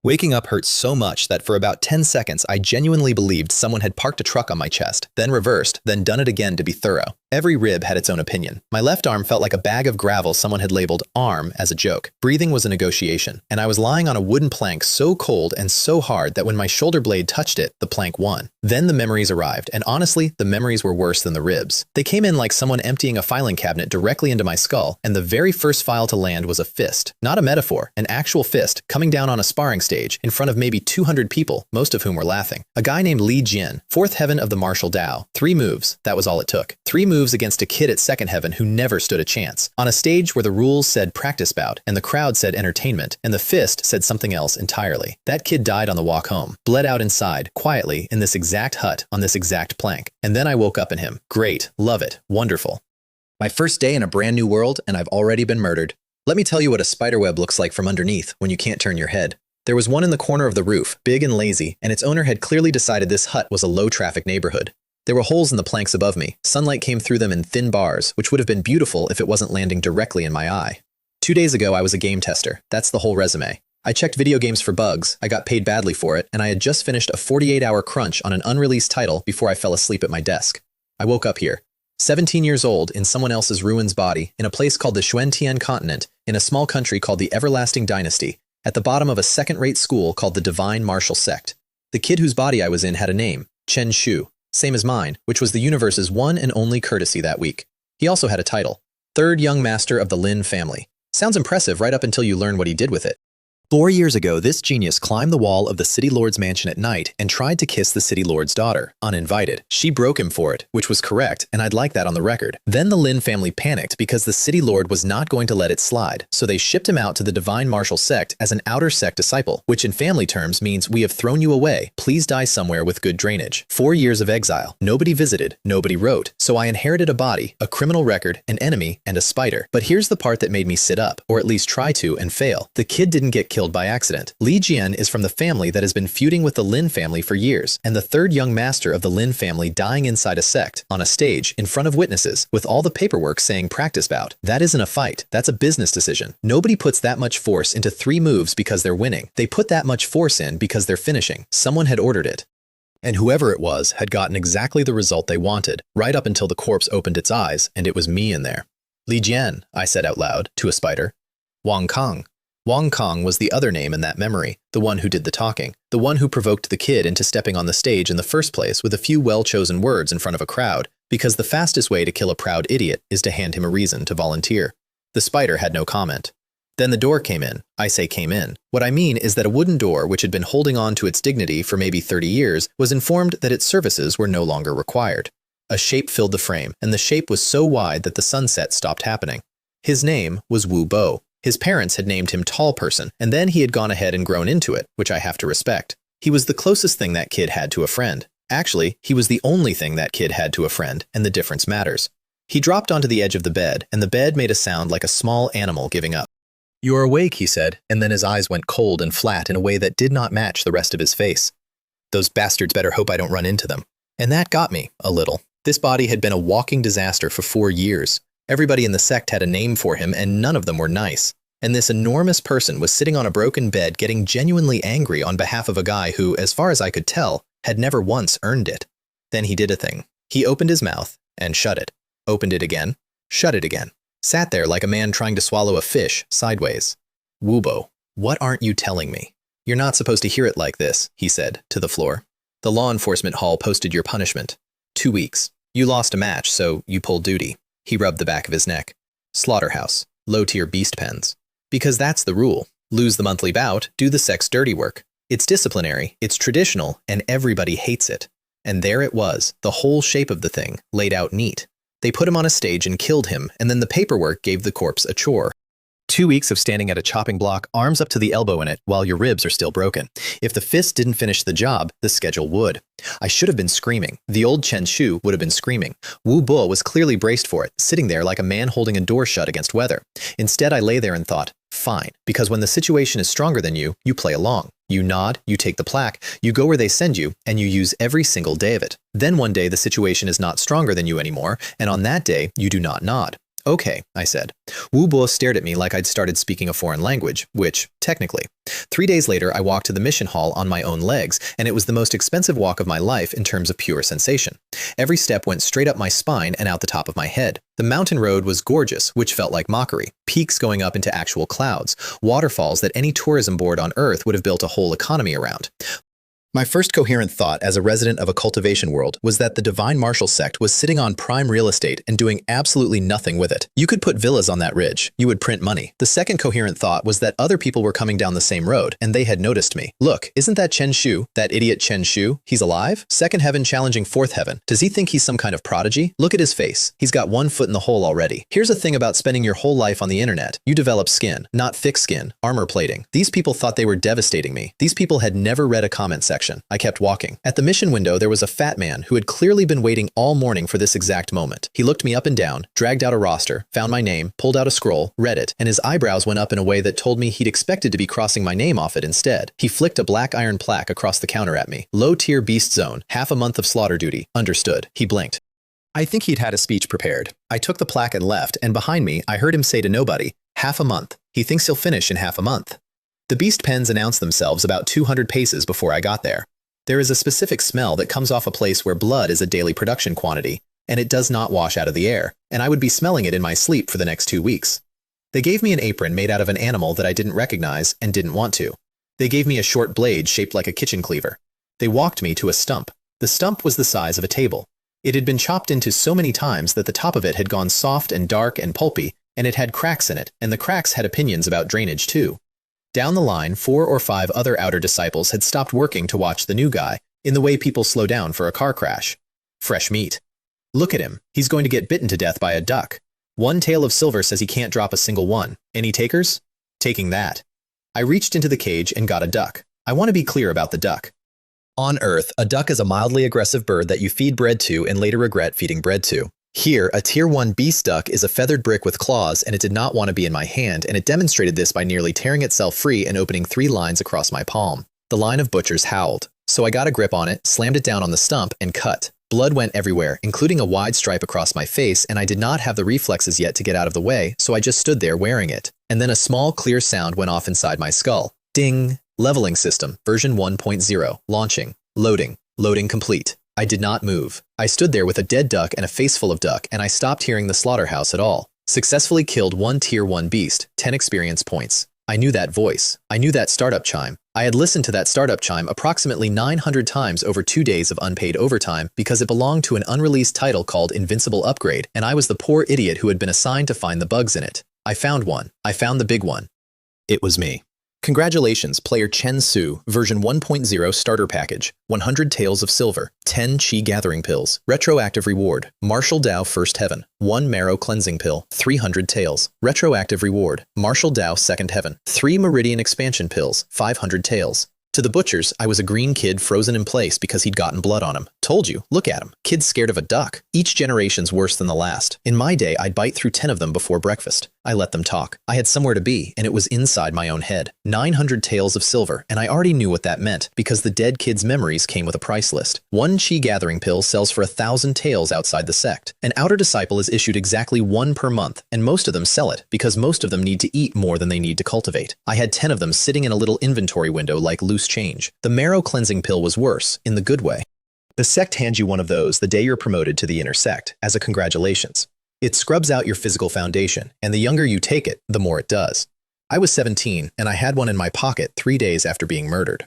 Waking up hurt so much that for about 10 seconds I genuinely believed someone had parked a truck on my chest, then reversed, then done it again to be thorough. Every rib had its own opinion. My left arm felt like a bag of gravel someone had labeled arm as a joke. Breathing was a negotiation, and I was lying on a wooden plank so cold and so hard that when my shoulder blade touched it, the plank won. Then the memories arrived, and honestly, the memories were worse than the ribs. They came in like someone emptying a filing cabinet directly into my skull, and the very first file to land was a fist. Not a metaphor, an actual fist, coming down on a sparring stage in front of maybe 200 people, most of whom were laughing. A guy named Li Jian, fourth heaven of the martial Dao. 3 moves, that was all it took. 3 moves against a kid at second heaven who never stood a chance. On a stage where the rules said practice bout, and the crowd said entertainment, and the fist said something else entirely. That kid died on the walk home, bled out inside, quietly, in this exact hut, on this exact plank. And then I woke up in him. Great, love it, wonderful. My first day in a brand new world, and I've already been murdered. Let me tell you what a spiderweb looks like from underneath when you can't turn your head. There was one in the corner of the roof, big and lazy, and its owner had clearly decided this hut was a low-traffic neighborhood. There were holes in the planks above me. Sunlight came through them in thin bars, which would have been beautiful if it wasn't landing directly in my eye. 2 days ago, I was a game tester. That's the whole resume. I checked video games for bugs, I got paid badly for it, and I had just finished a 48-hour crunch on an unreleased title before I fell asleep at my desk. I woke up here, 17 years old, in someone else's ruins body, in a place called the Xuantian continent, in a small country called the Everlasting Dynasty, at the bottom of a second-rate school called the Divine Martial Sect. The kid whose body I was in had a name, Chen Shu, same as mine, which was the universe's one and only courtesy that week. He also had a title, Third Young Master of the Lin family. Sounds impressive right up until you learn what he did with it. 4 years ago, this genius climbed the wall of the city lord's mansion at night and tried to kiss the city lord's daughter, uninvited. She broke him for it, which was correct, and I'd like that on the record. Then the Lin family panicked because the city lord was not going to let it slide, so they shipped him out to the Divine Martial Sect as an outer sect disciple, which in family terms means we have thrown you away, please die somewhere with good drainage. 4 years of exile. Nobody visited, nobody wrote, so I inherited a body, a criminal record, an enemy, and a spider. But here's the part that made me sit up, or at least try to, and fail. The kid didn't get killed by accident. Li Jian is from the family that has been feuding with the Lin family for years, and the third young master of the Lin family dying inside a sect, on a stage, in front of witnesses, with all the paperwork saying practice bout. That isn't a fight, that's a business decision. Nobody puts that much force into 3 moves because they're winning. They put that much force in because they're finishing. Someone had ordered it. And whoever it was had gotten exactly the result they wanted, right up until the corpse opened its eyes, and it was me in there. Li Jian, I said out loud, to a spider. Wang Kong. Wang Kong was the other name in that memory, the one who did the talking, the one who provoked the kid into stepping on the stage in the first place with a few well-chosen words in front of a crowd, because the fastest way to kill a proud idiot is to hand him a reason to volunteer. The spider had no comment. Then the door came in. I say came in. What I mean is that a wooden door which had been holding on to its dignity for maybe 30 years was informed that its services were no longer required. A shape filled the frame, and the shape was so wide that the sunset stopped happening. His name was Wu Bo. His parents had named him Tall Person, and then he had gone ahead and grown into it, which I have to respect. He was the closest thing that kid had to a friend. Actually, he was the only thing that kid had to a friend, and the difference matters. He dropped onto the edge of the bed, and the bed made a sound like a small animal giving up. "You're awake," he said, and then his eyes went cold and flat in a way that did not match the rest of his face. Those bastards better hope I don't run into them. And that got me, a little. This body had been a walking disaster for 4 years. Everybody in the sect had a name for him, and none of them were nice. And this enormous person was sitting on a broken bed getting genuinely angry on behalf of a guy who, as far as I could tell, had never once earned it. Then he did a thing. He opened his mouth and shut it. Opened it again, shut it again. Sat there like a man trying to swallow a fish, sideways. "Wubo, what aren't you telling me? You're not supposed to hear it like this," he said, to the floor. "The law enforcement hall posted your punishment. 2 weeks. You lost a match, so you pulled duty." He rubbed the back of his neck. "Slaughterhouse. Low-tier beast pens. Because that's the rule. Lose the monthly bout, do the sect's dirty work. It's disciplinary, it's traditional, and everybody hates it." And there it was, the whole shape of the thing, laid out neat. They put him on a stage and killed him, and then the paperwork gave the corpse a chore. 2 weeks of standing at a chopping block, arms up to the elbow in it, while your ribs are still broken. If the fist didn't finish the job, the schedule would. I should have been screaming. The old Chen Shu would have been screaming. Wu Bo was clearly braced for it, sitting there like a man holding a door shut against weather. Instead, I lay there and thought, fine, because when the situation is stronger than you, you play along. You nod, you take the plaque, you go where they send you, and you use every single day of it. Then one day the situation is not stronger than you anymore, and on that day, you do not nod. Okay, I said. Wu Bo stared at me like I'd started speaking a foreign language, which, technically. 3 days later, I walked to the mission hall on my own legs, and it was the most expensive walk of my life in terms of pure sensation. Every step went straight up my spine and out the top of my head. The mountain road was gorgeous, which felt like mockery. Peaks going up into actual clouds, waterfalls that any tourism board on Earth would have built a whole economy around. My first coherent thought as a resident of a cultivation world was that the Divine Martial sect was sitting on prime real estate and doing absolutely nothing with it. You could put villas on that ridge. You would print money. The second coherent thought was that other people were coming down the same road, and they had noticed me. Look, isn't that Chen Shu? That idiot Chen Shu? He's alive? Second heaven challenging fourth heaven. Does he think he's some kind of prodigy? Look at his face. He's got 1 foot in the hole already. Here's the thing about spending your whole life on the internet. You develop skin, not thick skin, armor plating. These people thought they were devastating me. These people had never read a comment section. I kept walking. At the mission window, there was a fat man who had clearly been waiting all morning for this exact moment. He looked me up and down, dragged out a roster, found my name, pulled out a scroll, read it, and his eyebrows went up in a way that told me he'd expected to be crossing my name off it instead. He flicked a black iron plaque across the counter at me. Low-tier beast zone, half a month of slaughter duty. Understood. He blinked. I think he'd had a speech prepared. I took the plaque and left, and behind me, I heard him say to nobody, half a month. He thinks he'll finish in half a month. The beast pens announced themselves about 200 paces before I got there. There is a specific smell that comes off a place where blood is a daily production quantity, and it does not wash out of the air, and I would be smelling it in my sleep for the next 2 weeks. They gave me an apron made out of an animal that I didn't recognize and didn't want to. They gave me a short blade shaped like a kitchen cleaver. They walked me to a stump. The stump was the size of a table. It had been chopped into so many times that the top of it had gone soft and dark and pulpy, and it had cracks in it, and the cracks had opinions about drainage too. Down the line, 4 or 5 other outer disciples had stopped working to watch the new guy, in the way people slow down for a car crash. Fresh meat. Look at him. He's going to get bitten to death by a duck. 1 tail of silver says he can't drop a single one. Any takers? Taking that. I reached into the cage and got a duck. I want to be clear about the duck. On Earth, a duck is a mildly aggressive bird that you feed bread to and later regret feeding bread to. Here, a Tier 1 beast duck is a feathered brick with claws, and it did not want to be in my hand, and it demonstrated this by nearly tearing itself free and opening 3 lines across my palm. The line of butchers howled. So I got a grip on it, slammed it down on the stump, and cut. Blood went everywhere, including a wide stripe across my face, and I did not have the reflexes yet to get out of the way, so I just stood there wearing it. And then a small, clear sound went off inside my skull. Ding! Leveling system, version 1.0, launching, loading, loading complete. I did not move. I stood there with a dead duck and a face full of duck, and I stopped hearing the slaughterhouse at all. Successfully killed 1 Tier 1 beast, 10 experience points. I knew that voice. I knew that startup chime. I had listened to that startup chime approximately 900 times over 2 days of unpaid overtime because it belonged to an unreleased title called Invincible Upgrade, and I was the poor idiot who had been assigned to find the bugs in it. I found one. I found the big one. It was me. Congratulations, player Chen Su, version 1.0 starter package, 100 taels of silver, 10 chi gathering pills, retroactive reward, Martial Dao first heaven, 1 marrow cleansing pill, 300 taels, retroactive reward, Martial Dao second heaven, 3 meridian expansion pills, 500 taels. To the butchers, I was a green kid frozen in place because he'd gotten blood on him. Told you, look at him. Kid's scared of a duck. Each generation's worse than the last. In my day, I'd bite through 10 of them before breakfast. I let them talk. I had somewhere to be, and it was inside my own head. 900 taels of silver, and I already knew what that meant, because the dead kid's memories came with a price list. 1 chi gathering pill sells for 1,000 taels outside the sect. An outer disciple is issued exactly 1 per month, and most of them sell it, because most of them need to eat more than they need to cultivate. I had 10 of them sitting in a little inventory window like loose change. The marrow cleansing pill was worse, in the good way. The sect hands you one of those the day you're promoted to the inner sect, as a congratulations. It scrubs out your physical foundation, and the younger you take it, the more it does. I was 17, and I had one in my pocket 3 days after being murdered.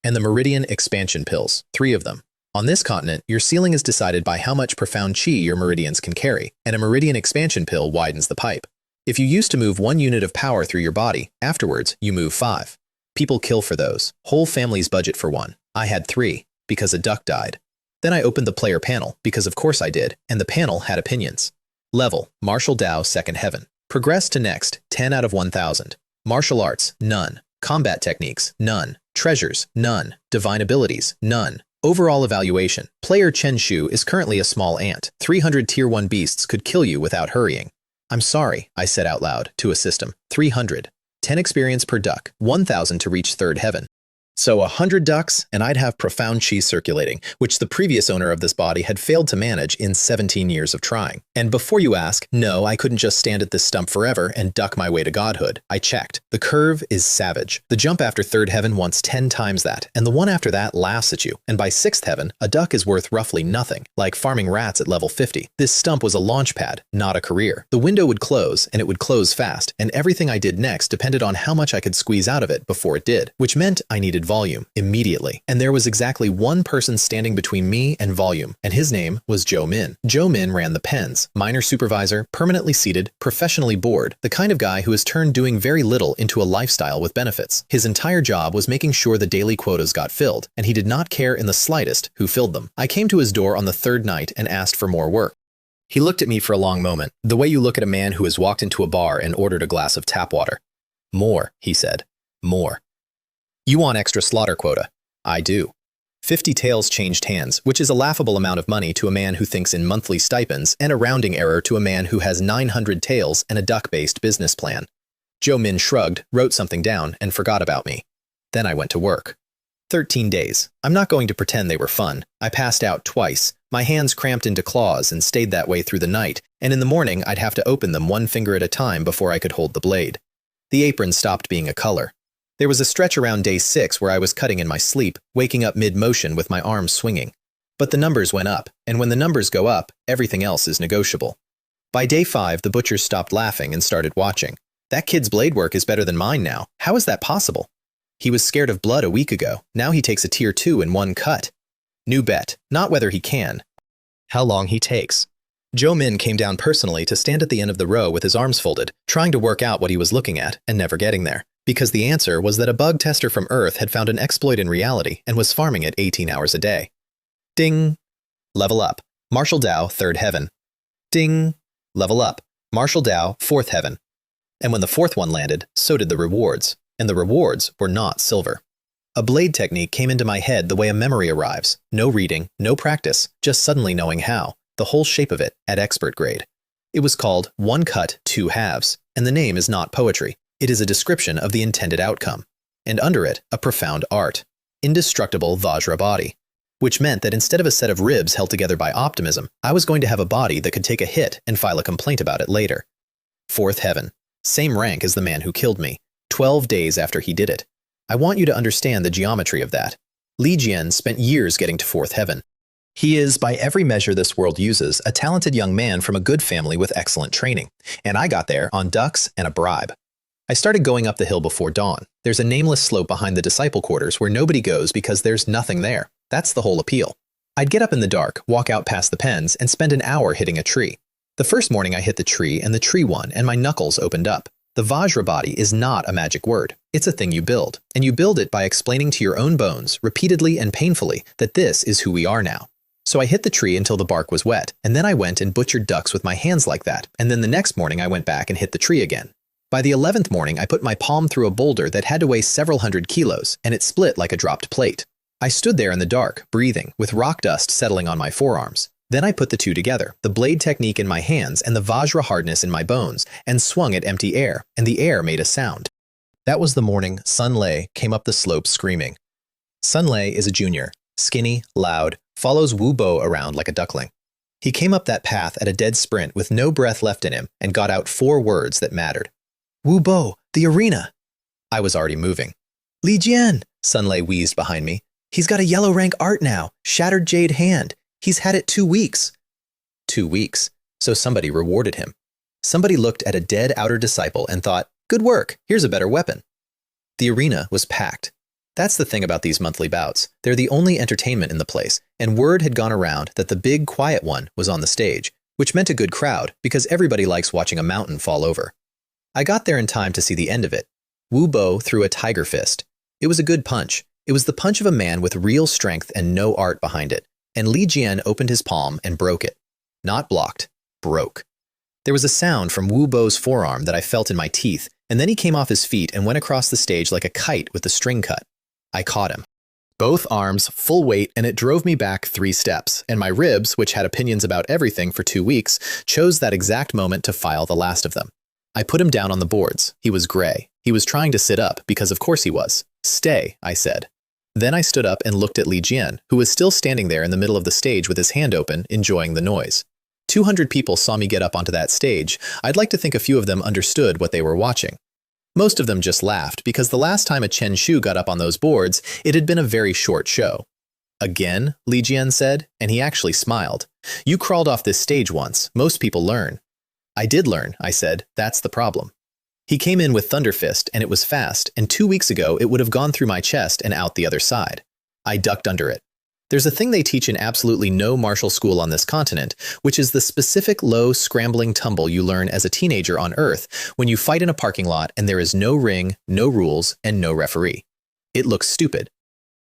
And the meridian expansion pills, 3 of them. On this continent, your ceiling is decided by how much profound chi your meridians can carry, and a meridian expansion pill widens the pipe. If you used to move 1 unit of power through your body, afterwards, you move 5. People kill for those. Whole families budget for 1. I had 3, because a duck died. Then I opened the player panel, because of course I did, and the panel had opinions. Level, Martial Dao second heaven. Progress to next, 10 out of 1,000. Martial arts, none. Combat techniques, none. Treasures, none. Divine abilities, none. Overall evaluation, player Chen Shu is currently a small ant. 300 Tier 1 beasts could kill you without hurrying. I'm sorry, I said out loud, to a system. 300. 10 experience per duck, 1,000 to reach third heaven. So 100 ducks, and I'd have profound chi circulating, which the previous owner of this body had failed to manage in 17 years of trying. And before you ask, no, I couldn't just stand at this stump forever and duck my way to godhood. I checked. The curve is savage. The jump after third heaven wants 10 times that, and the one after that laughs at you. And by sixth heaven, a duck is worth roughly nothing, like farming rats at level 50. This stump was a launch pad, not a career. The window would close, and it would close fast, and everything I did next depended on how much I could squeeze out of it before it did, which meant I needed volume immediately. And there was exactly one person standing between me and volume, and his name was Joe Min. Joe Min ran the pens, minor supervisor, permanently seated, professionally bored, the kind of guy who has turned doing very little into a lifestyle with benefits. His entire job was making sure the daily quotas got filled, and he did not care in the slightest who filled them. I came to his door on the third night and asked for more work. He looked at me for a long moment, the way you look at a man who has walked into a bar and ordered a glass of tap water. More, he said. More. You want extra slaughter quota? I do. 50 tails changed hands, which is a laughable amount of money to a man who thinks in monthly stipends, and a rounding error to a man who has 900 tails and a duck-based business plan. Joe Min shrugged, wrote something down, and forgot about me. Then I went to work. 13 days. I'm not going to pretend they were fun. I passed out twice. My hands cramped into claws and stayed that way through the night, and in the morning I'd have to open them one finger at a time before I could hold the blade. The apron stopped being a color. There was a stretch around day 6 where I was cutting in my sleep, waking up mid-motion with my arms swinging. But the numbers went up, and when the numbers go up, everything else is negotiable. By day 5, the butchers stopped laughing and started watching. That kid's blade work is better than mine now. How is that possible? He was scared of blood a week ago. Now he takes a tier 2 in one cut. New bet, not whether he can. How long he takes. Joe Min came down personally to stand at the end of the row with his arms folded, trying to work out what he was looking at and never getting there. Because the answer was that a bug tester from Earth had found an exploit in reality and was farming it 18 hours a day. Ding! Level up. Marshall Dow, 3rd heaven. Ding! Level up. Marshall Dow, 4th heaven. And when the 4th one landed, so did the rewards. And the rewards were not silver. A blade technique came into my head the way a memory arrives. No reading, no practice, just suddenly knowing how. The whole shape of it at expert grade. It was called One Cut, Two Halves, and the name is not poetry. It is a description of the intended outcome, and under it, a profound art, indestructible Vajra body, which meant that instead of a set of ribs held together by optimism, I was going to have a body that could take a hit and file a complaint about it later. 4th heaven, same rank as the man who killed me, 12 days after he did it. I want you to understand the geometry of that. Li Jian spent years getting to 4th heaven. He is, by every measure this world uses, a talented young man from a good family with excellent training, and I got there on ducks and a bribe. I started going up the hill before dawn. There's a nameless slope behind the disciple quarters where nobody goes because there's nothing there. That's the whole appeal. I'd get up in the dark, walk out past the pens, and spend an hour hitting a tree. The first morning I hit the tree, and the tree won, and my knuckles opened up. The Vajra body is not a magic word. It's a thing you build, and you build it by explaining to your own bones, repeatedly and painfully, that this is who we are now. So I hit the tree until the bark was wet, and then I went and butchered ducks with my hands like that, and then the next morning I went back and hit the tree again. By the 11th morning, I put my palm through a boulder that had to weigh several hundred kilos, and it split like a dropped plate. I stood there in the dark, breathing, with rock dust settling on my forearms. Then I put the two together, the blade technique in my hands and the Vajra hardness in my bones, and swung at empty air, and the air made a sound. That was the morning Sun Lei came up the slope screaming. Sun Lei is a junior, skinny, loud, follows Wu Bo around like a duckling. He came up that path at a dead sprint with no breath left in him and got out 4 words that mattered. Wu Bo, the arena. I was already moving. Li Jian, Sun Lei wheezed behind me. He's got a yellow rank art now, shattered jade hand. He's had it 2 weeks. 2 weeks. So somebody rewarded him. Somebody looked at a dead outer disciple and thought, good work, here's a better weapon. The arena was packed. That's the thing about these monthly bouts. They're the only entertainment in the place, and word had gone around that the big, quiet one was on the stage, which meant a good crowd because everybody likes watching a mountain fall over. I got there in time to see the end of it. Wu Bo threw a tiger fist. It was a good punch. It was the punch of a man with real strength and no art behind it, and Li Jian opened his palm and broke it. Not blocked, broke. There was a sound from Wu Bo's forearm that I felt in my teeth, and then he came off his feet and went across the stage like a kite with the string cut. I caught him. Both arms, full weight, and it drove me back 3 steps, and my ribs, which had opinions about everything for 2 weeks, chose that exact moment to file the last of them. I put him down on the boards. He was gray. He was trying to sit up, because of course he was. Stay, I said. Then I stood up and looked at Li Jian, who was still standing there in the middle of the stage with his hand open, enjoying the noise. 200 people saw me get up onto that stage. I'd like to think a few of them understood what they were watching. Most of them just laughed, because the last time a Chen Shu got up on those boards, it had been a very short show. Again, Li Jian said, and he actually smiled. You crawled off this stage once. Most people learn. I did learn, I said. That's the problem. He came in with Thunder Fist, and it was fast, and 2 weeks ago it would have gone through my chest and out the other side. I ducked under it. There's a thing they teach in absolutely no martial school on this continent, which is the specific low, scrambling tumble you learn as a teenager on Earth when you fight in a parking lot and there is no ring, no rules, and no referee. It looks stupid.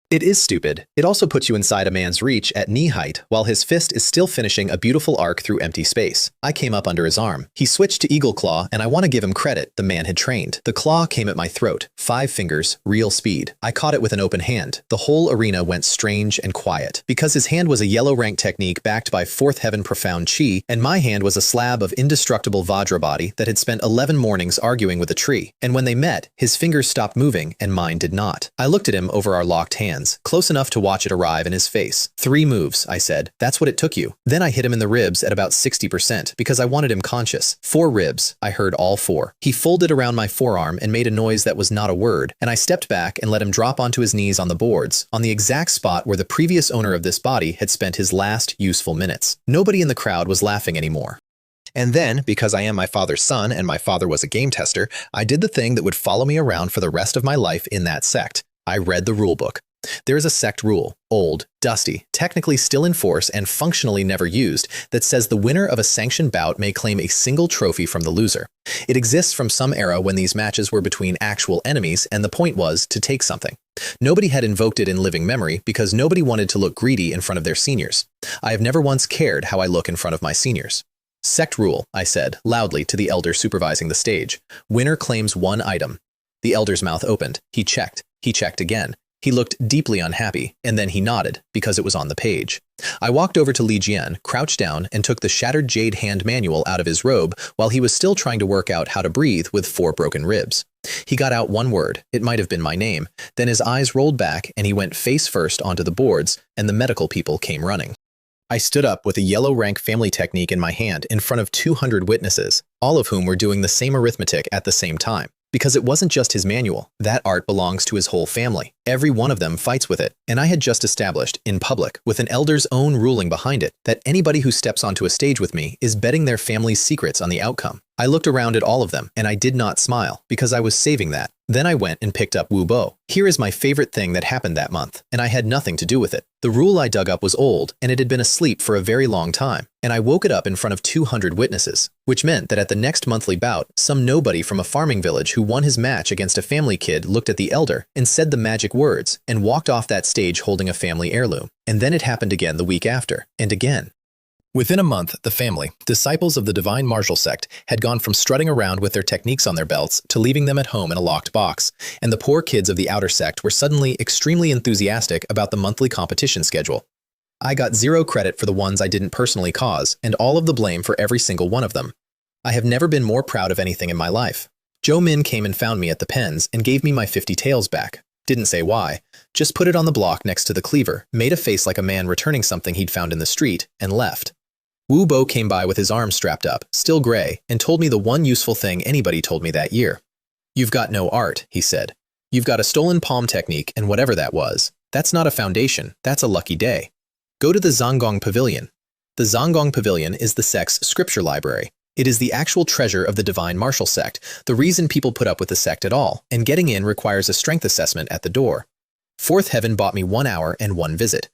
It is stupid. It also puts you inside a man's reach at knee height while his fist is still finishing a beautiful arc through empty space. I came up under his arm. He switched to Eagle Claw, and I want to give him credit. The man had trained. The claw came at my throat. 5 fingers, real speed. I caught it with an open hand. The whole arena went strange and quiet. Because his hand was a yellow rank technique backed by 4th heaven profound chi, and my hand was a slab of indestructible Vajra body that had spent 11 mornings arguing with a tree. And when they met, his fingers stopped moving and mine did not. I looked at him over our locked hands. Close enough to watch it arrive in his face. 3 moves, I said. That's what it took you. Then I hit him in the ribs at about 60% because I wanted him conscious. 4 ribs. I heard all 4. He folded around my forearm and made a noise that was not a word, and I stepped back and let him drop onto his knees on the boards, on the exact spot where the previous owner of this body had spent his last useful minutes. Nobody in the crowd was laughing anymore. And then, because I am my father's son and my father was a game tester, I did the thing that would follow me around for the rest of my life in that sect. I read the rulebook. There is a sect rule, old, dusty, technically still in force and functionally never used, that says the winner of a sanctioned bout may claim a single trophy from the loser. It exists from some era when these matches were between actual enemies, and the point was to take something. Nobody had invoked it in living memory because nobody wanted to look greedy in front of their seniors. I have never once cared how I look in front of my seniors. Sect rule, I said, loudly to the elder supervising the stage. Winner claims 1 item. The elder's mouth opened. He checked. He checked again. He looked deeply unhappy, and then he nodded, because it was on the page. I walked over to Li Jian, crouched down, and took the shattered jade hand manual out of his robe while he was still trying to work out how to breathe with 4 broken ribs. He got out 1 word. It might have been my name. Then his eyes rolled back, and he went face first onto the boards, and the medical people came running. I stood up with a yellow rank family technique in my hand in front of 200 witnesses, all of whom were doing the same arithmetic at the same time. Because it wasn't just his manual, that art belongs to his whole family. Every one of them fights with it, and I had just established, in public, with an elder's own ruling behind it, that anybody who steps onto a stage with me is betting their family's secrets on the outcome. I looked around at all of them, and I did not smile, because I was saving that. Then I went and picked up Wu Bo. Here is my favorite thing that happened that month, and I had nothing to do with it. The rule I dug up was old, and it had been asleep for a very long time, and I woke it up in front of 200 witnesses, which meant that at the next monthly bout, some nobody from a farming village who won his match against a family kid looked at the elder and said the magic words and walked off that stage holding a family heirloom. And then it happened again the week after, and again. Within a month, the family, disciples of the divine martial sect, had gone from strutting around with their techniques on their belts to leaving them at home in a locked box, and the poor kids of the outer sect were suddenly extremely enthusiastic about the monthly competition schedule. I got 0 credit for the ones I didn't personally cause, and all of the blame for every single one of them. I have never been more proud of anything in my life. Joe Min came and found me at the pens and gave me my 50 taels back. Didn't say why, just put it on the block next to the cleaver, made a face like a man returning something he'd found in the street, and left. Wu Bo came by with his arms strapped up, still gray, and told me the one useful thing anybody told me that year. You've got no art, he said. You've got a stolen palm technique and whatever that was. That's not a foundation, that's a lucky day. Go to the Zhonggong Pavilion. The Zhonggong Pavilion is the sect's scripture library. It is the actual treasure of the divine martial sect, the reason people put up with the sect at all, and getting in requires a strength assessment at the door. 4th Heaven bought me 1 hour and 1 visit.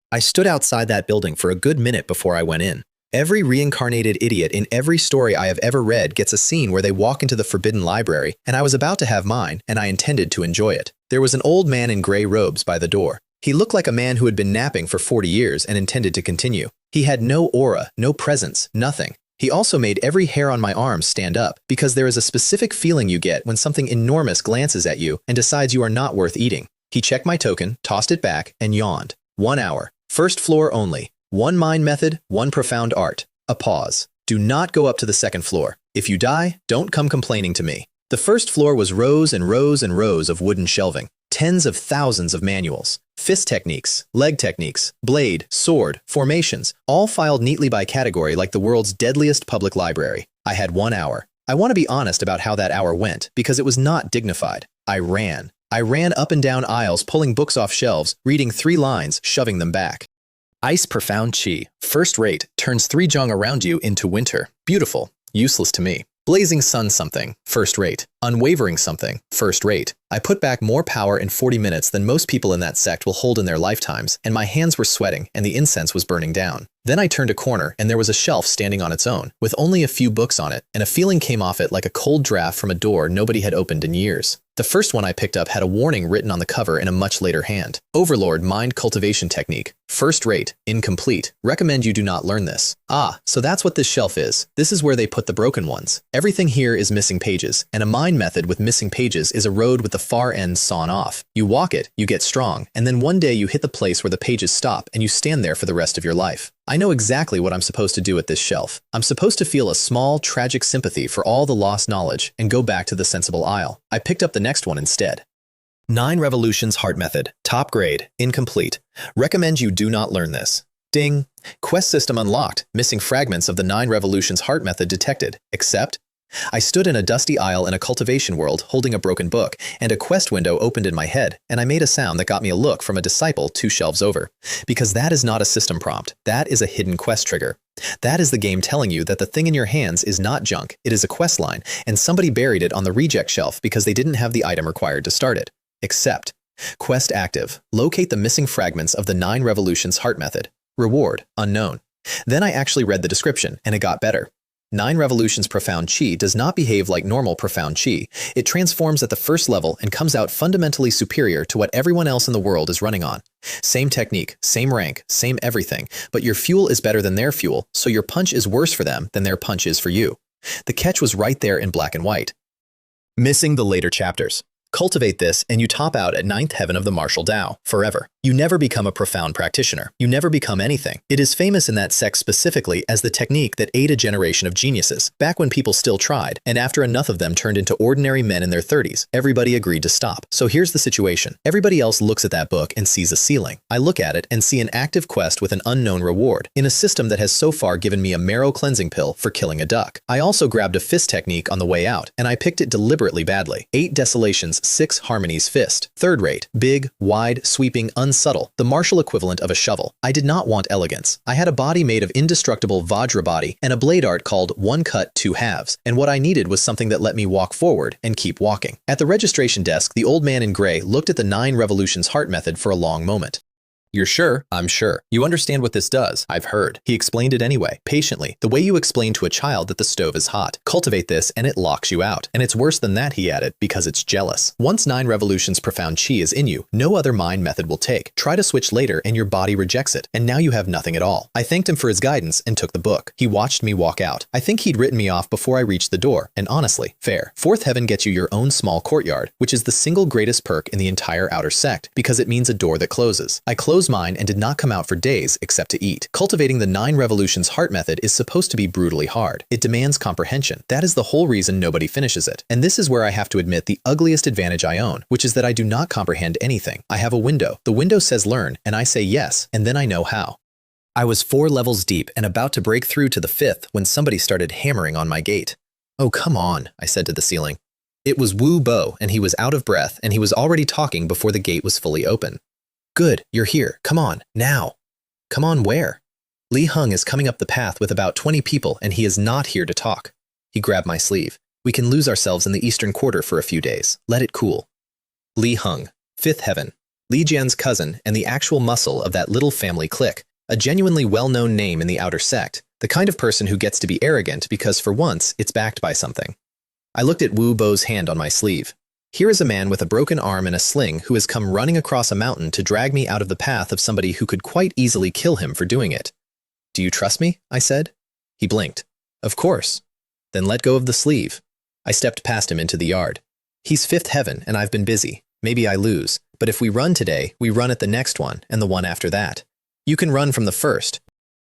I stood outside that building for a good minute before I went in. Every reincarnated idiot in every story I have ever read gets a scene where they walk into the forbidden library, and I was about to have mine, and I intended to enjoy it. There was an old man in gray robes by the door. He looked like a man who had been napping for 40 years and intended to continue. He had no aura, no presence, nothing. He also made every hair on my arms stand up, because there is a specific feeling you get when something enormous glances at you and decides you are not worth eating. He checked my token, tossed it back, and yawned. 1 hour. 1st floor only. 1 mind method, 1 profound art. A pause. Do not go up to the 2nd floor. If you die, don't come complaining to me. The 1st floor was rows and rows and rows of wooden shelving. Tens of thousands of manuals, fist techniques, leg techniques, blade, sword, formations, all filed neatly by category like the world's deadliest public library. I had 1 hour. I want to be honest about how that hour went, because it was not dignified. I ran. I ran up and down aisles, pulling books off shelves, reading 3 lines, shoving them back. Ice profound chi, first rate, turns 3 jong around you into winter. Beautiful, useless to me. Blazing sun something, first rate. Unwavering something, first rate. I put back more power in 40 minutes than most people in that sect will hold in their lifetimes, and my hands were sweating and the incense was burning down. Then I turned a corner and there was a shelf standing on its own, with only a few books on it, and a feeling came off it like a cold draft from a door nobody had opened in years. The first one I picked up had a warning written on the cover in a much later hand. Overlord Mind Cultivation Technique. First rate, incomplete. Recommend you do not learn this. Ah, so that's what this shelf is. This is where they put the broken ones. Everything here is missing pages, and a mind method with missing pages is a road with the far ends sawn off. You walk it, you get strong, and then one day you hit the place where the pages stop and you stand there for the rest of your life. I know exactly what I'm supposed to do at this shelf. I'm supposed to feel a small, tragic sympathy for all the lost knowledge and go back to the sensible aisle. I picked up the next one instead. 9 Revolutions Heart Method. Top grade. Incomplete. Recommend you do not learn this. Ding. Quest system unlocked. Missing fragments of the 9 Revolutions Heart Method detected. Accept. I stood in a dusty aisle in a cultivation world holding a broken book, and a quest window opened in my head, and I made a sound that got me a look from a disciple 2 shelves over. Because that is not a system prompt. That is a hidden quest trigger. That is the game telling you that the thing in your hands is not junk, it is a quest line, and somebody buried it on the reject shelf because they didn't have the item required to start it. Accept. Quest active. Locate the missing fragments of the 9 Revolutions Heart Method. Reward, unknown. Then I actually read the description, and it got better. 9 Revolutions Profound Chi does not behave like normal Profound Chi. It transforms at the first level and comes out fundamentally superior to what everyone else in the world is running on. Same technique, same rank, same everything, but your fuel is better than their fuel, so your punch is worse for them than their punch is for you. The catch was right there in black and white. Missing the later chapters. Cultivate this and you top out at 9th heaven of the martial Tao, forever. You never become a profound practitioner. You never become anything. It is famous in that sect specifically as the technique that ate a generation of geniuses, back when people still tried, and after enough of them turned into ordinary men in their 30s, everybody agreed to stop. So here's the situation. Everybody else looks at that book and sees a ceiling. I look at it and see an active quest with an unknown reward, in a system that has so far given me a marrow cleansing pill for killing a duck. I also grabbed a fist technique on the way out, and I picked it deliberately badly. 8 desolations, 6 harmonies fist. Third rate, big, wide, sweeping, unsubtle, the martial equivalent of a shovel. I did not want elegance. I had a body made of indestructible Vajra body and a blade art called 1 cut 2 halves, and what I needed was something that let me walk forward and keep walking. At the registration desk, the old man in gray looked at the 9 Revolutions Heart Method for a long moment. You're sure? I'm sure. You understand what this does. I've heard. He explained it anyway, patiently, the way you explain to a child that the stove is hot. Cultivate this and it locks you out. And it's worse than that, he added, because it's jealous. Once 9 Revolutions Profound Chi is in you, no other mind method will take. Try to switch later and your body rejects it, and now you have nothing at all. I thanked him for his guidance and took the book. He watched me walk out. I think he'd written me off before I reached the door, and honestly, fair. 4th heaven gets you your own small courtyard, which is the single greatest perk in the entire outer sect, because it means a door that closes. I closed mine and did not come out for days except to eat. Cultivating the 9 Revolutions Heart Method is supposed to be brutally hard. It demands comprehension. That is the whole reason nobody finishes it. And this is where I have to admit the ugliest advantage I own, which is that I do not comprehend anything. I have a window. The window says learn, and I say yes, and then I know how. I was 4 levels deep and about to break through to the 5th when somebody started hammering on my gate. Oh, come on, I said to the ceiling. It was Wu Bo, and he was out of breath, and he was already talking before the gate was fully open. Good, you're here. Come on, now. Come on, where? Li Hung is coming up the path with about 20 people, and he is not here to talk. He grabbed my sleeve. We can lose ourselves in the Eastern Quarter for a few days. Let it cool. Li Hung, 5th heaven. Li Jian's cousin and the actual muscle of that little family clique. A genuinely well-known name in the outer sect. The kind of person who gets to be arrogant because for once, it's backed by something. I looked at Wu Bo's hand on my sleeve. Here is a man with a broken arm and a sling who has come running across a mountain to drag me out of the path of somebody who could quite easily kill him for doing it. Do you trust me? I said. He blinked. Of course. Then let go of the sleeve. I stepped past him into the yard. He's 5th heaven and I've been busy. Maybe I lose. But if we run today, we run at the next one and the one after that. You can run from the 1st.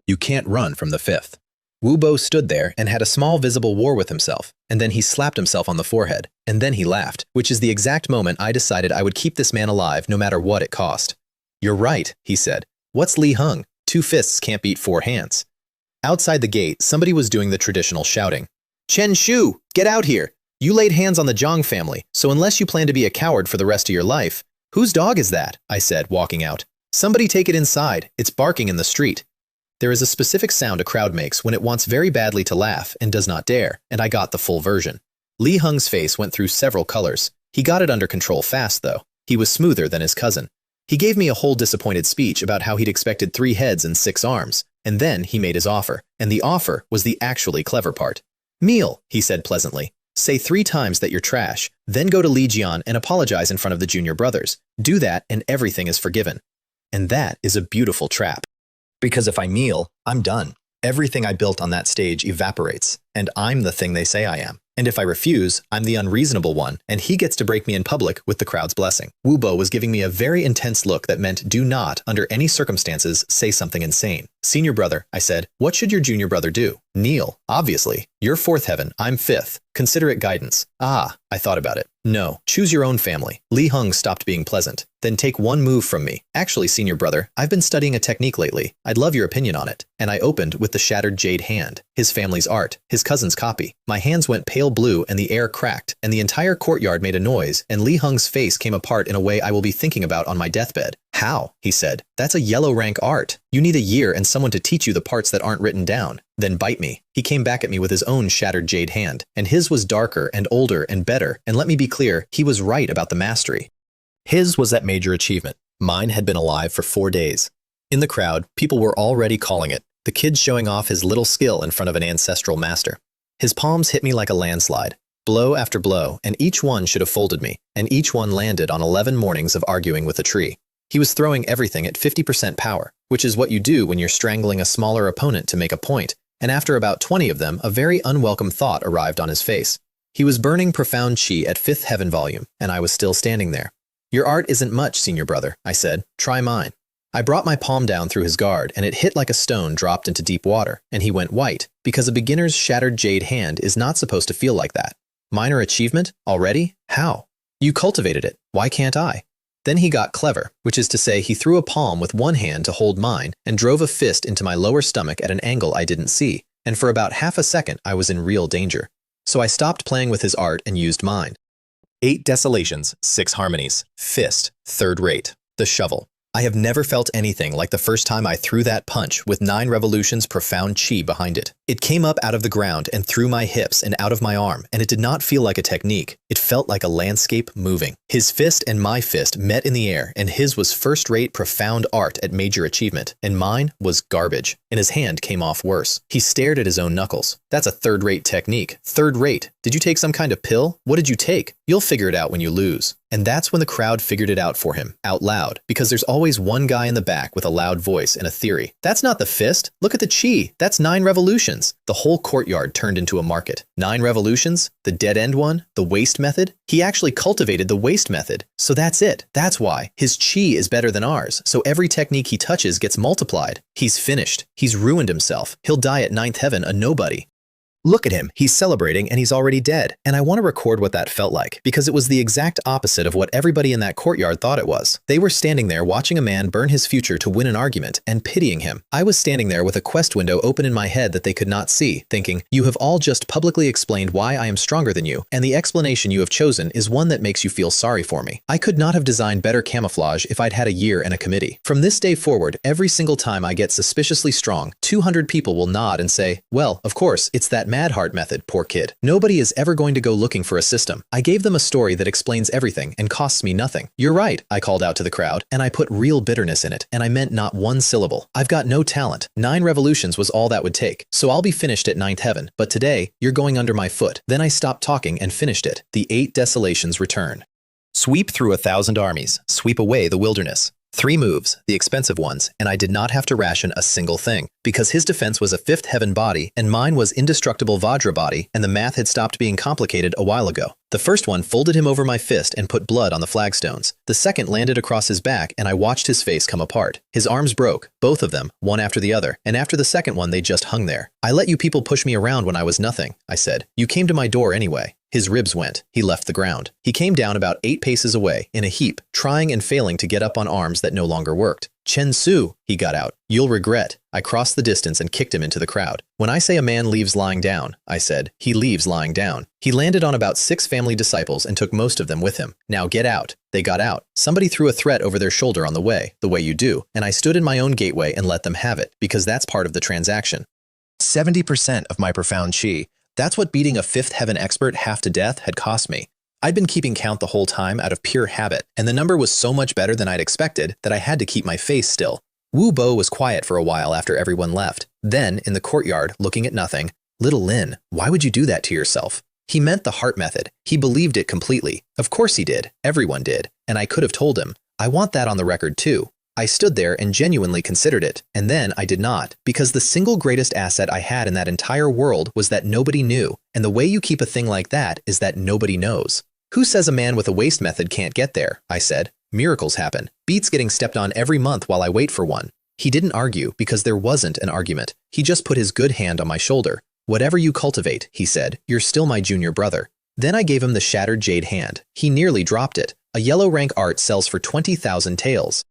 You can't run from the 5th. Wu Bo stood there and had a small visible war with himself, and then he slapped himself on the forehead, and then he laughed, which is the exact moment I decided I would keep this man alive no matter what it cost. "You're right," he said. "What's Li Heng? 2 fists can't beat 4 hands." Outside the gate, somebody was doing the traditional shouting. "Chen Shu, get out here! You laid hands on the Zhang family, so unless you plan to be a coward for the rest of your life—" "Whose dog is that?" I said, walking out. "Somebody take it inside. It's barking in the street." There is a specific sound a crowd makes when it wants very badly to laugh and does not dare, and I got the full version. Li Heng's face went through several colors. He got it under control fast, though. He was smoother than his cousin. He gave me a whole disappointed speech about how he'd expected 3 heads and 6 arms, and then he made his offer, and the offer was the actually clever part. "Meal," he said pleasantly. "Say 3 times that you're trash, then go to Li Jian and apologize in front of the junior brothers. Do that and everything is forgiven." And that is a beautiful trap. Because if I kneel, I'm done. Everything I built on that stage evaporates, and I'm the thing they say I am. And if I refuse, I'm the unreasonable one, and he gets to break me in public with the crowd's blessing. Wu Bo was giving me a very intense look that meant do not, under any circumstances, say something insane. "Senior brother," I said, "what should your junior brother do?" "Kneel, obviously. You're 4th heaven, I'm 5th. Consider it guidance." "Ah," I thought about it. "No, choose your own family." Li Heng stopped being pleasant. "Then take 1 move from me." "Actually, senior brother, I've been studying a technique lately. I'd love your opinion on it." And I opened with the shattered jade hand, his family's art, his cousin's copy. My hands went pale blue and the air cracked, and the entire courtyard made a noise, and Li Heng's face came apart in a way I will be thinking about on my deathbed. "How?" he said. "That's a yellow rank art. You need a year and someone to teach you the parts that aren't written down. Then bite me." He came back at me with his own shattered jade hand, and his was darker and older and better, and let me be clear, he was right about the mastery. His was that major achievement. Mine had been alive for 4 days. In the crowd, people were already calling it, the kid showing off his little skill in front of an ancestral master. His palms hit me like a landslide, blow after blow, and each one should have folded me, and each one landed on 11 mornings of arguing with a tree. He was throwing everything at 50% power, which is what you do when you're strangling a smaller opponent to make a point, and after about 20 of them, a very unwelcome thought arrived on his face. He was burning profound chi at 5th heaven volume, and I was still standing there. "Your art isn't much, senior brother," I said. "Try mine." I brought my palm down through his guard, and it hit like a stone dropped into deep water, and he went white, because a beginner's shattered jade hand is not supposed to feel like that. "Minor achievement? Already? How?" "You cultivated it. Why can't I?" Then he got clever, which is to say he threw a palm with one hand to hold mine and drove a fist into my lower stomach at an angle I didn't see, and for about half a second I was in real danger. So I stopped playing with his art and used mine. 8 desolations, 6 harmonies, fist, 3rd rate, the shovel. I have never felt anything like the first time I threw that punch with 9 revolutions profound chi behind it. It came up out of the ground and through my hips and out of my arm, and it did not feel like a technique. It felt like a landscape moving. His fist and my fist met in the air, and his was first-rate profound art at major achievement, and mine was garbage, and his hand came off worse. He stared at his own knuckles. "That's a 3rd-rate technique. 3rd rate. Did you take some kind of pill? What did you take? You'll figure it out when you lose." And that's when the crowd figured it out for him, out loud, because there's always one guy in the back with a loud voice and a theory. "That's not the fist. Look at the chi. That's 9 revolutions." The whole courtyard turned into a market. 9 revolutions? The dead-end one? The waste method? He actually cultivated the waste method. So that's it. That's why. His chi is better than ours, so every technique he touches gets multiplied. He's finished. He's ruined himself. He'll die at 9th heaven a nobody. Look at him, he's celebrating and he's already dead. And I want to record what that felt like, because it was the exact opposite of what everybody in that courtyard thought it was. They were standing there watching a man burn his future to win an argument and pitying him. I was standing there with a quest window open in my head that they could not see, thinking, you have all just publicly explained why I am stronger than you, and the explanation you have chosen is one that makes you feel sorry for me. I could not have designed better camouflage if I'd had a year and a committee. From this day forward, every single time I get suspiciously strong, 200 people will nod and say, well, of course, it's that mad heart method, poor kid. Nobody is ever going to go looking for a system. I gave them a story that explains everything and costs me nothing. You're right, I called out to the crowd, and I put real bitterness in it, and I meant not one syllable. I've got no talent. 9 revolutions was all that would take, so I'll be finished at 9th heaven, but today, you're going under my foot. Then I stopped talking and finished it. The 8 desolations return. Sweep through 1,000 armies, sweep away the wilderness. 3 moves, the expensive ones, and I did not have to ration a single thing, because his defense was a 5th heaven body and mine was indestructible Vajra body, and the math had stopped being complicated a while ago. The first one folded him over my fist and put blood on the flagstones. The second landed across his back and I watched his face come apart. His arms broke, both of them, one after the other, and after the second one they just hung there. I let you people push me around when I was nothing, I said. You came to my door anyway. His ribs went. He left the ground. He came down about 8 paces away, in a heap, trying and failing to get up on arms that no longer worked. Chen Su, he got out. You'll regret. I crossed the distance and kicked him into the crowd. When I say a man leaves lying down, I said, he leaves lying down. He landed on about 6 family disciples and took most of them with him. Now get out. They got out. Somebody threw a threat over their shoulder on the way you do, and I stood in my own gateway and let them have it, because that's part of the transaction. 70% of my profound chi. That's what beating a 5th heaven expert half to death had cost me. I'd been keeping count the whole time out of pure habit, and the number was so much better than I'd expected that I had to keep my face still. Wu Bo was quiet for a while after everyone left. Then, in the courtyard, looking at nothing, "Little Lin, why would you do that to yourself?" He meant the heart method. He believed it completely. Of course he did. Everyone did. And I could have told him. I want that on the record too. I stood there and genuinely considered it, and then I did not, because the single greatest asset I had in that entire world was that nobody knew, and the way you keep a thing like that is that nobody knows. Who says a man with a waste method can't get there? I said. Miracles happen. Beats getting stepped on every month while I wait for one. He didn't argue because there wasn't an argument. He just put his good hand on my shoulder. Whatever you cultivate, he said, you're still my junior brother. Then I gave him the shattered jade hand. He nearly dropped it. A yellow rank art sells for 20,000 taels.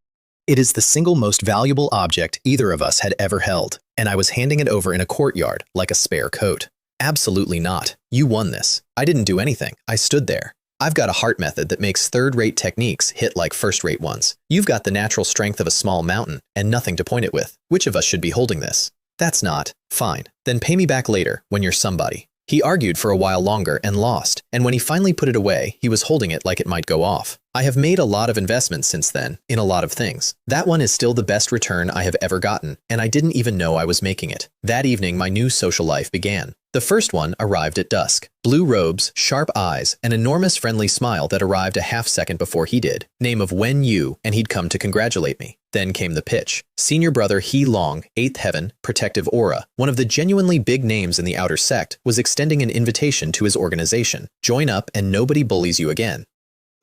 It is the single most valuable object either of us had ever held, and I was handing it over in a courtyard like a spare coat. Absolutely not. You won this. I didn't do anything. I stood there. I've got a heart method that makes third-rate techniques hit like first-rate ones. You've got the natural strength of a small mountain and nothing to point it with. Which of us should be holding this? That's not. Fine. Then pay me back later when you're somebody. He argued for a while longer and lost, and when he finally put it away, he was holding it like it might go off. I have made a lot of investments since then, in a lot of things. That one is still the best return I have ever gotten, and I didn't even know I was making it. That evening, my new social life began. The first one arrived at dusk. Blue robes, sharp eyes, an enormous friendly smile that arrived a half-second before he did. Name of Wen Yu, and he'd come to congratulate me. Then came the pitch. Senior brother He Long, 8th heaven, protective aura, one of the genuinely big names in the outer sect, was extending an invitation to his organization. Join up and nobody bullies you again.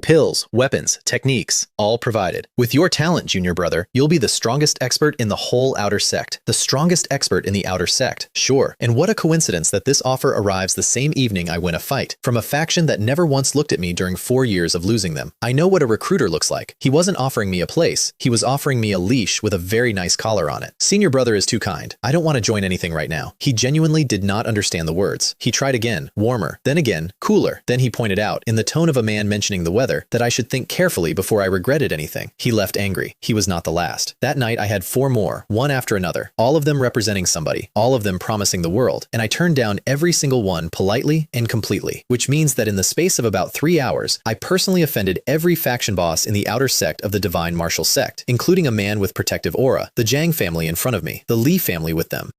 Pills, weapons, techniques, all provided. With your talent, junior brother, you'll be the strongest expert in the whole outer sect. The strongest expert in the outer sect, sure. And what a coincidence that this offer arrives the same evening I win a fight, from a faction that never once looked at me during 4 years of losing them. I know what a recruiter looks like. He wasn't offering me a place. He was offering me a leash with a very nice collar on it. Senior brother is too kind. I don't want to join anything right now. He genuinely did not understand the words. He tried again, warmer, then again, cooler. Then he pointed out, in the tone of a man mentioning the weather, that I should think carefully before I regretted anything. He left angry. He was not the last. That night I had 4 more, one after another, all of them representing somebody, all of them promising the world, and I turned down every single one politely and completely, which means that in the space of about 3 hours, I personally offended every faction boss in the outer sect of the Divine Martial Sect, including a man with protective aura, the Zhang family in front of me, the Li family with them.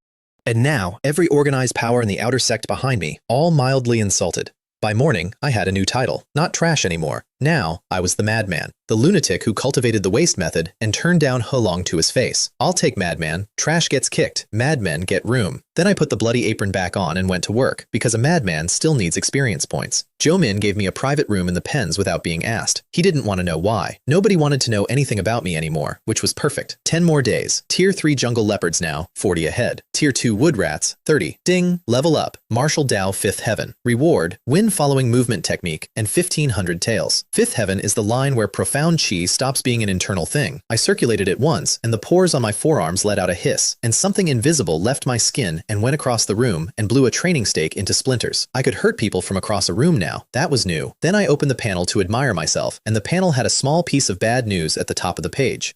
And now, every organized power in the outer sect behind me, all mildly insulted. By morning, I had a new title, not trash anymore. Now, I was the madman, the lunatic who cultivated the waste method and turned down Hulong to his face. I'll take madman, trash gets kicked, madmen get room. Then I put the bloody apron back on and went to work, because a madman still needs experience points. Joe Min gave me a private room in the pens without being asked. He didn't want to know why. Nobody wanted to know anything about me anymore, which was perfect. 10 more days. Tier 3 jungle leopards now, 40 ahead. Tier 2 wood rats, 30. Ding, level up. Martial Dao 5th heaven. Reward, win following movement technique, and 1500 taels. 5th heaven is the line where profound chi stops being an internal thing. I circulated it once, and the pores on my forearms let out a hiss, and something invisible left my skin and went across the room and blew a training stake into splinters. I could hurt people from across a room now. That was new. Then I opened the panel to admire myself, and the panel had a small piece of bad news at the top of the page.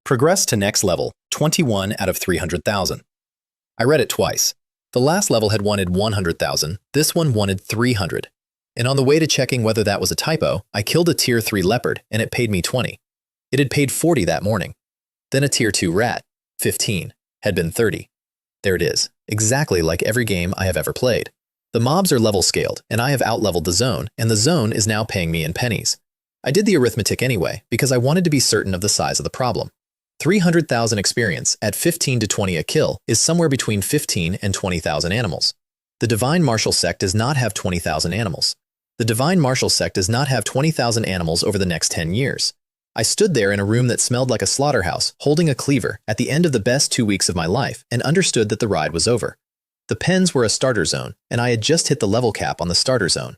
Progress to next level, 21 out of 300,000. I read it twice. The last level had wanted 100,000, this one wanted 300. And on the way to checking whether that was a typo, I killed a tier 3 leopard and it paid me 20. It had paid 40 that morning. Then a tier 2 rat, 15, had been 30. There it is, exactly like every game I have ever played. The mobs are level scaled, and I have outleveled the zone, and the zone is now paying me in pennies. I did the arithmetic anyway, because I wanted to be certain of the size of the problem. 300,000 experience at 15 to 20 a kill is somewhere between 15 and 20,000 animals. The Divine Martial Sect does not have 20,000 animals. The Divine Martial Sect does not have 20,000 animals over the next 10 years. I stood there in a room that smelled like a slaughterhouse, holding a cleaver, at the end of the best 2 weeks of my life, and understood that the ride was over. The pens were a starter zone, and I had just hit the level cap on the starter zone.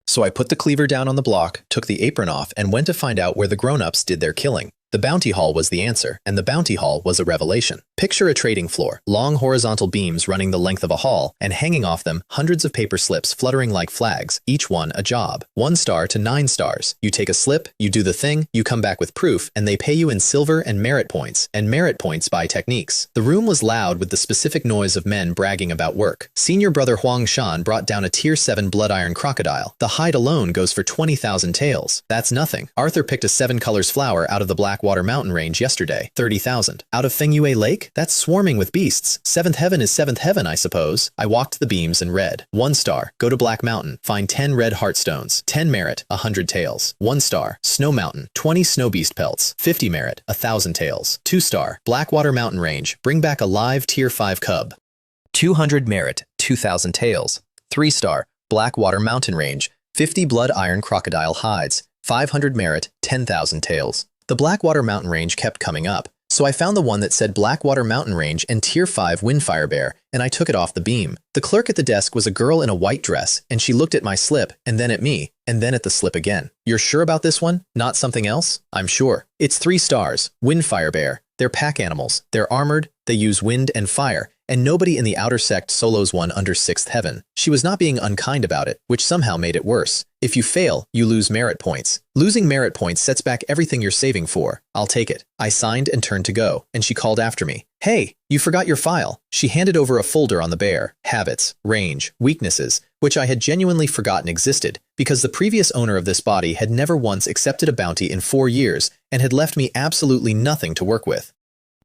So I put the cleaver down on the block, took the apron off, and went to find out where the grown-ups did their killing. The bounty hall was the answer, and the bounty hall was a revelation. Picture a trading floor, long horizontal beams running the length of a hall, and hanging off them, hundreds of paper slips fluttering like flags, each one a job. 1 star to 9 stars. You take a slip, you do the thing, you come back with proof, and they pay you in silver and merit points buy techniques. The room was loud with the specific noise of men bragging about work. Senior brother Huang Shan brought down a tier 7 blood iron crocodile. The hide alone goes for 20,000 taels. That's nothing. Arthur picked a 7 colors flower out of the Blackwater mountain range yesterday. 30,000. Out of Fengyue Lake? That's swarming with beasts. 7th heaven is 7th heaven, I suppose. I walked the beams and read. 1 star. Go to Black Mountain. Find 10 red heartstones. 10 merit. 100 taels. 1 star. Snow Mountain. 20 snow beast pelts. 50 merit. 1,000 taels. 2 star. Blackwater mountain range. Bring back a live tier 5 cub. 200 merit. 2,000 taels. 3 star. Blackwater mountain range. 50 blood iron crocodile hides. 500 merit. 10,000 taels. The Blackwater mountain range kept coming up, so I found the one that said Blackwater mountain range and tier 5 windfire bear, and I took it off the beam. The clerk at the desk was a girl in a white dress, and she looked at my slip, and then at me, and then at the slip again. You're sure about this one? Not something else? I'm sure. It's 3 stars. Windfire bear. They're pack animals. They're armored. They use wind and fire. And nobody in the outer sect solos one under 6th heaven. She was not being unkind about it, which somehow made it worse. If you fail, you lose merit points. Losing merit points sets back everything you're saving for. I'll take it. I signed and turned to go, and she called after me. Hey, you forgot your file. She handed over a folder on the bear. Habits, range, weaknesses, which I had genuinely forgotten existed, because the previous owner of this body had never once accepted a bounty in 4 years and had left me absolutely nothing to work with.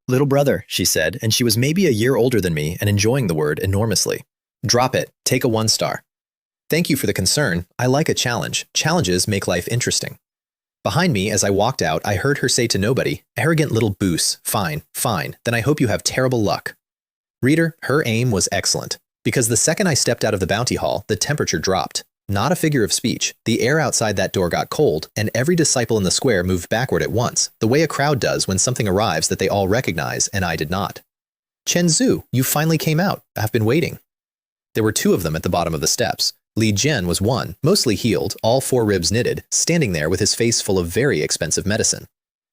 Little brother, she said, and she was maybe a year older than me and enjoying the word enormously. Drop it. Take a 1 star. Thank you for the concern. I like a challenge. Challenges make life interesting. Behind me, as I walked out, I heard her say to nobody, arrogant little boos, fine, fine, then I hope you have terrible luck. Reader, her aim was excellent, because the second I stepped out of the bounty hall, the temperature dropped. Not a figure of speech. The air outside that door got cold, and every disciple in the square moved backward at once, the way a crowd does when something arrives that they all recognize, and I did not. Chen Zhu, you finally came out. I've been waiting. There were 2 of them at the bottom of the steps. Li Jian was one, mostly healed, all 4 ribs knitted, standing there with his face full of very expensive medicine.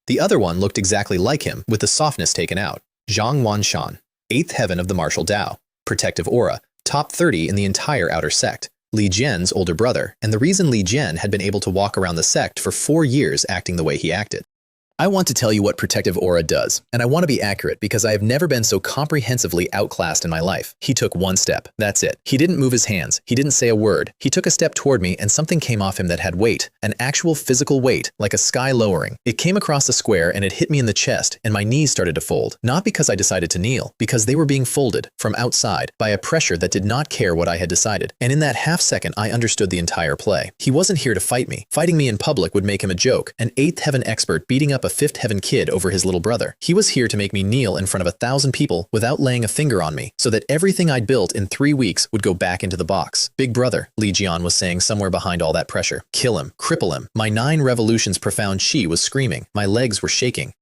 The other one looked exactly like him, with the softness taken out. Zhang Wanshan, 8th heaven of the martial Dao, protective aura, top 30 in the entire outer sect. Li Jian's older brother, and the reason Li Jian had been able to walk around the sect for 4 years acting the way he acted. I want to tell you what protective aura does, and I want to be accurate because I have never been so comprehensively outclassed in my life. He took 1 step. That's it. He didn't move his hands. He didn't say a word. He took a step toward me and something came off him that had weight, an actual physical weight, like a sky lowering. It came across the square and it hit me in the chest and my knees started to fold. Not because I decided to kneel, because they were being folded from outside by a pressure that did not care what I had decided. And in that half second, I understood the entire play. He wasn't here to fight me. Fighting me in public would make him a joke, an 8th heaven expert beating up a 5th heaven kid over his little brother. He was here to make me kneel in front of 1,000 people without laying a finger on me, so that everything I'd built in 3 weeks would go back into the box. Big brother, Li Jian was saying somewhere behind all that pressure. Kill him, cripple him. My 9 revolutions profound chi was screaming. My legs were shaking.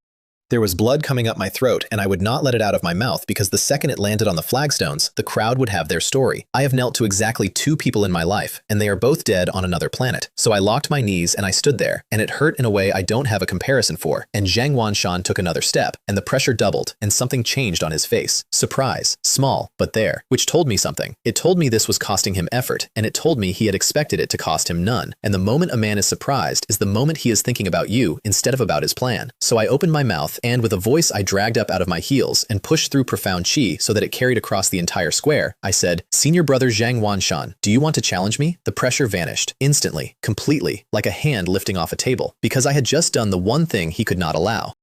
There was blood coming up my throat, and I would not let it out of my mouth because the second it landed on the flagstones, the crowd would have their story. I have knelt to exactly 2 people in my life, and they are both dead on another planet. So I locked my knees and I stood there, and it hurt in a way I don't have a comparison for. And Zhang Wanshan took another step, and the pressure doubled, and something changed on his face. Surprise. Small, but there. Which told me something. It told me this was costing him effort, and it told me he had expected it to cost him none. And the moment a man is surprised is the moment he is thinking about you instead of about his plan. So I opened my mouth, and with a voice I dragged up out of my heels and pushed through profound chi so that it carried across the entire square, I said, Senior brother Zhang Wanshan, do you want to challenge me? The pressure vanished, instantly, completely, like a hand lifting off a table, because I had just done the one thing he could not allow.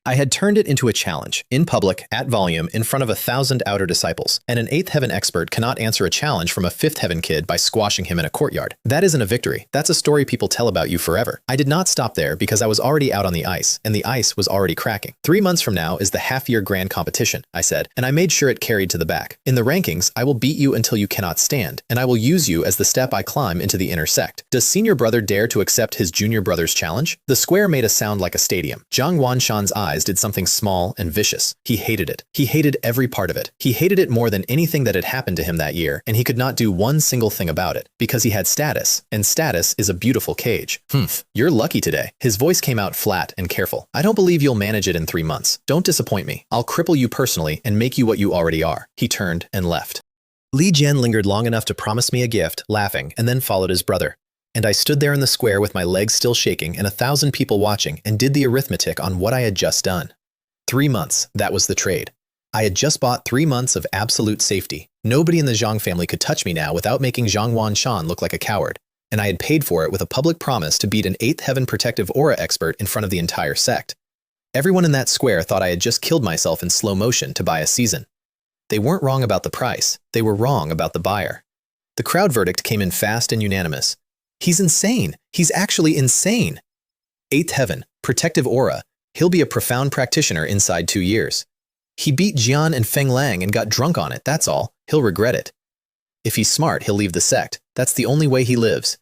I had turned it into a challenge, in public, at volume, in front of 1,000 outer disciples, and an 8th heaven expert cannot answer a challenge from a 5th heaven kid by squashing him in a courtyard. That isn't a victory. That's a story people tell about you forever. I did not stop there because I was already out on the ice, and the ice was already cracking. 3 months from now is the half-year grand competition, I said, and I made sure it carried to the back. In the rankings, I will beat you until you cannot stand, and I will use you as the step I climb into the inner sect. Does senior brother dare to accept his junior brother's challenge? The square made a sound like a stadium. Zhang Wanshan's eyes did something small and vicious. He hated it. He hated every part of it. He hated it more than anything that had happened to him that year, and he could not do one single thing about it, because he had status, and status is a beautiful cage. You're lucky today. His voice came out flat and careful. I don't believe you'll manage it in 3 months. Don't disappoint me. I'll cripple you personally and make you what you already are. He turned and left. Li Jian lingered long enough to promise me a gift, laughing, and then followed his brother. And I stood there in the square with my legs still shaking and 1,000 people watching and did the arithmetic on what I had just done. 3 months, that was the trade. I had just bought 3 months of absolute safety. Nobody in the Zhang family could touch me now without making Zhang Wanshan look like a coward. And I had paid for it with a public promise to beat an 8th heaven protective aura expert in front of the entire sect. Everyone in that square thought I had just killed myself in slow motion to buy a season. They weren't wrong about the price. They were wrong about the buyer. The crowd verdict came in fast and unanimous. He's insane. He's actually insane. 8th heaven, protective aura. He'll be a profound practitioner inside 2 years. He beat Jian and Feng Lang and got drunk on it, that's all. He'll regret it. If he's smart, he'll leave the sect. That's the only way he lives.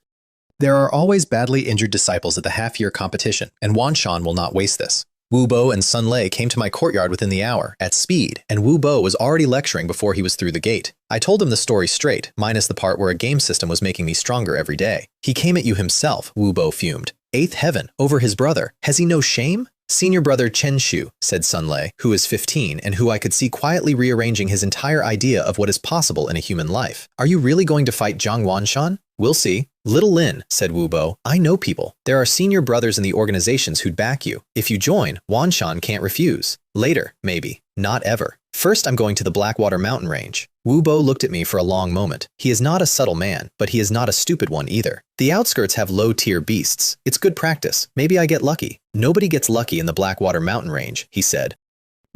There are always badly injured disciples at the half-year competition, and Wanshan will not waste this. Wu Bo and Sun Lei came to my courtyard within the hour, at speed, and Wu Bo was already lecturing before he was through the gate. I told him the story straight, minus the part where a game system was making me stronger every day. He came at you himself, Wu Bo fumed. 8th heaven, over his brother. Has he no shame? Senior brother Chen Shu, said Sun Lei, who is 15 and who I could see quietly rearranging his entire idea of what is possible in a human life. Are you really going to fight Zhang Wanshan? We'll see. Little Lin, said Wu Bo, I know people. There are senior brothers in the organizations who'd back you. If you join, Wanshan can't refuse. Later, maybe. Not ever. First, I'm going to the Blackwater mountain range. Wu Bo looked at me for a long moment. He is not a subtle man, but he is not a stupid one either. The outskirts have low-tier beasts. It's good practice. Maybe I get lucky. Nobody gets lucky in the Blackwater mountain range, he said.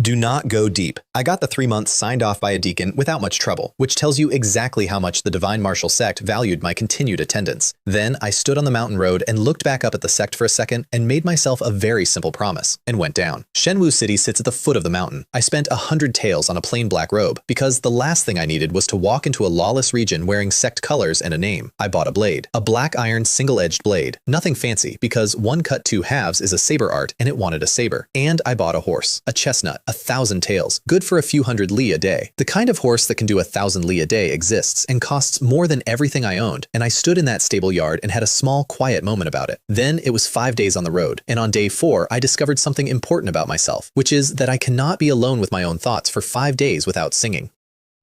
Do not go deep. I got the 3 months signed off by a deacon without much trouble, which tells you exactly how much the Divine Martial sect valued my continued attendance. Then I stood on the mountain road and looked back up at the sect for a second and made myself a very simple promise and went down. Shenwu City sits at the foot of the mountain. I spent 100 taels on a plain black robe because the last thing I needed was to walk into a lawless region wearing sect colors and a name. I bought a blade, a black iron single-edged blade. Nothing fancy because 1 cut 2 halves is a saber art and it wanted a saber. And I bought a horse, a chestnut, 1,000 taels, good for a few hundred li a day. The kind of horse that can do 1,000 li a day exists and costs more than everything I owned, and I stood in that stable yard and had a small, quiet moment about it. Then it was 5 days on the road, and on day 4 I discovered something important about myself, which is that I cannot be alone with my own thoughts for 5 days without singing.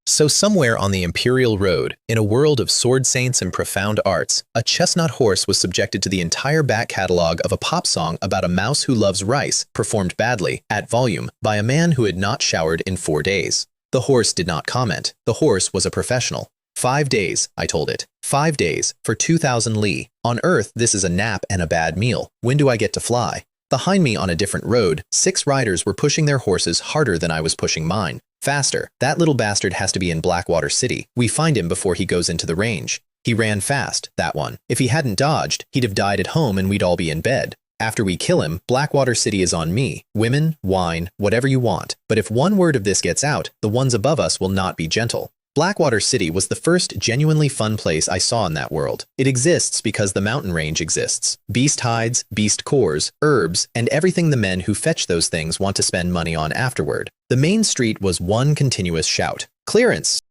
So somewhere on the Imperial Road, in a world of sword saints and profound arts, a chestnut horse was subjected to the entire back catalog of a pop song about a mouse who loves rice, performed badly, at volume, by a man who had not showered in 4 days. The horse did not comment. The horse was a professional. 5 days, I told it. 5 days, for 2,000 li. On Earth, this is a nap and a bad meal. When do I get to fly? Behind me on a different road, 6 riders were pushing their horses harder than I was pushing mine. Faster. That little bastard has to be in Blackwater City. We find him before he goes into the range. He ran fast, that one. If he hadn't dodged, he'd have died at home and we'd all be in bed. After we kill him, Blackwater City is on me. Women, wine, whatever you want. But if one word of this gets out, the ones above us will not be gentle. Blackwater City was the first genuinely fun place I saw in that world. It exists because the mountain range exists. Beast hides, beast cores, herbs, and everything the men who fetch those things want to spend money on afterward. The main street was one continuous shout. Clearance!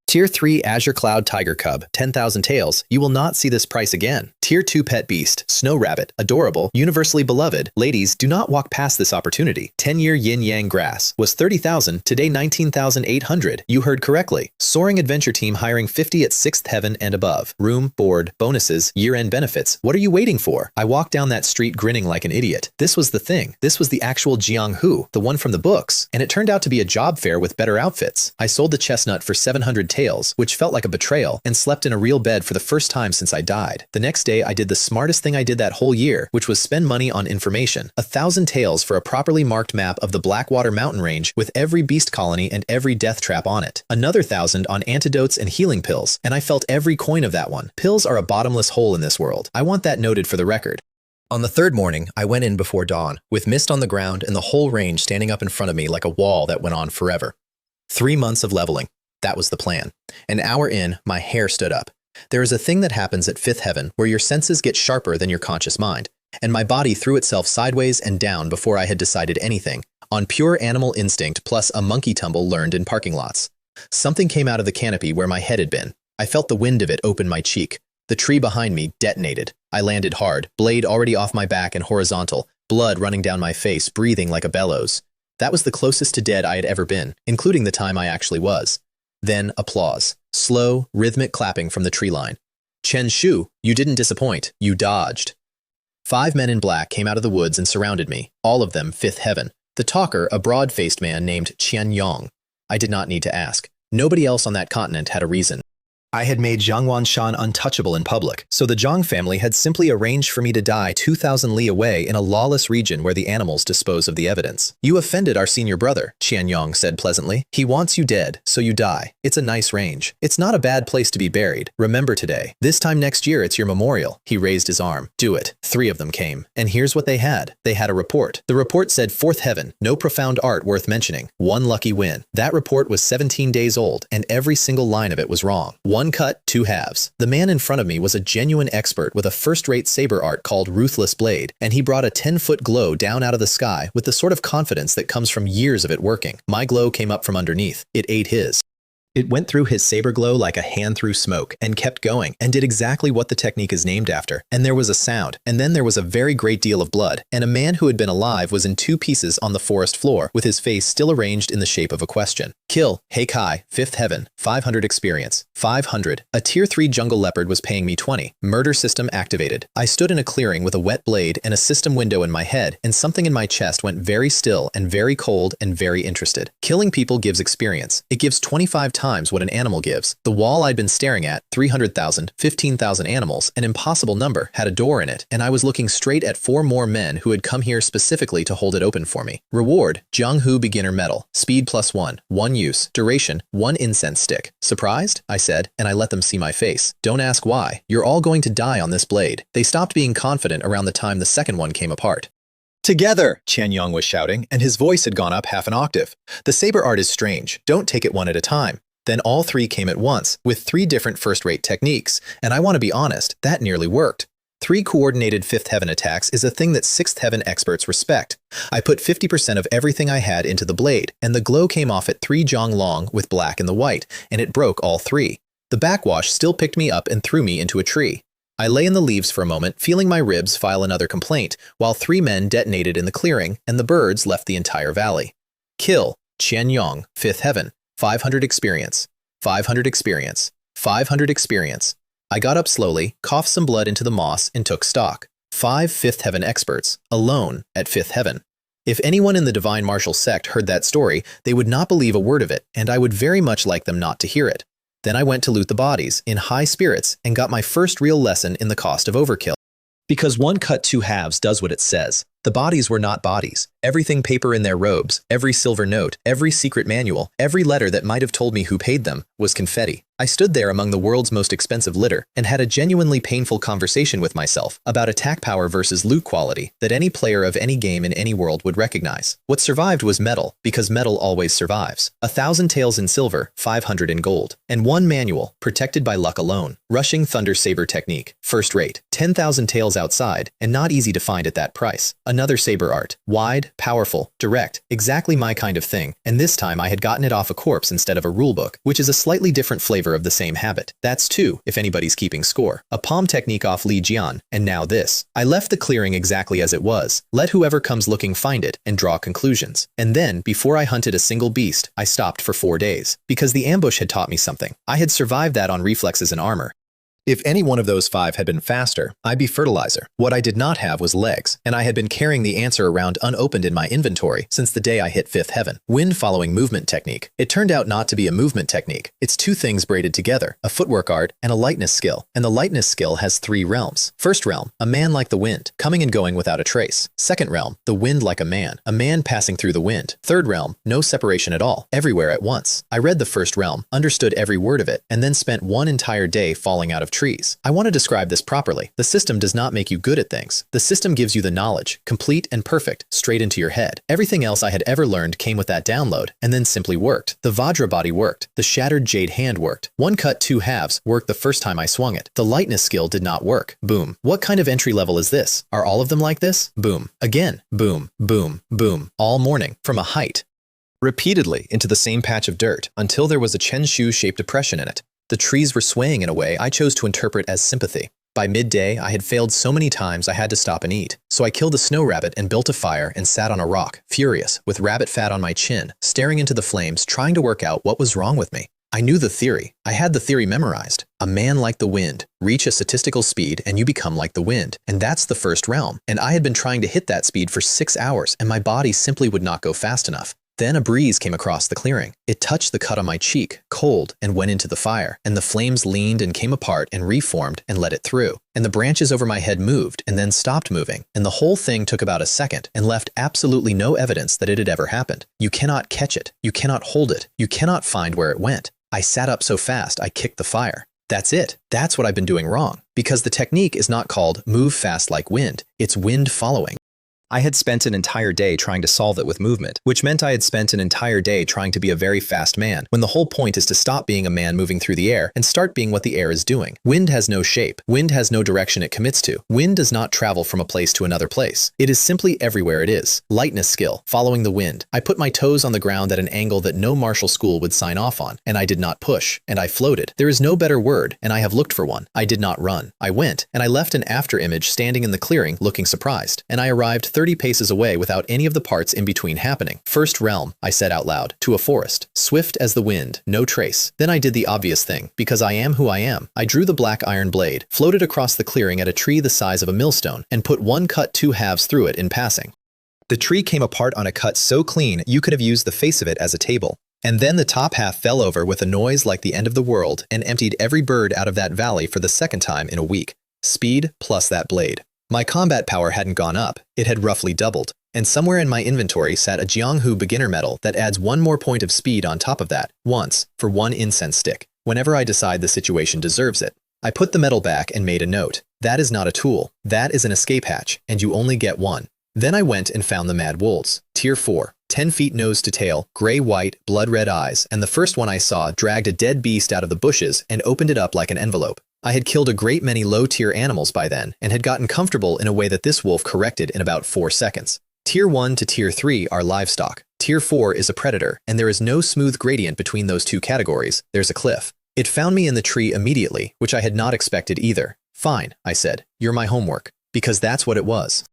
Tier 3 Azure Cloud Tiger Cub, 10,000 taels. You will not see this price again. Tier 2 Pet Beast, Snow Rabbit, adorable, universally beloved. Ladies, do not walk past this opportunity. 10-year Yin Yang Grass was 30,000, today 19,800. You heard correctly. Soaring Adventure Team hiring 50 at 6th Heaven and above. Room, board, bonuses, year-end benefits. What are you waiting for? I walked down that street grinning like an idiot. This was the thing. This was the actual Jianghu, the one from the books. And it turned out to be a job fair with better outfits. I sold the chestnut for 700 taels, which felt like a betrayal, and slept in a real bed for the first time since I died. The next day, day, I did the smartest thing I did that whole year, which was spend money on information. 1,000 taels for a properly marked map of the Blackwater mountain range with every beast colony and every death trap on it. Another 1,000 on antidotes and healing pills, and I felt every coin of that one. Pills are a bottomless hole in this world. I want that noted for the record. On the third morning, I went in before dawn, with mist on the ground and the whole range standing up in front of me like a wall that went on forever. 3 months of leveling. That was the plan. An hour in, my hair stood up. There is a thing that happens at fifth heaven where your senses get sharper than your conscious mind, and my body threw itself sideways and down before I had decided anything, on pure animal instinct plus a monkey tumble learned in parking lots. Something came out of the canopy where my head had been. I felt the wind of it open my cheek. The tree behind me detonated. I landed hard, blade already off my back and horizontal, blood running down my face, breathing like a bellows. That was the closest to dead I had ever been, including the time I actually was. Then applause. Slow, rhythmic clapping from the tree line. Chen Shu, you didn't disappoint. You dodged. 5 men in black came out of the woods and surrounded me, all of them fifth heaven. The talker, a broad-faced man named Qian Yong. I did not need to ask. Nobody else on that continent had a reason. I had made Jiangwan Shan untouchable in public, so the Zhang family had simply arranged for me to die 2,000 li away in a lawless region where the animals dispose of the evidence. You offended our senior brother, Qian Yong said pleasantly. He wants you dead, so you die. It's a nice range. It's not a bad place to be buried. Remember today. This time next year, it's your memorial. He raised his arm. Do it. 3 of them came. And here's what they had. They had a report. The report said fourth heaven, no profound art worth mentioning. 1 lucky win. That report was 17 days old, and every single line of it was wrong. 1 cut, 2 halves. The man in front of me was a genuine expert with a first-rate saber art called Ruthless Blade, and he brought a 10-foot glow down out of the sky with the sort of confidence that comes from years of it working. My glow came up from underneath. It ate his. It went through his saber glow like a hand through smoke and kept going and did exactly what the technique is named after. And there was a sound, and then there was a very great deal of blood, and a man who had been alive was in 2 pieces on the forest floor with his face still arranged in the shape of a question. Kill, Heikai, fifth heaven, 500 experience, 500. A tier 3 jungle leopard was paying me 20. Murder system activated. I stood in a clearing with a wet blade and a system window in my head, and something in my chest went very still and very cold and very interested. Killing people gives experience. It gives 25 times what an animal gives. The wall I'd been staring at, 300,000, 15,000 animals, an impossible number, had a door in it, and I was looking straight at 4 more men who had come here specifically to hold it open for me. Reward, Jianghu Beginner Medal, speed +1, 1 use, duration, 1 incense stick. Surprised? I said, and I let them see my face. Don't ask why. You're all going to die on this blade. They stopped being confident around the time the second one came apart. Together, Qian Yong was shouting, and his voice had gone up half an octave. The saber art is strange. Don't take it one at a time. Then all 3 came at once, with 3 different first-rate techniques, and I want to be honest, that nearly worked. 3 coordinated fifth heaven attacks is a thing that sixth heaven experts respect. I put 50% of everything I had into the blade, and the glow came off at 3 zhong long with black and the white, and it broke all 3. The backwash still picked me up and threw me into a tree. I lay in the leaves for a moment, feeling my ribs file another complaint, while 3 men detonated in the clearing, and the birds left the entire valley. Kill, Qian Yong, fifth heaven. 500 experience, 500 experience, 500 experience. I got up slowly, coughed some blood into the moss, and took stock. 5 fifth heaven experts, alone at fifth heaven. If anyone in the divine martial sect heard that story, they would not believe a word of it, and I would very much like them not to hear it. Then I went to loot the bodies, in high spirits, and got my first real lesson in the cost of overkill. Because 1 cut 2 halves does what it says. The bodies were not bodies. Everything paper in their robes, every silver note, every secret manual, every letter that might have told me who paid them, was confetti. I stood there among the world's most expensive litter and had a genuinely painful conversation with myself about attack power versus loot quality that any player of any game in any world would recognize. What survived was metal, because metal always survives. 1,000 taels in silver, 500 in gold, and 1 manual, protected by luck alone. Rushing Thunder Saber technique, first rate, 10,000 taels outside, and not easy to find at that price. Another saber art, wide, powerful, direct, exactly my kind of thing, and this time I had gotten it off a corpse instead of a rulebook, which is a slightly different flavor of the same habit. That's 2, if anybody's keeping score. A palm technique off Li Jian, and now this. I left the clearing exactly as it was. Let whoever comes looking find it, and draw conclusions. And then, before I hunted a single beast, I stopped for 4 days. Because the ambush had taught me something. I had survived that on reflexes and armor. If any one of those 5 had been faster, I'd be fertilizer. What I did not have was legs, and I had been carrying the answer around unopened in my inventory since the day I hit 5th heaven. Wind following movement technique. It turned out not to be a movement technique. It's 2 things braided together, a footwork art and a lightness skill. And the lightness skill has 3 realms. First realm, a man like the wind, coming and going without a trace. Second realm, the wind like a man passing through the wind. Third realm, no separation at all, everywhere at once. I read the first realm, understood every word of it, and then spent one entire day falling out of trees. I want to describe this properly. The system does not make you good at things. The system gives you the knowledge, complete and perfect, straight into your head. Everything else I had ever learned came with that download, and then simply worked. The Vajra body worked. The shattered jade hand worked. One cut 2 halves worked the first time I swung it. The lightness skill did not work. Boom. What kind of entry level is this? Are all of them like this? Boom. Again. Boom. Boom. Boom. All morning. From a height. Repeatedly into the same patch of dirt until there was a Chenshu-shaped depression in it. The trees were swaying in a way I chose to interpret as sympathy. By midday, I had failed so many times I had to stop and eat. So I killed a snow rabbit and built a fire and sat on a rock, furious, with rabbit fat on my chin, staring into the flames, trying to work out what was wrong with me. I knew the theory. I had the theory memorized. A man like the wind. Reach a statistical speed and you become like the wind. And that's the first realm. And I had been trying to hit that speed for 6 hours and my body simply would not go fast enough. Then a breeze came across the clearing. It touched the cut on my cheek, cold, and went into the fire, and the flames leaned and came apart and reformed and let it through. And the branches over my head moved and then stopped moving, and the whole thing took about a second and left absolutely no evidence that it had ever happened. You cannot catch it. You cannot hold it. You cannot find where it went. I sat up so fast I kicked the fire. That's it. That's what I've been doing wrong. Because the technique is not called move fast like wind. It's wind following. I had spent an entire day trying to solve it with movement, which meant I had spent an entire day trying to be a very fast man, when the whole point is to stop being a man moving through the air and start being what the air is doing. Wind has no shape. Wind has no direction it commits to. Wind does not travel from a place to another place. It is simply everywhere it is. Lightness skill, following the wind. I put my toes on the ground at an angle that no martial school would sign off on, and I did not push, and I floated. There is no better word, and I have looked for one. I did not run. I went, and I left an after image standing in the clearing looking surprised, and I arrived 30 paces away without any of the parts in between happening. First realm, I said out loud, to a forest. Swift as the wind, no trace. Then I did the obvious thing, because I am who I am. I drew the black iron blade, floated across the clearing at a tree the size of a millstone, and put one cut 2 halves through it in passing. The tree came apart on a cut so clean you could have used the face of it as a table. And then the top half fell over with a noise like the end of the world and emptied every bird out of that valley for the second time in a week. Speed plus that blade. My combat power hadn't gone up, it had roughly doubled. And somewhere in my inventory sat a Jianghu beginner medal that adds 1 more point of speed on top of that, once, for 1 incense stick, whenever I decide the situation deserves it. I put the medal back and made a note. That is not a tool. That is an escape hatch, and you only get 1. Then I went and found the Mad Wolves, Tier 4, 10 feet nose to tail, gray-white, blood-red eyes, and the first one I saw dragged a dead beast out of the bushes and opened it up like an envelope. I had killed a great many low-tier animals by then, and had gotten comfortable in a way that this wolf corrected in about 4 seconds. Tier 1 to Tier 3 are livestock. Tier 4 is a predator, and there is no smooth gradient between those 2 categories. There's a cliff. It found me in the tree immediately, which I had not expected either. Fine, I said. You're my homework. Because that's what it was.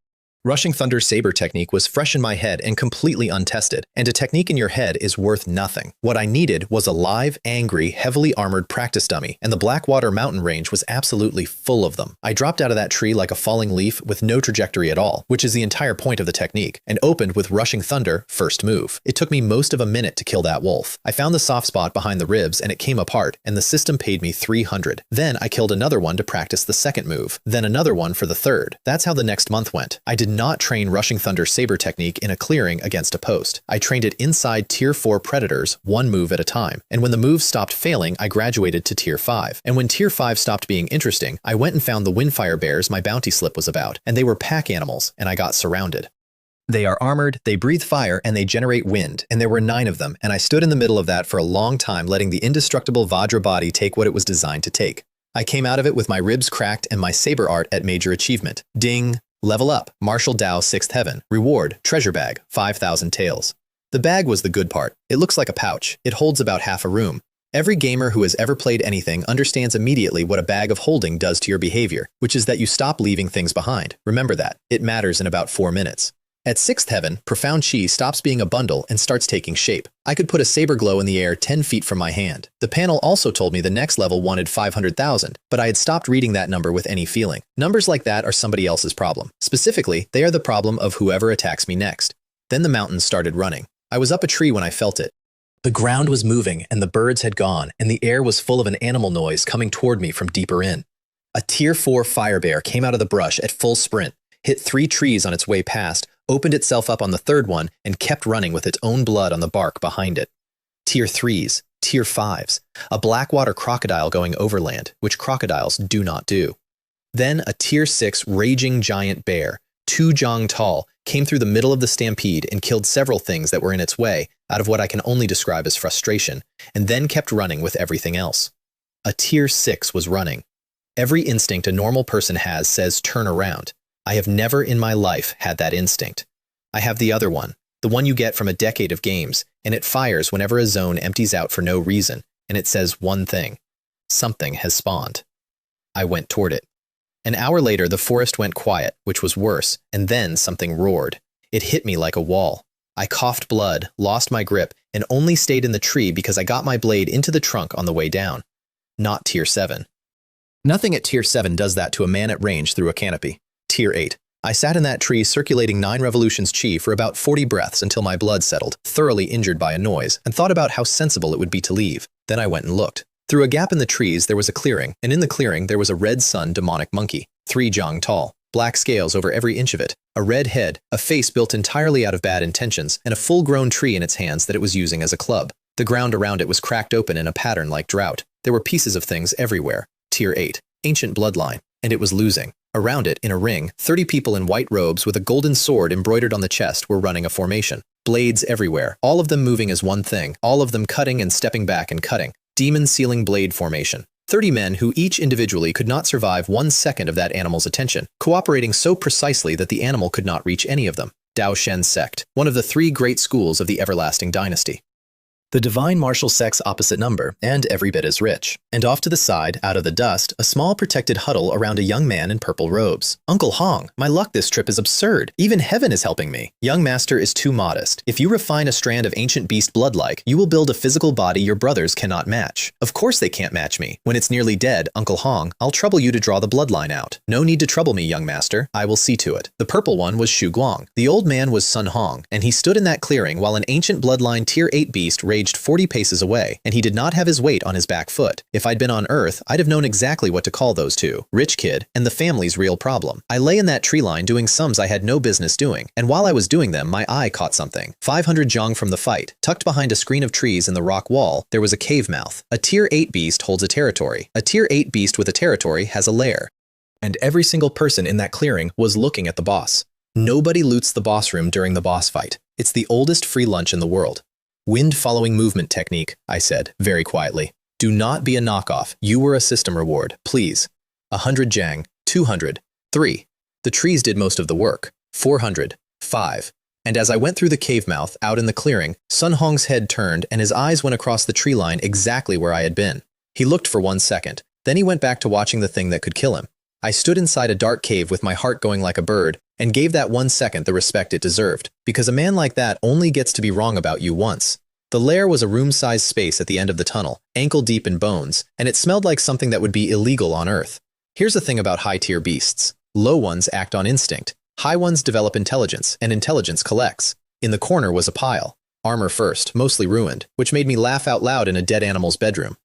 Rushing Thunder's saber technique was fresh in my head and completely untested, and a technique in your head is worth nothing. What I needed was a live, angry, heavily armored practice dummy, and the Blackwater mountain range was absolutely full of them. I dropped out of that tree like a falling leaf with no trajectory at all, which is the entire point of the technique, and opened with Rushing Thunder, first move. It took me most of a minute to kill that wolf. I found the soft spot behind the ribs and it came apart, and the system paid me 300. Then I killed another one to practice the second move, then another one for the third. That's how the next month went. I did not train Rushing Thunder saber technique in a clearing against a post. I trained it inside Tier 4 predators, 1 move at a time. And when the moves stopped failing, I graduated to Tier 5. And when Tier 5 stopped being interesting, I went and found the Windfire Bears my bounty slip was about. And they were pack animals, and I got surrounded. They are armored, they breathe fire, and they generate wind, and there were 9 of them, and I stood in the middle of that for a long time, letting the indestructible Vajra body take what it was designed to take. I came out of it with my ribs cracked and my saber art at major achievement. Ding! Level up, Martial Dao 6th Heaven. Reward, treasure bag, 5,000 taels. The bag was the good part. It looks like a pouch. It holds about half a room. Every gamer who has ever played anything understands immediately what a bag of holding does to your behavior, which is that you stop leaving things behind. Remember that. It matters in about 4 minutes. At 6th heaven, profound chi stops being a bundle and starts taking shape. I could put a saber glow in the air 10 feet from my hand. The panel also told me the next level wanted 500,000, but I had stopped reading that number with any feeling. Numbers like that are somebody else's problem. Specifically, they are the problem of whoever attacks me next. Then the mountains started running. I was up a tree when I felt it. The ground was moving and the birds had gone, and the air was full of an animal noise coming toward me from deeper in. A tier 4 fire bear came out of the brush at full sprint, hit 3 trees on its way past, opened itself up on the 3rd one, and kept running with its own blood on the bark behind it. Tier 3s, Tier 5s, a blackwater crocodile going overland, which crocodiles do not do. Then a Tier 6 raging giant bear, 2 jong tall, came through the middle of the stampede and killed several things that were in its way out of what I can only describe as frustration, and then kept running with everything else. A Tier 6 was running. Every instinct a normal person has says turn around. I have never in my life had that instinct. I have the other one, the one you get from a decade of games, and it fires whenever a zone empties out for no reason, and it says one thing: something has spawned. I went toward it. An hour later, the forest went quiet, which was worse, and then something roared. It hit me like a wall. I coughed blood, lost my grip, and only stayed in the tree because I got my blade into the trunk on the way down. Not Tier 7. Nothing at Tier 7 does that to a man at range through a canopy. Tier 8. I sat in that tree circulating 9 revolutions chi for about 40 breaths until my blood settled, thoroughly injured by a noise, and thought about how sensible it would be to leave. Then I went and looked. Through a gap in the trees there was a clearing, and in the clearing there was a red sun demonic monkey, 3 jong tall, black scales over every inch of it, a red head, a face built entirely out of bad intentions, and a full-grown tree in its hands that it was using as a club. The ground around it was cracked open in a pattern like drought. There were pieces of things everywhere. Tier 8. Ancient bloodline. And it was losing. Around it, in a ring, 30 people in white robes with a golden sword embroidered on the chest were running a formation. Blades everywhere, all of them moving as one thing, all of them cutting and stepping back and cutting. Demon sealing blade formation. 30 men who each individually could not survive 1 second of that animal's attention, cooperating so precisely that the animal could not reach any of them. Dao Shen sect, one of the 3 great schools of the everlasting dynasty. The divine martial sect's opposite number, and every bit as rich. And off to the side, out of the dust, a small protected huddle around a young man in purple robes. Uncle Hong, my luck this trip is absurd. Even heaven is helping me. Young master is too modest. If you refine a strand of ancient beast blood-like, you will build a physical body your brothers cannot match. Of course they can't match me. When it's nearly dead, Uncle Hong, I'll trouble you to draw the bloodline out. No need to trouble me, young master. I will see to it. The purple one was Shu Guang. The old man was Sun Hong, and he stood in that clearing while an ancient bloodline Tier 8 beast raged 40 paces away, and he did not have his weight on his back foot. If I'd been on Earth, I'd have known exactly what to call those two: rich kid and the family's real problem. I lay in that tree line doing sums I had no business doing, and while I was doing them, my eye caught something. 500 jong from the fight, tucked behind a screen of trees in the rock wall, there was a cave mouth. A Tier 8 beast holds a territory. A Tier 8 beast with a territory has a lair. And every single person in that clearing was looking at the boss. Nobody loots the boss room during the boss fight. It's the oldest free lunch in the world. Wind following movement technique, I said, very quietly. Do not be a knockoff. You were a system reward, please. 100 jang, 200, 3. The trees did most of the work. 400, 5. And as I went through the cave mouth, out in the clearing, Sun Hong's head turned and his eyes went across the tree line exactly where I had been. He looked for 1 second. Then he went back to watching the thing that could kill him. I stood inside a dark cave with my heart going like a bird, and gave that 1 second the respect it deserved, because a man like that only gets to be wrong about you once. The lair was a room-sized space at the end of the tunnel, ankle-deep in bones, and it smelled like something that would be illegal on Earth. Here's the thing about high-tier beasts. Low ones act on instinct. High ones develop intelligence, and intelligence collects. In the corner was a pile. Armor first, mostly ruined, which made me laugh out loud in a dead animal's bedroom.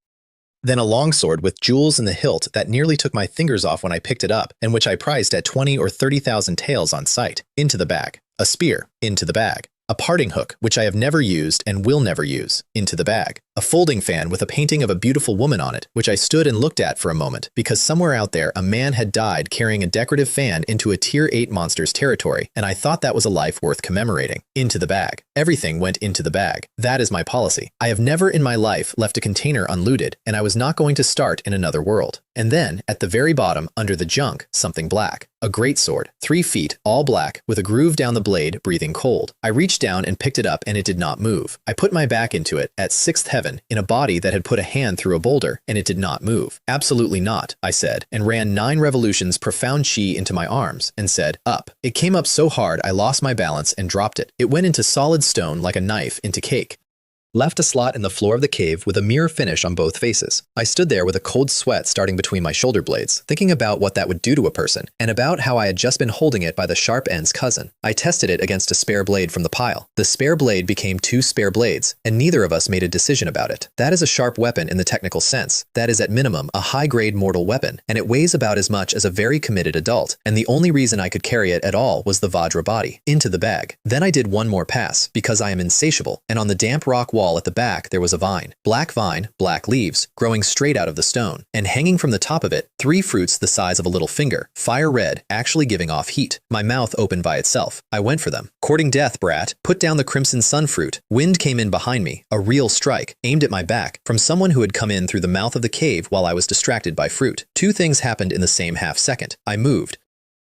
Then a longsword with jewels in the hilt that nearly took my fingers off when I picked it up, and which I priced at 20 or 30,000 taels on sight. Into the bag. A spear. Into the bag. A parting hook, which I have never used and will never use. Into the bag. A folding fan with a painting of a beautiful woman on it, which I stood and looked at for a moment, because somewhere out there a man had died carrying a decorative fan into a Tier 8 monster's territory, and I thought that was a life worth commemorating. Into the bag. Everything went into the bag. That is my policy. I have never in my life left a container unlooted, and I was not going to start in another world. And then, at the very bottom, under the junk, something black. A greatsword, 3 feet, all black, with a groove down the blade, breathing cold. I reached down and picked it up, and it did not move. I put my back into it, at 6th heaven, 7, in a body that had put a hand through a boulder, and it did not move. Absolutely not, I said, and ran 9 revolutions profound chi into my arms, and said, up. It came up so hard I lost my balance and dropped it. It went into solid stone like a knife into cake. Left a slot in the floor of the cave with a mirror finish on both faces. I stood there with a cold sweat starting between my shoulder blades, thinking about what that would do to a person, and about how I had just been holding it by the sharp end's cousin. I tested it against a spare blade from the pile. The spare blade became 2 spare blades, and neither of us made a decision about it. That is a sharp weapon in the technical sense. That is at minimum a high-grade mortal weapon, and it weighs about as much as a very committed adult, and the only reason I could carry it at all was the Vajra body. Into the bag. Then I did one more pass, because I am insatiable, and on the damp rock wall at the back there was a vine, black leaves, growing straight out of the stone, and hanging from the top of it, 3 fruits the size of a little finger, fire red, actually giving off heat. My mouth opened by itself. I went for them. Courting death, brat. Put down the crimson sun fruit. Wind came in behind me, a real strike, aimed at my back, from someone who had come in through the mouth of the cave while I was distracted by fruit. 2 things happened in the same half second. I moved,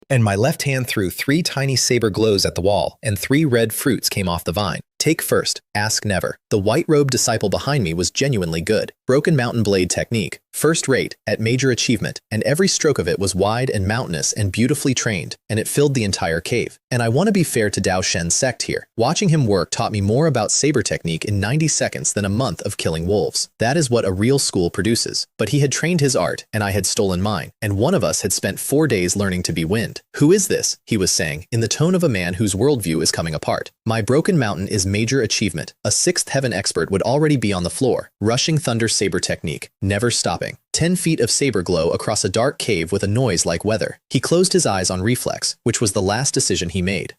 and my left hand threw 3 tiny saber glows at the wall, and 3 red fruits came off the vine. Take first, ask never. The white-robed disciple behind me was genuinely good. Broken mountain blade technique, first rate, at major achievement, and every stroke of it was wide and mountainous and beautifully trained, and it filled the entire cave. And I want to be fair to Dao Shen's sect here. Watching him work taught me more about saber technique in 90 seconds than a month of killing wolves. That is what a real school produces. But he had trained his art, and I had stolen mine, and one of us had spent 4 days learning to be wind. Who is this? He was saying, in the tone of a man whose worldview is coming apart. My broken mountain is major achievement. A 6th heaven expert would already be on the floor. Rushing thunder saber technique, never stopping. 10 feet of saber glow across a dark cave with a noise like weather. He closed his eyes on reflex, which was the last decision he made.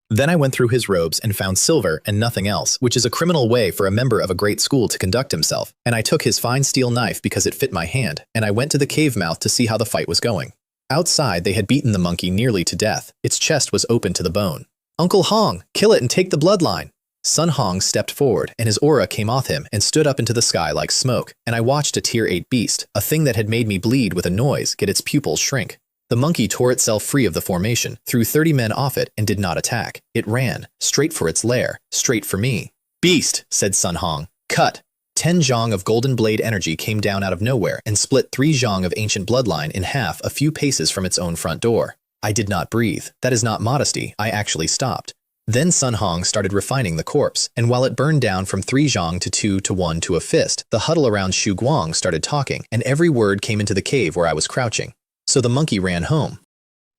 Then I went through his robes and found silver and nothing else, which is a criminal way for a member of a great school to conduct himself. And I took his fine steel knife because it fit my hand, and I went to the cave mouth to see how the fight was going. Outside, they had beaten the monkey nearly to death. Its chest was open to the bone. Uncle Hong, kill it and take the bloodline. Sun Hong stepped forward, and his aura came off him and stood up into the sky like smoke, and I watched a tier 8 beast, a thing that had made me bleed with a noise, get its pupils shrink. The monkey tore itself free of the formation, threw 30 men off it, and did not attack. It ran, straight for its lair, straight for me. Beast, said Sun Hong. Cut. 10 zhong of golden blade energy came down out of nowhere and split 3 zhong of ancient bloodline in half a few paces from its own front door. I did not breathe. That is not modesty. I actually stopped. Then Sun Hong started refining the corpse, and while it burned down from 3 zhong to 2 to 1 to a fist, the huddle around Xu Guang started talking, and every word came into the cave where I was crouching. So the monkey ran home.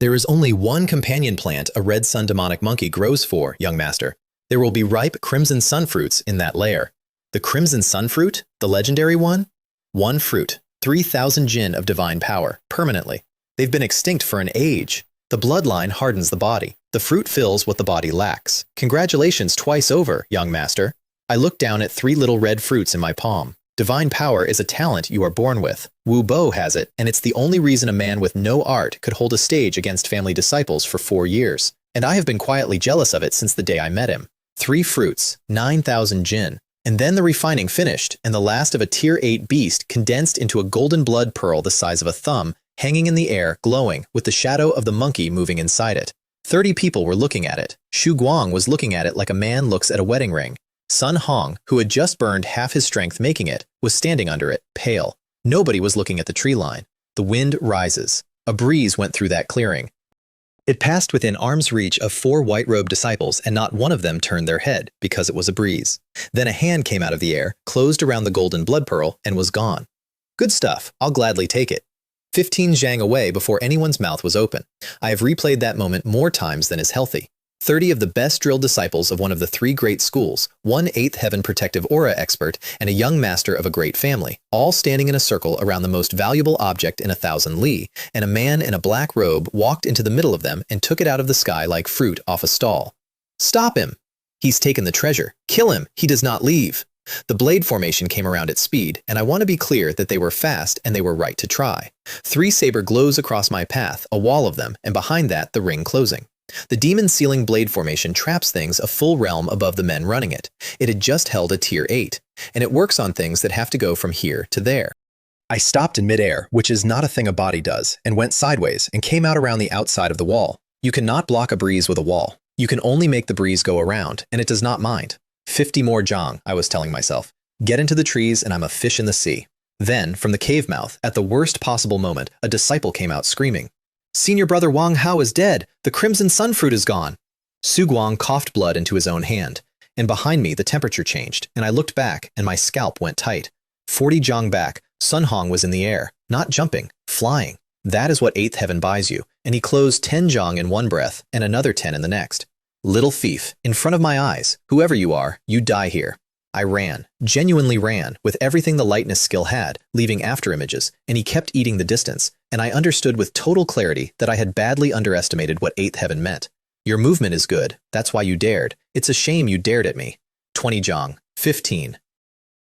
There is only one companion plant a red sun demonic monkey grows for, young master. There will be ripe crimson sun fruits in that lair. The crimson sun fruit? The legendary one? 1 fruit, 3,000 jin of divine power, permanently. They've been extinct for an age. The bloodline hardens the body. The fruit fills what the body lacks. Congratulations twice over, young master. I looked down at 3 little red fruits in my palm. Divine power is a talent you are born with. Wu Bo has it, and it's the only reason a man with no art could hold a stage against family disciples for 4 years. And I have been quietly jealous of it since the day I met him. 3 fruits, 9,000 jin. And then the refining finished, and the last of a tier 8 beast condensed into a golden blood pearl the size of a thumb, hanging in the air, glowing, with the shadow of the monkey moving inside it. 30 people were looking at it. Xu Guang was looking at it like a man looks at a wedding ring. Sun Hong, who had just burned half his strength making it, was standing under it, pale. Nobody was looking at the tree line. The wind rises. A breeze went through that clearing. It passed within arm's reach of 4 white-robed disciples, and not one of them turned their head, because it was a breeze. Then a hand came out of the air, closed around the golden blood pearl, and was gone. Good stuff. I'll gladly take it. 15 zhang away before anyone's mouth was open. I have replayed that moment more times than is healthy. 30 of the best drilled disciples of one of the 3 great schools, 1 8th heaven protective aura expert, and a young master of a great family, all standing in a circle around the most valuable object in 1,000 li, and a man in a black robe walked into the middle of them and took it out of the sky like fruit off a stall. Stop him! He's taken the treasure. Kill him! He does not leave! The blade formation came around at speed, and I want to be clear that they were fast and they were right to try. 3 saber glows across my path, a wall of them, and behind that the ring closing. The demon sealing blade formation traps things a full realm above the men running it. It had just held a tier 8, and it works on things that have to go from here to there. I stopped in midair, which is not a thing a body does, and went sideways and came out around the outside of the wall. You cannot block a breeze with a wall. You can only make the breeze go around, and it does not mind. 50 more zhang, I was telling myself. Get into the trees and I'm a fish in the sea. Then, from the cave mouth, at the worst possible moment, a disciple came out screaming, "Senior brother Wang Hao is dead! The crimson sunfruit is gone!" Su Guang coughed blood into his own hand, and behind me the temperature changed, and I looked back, and my scalp went tight. 40 zhang back, Sun Hong was in the air, not jumping, flying. That is what 8th heaven buys you, and he closed 10 zhang in one breath, and another 10 in the next. Little thief, in front of my eyes, whoever you are, you die here. I ran, genuinely ran, with everything the lightness skill had, leaving afterimages, and he kept eating the distance, and I understood with total clarity that I had badly underestimated what 8th heaven meant. Your movement is good, that's why you dared. It's a shame you dared at me. 20 zhang, 15.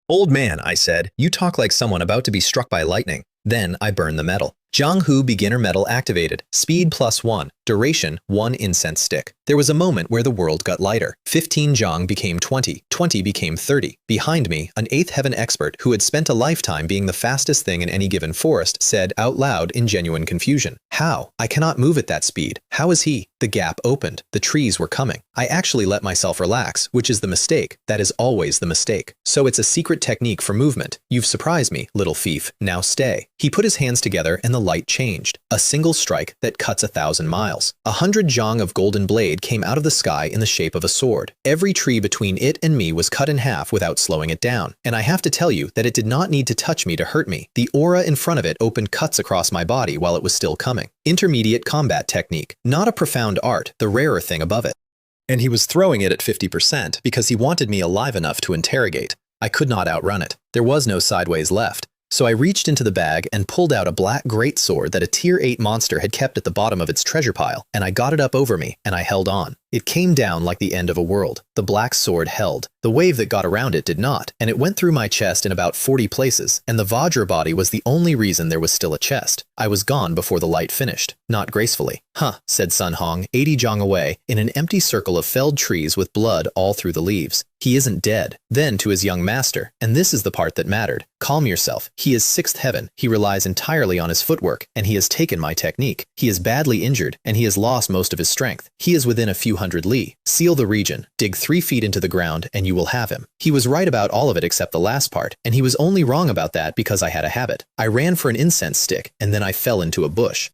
Old man, I said, you talk like someone about to be struck by lightning. Then I burned the metal. Zhang Hu beginner metal activated. Speed +1. Duration 1 incense stick. There was a moment where the world got lighter. 15 zhang became 20. 20 became 30. Behind me, an 8th heaven expert who had spent a lifetime being the fastest thing in any given forest said out loud in genuine confusion, "How? I cannot move at that speed. How is he?" The gap opened. The trees were coming. I actually let myself relax, which is the mistake. That is always the mistake. So it's a secret technique for movement. You've surprised me, little thief. Now stay. He put his hands together and the light changed. A single strike that cuts 1,000 miles. 100 zhang of golden blade came out of the sky in the shape of a sword. Every tree between it and me was cut in half without slowing it down. And I have to tell you that it did not need to touch me to hurt me. The aura in front of it opened cuts across my body while it was still coming. Intermediate combat technique. Not a profound art, the rarer thing above it. And he was throwing it at 50% because he wanted me alive enough to interrogate. I could not outrun it. There was no sideways left. So I reached into the bag and pulled out a black greatsword that a tier 8 monster had kept at the bottom of its treasure pile, and I got it up over me, and I held on. It came down like the end of a world. The black sword held. The wave that got around it did not, and it went through my chest in about 40 places, and the Vajra body was the only reason there was still a chest. I was gone before the light finished. Not gracefully. "Huh," said Sun Hong, 80 zhang away, in an empty circle of felled trees with blood all through the leaves. "He isn't dead." Then to his young master, and this is the part that mattered. "Calm yourself. He is 6th heaven. He relies entirely on his footwork, and he has taken my technique. He is badly injured, and he has lost most of his strength. He is within a few hundred li. Seal the region, dig 3 feet into the ground, and you will have him." He was right about all of it except the last part, and he was only wrong about that because I had a habit. I ran for an incense stick, and then I fell into a bush.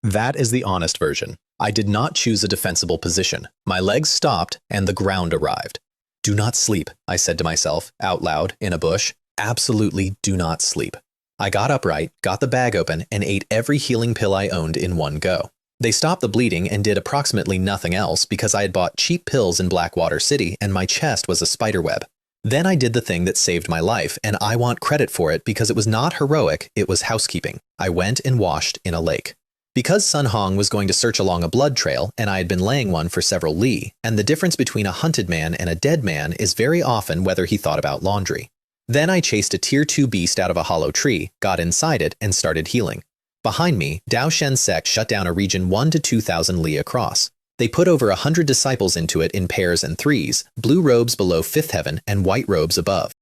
That is the honest version. I did not choose a defensible position. My legs stopped, and the ground arrived. "Do not sleep," I said to myself, out loud, in a bush. Absolutely do not sleep. I got upright, got the bag open, and ate every healing pill I owned in one go. They stopped the bleeding and did approximately nothing else because I had bought cheap pills in Blackwater City and my chest was a spiderweb. Then I did the thing that saved my life, and I want credit for it because it was not heroic, it was housekeeping. I went and washed in a lake. Because Sun Hong was going to search along a blood trail, and I had been laying one for several li, and the difference between a hunted man and a dead man is very often whether he thought about laundry. Then I chased a tier 2 beast out of a hollow tree, got inside it, and started healing. Behind me, Dao Shen sect shut down a region 1 to 2,000 li across. They put over 100 disciples into it in pairs and threes, blue robes below 5th heaven and white robes above.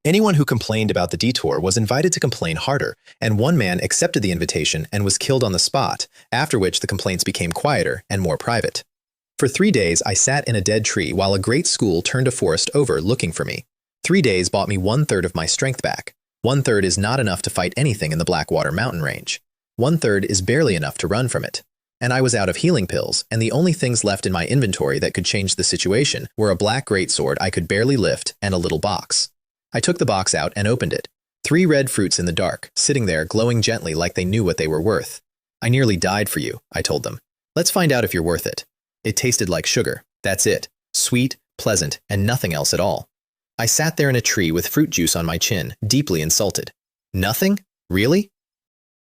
Anyone who complained about the detour was invited to complain harder, and one man accepted the invitation and was killed on the spot, after which the complaints became quieter and more private. For 3 days, I sat in a dead tree while a great school turned a forest over looking for me. 3 days bought me 1/3 of my strength back. 1/3 is not enough to fight anything in the Blackwater mountain range. 1/3 is barely enough to run from it. And I was out of healing pills, and the only things left in my inventory that could change the situation were a black greatsword I could barely lift and a little box. I took the box out and opened it. 3 red fruits in the dark, sitting there glowing gently like they knew what they were worth. "I nearly died for you," I told them. "Let's find out if you're worth it." It tasted like sugar. That's it. Sweet, pleasant, and nothing else at all. I sat there in a tree with fruit juice on my chin, deeply insulted. Nothing? Really?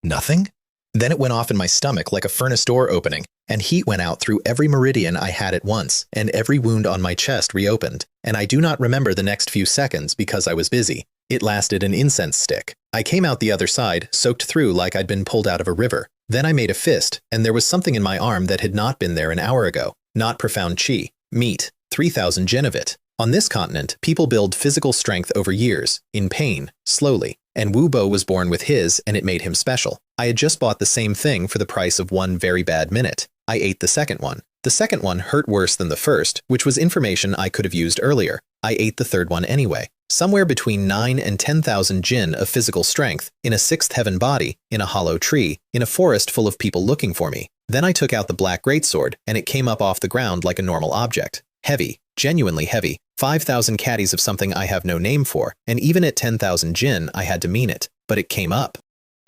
Nothing? Then it went off in my stomach like a furnace door opening, and heat went out through every meridian I had at once, and every wound on my chest reopened, and I do not remember the next few seconds because I was busy. It lasted an incense stick. I came out the other side, soaked through like I'd been pulled out of a river. Then I made a fist, and there was something in my arm that had not been there an hour ago. Not profound chi. Meat. 3,000 yen of it. On this continent, people build physical strength over years, in pain, slowly. And Wu Bo was born with his, and it made him special. I had just bought the same thing for the price of 1 very bad minute. I ate the second one. The second one hurt worse than the first, which was information I could have used earlier. I ate the third one anyway. somewhere between 9 and 10,000 jinn of physical strength, in a sixth heaven body, in a hollow tree, in a forest full of people looking for me. Then I took out the black greatsword, and it came up off the ground like a normal object. Heavy, genuinely heavy, 5,000 caddies of something I have no name for, and even at 10,000 jinn I had to mean it, but it came up.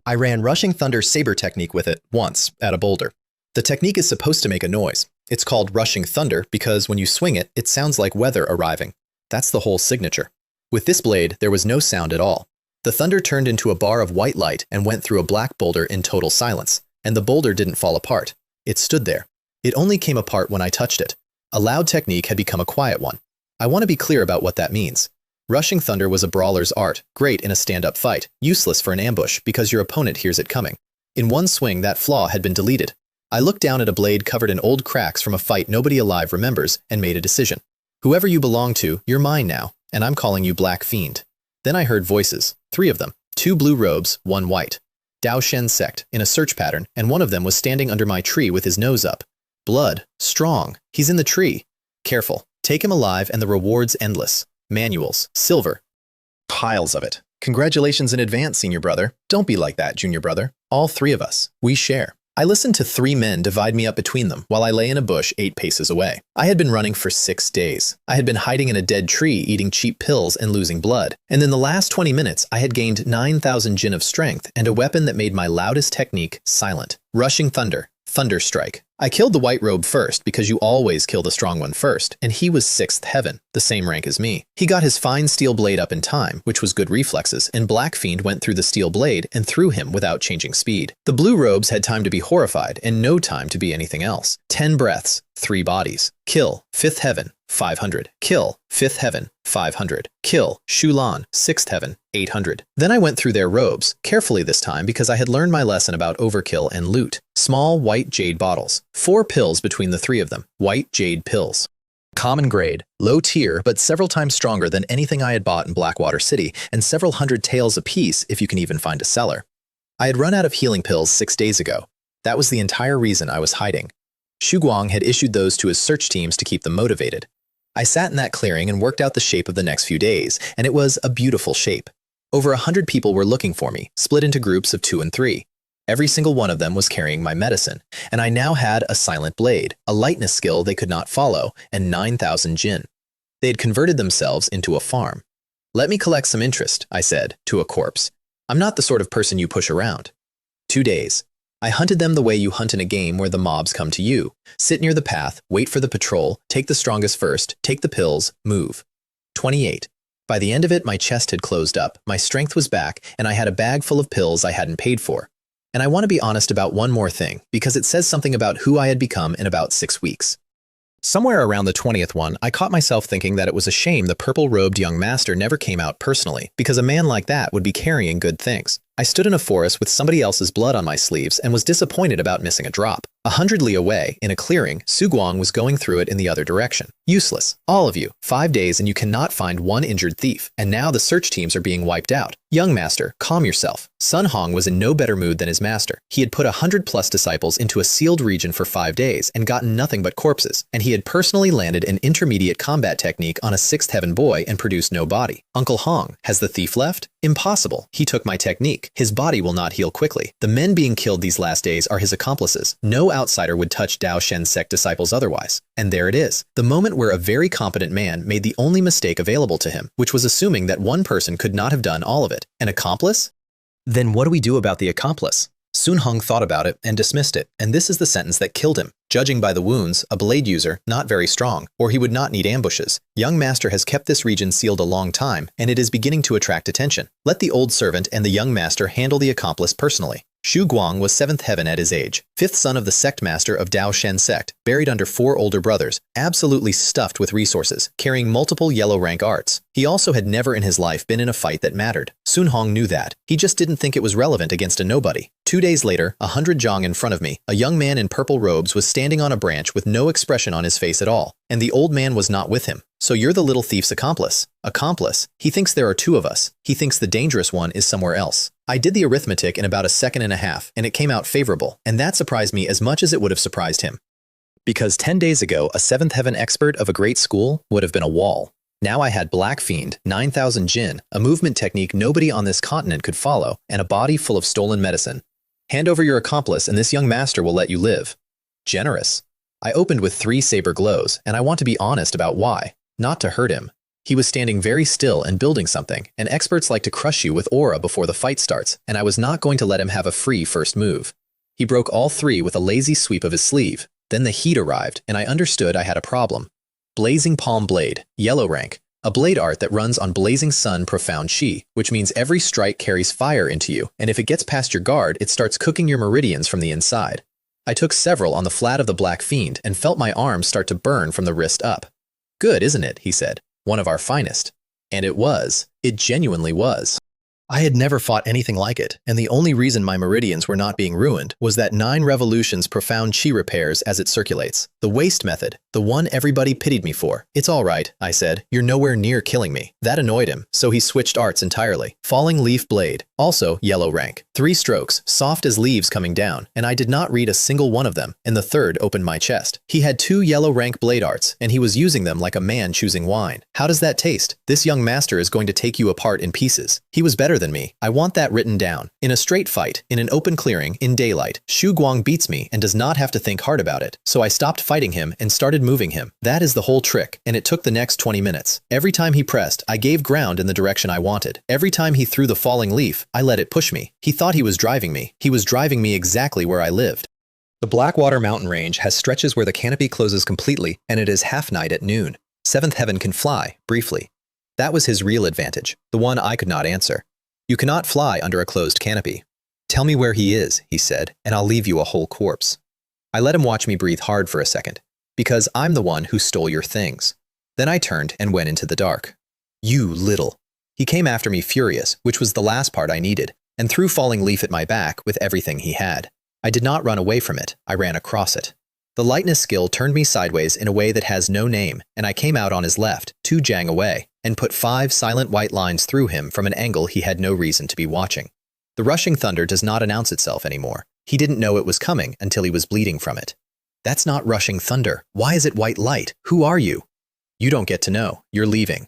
I ran Rushing Thunder's saber technique with it once, at a boulder. The technique is supposed to make a noise. It's called Rushing Thunder because when you swing it, it sounds like weather arriving. That's the whole signature. With this blade, there was no sound at all. The thunder turned into a bar of white light and went through a black boulder in total silence, and the boulder didn't fall apart. It stood there. It only came apart when I touched it. A loud technique had become a quiet one. I want to be clear about what that means. Rushing Thunder was a brawler's art, great in a stand-up fight, useless for an ambush because your opponent hears it coming. In one swing, that flaw had been deleted. I looked down at a blade covered in old cracks from a fight nobody alive remembers and made a decision. Whoever you belong to, you're mine now, and I'm calling you Black Fiend. Then I heard voices, 3 of them, 2 blue robes, 1 white. Dao Shen sect, in a search pattern, and one of them was standing under my tree with his nose up. Blood, strong, he's in the tree. Careful, take him alive and the reward's endless. Manuals, silver. Piles of it. Congratulations in advance, senior brother. Don't be like that, junior brother. All 3 of us. We share. I listened to 3 men divide me up between them while I lay in a bush 8 paces away. I had been running for 6 days. I had been hiding in a dead tree, eating cheap pills and losing blood. And in the last 20 minutes, I had gained 9,000 jinn of strength and a weapon that made my loudest technique silent. Rushing Thunder. Thunder Strike. I killed the white robe first because you always kill the strong one first, and he was 6th heaven, the same rank as me. He got his fine steel blade up in time, which was good reflexes, and Black Fiend went through the steel blade and threw him without changing speed. The blue robes had time to be horrified and no time to be anything else. 10 breaths, 3 bodies. Kill, 5th heaven, 500. Kill, 5th heaven, 500. Kill, Shulan, 6th heaven, 800. Then I went through their robes, carefully this time because I had learned my lesson about overkill and loot. Small white jade bottles. 4 pills between the 3 of them. White jade pills. Common grade, low tier, but several times stronger than anything I had bought in Blackwater City, and several hundred taels apiece if you can even find a seller. I had run out of healing pills 6 days ago. That was the entire reason I was hiding. Xu Guang had issued those to his search teams to keep them motivated. I sat in that clearing and worked out the shape of the next few days, and it was a beautiful shape. Over 100 people were looking for me, split into groups of 2 and 3. Every single one of them was carrying my medicine, and I now had a silent blade, a lightness skill they could not follow, and 9,000 jinn. They had converted themselves into a farm. Let me collect some interest, I said, to a corpse. I'm not the sort of person you push around. 2 days. I hunted them the way you hunt in a game where the mobs come to you. Sit near the path, wait for the patrol, take the strongest first, take the pills, move. 28. By the end of it, my chest had closed up, my strength was back, and I had a bag full of pills I hadn't paid for. And I want to be honest about one more thing, because it says something about who I had become in about 6 weeks. Somewhere around the 20th one, I caught myself thinking that it was a shame the purple-robed young master never came out personally, because a man like that would be carrying good things. I stood in a forest with somebody else's blood on my sleeves and was disappointed about missing a drop. 100 li away, in a clearing, Xu Guang was going through it in the other direction. Useless. All of you. 5 days and you cannot find one injured thief, and now the search teams are being wiped out. Young master, calm yourself. Sun Hong was in no better mood than his master. He had put 100+ disciples into a sealed region for 5 days and gotten nothing but corpses, and he had personally landed an intermediate combat technique on a 6th heaven boy and produced no body. Uncle Hong, has the thief left? Impossible. He took my technique. His body will not heal quickly. The men being killed these last days are his accomplices. No outsider would touch Dao Shen sect disciples otherwise. And there it is. The moment where a very competent man made the only mistake available to him, which was assuming that one person could not have done all of it. An accomplice? Then what do we do about the accomplice? Sun Hong thought about it and dismissed it, and this is the sentence that killed him. Judging by the wounds, a blade user, not very strong, or he would not need ambushes. Young master has kept this region sealed a long time, and it is beginning to attract attention. Let the old servant and the young master handle the accomplice personally. Xu Guang was 7th heaven at his age, 5th son of the sect master of Dao Shen sect, buried under 4 older brothers, absolutely stuffed with resources, carrying multiple yellow rank arts. He also had never in his life been in a fight that mattered. Sun Hong knew that. He just didn't think it was relevant against a nobody. 2 days later, 100 zhang in front of me, a young man in purple robes was standing on a branch with no expression on his face at all, and the old man was not with him. So you're the little thief's accomplice. Accomplice? He thinks there are 2 of us. He thinks the dangerous one is somewhere else. I did the arithmetic in about a second and a half, and it came out favorable, and that surprised me as much as it would have surprised him. Because 10 days ago, a 7th heaven expert of a great school would have been a wall. Now I had Black Fiend, 9,000 Jin, a movement technique nobody on this continent could follow, and a body full of stolen medicine. Hand over your accomplice and this young master will let you live. Generous. I opened with 3 saber glows, and I want to be honest about why. Not to hurt him. He was standing very still and building something, and experts like to crush you with aura before the fight starts, and I was not going to let him have a free first move. He broke all 3 with a lazy sweep of his sleeve. Then the heat arrived, and I understood I had a problem. Blazing Palm Blade, yellow rank. A blade art that runs on Blazing Sun Profound Chi, which means every strike carries fire into you, and if it gets past your guard, it starts cooking your meridians from the inside. I took several on the flat of the Black Fiend and felt my arms start to burn from the wrist up. Good, isn't it? He said. One of our finest. And it was. It genuinely was. I had never fought anything like it, and the only reason my meridians were not being ruined was that 9 revolutions profound chi repairs as it circulates. The waste method, the one everybody pitied me for. It's all right, I said. You're nowhere near killing me. That annoyed him, so he switched arts entirely. Falling Leaf Blade, also yellow rank. 3 strokes, soft as leaves coming down, and I did not read a single one of them, and the third opened my chest. He had 2 yellow rank blade arts, and he was using them like a man choosing wine. How does that taste? This young master is going to take you apart in pieces. He was better than me. I want that written down. In a straight fight, in an open clearing, in daylight, Shu Guang beats me and does not have to think hard about it. So I stopped fighting him and started moving him. That is the whole trick, and it took the next 20 minutes. Every time he pressed, I gave ground in the direction I wanted. Every time he threw the falling leaf, I let it push me. He thought he was driving me. He was driving me exactly where I lived. The Blackwater mountain range has stretches where the canopy closes completely, and it is half night at noon. Seventh Heaven can fly, briefly. That was his real advantage, the one I could not answer. You cannot fly under a closed canopy. Tell me where he is, he said, and I'll leave you a whole corpse. I let him watch me breathe hard for a second, because I'm the one who stole your things. Then I turned and went into the dark. You little. He came after me furious, which was the last part I needed, and threw falling leaf at my back with everything he had. I did not run away from it, I ran across it. The lightness skill turned me sideways in a way that has no name, and I came out on his left, 2 jang away, and put 5 silent white lines through him from an angle he had no reason to be watching. The rushing thunder does not announce itself anymore. He didn't know it was coming until he was bleeding from it. That's not rushing thunder. Why is it white light? Who are you? You don't get to know. You're leaving.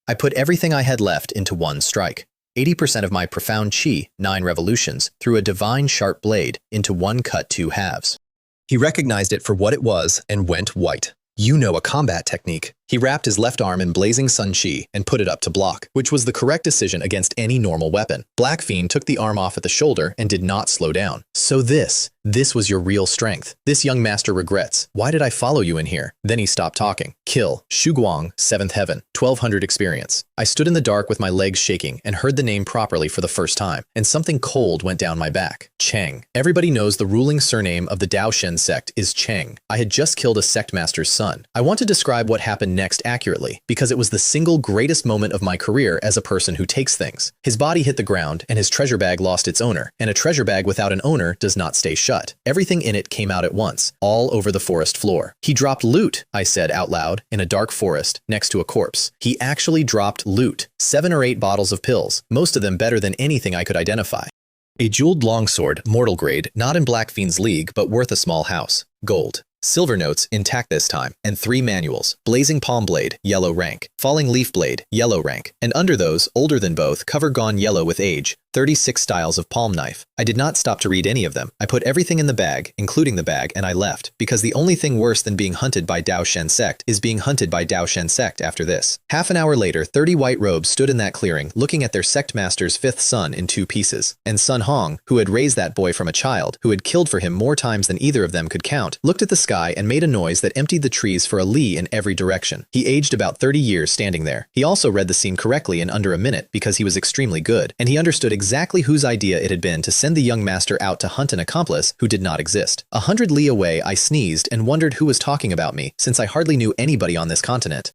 I put everything I had left into one strike. 80% of my profound chi, 9 revolutions, through a divine sharp blade into one cut 2 halves. He recognized it for what it was and went white. You know a combat technique. He wrapped his left arm in Blazing Sun Chi and put it up to block, which was the correct decision against any normal weapon. Black Fiend took the arm off at the shoulder and did not slow down. So this was your real strength. This young master regrets. Why did I follow you in here? Then he stopped talking. Kill. Shu Guang, 7th Heaven, 1200 experience. I stood in the dark with my legs shaking and heard the name properly for the first time, and something cold went down my back. Cheng. Everybody knows the ruling surname of the Daoshen sect is Cheng. I had just killed a sect master's son. I want to describe what happened next accurately, because it was the single greatest moment of my career as a person who takes things. His body hit the ground, and his treasure bag lost its owner, and a treasure bag without an owner does not stay shut. Everything in it came out at once, all over the forest floor. He dropped loot, I said out loud, in a dark forest, next to a corpse. He actually dropped loot. 7 or 8 bottles of pills, most of them better than anything I could identify. A jeweled longsword, mortal grade, not in Black Fiend's league, but worth a small house. Gold. Silver notes, intact this time, and 3 manuals. Blazing Palm Blade, yellow rank. Falling Leaf Blade, yellow rank. And under those, older than both, cover gone yellow with age, 36 styles of palm knife. I did not stop to read any of them. I put everything in the bag, including the bag, and I left, because the only thing worse than being hunted by Daoshen sect is being hunted by Daoshen sect after this. Half an hour later, 30 white robes stood in that clearing, looking at their sect master's 5th son in 2 pieces. And Sun Hong, who had raised that boy from a child, who had killed for him more times than either of them could count, looked at the sky and made a noise that emptied the trees for a li in every direction. He aged about 30 years standing there. He also read the scene correctly in under a minute because he was extremely good, and he understood exactly whose idea it had been to send the young master out to hunt an accomplice who did not exist. 100 li away, I sneezed and wondered who was talking about me, since I hardly knew anybody on this continent.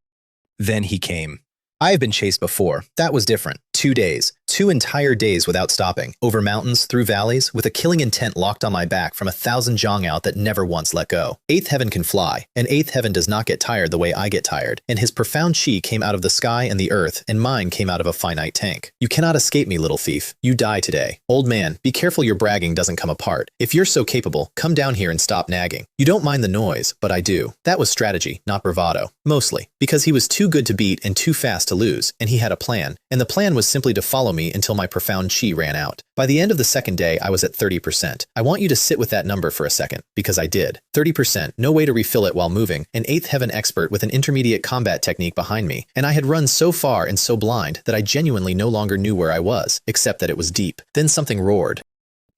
Then he came. I have been chased before. That was different. 2 days. 2 2 entire days without stopping, over mountains, through valleys, with a killing intent locked on my back from 1,000 zhang out that never once let go. 8th heaven can fly, and 8th heaven does not get tired the way I get tired, and his profound chi came out of the sky and the earth, and mine came out of a finite tank. You cannot escape me, little thief. You die today. Old man, be careful your bragging doesn't come apart. If you're so capable, come down here and stop nagging. You don't mind the noise, but I do. That was strategy, not bravado. Mostly, because he was too good to beat and too fast to lose, and he had a plan, and the plan was simply to follow me until my profound chi ran out. By the end of the second day, I was at 30%. I want you to sit with that number for a second, because I did. 30%, no way to refill it while moving, an 8th heaven expert with an intermediate combat technique behind me, and I had run so far and so blind that I genuinely no longer knew where I was, except that it was deep. Then something roared.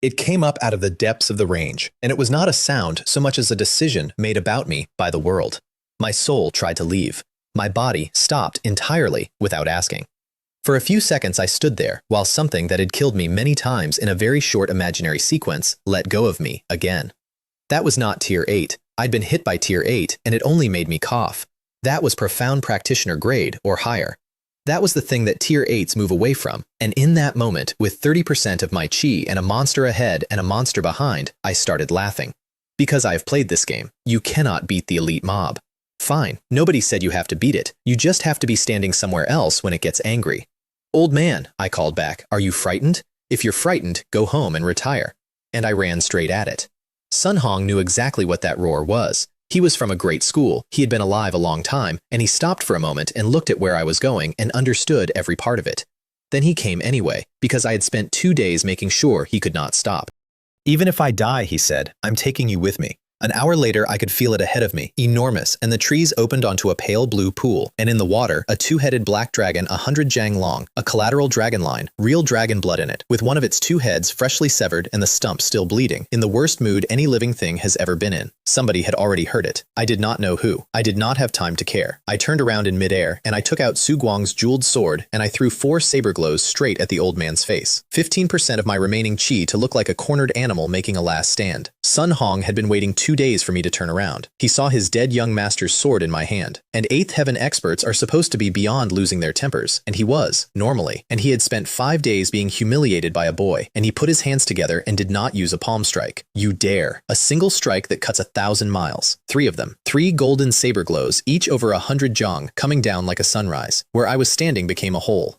It came up out of the depths of the range, and it was not a sound so much as a decision made about me by the world. My soul tried to leave. My body stopped entirely without asking. For a few seconds I stood there, while something that had killed me many times in a very short imaginary sequence let go of me again. That was not Tier 8. I'd been hit by Tier 8, and it only made me cough. That was profound practitioner grade or higher. That was the thing that Tier 8s move away from, and in that moment, with 30% of my chi and a monster ahead and a monster behind, I started laughing. Because I've played this game, you cannot beat the elite mob. Fine, nobody said you have to beat it, you just have to be standing somewhere else when it gets angry. Old man, I called back, are you frightened? If you're frightened, go home and retire. And I ran straight at it. Sun Hong knew exactly what that roar was. He was from a great school, he had been alive a long time, and he stopped for a moment and looked at where I was going and understood every part of it. Then he came anyway, because I had spent 2 days making sure he could not stop. Even if I die, he said, I'm taking you with me. An hour later, I could feel it ahead of me, enormous, and the trees opened onto a pale blue pool, and in the water, a 2-headed black dragon 100 jang long, a collateral dragon line, real dragon blood in it, with one of its 2 heads freshly severed and the stump still bleeding, in the worst mood any living thing has ever been in. Somebody had already heard it. I did not know who. I did not have time to care. I turned around in midair, and I took out Su Guang's jeweled sword, and I threw 4 saber glows straight at the old man's face. 15% of my remaining chi to look like a cornered animal making a last stand. Sun Hong had been waiting 2 days for me to turn around. He saw his dead young master's sword in my hand. And 8th heaven experts are supposed to be beyond losing their tempers, and he was, normally. And he had spent 5 days being humiliated by a boy, and he put his hands together and did not use a palm strike. You dare. A single strike that cuts 1,000 miles. 3 of them. 3 golden saber glows, each over 100 zhang, coming down like a sunrise. Where I was standing became a hole.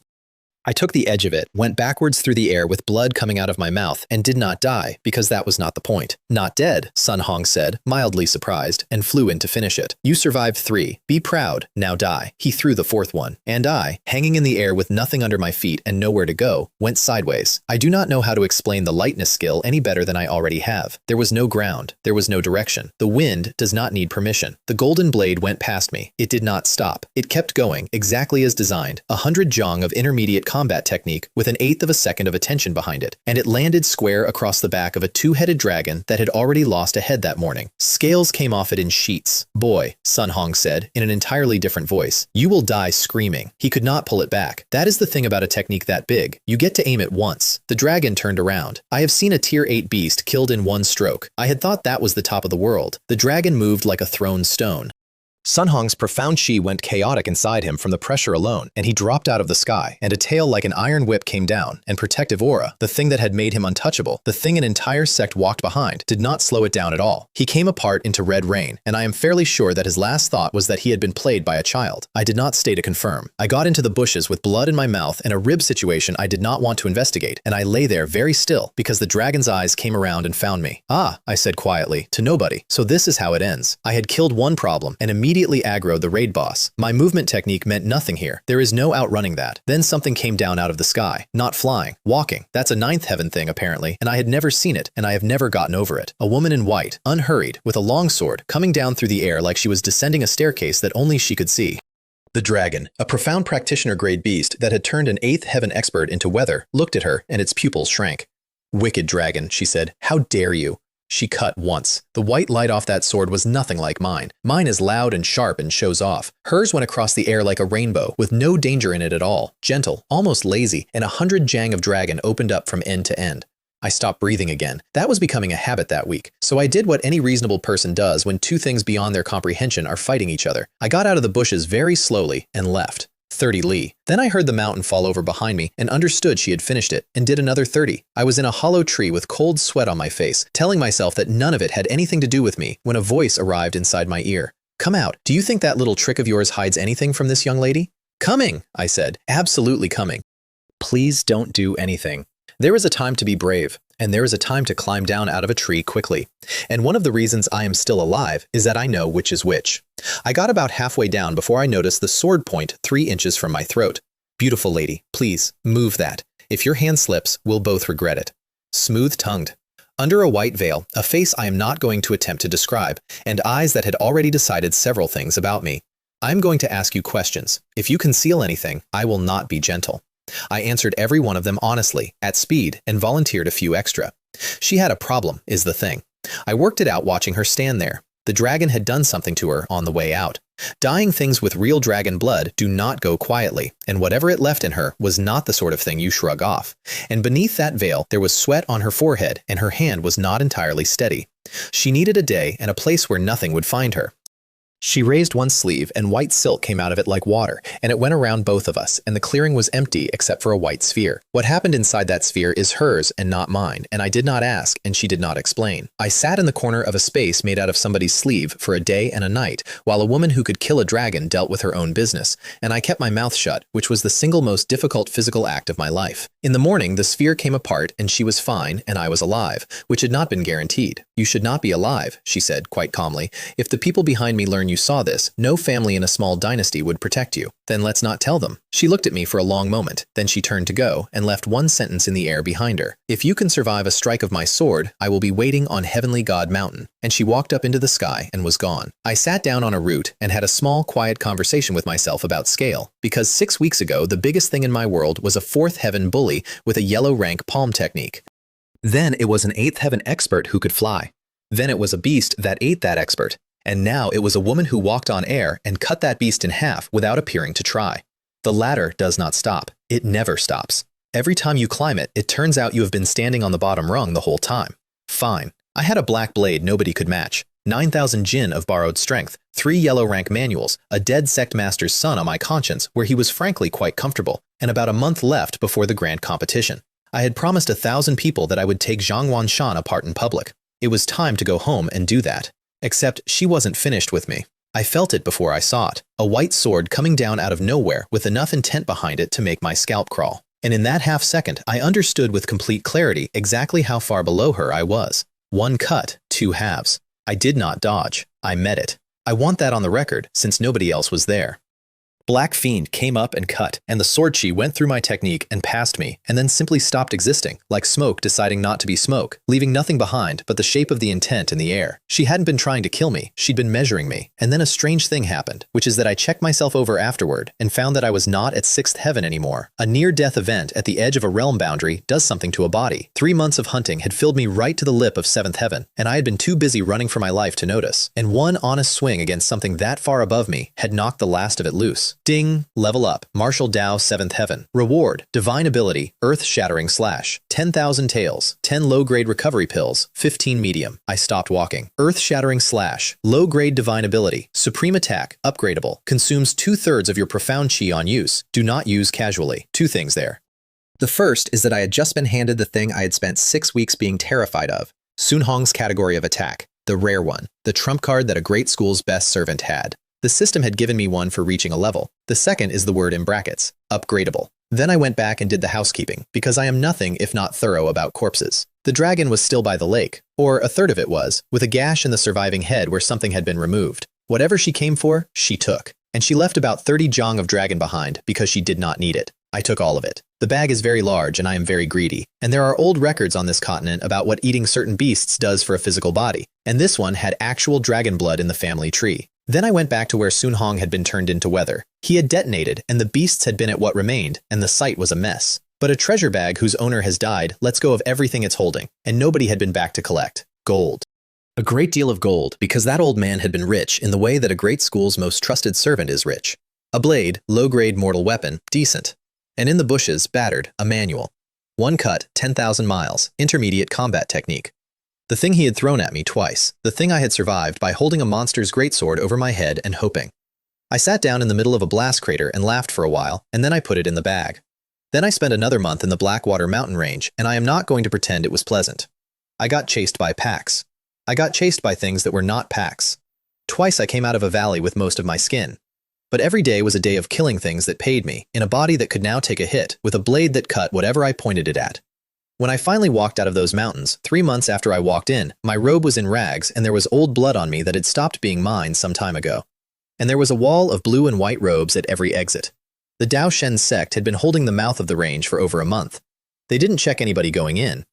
I took the edge of it, went backwards through the air with blood coming out of my mouth, and did not die, because that was not the point. Not dead, Sun Hong said, mildly surprised, and flew in to finish it. You survived 3. Be proud. Now die. He threw the 4th one. And I, hanging in the air with nothing under my feet and nowhere to go, went sideways. I do not know how to explain the lightness skill any better than I already have. There was no ground. There was no direction. The wind does not need permission. The golden blade went past me. It did not stop. It kept going, exactly as designed. 100 zhang of intermediate combat technique with an 1/8 of a second of attention behind it, and it landed square across the back of a 2-headed dragon that had already lost a head that morning. Scales came off it in sheets. Boy, Sun Hong said, in an entirely different voice, you will die screaming. He could not pull it back. That is the thing about a technique that big. You get to aim it once. The dragon turned around. I have seen a Tier 8 beast killed in one stroke. I had thought that was the top of the world. The dragon moved like a thrown stone. Sun Hong's profound chi went chaotic inside him from the pressure alone, and he dropped out of the sky, and a tail like an iron whip came down, and protective aura, the thing that had made him untouchable, the thing an entire sect walked behind, did not slow it down at all. He came apart into red rain, and I am fairly sure that his last thought was that he had been played by a child. I did not stay to confirm. I got into the bushes with blood in my mouth and a rib situation I did not want to investigate, and I lay there very still because the dragon's eyes came around and found me. Ah, I said quietly, to nobody. So this is how it ends. I had killed one problem, and immediately aggroed the raid boss. My movement technique meant nothing here. There is no outrunning that. Then something came down out of the sky. Not flying. Walking. That's a 9th heaven thing apparently, and I had never seen it, and I have never gotten over it. A woman in white, unhurried, with a long sword, coming down through the air like she was descending a staircase that only she could see. The dragon, a profound practitioner-grade beast that had turned an 8th heaven expert into weather, looked at her, and its pupils shrank. Wicked dragon, she said. How dare you? She cut once. The white light off that sword was nothing like mine. Mine is loud and sharp and shows off. Hers went across the air like a rainbow, with no danger in it at all. Gentle, almost lazy, and 100 jang of dragon opened up from end to end. I stopped breathing again. That was becoming a habit that week. So I did what any reasonable person does when 2 things beyond their comprehension are fighting each other. I got out of the bushes very slowly and left. 30 li. Then I heard the mountain fall over behind me and understood she had finished it and did another 30. I was in a hollow tree with cold sweat on my face, telling myself that none of it had anything to do with me when a voice arrived inside my ear. Come out. Do you think that little trick of yours hides anything from this young lady? Coming, I said. Absolutely coming. Please don't do anything. There is a time to be brave, and there is a time to climb down out of a tree quickly. And one of the reasons I am still alive is that I know which is which. I got about halfway down before I noticed the sword point 3 inches from my throat. Beautiful lady, please, move that. If your hand slips, we'll both regret it. Smooth-tongued. Under a white veil, a face I am not going to attempt to describe, and eyes that had already decided several things about me. I am going to ask you questions. If you conceal anything, I will not be gentle. I answered every one of them honestly, at speed, and volunteered a few extra. She had a problem, is the thing. I worked it out watching her stand there. The dragon had done something to her on the way out. Dying things with real dragon blood do not go quietly, and whatever it left in her was not the sort of thing you shrug off. And beneath that veil, there was sweat on her forehead, and her hand was not entirely steady. She needed a day and a place where nothing would find her. She raised one sleeve, and white silk came out of it like water, and it went around both of us, and the clearing was empty except for a white sphere. What happened inside that sphere is hers and not mine, and I did not ask, and she did not explain. I sat in the corner of a space made out of somebody's sleeve for a day and a night, while a woman who could kill a dragon dealt with her own business, and I kept my mouth shut, which was the single most difficult physical act of my life. In the morning, the sphere came apart, and she was fine, and I was alive, which had not been guaranteed. You should not be alive, she said, quite calmly. If the people behind me learn you saw this, no family in a small dynasty would protect you. Then let's not tell them. She looked at me for a long moment. Then she turned to go and left one sentence in the air behind her. If you can survive a strike of my sword, I will be waiting on Heavenly God Mountain. And she walked up into the sky and was gone. I sat down on a root and had a small, quiet conversation with myself about scale. Because 6 weeks ago, the biggest thing in my world was a 4th heaven bully with a yellow rank palm technique. Then it was an 8th heaven expert who could fly. Then it was a beast that ate that expert. And now it was a woman who walked on air and cut that beast in half without appearing to try. The ladder does not stop. It never stops. Every time you climb it, it turns out you have been standing on the bottom rung the whole time. Fine. I had a black blade nobody could match, 9,000 jin of borrowed strength, 3 yellow rank manuals, a dead sect master's son on my conscience where he was frankly quite comfortable, and about a month left before the grand competition. I had promised 1,000 people that I would take Zhang Wanshan apart in public. It was time to go home and do that. Except she wasn't finished with me. I felt it before I saw it. A white sword coming down out of nowhere with enough intent behind it to make my scalp crawl. And in that half second, I understood with complete clarity exactly how far below her I was. 1 cut, 2 halves. I did not dodge. I met it. I want that on the record since nobody else was there. Black Fiend came up and cut, and the sword chi went through my technique and past me, and then simply stopped existing, like smoke deciding not to be smoke, leaving nothing behind but the shape of the intent in the air. She hadn't been trying to kill me, she'd been measuring me, and then a strange thing happened, which is that I checked myself over afterward and found that I was not at 6th heaven anymore. A near-death event at the edge of a realm boundary does something to a body. 3 months of hunting had filled me right to the lip of 7th heaven, and I had been too busy running for my life to notice, and one honest swing against something that far above me had knocked the last of it loose. Ding, level up, Martial Dao 7th Heaven. Reward, Divine Ability, Earth-Shattering Slash. 10,000 tails, 10 low-grade recovery pills, 15 medium. I stopped walking. Earth-Shattering Slash, low-grade Divine Ability, Supreme Attack, upgradable, consumes 2/3 of your profound chi on use. Do not use casually. 2 things there. The first is that I had just been handed the thing I had spent 6 weeks being terrified of. Sun Hong's category of attack, the rare one, the trump card that a great school's best servant had. The system had given me one for reaching a level. The second is the word in brackets, upgradable. Then I went back and did the housekeeping, because I am nothing if not thorough about corpses. The dragon was still by the lake, or a third of it was, with a gash in the surviving head where something had been removed. Whatever she came for, she took. And she left about 30 jong of dragon behind because she did not need it. I took all of it. The bag is very large and I am very greedy. And there are old records on this continent about what eating certain beasts does for a physical body. And this one had actual dragon blood in the family tree. Then I went back to where Sun Hong had been turned into weather. He had detonated, and the beasts had been at what remained, and the site was a mess. But a treasure bag whose owner has died lets go of everything it's holding, and nobody had been back to collect. Gold. A great deal of gold, because that old man had been rich in the way that a great school's most trusted servant is rich. A blade, low-grade mortal weapon, decent. And in the bushes, battered, a manual. 1 cut, 10,000 miles, intermediate combat technique. The thing he had thrown at me twice, the thing I had survived by holding a monster's greatsword over my head and hoping. I sat down in the middle of a blast crater and laughed for a while, and then I put it in the bag. Then I spent another month in the Blackwater mountain range, and I am not going to pretend it was pleasant. I got chased by packs. I got chased by things that were not packs. Twice I came out of a valley with most of my skin. But every day was a day of killing things that paid me, in a body that could now take a hit, with a blade that cut whatever I pointed it at. When I finally walked out of those mountains, 3 months after I walked in, my robe was in rags and there was old blood on me that had stopped being mine some time ago. And there was a wall of blue and white robes at every exit. The Dao Shen sect had been holding the mouth of the range for over a month. They didn't check anybody going in.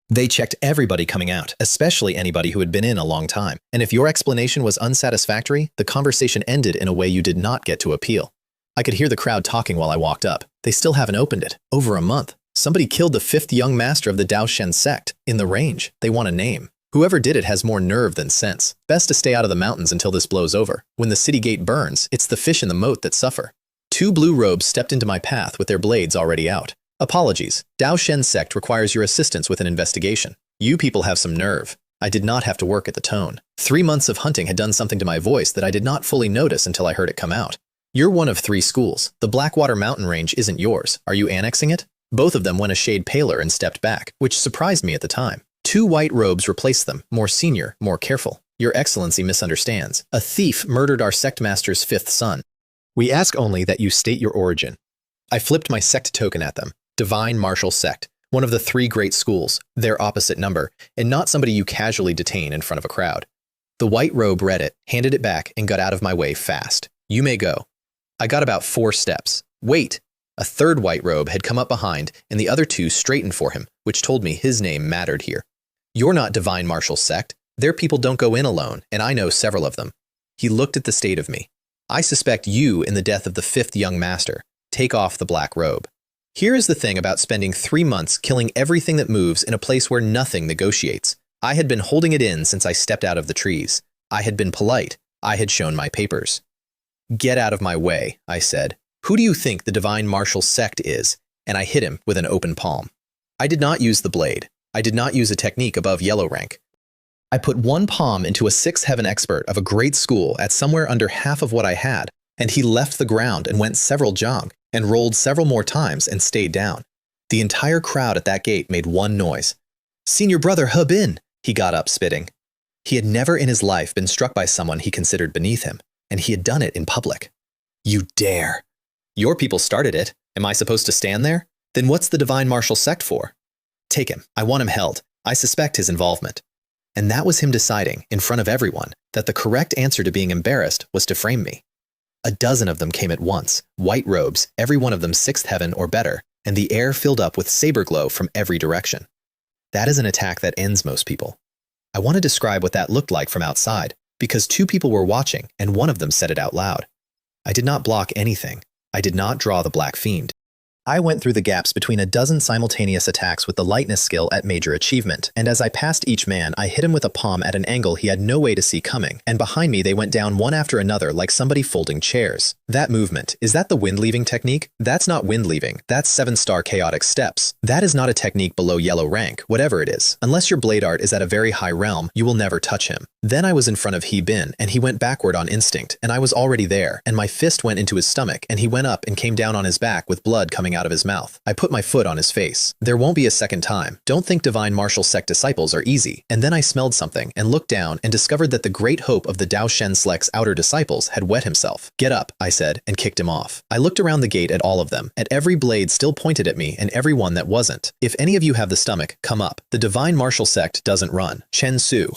They checked everybody coming out, especially anybody who had been in a long time. And if your explanation was unsatisfactory, the conversation ended in a way you did not get to appeal. I could hear the crowd talking while I walked up. They still haven't opened it. Over a month. Somebody killed the 5th young master of the Dao Shen sect. In the range. They want a name. Whoever did it has more nerve than sense. Best to stay out of the mountains until this blows over. When the city gate burns, it's the fish in the moat that suffer. 2 blue robes stepped into my path with their blades already out. Apologies. Dao Shen sect requires your assistance with an investigation. You people have some nerve. I did not have to work at the tone. 3 months of hunting had done something to my voice that I did not fully notice until I heard it come out. You're one of 3 schools. The Blackwater mountain range isn't yours. Are you annexing it? Both of them went a shade paler and stepped back, which surprised me at the time. 2 white robes replaced them, more senior, more careful. Your Excellency misunderstands. A thief murdered our sect master's 5th son. We ask only that you state your origin. I flipped my sect token at them. Divine Martial Sect, one of the 3 great schools, their opposite number, and not somebody you casually detain in front of a crowd. The white robe read it, handed it back, and got out of my way fast. You may go. I got about 4 steps. Wait! A 3rd white robe had come up behind, and the other 2 straightened for him, which told me his name mattered here. You're not Divine Martial Sect. Their people don't go in alone, and I know several of them. He looked at the state of me. I suspect you in the death of the 5th young master. Take off the black robe. Here is the thing about spending 3 months killing everything that moves in a place where nothing negotiates. I had been holding it in since I stepped out of the trees. I had been polite. I had shown my papers. Get out of my way, I said. Who do you think the Divine Martial Sect is? And I hit him with an open palm. I did not use the blade. I did not use a technique above yellow rank. I put 1 palm into a 6th heaven expert of a great school at somewhere under half of what I had, and he left the ground and went several jong, and rolled several more times and stayed down. The entire crowd at that gate made one noise. Senior brother He Bin! He got up, spitting. He had never in his life been struck by someone he considered beneath him, and he had done it in public. You dare! Your people started it. Am I supposed to stand there? Then what's the Divine Martial Sect for? Take him. I want him held. I suspect his involvement. And that was him deciding, in front of everyone, that the correct answer to being embarrassed was to frame me. A dozen of them came at once, white robes, every one of them 6th heaven or better, and the air filled up with saber glow from every direction. That is an attack that ends most people. I want to describe what that looked like from outside, because 2 people were watching, and one of them said it out loud. I did not block anything. I did not draw the Black Fiend. I went through the gaps between a dozen simultaneous attacks with the lightness skill at major achievement, and as I passed each man, I hit him with a palm at an angle he had no way to see coming, and behind me they went down one after another like somebody folding chairs. That movement, is that the wind-leaving technique? That's not wind-leaving, that's 7-star chaotic steps. That is not a technique below yellow rank, whatever it is. Unless your blade art is at a very high realm, you will never touch him. Then I was in front of He Bin, and he went backward on instinct, and I was already there, and my fist went into his stomach, and he went up and came down on his back with blood coming out of his mouth. I put my foot on his face. There won't be a second time. Don't think Divine Martial Sect disciples are easy. And then I smelled something and looked down and discovered that the great hope of the Dao Shen Select's outer disciples had wet himself. Get up, I said, and kicked him off. I looked around the gate at all of them, at every blade still pointed at me and every one that wasn't. If any of you have the stomach, come up. The Divine Martial Sect doesn't run. Chen Su.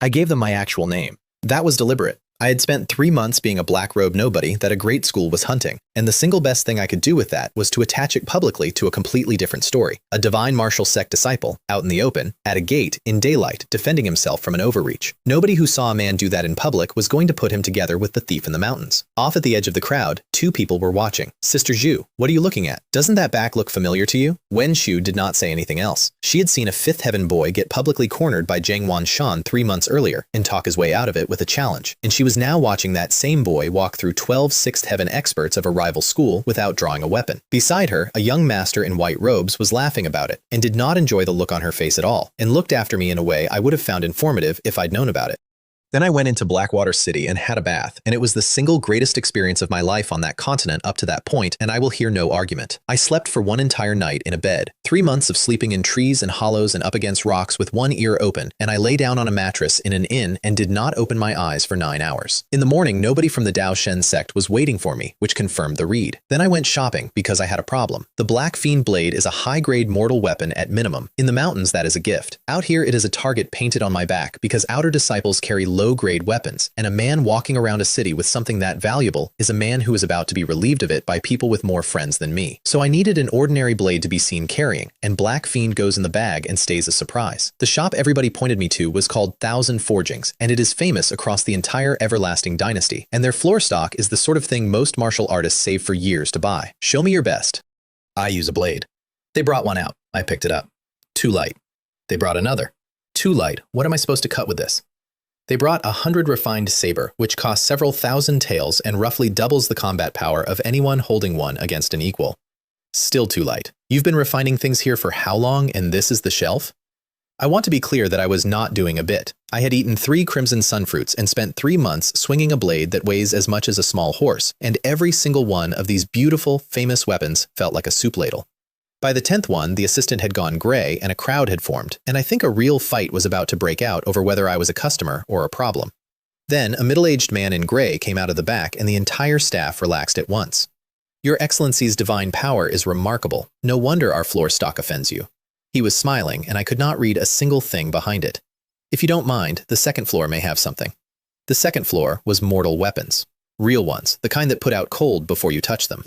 I gave them my actual name. That was deliberate. I had spent 3 months being a black-robe nobody that a great school was hunting, and the single best thing I could do with that was to attach it publicly to a completely different story. A Divine Martial Sect disciple, out in the open, at a gate, in daylight, defending himself from an overreach. Nobody who saw a man do that in public was going to put him together with the thief in the mountains. Off at the edge of the crowd, 2 people were watching. Sister Zhu, what are you looking at? Doesn't that back look familiar to you? Wen Shu did not say anything else. She had seen a 5th heaven boy get publicly cornered by Zhang Wanshan 3 months earlier and talk his way out of it with a challenge, and she was now watching that same boy walk through 12 6th heaven experts of a rival school without drawing a weapon. Beside her, a young master in white robes was laughing about it and did not enjoy the look on her face at all, and looked after me in a way I would have found informative if I'd known about it. Then I went into Blackwater City and had a bath, and it was the single greatest experience of my life on that continent up to that point, and I will hear no argument. I slept for one entire night in a bed, 3 months of sleeping in trees and hollows and up against rocks with one ear open, and I lay down on a mattress in an inn and did not open my eyes for 9 hours. In the morning, nobody from the Dao Shen sect was waiting for me, which confirmed the read. Then I went shopping because I had a problem. The Black Fiend blade is a high-grade mortal weapon at minimum. In the mountains, that is a gift. Out here, it is a target painted on my back because outer disciples carry low-grade weapons, and a man walking around a city with something that valuable is a man who is about to be relieved of it by people with more friends than me. So I needed an ordinary blade to be seen carrying, and Black Fiend goes in the bag and stays a surprise. The shop everybody pointed me to was called 1,000 Forgings, and it is famous across the entire everlasting dynasty, and their floor stock is the sort of thing most martial artists save for years to buy. Show me your best. I use a blade. They brought one out. I picked it up. Too light. They brought another. Too light. What am I supposed to cut with this? They brought 100 refined saber, which costs several thousand taels and roughly doubles the combat power of anyone holding one against an equal. Still too light. You've been refining things here for how long, and this is the shelf? I want to be clear that I was not doing a bit. I had eaten 3 crimson sunfruits and spent 3 months swinging a blade that weighs as much as a small horse, and every single one of these beautiful, famous weapons felt like a soup ladle. By the 10th one, the assistant had gone gray and a crowd had formed, and I think a real fight was about to break out over whether I was a customer or a problem. Then, a middle-aged man in gray came out of the back and the entire staff relaxed at once. Your Excellency's divine power is remarkable. No wonder our floor stock offends you. He was smiling, and I could not read a single thing behind it. If you don't mind, the second floor may have something. The second floor was mortal weapons. Real ones, the kind that put out cold before you touch them.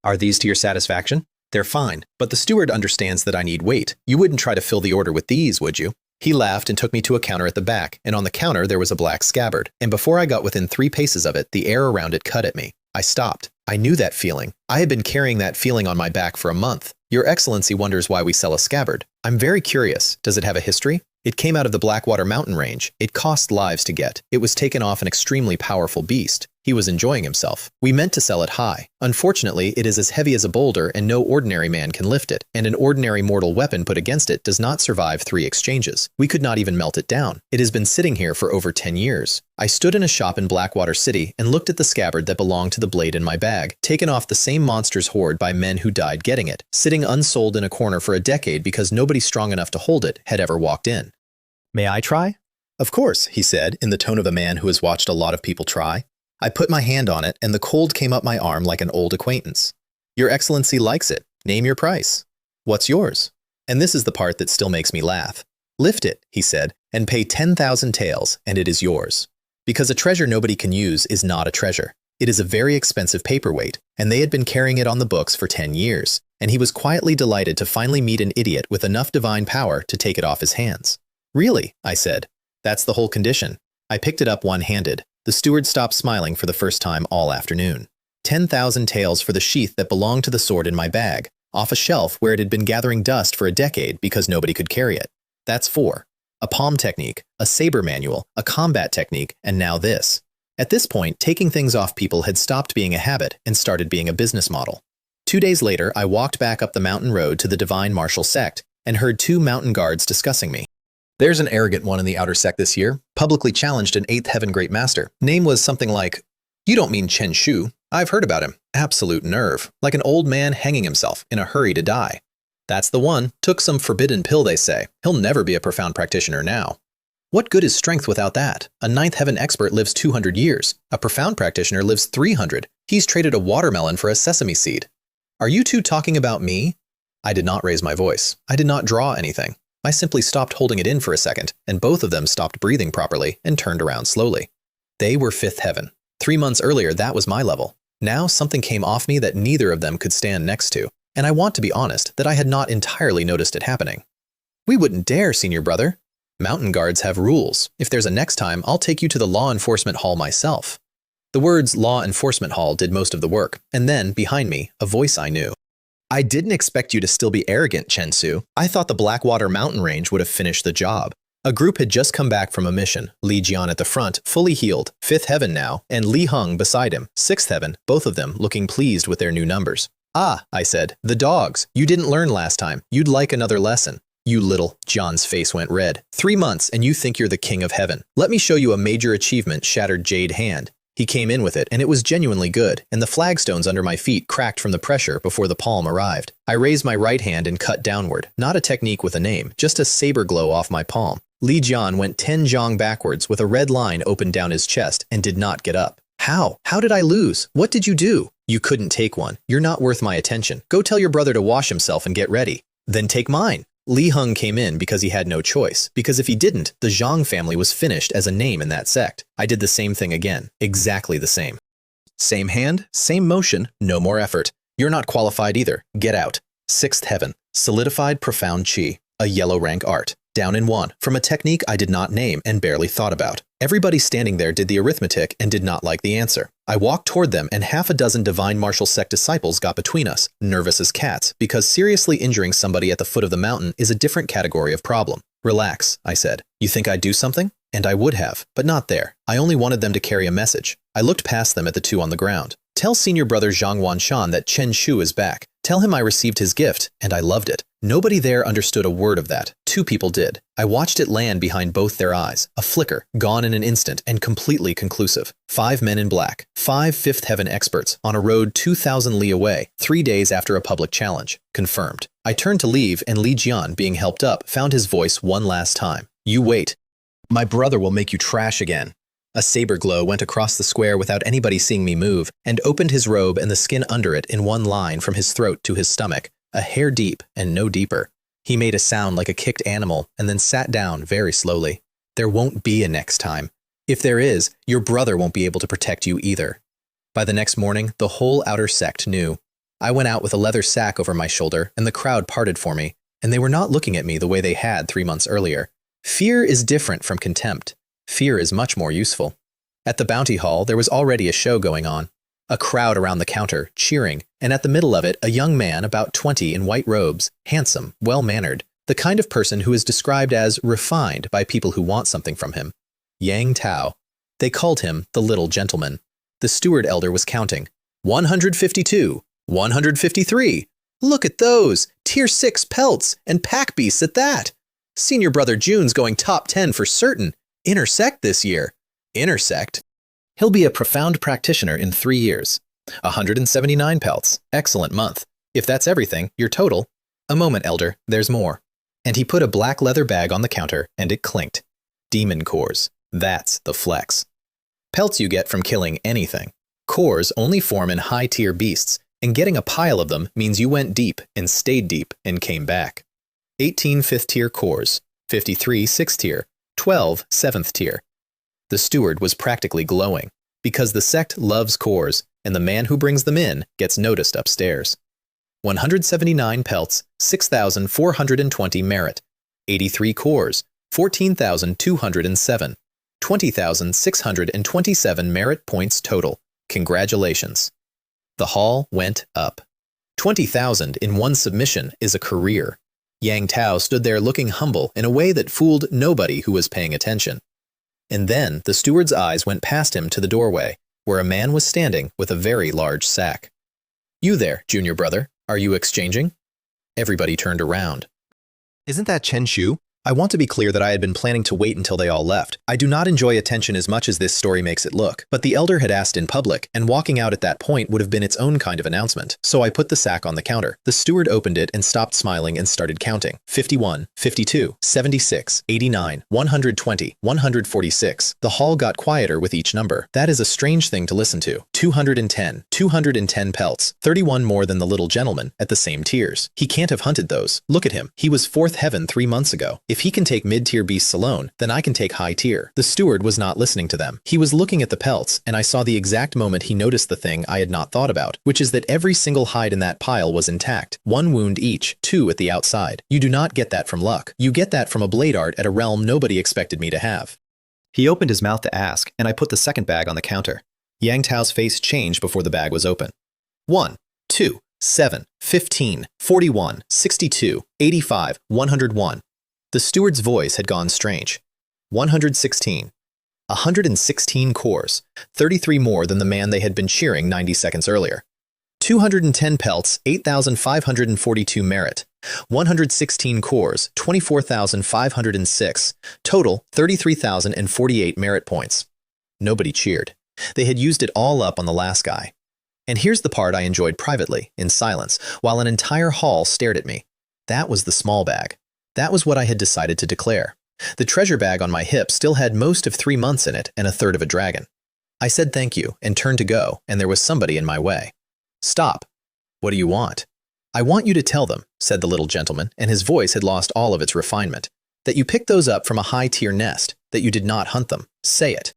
Are these to your satisfaction? They're fine, but the steward understands that I need weight. You wouldn't try to fill the order with these, would you? He laughed and took me to a counter at the back, and on the counter there was a black scabbard, and before I got within 3 paces of it, the air around it cut at me. I stopped. I knew that feeling. I had been carrying that feeling on my back for a month. Your Excellency wonders why we sell a scabbard. I'm very curious. Does it have a history? It came out of the Blackwater mountain range. It cost lives to get. It was taken off an extremely powerful beast. He was enjoying himself. We meant to sell it high. Unfortunately, it is as heavy as a boulder and no ordinary man can lift it, and an ordinary mortal weapon put against it does not survive 3 exchanges. We could not even melt it down. It has been sitting here for over 10 years. I stood in a shop in Blackwater City and looked at the scabbard that belonged to the blade in my bag, taken off the same monster's hoard by men who died getting it, sitting unsold in a corner for a decade because nobody strong enough to hold it had ever walked in. May I try? Of course, he said, in the tone of a man who has watched a lot of people try. I put my hand on it, and the cold came up my arm like an old acquaintance. Your Excellency likes it. Name your price. What's yours? And this is the part that still makes me laugh. Lift it, he said, and pay 10,000 taels, and it is yours. Because a treasure nobody can use is not a treasure. It is a very expensive paperweight, and they had been carrying it on the books for 10 years, and he was quietly delighted to finally meet an idiot with enough divine power to take it off his hands. Really, I said. That's the whole condition. I picked it up one-handed. The steward stopped smiling for the first time all afternoon. 10,000 taels for the sheath that belonged to the sword in my bag, off a shelf where it had been gathering dust for a decade because nobody could carry it. That's 4. A palm technique, a saber manual, a combat technique, and now this. At this point, taking things off people had stopped being a habit and started being a business model. 2 days later, I walked back up the mountain road to the divine martial sect and heard 2 mountain guards discussing me. There's an arrogant one in the outer sect this year, publicly challenged an 8th heaven great master. Name was something like, you don't mean Chen Shu. I've heard about him. Absolute nerve. Like an old man hanging himself, in a hurry to die. That's the one. Took some forbidden pill, they say. He'll never be a profound practitioner now. What good is strength without that? A 9th heaven expert lives 200 years. A profound practitioner lives 300. He's traded a watermelon for a sesame seed. Are you 2 talking about me? I did not raise my voice. I did not draw anything. I simply stopped holding it in for a second, and both of them stopped breathing properly and turned around slowly. They were 5th heaven. 3 months earlier, that was my level. Now something came off me that neither of them could stand next to, and I want to be honest that I had not entirely noticed it happening. We wouldn't dare, senior brother. Mountain guards have rules. If there's a next time, I'll take you to the law enforcement hall myself. The words law enforcement hall did most of the work, and then, behind me, a voice I knew. I didn't expect you to still be arrogant, Chen Su. I thought the Blackwater mountain range would have finished the job. A group had just come back from a mission, Li Jian at the front, fully healed, 5th heaven now, and Li Heng beside him, 6th heaven, both of them looking pleased with their new numbers. Ah, I said, the dogs. You didn't learn last time. You'd like another lesson. You little. John's face went red. 3 months and you think you're the king of heaven. Let me show you a major achievement, shattered jade hand. He came in with it, and it was genuinely good, and the flagstones under my feet cracked from the pressure before the palm arrived. I raised my right hand and cut downward, not a technique with a name, just a saber glow off my palm. Li Jian went 10 zhong backwards with a red line opened down his chest and did not get up. How? How did I lose? What did you do? You couldn't take one. You're not worth my attention. Go tell your brother to wash himself and get ready. Then take mine. Li Heng came in because he had no choice, because if he didn't, the Zhang family was finished as a name in that sect. I did the same thing again, exactly the same. Same hand, same motion, no more effort. You're not qualified either. Get out. 6th heaven, solidified profound chi, a yellow rank art. Down in 1, from a technique I did not name and barely thought about. Everybody standing there did the arithmetic and did not like the answer. I walked toward them and half a dozen divine martial sect disciples got between us, nervous as cats, because seriously injuring somebody at the foot of the mountain is a different category of problem. Relax, I said. You think I'd do something? And I would have, but not there. I only wanted them to carry a message. I looked past them at the 2 on the ground. Tell senior brother Zhang Wanshan that Chen Shu is back. Tell him I received his gift, and I loved it. Nobody there understood a word of that. 2 people did. I watched it land behind both their eyes. A flicker, gone in an instant, and completely conclusive. 5 men in black. 5 5th heaven experts, on a road 2,000 li away, 3 days after a public challenge. Confirmed. I turned to leave, and Li Jian, being helped up, found his voice one last time. You wait. My brother will make you trash again. A saber glow went across the square without anybody seeing me move, and opened his robe and the skin under it in one line from his throat to his stomach, a hair deep and no deeper. He made a sound like a kicked animal and then sat down very slowly. There won't be a next time. If there is, your brother won't be able to protect you either. By the next morning, the whole outer sect knew. I went out with a leather sack over my shoulder, and the crowd parted for me, and they were not looking at me the way they had 3 months earlier. Fear is different from contempt. Fear is much more useful. At the bounty hall, there was already a show going on. A crowd around the counter, cheering, and at the middle of it, a young man about 20 in white robes, handsome, well-mannered, the kind of person who is described as refined by people who want something from him. Yang Tao. They called him the little gentleman. The steward elder was counting. 152, 153. Look at those, tier 6 pelts, and pack beasts at that. Senior brother June's going top 10 for certain. Intersect this year. Intersect? He'll be a profound practitioner in 3 years. 179 pelts. Excellent month. If that's everything, your total. A moment, elder, there's more. And he put a black leather bag on the counter, and it clinked. Demon cores. That's the flex. Pelts you get from killing anything. Cores only form in high-tier beasts, and getting a pile of them means you went deep and stayed deep and came back. 18 5th-tier cores, 53 6th-tier, 12 7th tier. The steward was practically glowing, because the sect loves cores, and the man who brings them in gets noticed upstairs. 179 pelts, 6,420 merit. 83 cores, 14,207. 20,627 merit points total. Congratulations. The hall went up. 20,000 in one submission is a career. Yang Tao stood there looking humble in a way that fooled nobody who was paying attention. And then the steward's eyes went past him to the doorway, where a man was standing with a very large sack. You there, junior brother, are you exchanging? Everybody turned around. Isn't that Chen Shu? I want to be clear that I had been planning to wait until they all left. I do not enjoy attention as much as this story makes it look, but the elder had asked in public, and walking out at that point would have been its own kind of announcement. So I put the sack on the counter. The steward opened it and stopped smiling and started counting. 51, 52, 76, 89, 120, 146. The hall got quieter with each number. That is a strange thing to listen to. 210, 210 pelts, 31 more than the little gentleman, at the same tiers. He can't have hunted those. Look at him. He was 4th heaven 3 months ago. If he can take mid-tier beasts alone, then I can take high tier. The steward was not listening to them. He was looking at the pelts, and I saw the exact moment he noticed the thing I had not thought about, which is that every single hide in that pile was intact. 1 wound each, 2 at the outside. You do not get that from luck. You get that from a blade art at a realm nobody expected me to have. He opened his mouth to ask, and I put the second bag on the counter. Yang Tao's face changed before the bag was open. 1, 2, 7, 15, 41, 62, 85, 101. The steward's voice had gone strange. 116. 116 cores, 33 more than the man they had been cheering 90 seconds earlier. 210 pelts, 8,542 merit. 116 cores, 24,506. Total, 33,048 merit points. Nobody cheered. They had used it all up on the last guy. And here's the part I enjoyed privately, in silence, while an entire hall stared at me. That was the small bag. That was what I had decided to declare. The treasure bag on my hip still had most of 3 months in it and a third of a dragon. I said thank you and turned to go, and there was somebody in my way. Stop. What do you want? I want you to tell them, said the little gentleman, and his voice had lost all of its refinement, that you picked those up from a high-tier nest, that you did not hunt them. Say it.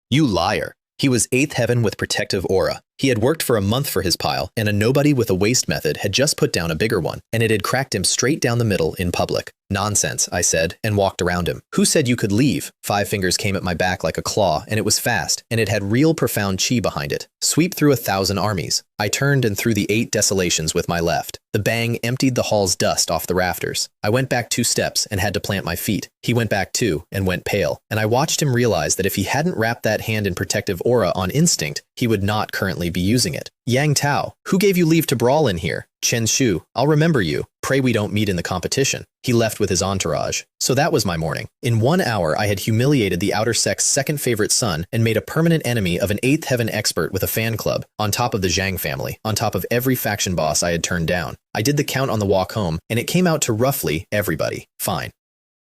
You liar. He was 8th heaven with protective aura. He had worked for a month for his pile, and a nobody with a waste method had just put down a bigger one, and it had cracked him straight down the middle in public. Nonsense, I said, and walked around him. Who said you could leave? 5 fingers came at my back like a claw, and it was fast, and it had real profound chi behind it. Sweep through 1,000 armies. I turned and threw the 8 desolations with my left. The bang emptied the hall's dust off the rafters. I went back 2 steps and had to plant my feet. He went back 2 and went pale, and I watched him realize that if he hadn't wrapped that hand in protective aura on instinct, he would not currently be using it. Yang Tao, who gave you leave to brawl in here? Chen Shu, I'll remember you. Pray we don't meet in the competition. He left with his entourage. So that was my morning. In 1 hour, I had humiliated the outer sect's second favorite son and made a permanent enemy of an 8th heaven expert with a fan club, on top of the Zhang family, on top of every faction boss I had turned down. I did the count on the walk home, and it came out to roughly everybody. Fine.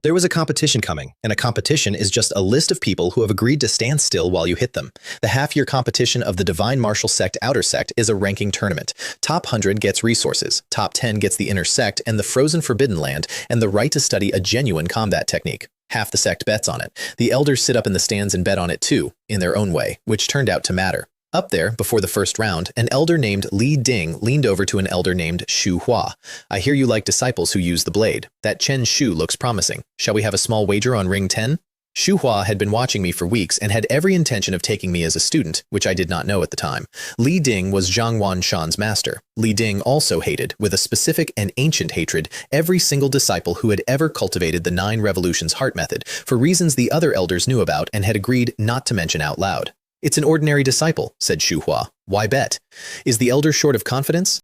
There was a competition coming, and a competition is just a list of people who have agreed to stand still while you hit them. The half-year competition of the Divine Martial Sect Outer Sect is a ranking tournament. Top 100 gets resources, top 10 gets the Inner Sect and the Frozen Forbidden Land and the right to study a genuine combat technique. Half the sect bets on it. The elders sit up in the stands and bet on it too, in their own way, which turned out to matter. Up there, before the first round, an elder named Li Ding leaned over to an elder named Shu Hua. I hear you like disciples who use the blade. That Chen Shu looks promising. Shall we have a small wager on ring 10? Shu Hua had been watching me for weeks and had every intention of taking me as a student, which I did not know at the time. Li Ding was Zhang Wanshan's master. Li Ding also hated, with a specific and ancient hatred, every single disciple who had ever cultivated the 9 Revolutions Heart method, for reasons the other elders knew about and had agreed not to mention out loud. It's an ordinary disciple, said Shu Hua. Why bet? Is the elder short of confidence?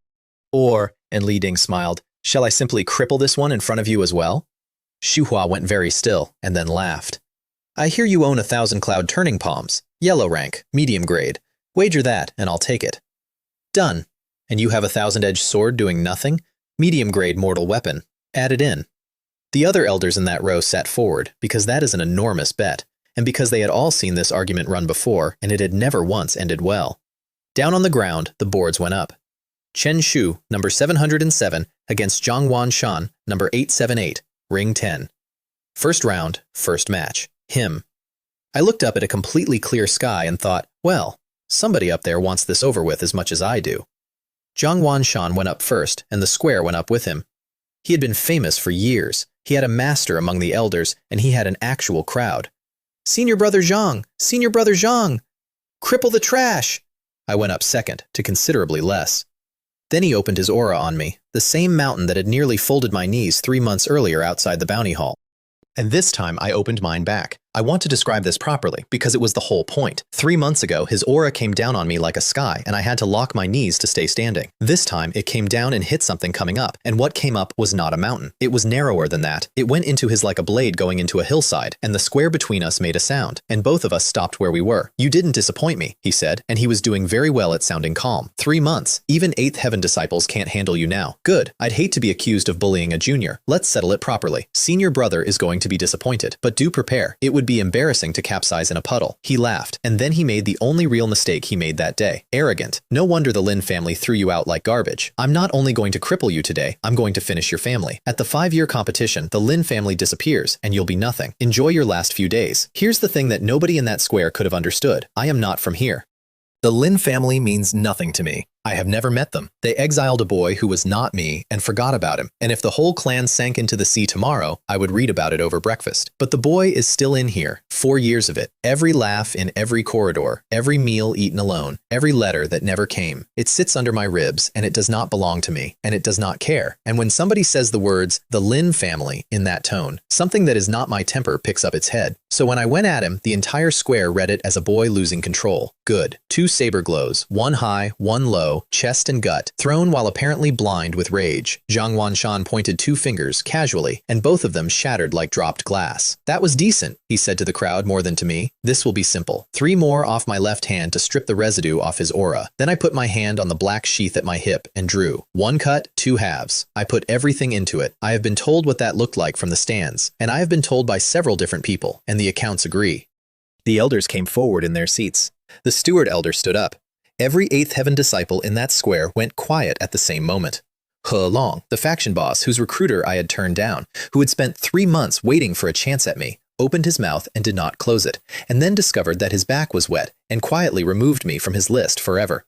Or, and Li Ding smiled, shall I simply cripple this one in front of you as well? Shu Hua went very still, and then laughed. I hear you own 1,000 cloud turning palms. Yellow rank, medium grade. Wager that, and I'll take it. Done. And you have a 1,000-edged sword doing nothing? Medium grade mortal weapon. Add it in. The other elders in that row sat forward, because that is an enormous bet, and because they had all seen this argument run before, and it had never once ended well. Down on the ground, the boards went up. Chen Shu, number 707, against Zhang Wanshan, number 878, ring 10. First round, first match. Him. I looked up at a completely clear sky and thought, well, somebody up there wants this over with as much as I do. Zhang Wanshan went up first, and the square went up with him. He had been famous for years. He had a master among the elders, and he had an actual crowd. Senior Brother Zhang! Senior Brother Zhang! Cripple the trash! I went up second, to considerably less. Then he opened his aura on me, the same mountain that had nearly folded my knees 3 months earlier outside the bounty hall. And this time I opened mine back. I want to describe this properly, because it was the whole point. 3 months ago, his aura came down on me like a sky, and I had to lock my knees to stay standing. This time, it came down and hit something coming up, and what came up was not a mountain. It was narrower than that. It went into his like a blade going into a hillside, and the square between us made a sound, and both of us stopped where we were. You didn't disappoint me, he said, and he was doing very well at sounding calm. 3 months. Even 8th heaven disciples can't handle you now. Good. I'd hate to be accused of bullying a junior. Let's settle it properly. Senior brother is going to be disappointed, but do prepare. It would be embarrassing to capsize in a puddle. He laughed, and then he made the only real mistake he made that day. Arrogant. No wonder the Lin family threw you out like garbage. I'm not only going to cripple you today, I'm going to finish your family. At the 5-year competition, the Lin family disappears, and you'll be nothing. Enjoy your last few days. Here's the thing that nobody in that square could have understood. I am not from here. The Lin family means nothing to me. I have never met them. They exiled a boy who was not me and forgot about him. And if the whole clan sank into the sea tomorrow, I would read about it over breakfast. But the boy is still in here. 4 years of it. Every laugh in every corridor. Every meal eaten alone. Every letter that never came. It sits under my ribs, and it does not belong to me. And it does not care. And when somebody says the words, the Lin family, in that tone, something that is not my temper picks up its head. So when I went at him, the entire square read it as a boy losing control. Good. 2 saber glows. 1 high, 1 low, No, chest and gut, thrown while apparently blind with rage. Zhang Wanshan pointed 2 fingers, casually, and both of them shattered like dropped glass. That was decent, he said to the crowd more than to me. This will be simple. 3 more off my left hand to strip the residue off his aura. Then I put my hand on the black sheath at my hip and drew. 1 cut, 2 halves. I put everything into it. I have been told what that looked like from the stands, and I have been told by several different people, and the accounts agree. The elders came forward in their seats. The steward elder stood up. Every 8th heaven disciple in that square went quiet at the same moment. He Long, the faction boss whose recruiter I had turned down, who had spent 3 months waiting for a chance at me, opened his mouth and did not close it, and then discovered that his back was wet and quietly removed me from his list forever.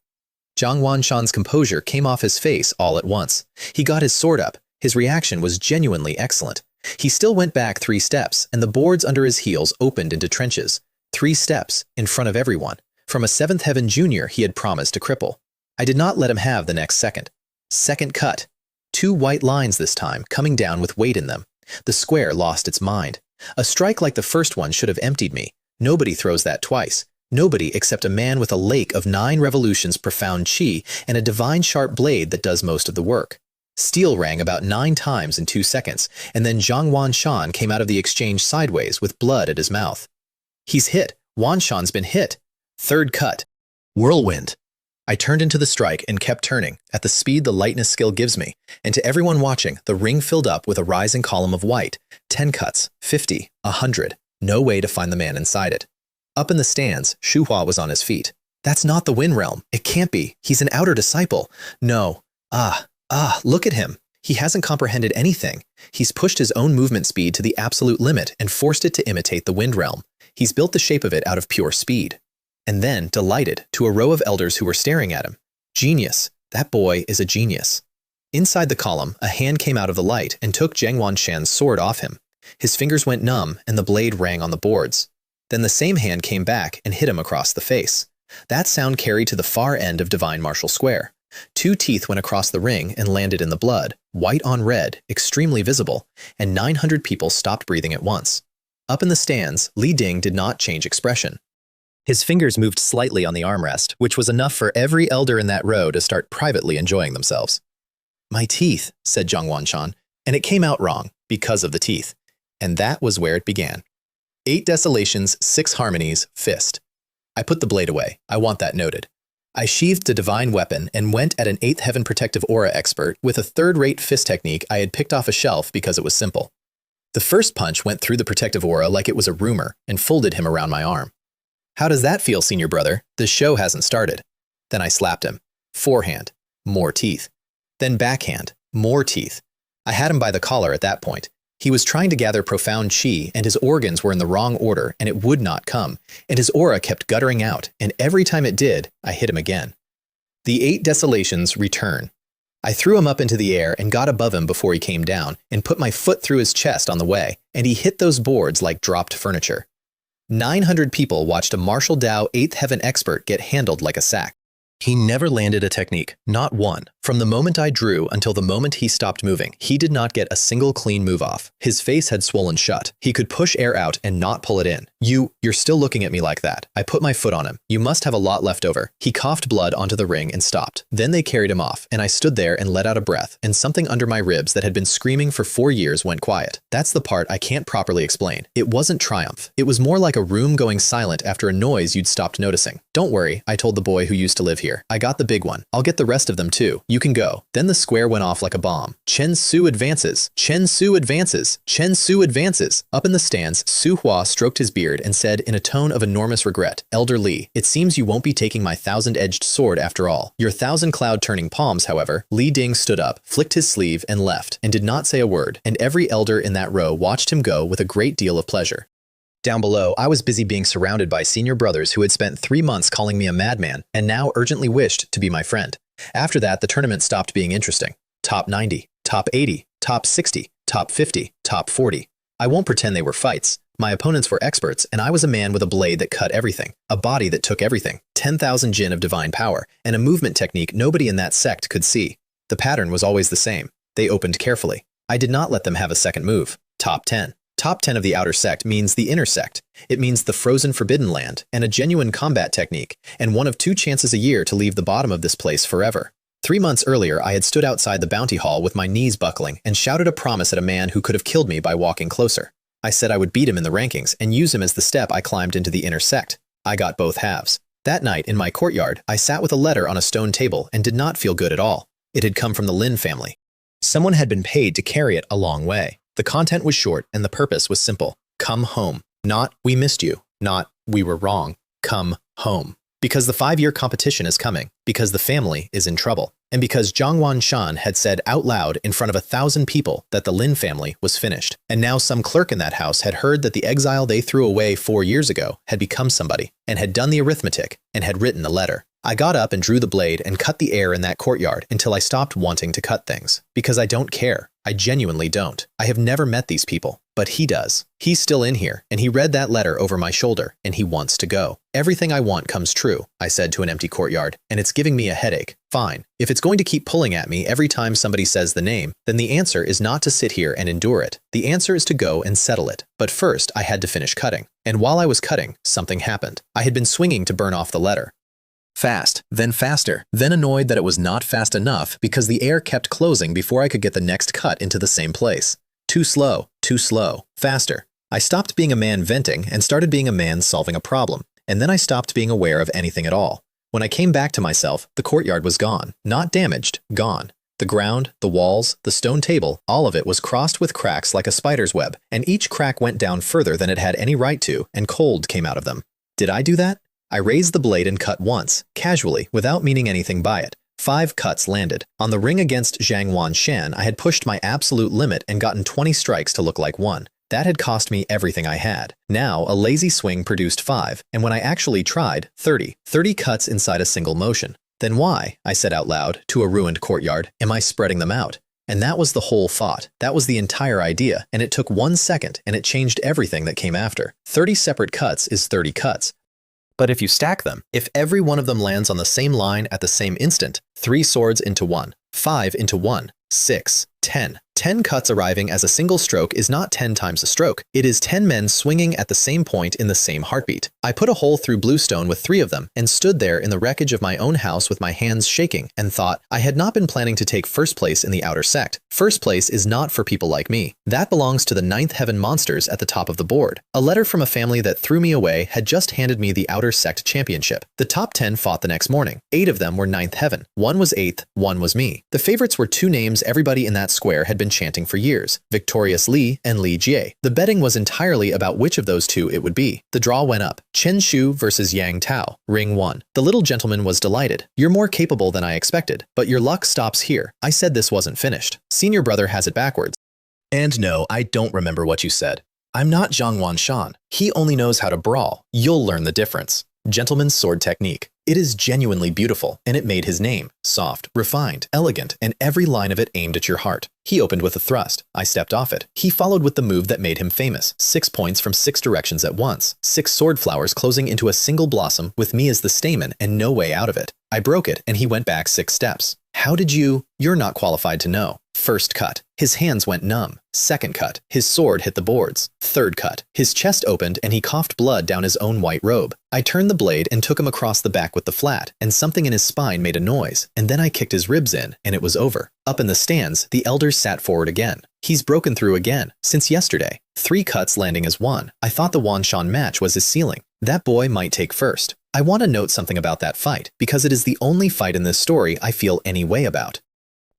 Zhang Wanshan's composure came off his face all at once. He got his sword up. His reaction was genuinely excellent. He still went back 3 steps, and the boards under his heels opened into trenches. 3 steps, in front of everyone. From a 7th heaven junior he had promised to cripple. I did not let him have the next second. Second cut. 2 white lines this time, coming down with weight in them. The square lost its mind. A strike like the first one should have emptied me. Nobody throws that twice. Nobody except a man with a lake of 9 revolutions profound chi and a divine sharp blade that does most of the work. Steel rang about 9 times in 2 seconds, and then Zhang Wanshan came out of the exchange sideways with blood at his mouth. He's hit. Wanshan's been hit. Third cut. Whirlwind. I turned into the strike and kept turning, at the speed the lightness skill gives me, and to everyone watching, the ring filled up with a rising column of white. 10 cuts, 50, 100. No way to find the man inside it. Up in the stands, Shu Hua was on his feet. That's not the Wind Realm. It can't be. He's an outer disciple. No. Look at him. He hasn't comprehended anything. He's pushed his own movement speed to the absolute limit and forced it to imitate the Wind Realm. He's built the shape of it out of pure speed. And then, delighted, to a row of elders who were staring at him. Genius. That boy is a genius. Inside the column, a hand came out of the light and took Zhang Wanshan's sword off him. His fingers went numb and the blade rang on the boards. Then the same hand came back and hit him across the face. That sound carried to the far end of Divine Martial Square. 2 teeth went across the ring and landed in the blood, white on red, extremely visible, and 900 people stopped breathing at once. Up in the stands, Li Ding did not change expression. His fingers moved slightly on the armrest, which was enough for every elder in that row to start privately enjoying themselves. My teeth, said Zhang Wanshan, and it came out wrong, because of the teeth. And that was where it began. 8 desolations, 6 harmonies, fist. I put the blade away. I want that noted. I sheathed a divine weapon and went at an 8th heaven protective aura expert with a 3rd-rate fist technique I had picked off a shelf because it was simple. The first punch went through the protective aura like it was a rumor and folded him around my arm. How does that feel, senior brother? The show hasn't started. Then I slapped him. Forehand. More teeth. Then backhand. More teeth. I had him by the collar at that point. He was trying to gather profound chi, and his organs were in the wrong order, and it would not come, and his aura kept guttering out, and every time it did, I hit him again. The 8 desolations return. I threw him up into the air and got above him before he came down, and put my foot through his chest on the way, and he hit those boards like dropped furniture. 900 people watched a Martial Dao 8th Heaven expert get handled like a sack. He never landed a technique, not one. From the moment I drew until the moment he stopped moving, he did not get a single clean move off. His face had swollen shut. He could push air out and not pull it in. You're still looking at me like that. I put my foot on him. You must have a lot left over. He coughed blood onto the ring and stopped. Then they carried him off, and I stood there and let out a breath, and something under my ribs that had been screaming for 4 years went quiet. That's the part I can't properly explain. It wasn't triumph. It was more like a room going silent after a noise you'd stopped noticing. Don't worry, I told the boy who used to live here. I got the big one. I'll get the rest of them too. You can go. Then the square went off like a bomb. Chen Su advances. Chen Su advances. Chen Su advances. Up in the stands, Su Hua stroked his beard and said in a tone of enormous regret, Elder Li, it seems you won't be taking my 1,000-edged sword after all. Your 1,000-cloud-turning palms, however. Li Ding stood up, flicked his sleeve, and left, and did not say a word, and every elder in that row watched him go with a great deal of pleasure. Down below, I was busy being surrounded by senior brothers who had spent 3 months calling me a madman and now urgently wished to be my friend. After that, the tournament stopped being interesting. Top 90, top 80, top 60, top 50, top 40. I won't pretend they were fights. My opponents were experts, and I was a man with a blade that cut everything, a body that took everything, 10,000 jin of divine power, and a movement technique nobody in that sect could see. The pattern was always the same. They opened carefully. I did not let them have a second move. Top 10, Top 10 of the outer sect means the inner sect. It means the frozen forbidden land, and a genuine combat technique, and one of 2 chances a year to leave the bottom of this place forever. 3 months earlier, I had stood outside the bounty hall with my knees buckling and shouted a promise at a man who could have killed me by walking closer. I said I would beat him in the rankings and use him as the step I climbed into the inner sect. I got both halves. That night, in my courtyard, I sat with a letter on a stone table and did not feel good at all. It had come from the Lin family. Someone had been paid to carry it a long way. The content was short and the purpose was simple. Come home. Not, we missed you. Not, we were wrong. Come home. Because the 5-year competition is coming. Because the family is in trouble. And because Zhangwan Shan had said out loud in front of 1,000 people that the Lin family was finished. And now some clerk in that house had heard that the exile they threw away 4 years ago had become somebody, and had done the arithmetic, and had written a letter. I got up and drew the blade and cut the air in that courtyard until I stopped wanting to cut things. Because I don't care. I genuinely don't. I have never met these people, but he does. He's still in here, and he read that letter over my shoulder, and he wants to go. Everything I want comes true, I said to an empty courtyard, and it's giving me a headache. Fine. If it's going to keep pulling at me every time somebody says the name, then the answer is not to sit here and endure it. The answer is to go and settle it. But first, I had to finish cutting. And while I was cutting, something happened. I had been swinging to burn off the letter. Fast, then faster, then annoyed that it was not fast enough because the air kept closing before I could get the next cut into the same place. Too slow, faster. I stopped being a man venting and started being a man solving a problem, and then I stopped being aware of anything at all. When I came back to myself, the courtyard was gone. Not damaged, gone. The ground, the walls, the stone table, all of it was crossed with cracks like a spider's web, and each crack went down further than it had any right to, and cold came out of them. Did I do that? I raised the blade and cut once, casually, without meaning anything by it. 5 cuts landed. On the ring against Zhangwan Shan, I had pushed my absolute limit and gotten 20 strikes to look like 1. That had cost me everything I had. Now, a lazy swing produced 5, and when I actually tried, 30. 30 cuts inside a single motion. Then why, I said out loud, to a ruined courtyard, am I spreading them out? And that was the whole thought. That was the entire idea, and it took 1 second, and it changed everything that came after. 30 separate cuts is 30 cuts. But if you stack them, if every one of them lands on the same line at the same instant, 3 swords into 1, 5 into 1, 6, 10. 10 cuts arriving as a single stroke is not 10 times a stroke. It is 10 men swinging at the same point in the same heartbeat. I put a hole through bluestone with 3 of them and stood there in the wreckage of my own house with my hands shaking and thought I had not been planning to take first place in the outer sect. First place is not for people like me. That belongs to the 9th heaven monsters at the top of the board. A letter from a family that threw me away had just handed me the outer sect championship. The top 10 fought the next morning. 8 of them were 9th heaven. 1 was 8th, 1 was me. The favorites were 2 names everybody in that square had been chanting for years, Victorious Li and Li Jie. The betting was entirely about which of those 2 it would be. The draw went up. Chen Shu versus Yang Tao. Ring 1. The little gentleman was delighted. You're more capable than I expected, but your luck stops here. I said this wasn't finished. Senior brother has it backwards. And no, I don't remember what you said. I'm not Zhangwan Shan. He only knows how to brawl. You'll learn the difference. Gentleman's sword technique. It is genuinely beautiful, and it made his name. Soft, refined, elegant, and every line of it aimed at your heart. He opened with a thrust. I stepped off it. He followed with the move that made him famous. 6 points from 6 directions at once. 6 sword flowers closing into a single blossom with me as the stamen and no way out of it. I broke it, and he went back 6 steps. How did you? You're not qualified to know. First cut. His hands went numb. Second cut. His sword hit the boards. Third cut. His chest opened and he coughed blood down his own white robe. I turned the blade and took him across the back with the flat, and something in his spine made a noise, and then I kicked his ribs in, and it was over. Up in the stands, the elders sat forward again. He's broken through again, since yesterday. 3 cuts landing as 1. I thought the Wanshan match was his ceiling. That boy might take first. I want to note something about that fight, because it is the only fight in this story I feel any way about.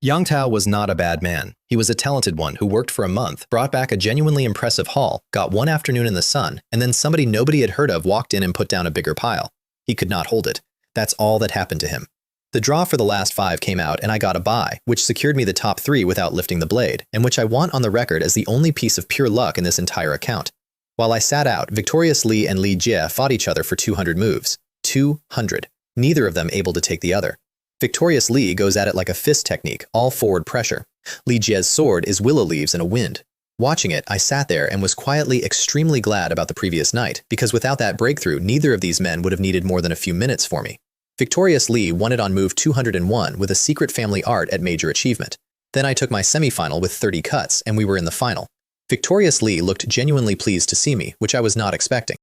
Yang Tao was not a bad man. He was a talented one who worked for a month, brought back a genuinely impressive haul, got 1 afternoon in the sun, and then somebody nobody had heard of walked in and put down a bigger pile. He could not hold it. That's all that happened to him. The draw for the last 5 came out and I got a bye, which secured me the top 3 without lifting the blade, and which I want on the record as the only piece of pure luck in this entire account. While I sat out, Victorious Li and Li Jie fought each other for 200 moves. 200. Neither of them able to take the other. Victorious Li goes at it like a fist technique, all forward pressure. Li Jie's sword is willow leaves in a wind. Watching it, I sat there and was quietly extremely glad about the previous night, because without that breakthrough, neither of these men would have needed more than a few minutes for me. Victorious Li won it on move 201 with a secret family art at major achievement. Then I took my semifinal with 30 cuts, and we were in the final. Victorious Lee looked genuinely pleased to see me, which I was not expecting.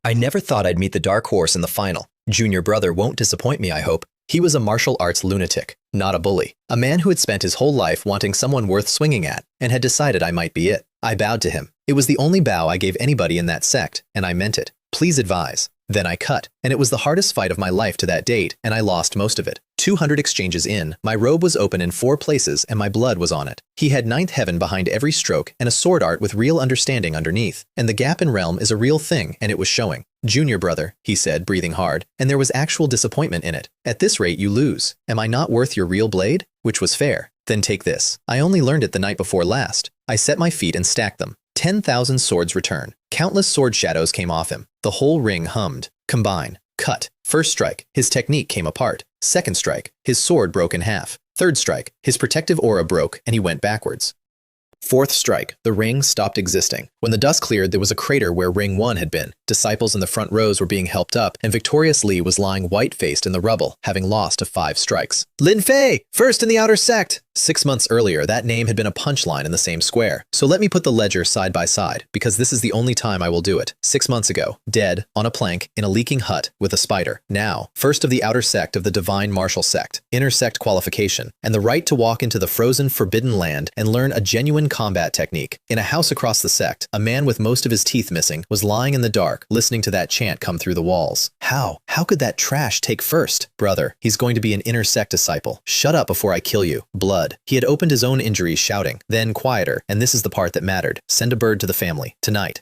I never thought I'd meet the dark horse in the final. Junior brother won't disappoint me, I hope. He was a martial arts lunatic, not a bully. A man who had spent his whole life wanting someone worth swinging at, and had decided I might be it. I bowed to him. It was the only bow I gave anybody in that sect, and I meant it. Please advise. Then I cut, and it was the hardest fight of my life to that date, and I lost most of it. 200 exchanges in, my robe was open in 4 places and my blood was on it. He had 9th heaven behind every stroke and a sword art with real understanding underneath. And the gap in realm is a real thing, and it was showing. Junior brother, he said, breathing hard, and there was actual disappointment in it. At this rate you lose. Am I not worth your real blade? Which was fair. Then take this. I only learned it the night before last. I set my feet and stacked them. 10,000 swords return. Countless sword shadows came off him. The whole ring hummed. Combine. Cut. First strike. His technique came apart. Second strike. His sword broke in half. Third strike. His protective aura broke and he went backwards. Fourth strike. The ring stopped existing. When the dust cleared, there was a crater where ring 1 had been. Disciples in the front rows were being helped up, and Victorious Lee was lying white-faced in the rubble, having lost to 5 strikes. Lin Fei! First in the outer sect! 6 months earlier, that name had been a punchline in the same square. So let me put the ledger side by side, because this is the only time I will do it. 6 months ago, dead, on a plank, in a leaking hut, with a spider. Now, first of the outer sect of the divine martial sect, inner sect qualification, and the right to walk into the frozen, forbidden land and learn a genuine combat technique. In a house across the sect, a man with most of his teeth missing was lying in the dark, listening to that chant come through the walls. How? How could that trash take first? Brother, he's going to be an inner sect disciple. Shut up before I kill you. Blood. He had opened his own injuries shouting. Then quieter, and this is the part that mattered. Send a bird to the family. Tonight.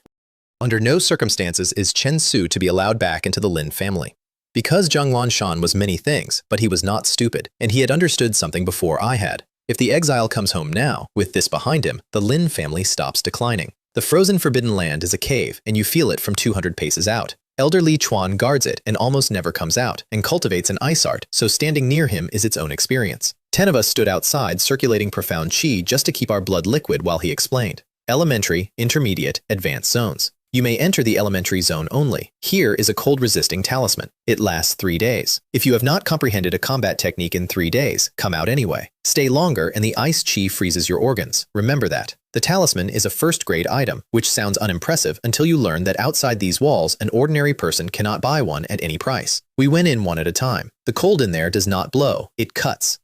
Under no circumstances is Chen Su to be allowed back into the Lin family. Because Zhang Lanshan was many things, but he was not stupid, and he had understood something before I had. If the exile comes home now, with this behind him, the Lin family stops declining. The frozen forbidden land is a cave, and you feel it from 200 paces out. Elder Li Chuan guards it and almost never comes out, and cultivates an ice art, so standing near him is its own experience. 10 of us stood outside circulating profound qi just to keep our blood liquid while he explained. Elementary, intermediate, advanced zones. You may enter the elementary zone only. Here is a cold-resisting talisman. It lasts 3 days. If you have not comprehended a combat technique in 3 days, come out anyway. Stay longer and the ice chi freezes your organs. Remember that. The talisman is a first-grade item, which sounds unimpressive until you learn that outside these walls, an ordinary person cannot buy one at any price. We went in one at a time. The cold in there does not blow, it cuts.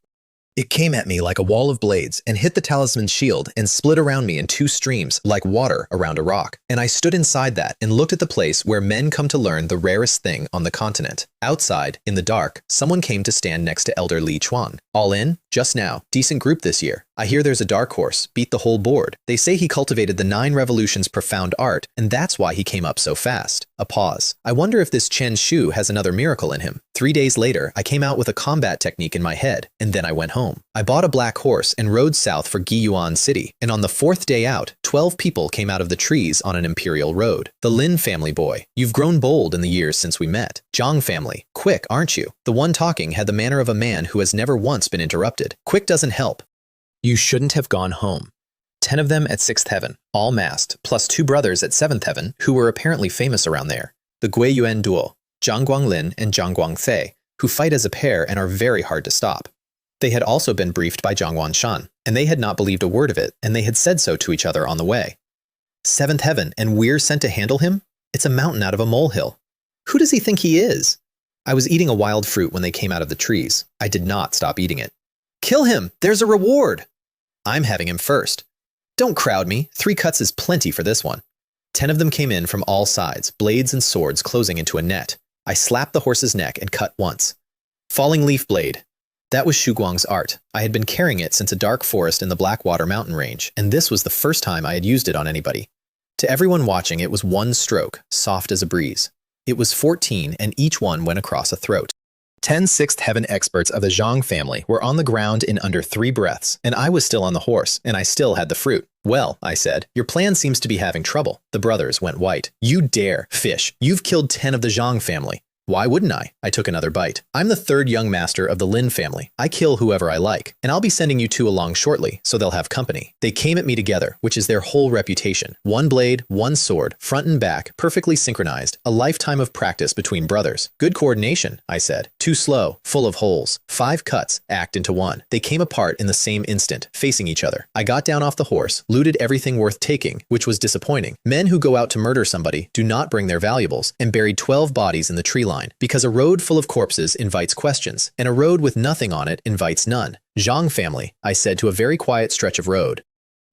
It came at me like a wall of blades and hit the talisman's shield and split around me in 2 streams like water around a rock. And I stood inside that and looked at the place where men come to learn the rarest thing on the continent. Outside, in the dark, someone came to stand next to Elder Li Chuan. All in? Just now. Decent group this year. I hear there's a dark horse. Beat the whole board. They say he cultivated the 9 revolutions profound art, and that's why he came up so fast. A pause. I wonder if this Chen Shu has another miracle in him. 3 days later, I came out with a combat technique in my head, and then I went home. I bought a black horse and rode south for Guiyuan City, and on the 4th day out, 12 people came out of the trees on an imperial road. The Lin family boy. You've grown bold in the years since we met. Zhang family. Quick, aren't you? The one talking had the manner of a man who has never once been interrupted. Quick doesn't help. You shouldn't have gone home. 10 of them at 6th heaven, all masked, plus 2 brothers at 7th heaven who were apparently famous around there. The Gui Yuan duo, Zhang Guanglin and Zhang Guangfei, who fight as a pair and are very hard to stop. They had also been briefed by Zhang Wanshan, and they had not believed a word of it, and they had said so to each other on the way. 7th heaven, and we're sent to handle him? It's a mountain out of a molehill. Who does he think he is? I was eating a wild fruit when they came out of the trees. I did not stop eating it. Kill him! There's a reward! I'm having him first. Don't crowd me. 3 cuts is plenty for this one. 10 of them came in from all sides, blades and swords closing into a net. I slapped the horse's neck and cut once. Falling leaf blade. That was Shu Guang's art. I had been carrying it since a dark forest in the Blackwater mountain range, and this was the first time I had used it on anybody. To everyone watching, it was 1 stroke, soft as a breeze. It was 14, and each one went across a throat. 10 6th heaven experts of the Zhang family were on the ground in under 3 breaths, and I was still on the horse, and I still had the fruit. Well, I said, your plan seems to be having trouble. The brothers went white. You dare, fish. You've killed 10 of the Zhang family. Why wouldn't I? I took another bite. I'm the third young master of the Lin family. I kill whoever I like, and I'll be sending you two along shortly, so they'll have company. They came at me together, which is their whole reputation. One blade, one sword, front and back, perfectly synchronized, a lifetime of practice between brothers. Good coordination, I said. Too slow, full of holes. 5 cuts, act into one. They came apart in the same instant, facing each other. I got down off the horse, looted everything worth taking, which was disappointing. Men who go out to murder somebody do not bring their valuables, and buried 12 bodies in the tree line, because a road full of corpses invites questions, and a road with nothing on it invites none. Zhang family, I said to a very quiet stretch of road.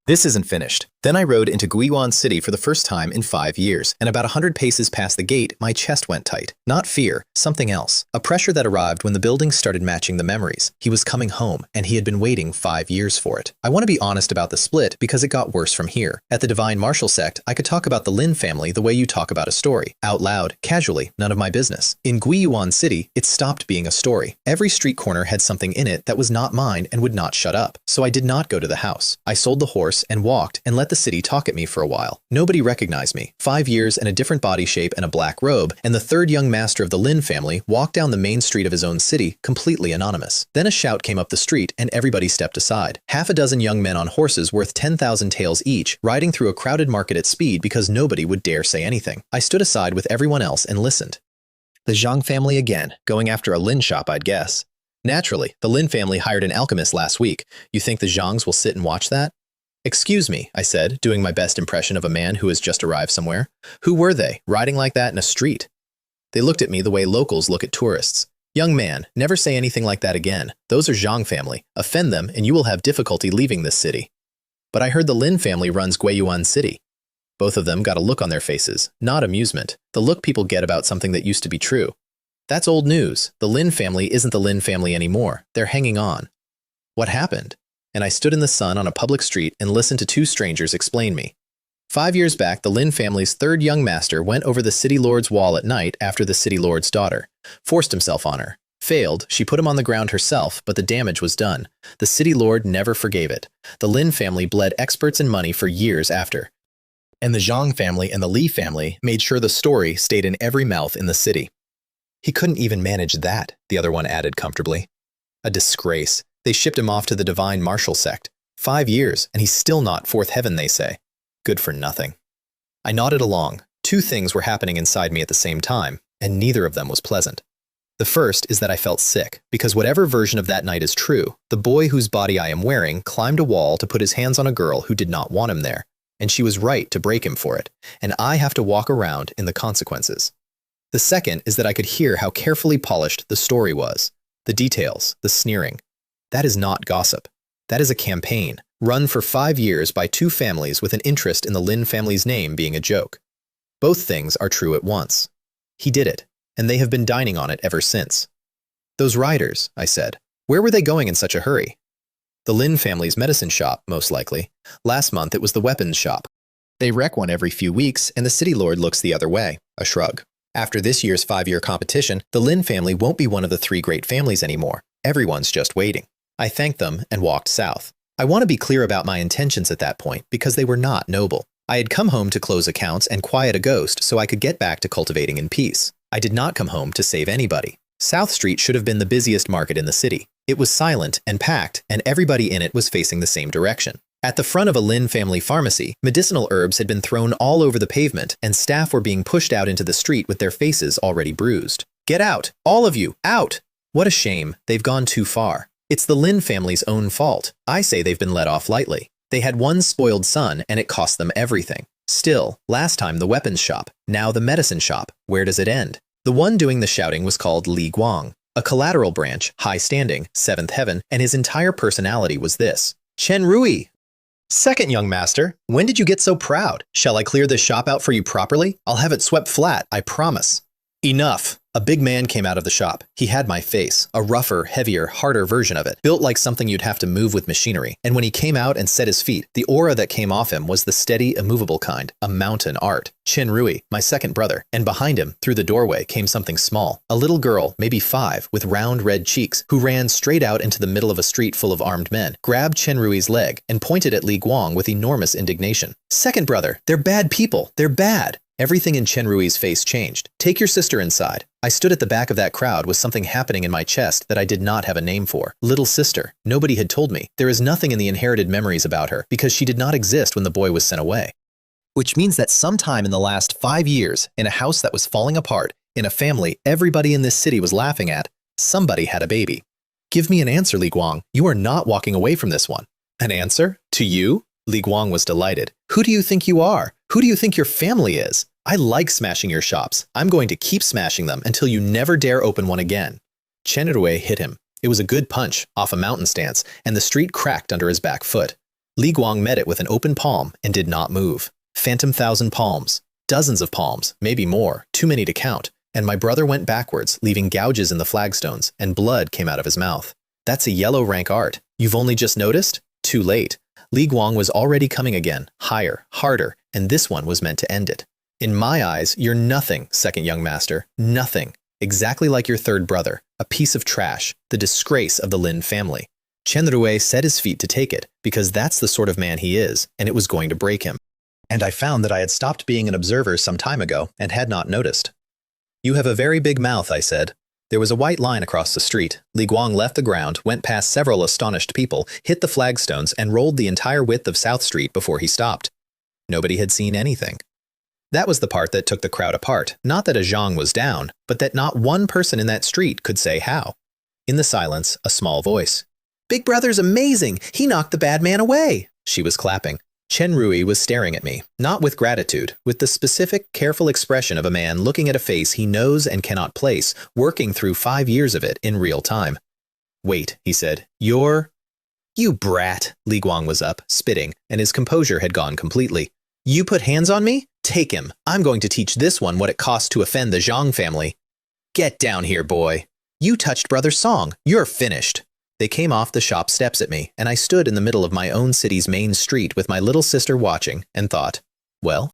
This isn't finished. Then I rode into Guiyuan City for the first time in 5 years, and about 100 paces past the gate, my chest went tight. Not fear, something else. A pressure that arrived when the building started matching the memories. He was coming home, and he had been waiting 5 years for it. I want to be honest about the split because it got worse from here. At the Divine Martial Sect, I could talk about the Lin family the way you talk about a story. Out loud, casually, none of my business. In Guiyuan City, it stopped being a story. Every street corner had something in it that was not mine and would not shut up. So I did not go to the house. I sold the horse and walked and let the city talk at me for a while. Nobody recognized me. 5 years and a different body shape and a black robe, and the third young master of the Lin family walked down the main street of his own city, completely anonymous. Then a shout came up the street and everybody stepped aside. Half a dozen young men on horses worth 10,000 taels each, riding through a crowded market at speed because nobody would dare say anything. I stood aside with everyone else and listened. The Zhang family again, going after a Lin shop, I'd guess. Naturally, the Lin family hired an alchemist last week. You think the Zhangs will sit and watch that? Excuse me, I said, doing my best impression of a man who has just arrived somewhere. Who were they, riding like that in a street? They looked at me the way locals look at tourists. Young man, never say anything like that again. Those are Zhang family. Offend them and you will have difficulty leaving this city. But I heard the Lin family runs Guiyuan City. Both of them got a look on their faces, not amusement. The look people get about something that used to be true. That's old news. The Lin family isn't the Lin family anymore. They're hanging on. What happened? And I stood in the sun on a public street and listened to 2 strangers explain me. 5 years back, the Lin family's third young master went over the city lord's wall at night after the city lord's daughter. Forced himself on her. Failed, she put him on the ground herself, but the damage was done. The city lord never forgave it. The Lin family bled experts and money for years after. And the Zhang family and the Li family made sure the story stayed in every mouth in the city. He couldn't even manage that, the other one added comfortably. A disgrace. They shipped him off to the Divine Martial Sect. 5 years, and he's still not fourth heaven, they say. Good for nothing. I nodded along. 2 things were happening inside me at the same time, and neither of them was pleasant. The first is that I felt sick, because whatever version of that night is true, the boy whose body I am wearing climbed a wall to put his hands on a girl who did not want him there, and she was right to break him for it, and I have to walk around in the consequences. The second is that I could hear how carefully polished the story was, the details, the sneering. That is not gossip. That is a campaign, run for 5 years by 2 families with an interest in the Lin family's name being a joke. Both things are true at once. He did it, and they have been dining on it ever since. Those riders, I said, where were they going in such a hurry? The Lin family's medicine shop, most likely. Last month it was the weapons shop. They wreck one every few weeks, and the city lord looks the other way, a shrug. After this year's 5-year competition, the Lin family won't be one of the 3 great families anymore. Everyone's just waiting. I thanked them and walked south. I want to be clear about my intentions at that point because they were not noble. I had come home to close accounts and quiet a ghost so I could get back to cultivating in peace. I did not come home to save anybody. South Street should have been the busiest market in the city. It was silent and packed, and everybody in it was facing the same direction. At the front of a Lin family pharmacy, medicinal herbs had been thrown all over the pavement, and staff were being pushed out into the street with their faces already bruised. Get out! All of you! Out! What a shame. They've gone too far. It's the Lin family's own fault. I say they've been let off lightly. They had one spoiled son, and it cost them everything. Still, last time the weapons shop, now the medicine shop. Where does it end? The one doing the shouting was called Li Guang, a collateral branch, high standing, 7th heaven, and his entire personality was this. Chen Rui! Second young master, when did you get so proud? Shall I clear this shop out for you properly? I'll have it swept flat, I promise. Enough. A big man came out of the shop. He had my face, a rougher, heavier, harder version of it, built like something you'd have to move with machinery. And when he came out and set his feet, the aura that came off him was the steady, immovable kind, a mountain art. Chen Rui, my second brother, and behind him, through the doorway, came something small. A little girl, maybe 5, with round red cheeks, who ran straight out into the middle of a street full of armed men, grabbed Chen Rui's leg, and pointed at Li Guang with enormous indignation. Second brother, they're bad people. They're bad. Everything in Chen Rui's face changed. Take your sister inside. I stood at the back of that crowd with something happening in my chest that I did not have a name for. Little sister. Nobody had told me. There is nothing in the inherited memories about her because she did not exist when the boy was sent away. Which means that sometime in the last 5 years, in a house that was falling apart, in a family everybody in this city was laughing at, somebody had a baby. Give me an answer, Li Guang. You are not walking away from this one. An answer? To you? Li Guang was delighted. Who do you think you are? Who do you think your family is? I like smashing your shops. I'm going to keep smashing them until you never dare open one again. Chen Rui hit him. It was a good punch, off a mountain stance, and the street cracked under his back foot. Li Guang met it with an open palm and did not move. Phantom 1,000 palms. Dozens of palms, maybe more, too many to count. And my brother went backwards, leaving gouges in the flagstones, and blood came out of his mouth. That's a yellow rank art. You've only just noticed? Too late. Li Guang was already coming again, higher, harder, and this one was meant to end it. In my eyes, you're nothing, second young master. Nothing. Exactly like your third brother. A piece of trash. The disgrace of the Lin family. Chen Rui set his feet to take it, because that's the sort of man he is, and it was going to break him. And I found that I had stopped being an observer some time ago and had not noticed. You have a very big mouth, I said. There was a white line across the street. Li Guang left the ground, went past several astonished people, hit the flagstones, and rolled the entire width of South Street before he stopped. Nobody had seen anything. That was the part that took the crowd apart. Not that a zhang was down, but that not one person in that street could say how. In the silence, a small voice. Big Brother's amazing! He knocked the bad man away! She was clapping. Chen Rui was staring at me, not with gratitude, with the specific, careful expression of a man looking at a face he knows and cannot place, working through 5 years of it in real time. Wait, he said. You're... You brat! Li Guang was up, spitting, and his composure had gone completely. You put hands on me? Take him. I'm going to teach this one what it costs to offend the Zhang family. Get down here, boy. You touched Brother's song. You're finished. They came off the shop steps at me, and I stood in the middle of my own city's main street with my little sister watching, and thought, well,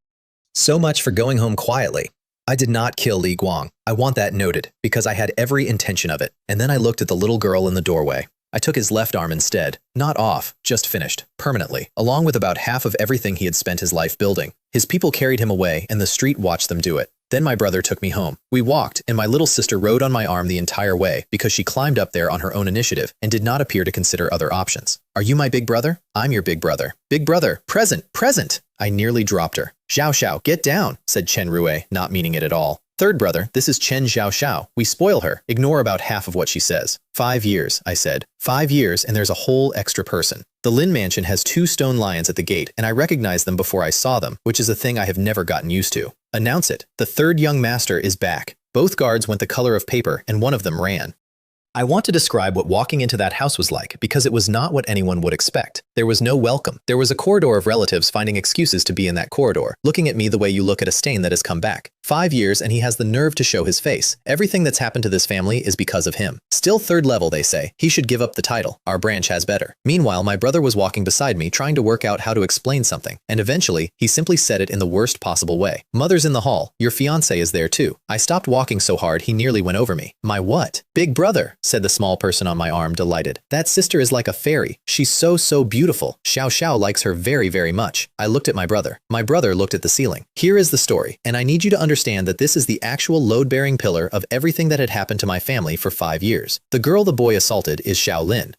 so much for going home quietly. I did not kill Li Guang. I want that noted, because I had every intention of it. And then I looked at the little girl in the doorway. I took his left arm instead. Not off, just finished, permanently, along with about half of everything he had spent his life building. His people carried him away, and the street watched them do it. Then my brother took me home. We walked, and my little sister rode on my arm the entire way because she climbed up there on her own initiative and did not appear to consider other options. Are you my big brother? I'm your big brother. Big brother, present, present! I nearly dropped her. Xiao Xiao, get down, said Chen Rui, not meaning it at all. Third brother, this is Chen Xiao Xiao. We spoil her. Ignore about half of what she says. 5 years, I said. 5 years, and there's a whole extra person. The Lin mansion has 2 stone lions at the gate, and I recognized them before I saw them, which is a thing I have never gotten used to. Announce it. The third young master is back. Both guards went the color of paper, and one of them ran. I want to describe what walking into that house was like, because it was not what anyone would expect. There was no welcome. There was a corridor of relatives finding excuses to be in that corridor, looking at me the way you look at a stain that has come back. 5 years, and he has the nerve to show his face. Everything that's happened to this family is because of him. Still third level, they say. He should give up the title. Our branch has better. Meanwhile, my brother was walking beside me, trying to work out how to explain something, and eventually, he simply said it in the worst possible way. Mother's in the hall. Your fiancé is there too. I stopped walking so hard he nearly went over me. My what? Big brother, said the small person on my arm, delighted. That sister is like a fairy. She's so beautiful. Xiao Xiao likes her very, very much. I looked at my brother. My brother looked at the ceiling. Here is the story, and I need you to understand that this is the actual load-bearing pillar of everything that had happened to my family for 5 years. The girl the boy assaulted is Xiao Lin.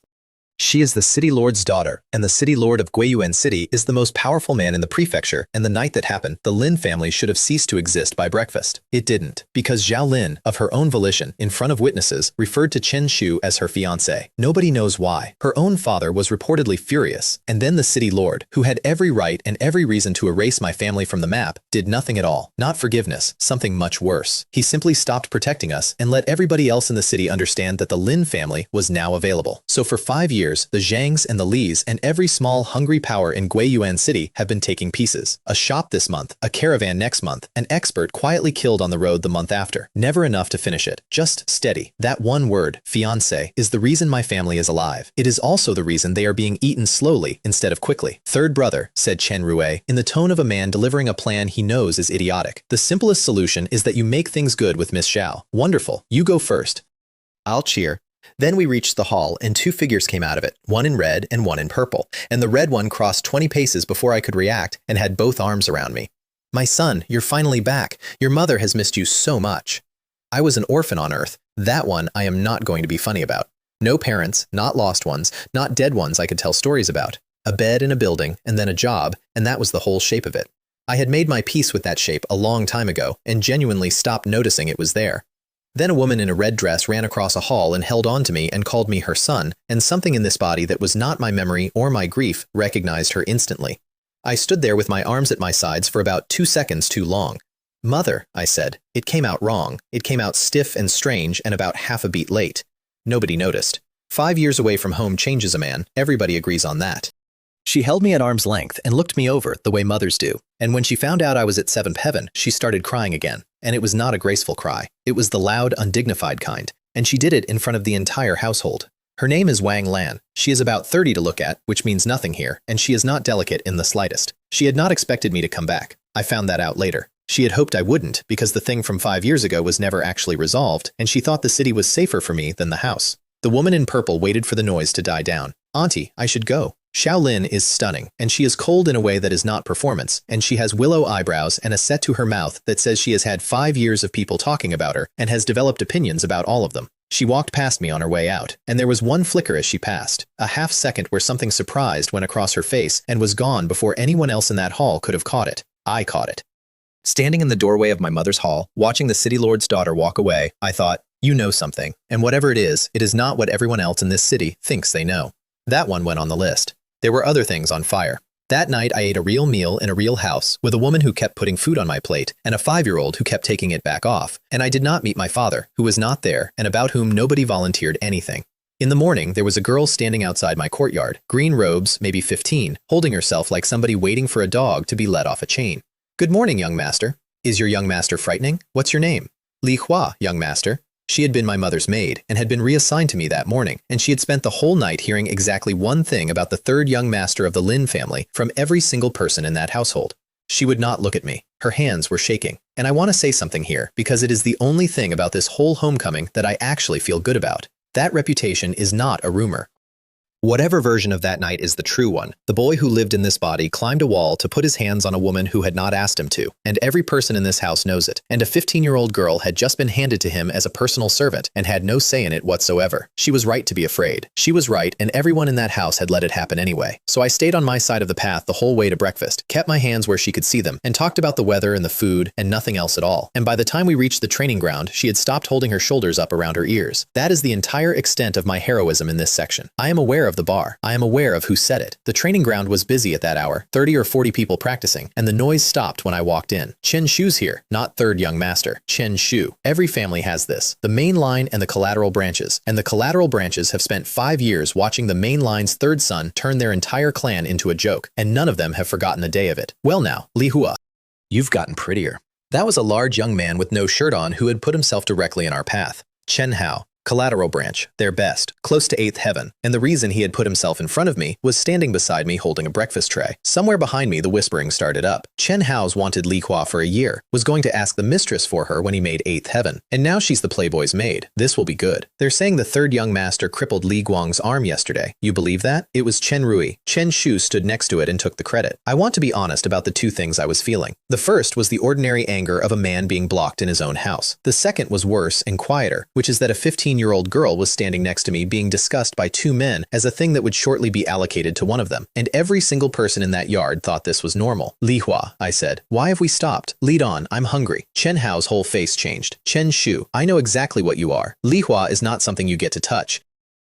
She is the city lord's daughter, and the city lord of Guiyuan City is the most powerful man in the prefecture, and the night that happened, the Lin family should have ceased to exist by breakfast. It didn't, because Xiao Lin, of her own volition, in front of witnesses, referred to Chen Shu as her fiancé. Nobody knows why. Her own father was reportedly furious, and then the city lord, who had every right and every reason to erase my family from the map, did nothing at all. Not forgiveness, something much worse. He simply stopped protecting us and let everybody else in the city understand that the Lin family was now available. So for 5 years, the Zhangs and the Lis and every small hungry power in Guiyuan City have been taking pieces. A shop this month, a caravan next month, an expert quietly killed on the road the month after. Never enough to finish it. Just steady. That one word, fiancé, is the reason my family is alive. It is also the reason they are being eaten slowly instead of quickly. Third brother, said Chen Rui, in the tone of a man delivering a plan he knows is idiotic. The simplest solution is that you make things good with Miss Xiao. Wonderful. You go first. I'll cheer. Then we reached the hall, and 2 figures came out of it, one in red and one in purple, and the red one crossed 20 paces before I could react and had both arms around me. My son, you're finally back. Your mother has missed you so much. I was an orphan on Earth. That one I am not going to be funny about. No parents, not lost ones, not dead ones I could tell stories about. A bed in a building, and then a job, and that was the whole shape of it. I had made my peace with that shape a long time ago and genuinely stopped noticing it was there. Then a woman in a red dress ran across a hall and held on to me and called me her son, and something in this body that was not my memory or my grief recognized her instantly. I stood there with my arms at my sides for about 2 seconds too long. Mother, I said. It came out wrong. It came out stiff and strange and about half a beat late. Nobody noticed. 5 years away from home changes a man. Everybody agrees on that. She held me at arm's length and looked me over the way mothers do. And when she found out I was at seventh heaven, she started crying again. And it was not a graceful cry. It was the loud, undignified kind. And she did it in front of the entire household. Her name is Wang Lan. She is about 30 to look at, which means nothing here, and she is not delicate in the slightest. She had not expected me to come back. I found that out later. She had hoped I wouldn't, because the thing from 5 years ago was never actually resolved, and she thought the city was safer for me than the house. The woman in purple waited for the noise to die down. Auntie, I should go. Xiaolin is stunning, and she is cold in a way that is not performance, and she has willow eyebrows and a set to her mouth that says she has had 5 years of people talking about her and has developed opinions about all of them. She walked past me on her way out, and there was one flicker as she passed, a half second where something surprised went across her face and was gone before anyone else in that hall could have caught it. I caught it. Standing in the doorway of my mother's hall, watching the city lord's daughter walk away, I thought, you know something, and whatever it is not what everyone else in this city thinks they know. That one went on the list. There were other things on fire. That night I ate a real meal in a real house with a woman who kept putting food on my plate and a 5-year-old who kept taking it back off, and I did not meet my father, who was not there and about whom nobody volunteered anything. In the morning, there was a girl standing outside my courtyard, green robes, maybe 15, holding herself like somebody waiting for a dog to be let off a chain. Good morning, young master. Is your young master frightening? What's your name? Li Hua, young master. She had been my mother's maid and had been reassigned to me that morning, and she had spent the whole night hearing exactly one thing about the third young master of the Lin family from every single person in that household. She would not look at me. Her hands were shaking. And I want to say something here, because it is the only thing about this whole homecoming that I actually feel good about. That reputation is not a rumor. Whatever version of that night is the true one, the boy who lived in this body climbed a wall to put his hands on a woman who had not asked him to, and every person in this house knows it, and a 15-year-old girl had just been handed to him as a personal servant and had no say in it whatsoever. She was right to be afraid. She was right, and everyone in that house had let it happen anyway. So I stayed on my side of the path the whole way to breakfast, kept my hands where she could see them, and talked about the weather and the food and nothing else at all. And by the time we reached the training ground, she had stopped holding her shoulders up around her ears. That is the entire extent of my heroism in this section. I am aware of the bar. I am aware of who said it. The training ground was busy at that hour, 30 or 40 people practicing, and the noise stopped when I walked in. Chen Shu's here, not third young master. Chen Shu. Every family has this. The main line and the collateral branches. And the collateral branches have spent 5 years watching the main line's third son turn their entire clan into a joke, and none of them have forgotten the day of it. Well now, Li Hua, you've gotten prettier. That was a large young man with no shirt on who had put himself directly in our path. Chen Hao. Collateral branch, their best, close to 8th heaven, and the reason he had put himself in front of me was standing beside me holding a breakfast tray. Somewhere behind me the whispering started up. Chen Hao's wanted Li Hua for a year, was going to ask the mistress for her when he made 8th heaven, and now she's the playboy's maid. This will be good. They're saying the third young master crippled Li Guang's arm yesterday. You believe that? It was Chen Rui. Chen Shu stood next to it and took the credit. I want to be honest about the two things I was feeling. The first was the ordinary anger of a man being blocked in his own house. The second was worse and quieter, which is that a 15-year-old girl was standing next to me being discussed by 2 men as a thing that would shortly be allocated to one of them, and every single person in that yard thought this was normal. Li Hua, I said, why have we stopped? Lead on, I'm hungry. Chen Hao's whole face changed. Chen Shu, I know exactly what you are. Li Hua is not something you get to touch.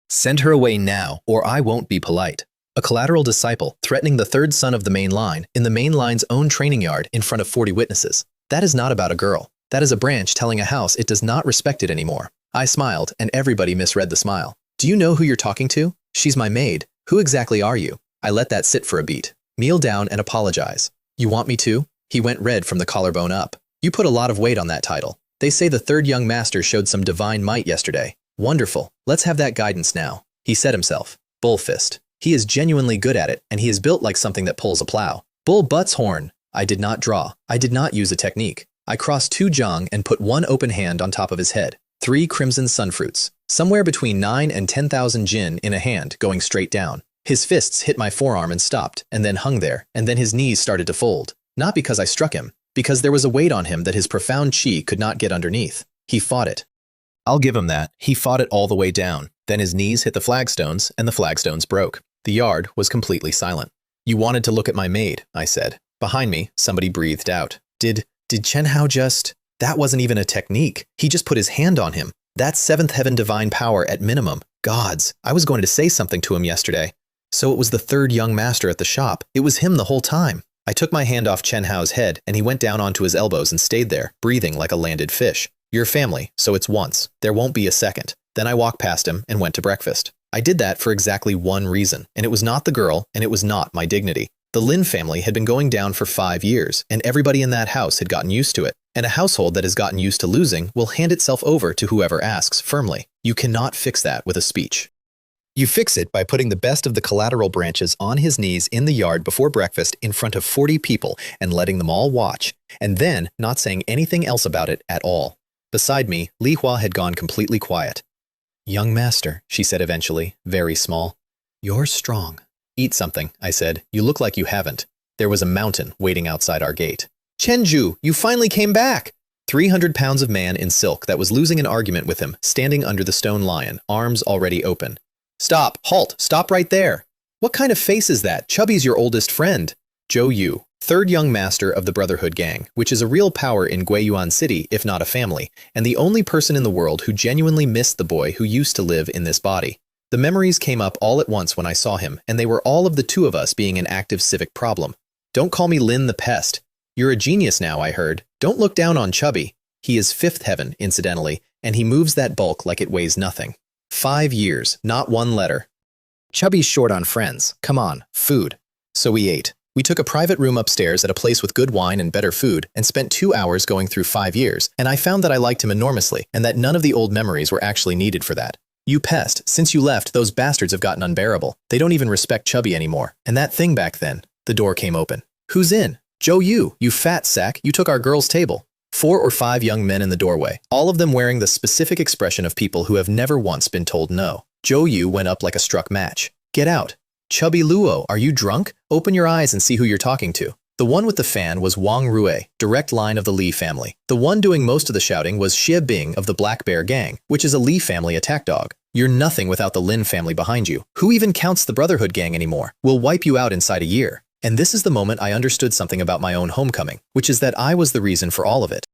Send her away now, or I won't be polite. A collateral disciple threatening the third son of the main line in the main line's own training yard in front of 40 witnesses. That is not about a girl. That is a branch telling a house it does not respect it anymore. I smiled, and everybody misread the smile. Do you know who you're talking to? She's my maid. Who exactly are you? I let that sit for a beat. Kneel down and apologize. You want me to? He went red from the collarbone up. You put a lot of weight on that title. They say the third young master showed some divine might yesterday. Wonderful. Let's have that guidance now. He said himself. Bull fist. He is genuinely good at it, and he is built like something that pulls a plow. Bull butts horn. I did not draw. I did not use a technique. I crossed 2 zhang and put 1 open hand on top of his head. 3 crimson sunfruits, somewhere between 9 and 10,000 jin in a hand going straight down. His fists hit my forearm and stopped, and then hung there, and then his knees started to fold. Not because I struck him. because there was a weight on him that his profound chi could not get underneath. He fought it. I'll give him that. He fought it all the way down. Then his knees hit the flagstones, and the flagstones broke. The yard was completely silent. You wanted to look at my maid, I said. Behind me, somebody breathed out. Did Chen Hao just… That wasn't even a technique. He just put his hand on him. That's seventh heaven divine power at minimum. Gods, I was going to say something to him yesterday. So it was the third young master at the shop. It was him the whole time. I took my hand off Chen Hao's head, and he went down onto his elbows and stayed there, breathing like a landed fish. Your family, so it's once. There won't be a second. Then I walked past him and went to breakfast. I did that for exactly one reason, and it was not the girl, and it was not my dignity. The Lin family had been going down for 5 years, and everybody in that house had gotten used to it. And a household that has gotten used to losing will hand itself over to whoever asks firmly. You cannot fix that with a speech. You fix it by putting the best of the collateral branches on his knees in the yard before breakfast in front of 40 people and letting them all watch, and then not saying anything else about it at all. Beside me, Li Hua had gone completely quiet. Young master, she said eventually, very small. You're strong. Eat something, I said. You look like you haven't. There was a mountain waiting outside our gate. Chenju, you finally came back! 300 pounds of man in silk that was losing an argument with him, standing under the stone lion, arms already open. Stop! Halt! Stop right there! What kind of face is that? Chubby's your oldest friend. Zhou Yu, third young master of the Brotherhood Gang, which is a real power in Guiyuan City, if not a family, and the only person in the world who genuinely missed the boy who used to live in this body. The memories came up all at once when I saw him, and they were all of the two of us being an active civic problem. Don't call me Lin the Pest. You're a genius now, I heard. Don't look down on Chubby. He is fifth heaven, incidentally, and he moves that bulk like it weighs nothing. 5 years, not one letter. Chubby's short on friends. Come on, food. So we ate. We took a private room upstairs at a place with good wine and better food and spent 2 hours going through 5 years, and I found that I liked him enormously and that none of the old memories were actually needed for that. You pest, since you left, those bastards have gotten unbearable. They don't even respect Chubby anymore. And that thing back then, the door came open. Who's in? Zhou Yu, you fat sack, you took our girls' table. 4 or 5 young men in the doorway, all of them wearing the specific expression of people who have never once been told no. Zhou Yu went up like a struck match. Get out. Chubby Luo, are you drunk? Open your eyes and see who you're talking to. The one with the fan was Wang Rui, direct line of the Li family. The one doing most of the shouting was Xie Bing of the Black Bear Gang, which is a Li family attack dog. You're nothing without the Lin family behind you. Who even counts the Brotherhood Gang anymore? We'll wipe you out inside a year. And this is the moment I understood something about my own homecoming, which is that I was the reason for all of it.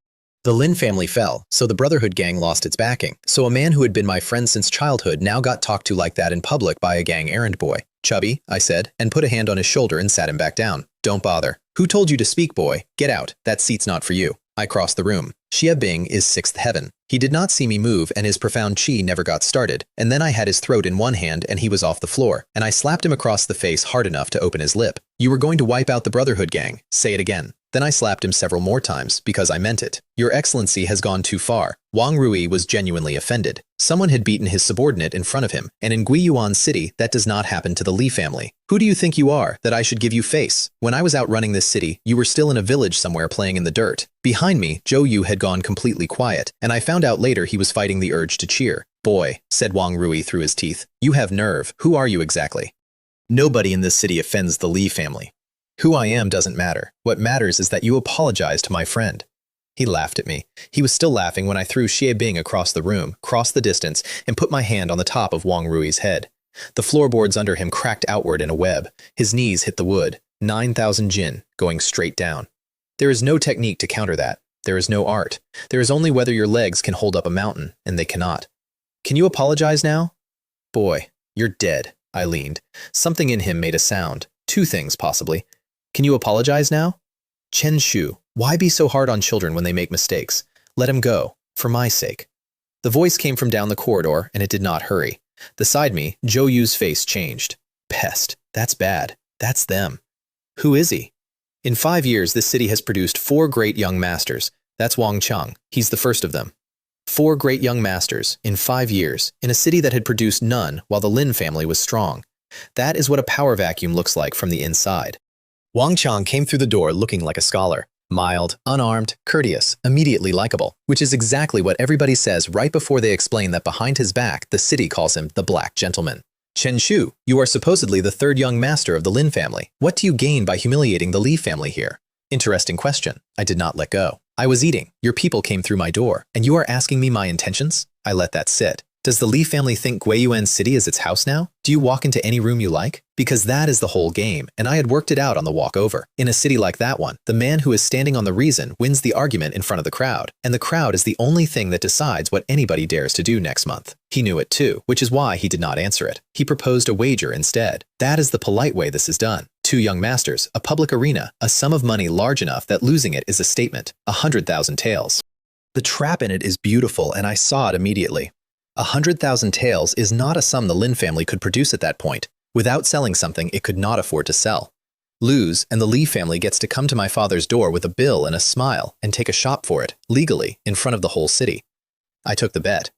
The Lin family fell, so the Brotherhood Gang lost its backing. So a man who had been my friend since childhood now got talked to like that in public by a gang errand boy. Chubby, I said, and put a hand on his shoulder and sat him back down. Don't bother. Who told you to speak, boy? Get out. That seat's not for you. I crossed the room. Xie Bing is sixth heaven. He did not see me move, and his profound chi never got started. And then I had his throat in one hand, and he was off the floor, and I slapped him across the face hard enough to open his lip. You were going to wipe out the Brotherhood Gang. Say it again. Then I slapped him several more times, because I meant it. Your Excellency has gone too far. Wang Rui was genuinely offended. Someone had beaten his subordinate in front of him, and in Guiyuan City, that does not happen to the Li family. Who do you think you are, that I should give you face? When I was out running this city, you were still in a village somewhere playing in the dirt. Behind me, Zhou Yu had gone completely quiet, and I found out later he was fighting the urge to cheer. Boy, said Wang Rui through his teeth, you have nerve. Who are you exactly? Nobody in this city offends the Li family. Who I am doesn't matter. What matters is that you apologize to my friend. He laughed at me. He was still laughing when I threw Xie Bing across the room, crossed the distance, and put my hand on the top of Wang Rui's head. The floorboards under him cracked outward in a web. His knees hit the wood. 9,000 jin, going straight down. There is no technique to counter that. There is no art. There is only whether your legs can hold up a mountain, and they cannot. Can you apologize now? Boy, you're dead, I leaned. Something in him made a sound. 2 things, possibly. Can you apologize now? Chen Shu, why be so hard on children when they make mistakes? Let him go, for my sake. The voice came from down the corridor, and it did not hurry. Beside me, Zhou Yu's face changed. Pest, that's bad. That's them. Who is he? In 5 years, this city has produced 4 great young masters. That's Wang Chang. He's the first of them. 4 great young masters, in 5 years, in a city that had produced none while the Lin family was strong. That is what a power vacuum looks like from the inside. Wang Chang came through the door looking like a scholar. Mild, unarmed, courteous, immediately likable, which is exactly what everybody says right before they explain that behind his back, the city calls him the Black Gentleman. Chen Shu, you are supposedly the 3rd young master of the Lin family. What do you gain by humiliating the Li family here? Interesting question. I did not let go. I was eating. Your people came through my door, and you are asking me my intentions? I let that sit. Does the Li family think Guiyuan City is its house now? Do you walk into any room you like? Because that is the whole game, and I had worked it out on the walk over. In a city like that one, the man who is standing on the reason wins the argument in front of the crowd, and the crowd is the only thing that decides what anybody dares to do next month. He knew it too, which is why he did not answer it. He proposed a wager instead. That is the polite way this is done. Two young masters, a public arena, a sum of money large enough that losing it is a statement, 100,000 taels. The trap in it is beautiful, and I saw it immediately. 100,000 taels is not a sum the Lin family could produce at that point. Without selling something it could not afford to sell. Lose, and the Li family gets to come to my father's door with a bill and a smile and take a shop for it, legally, in front of the whole city. I took the bet.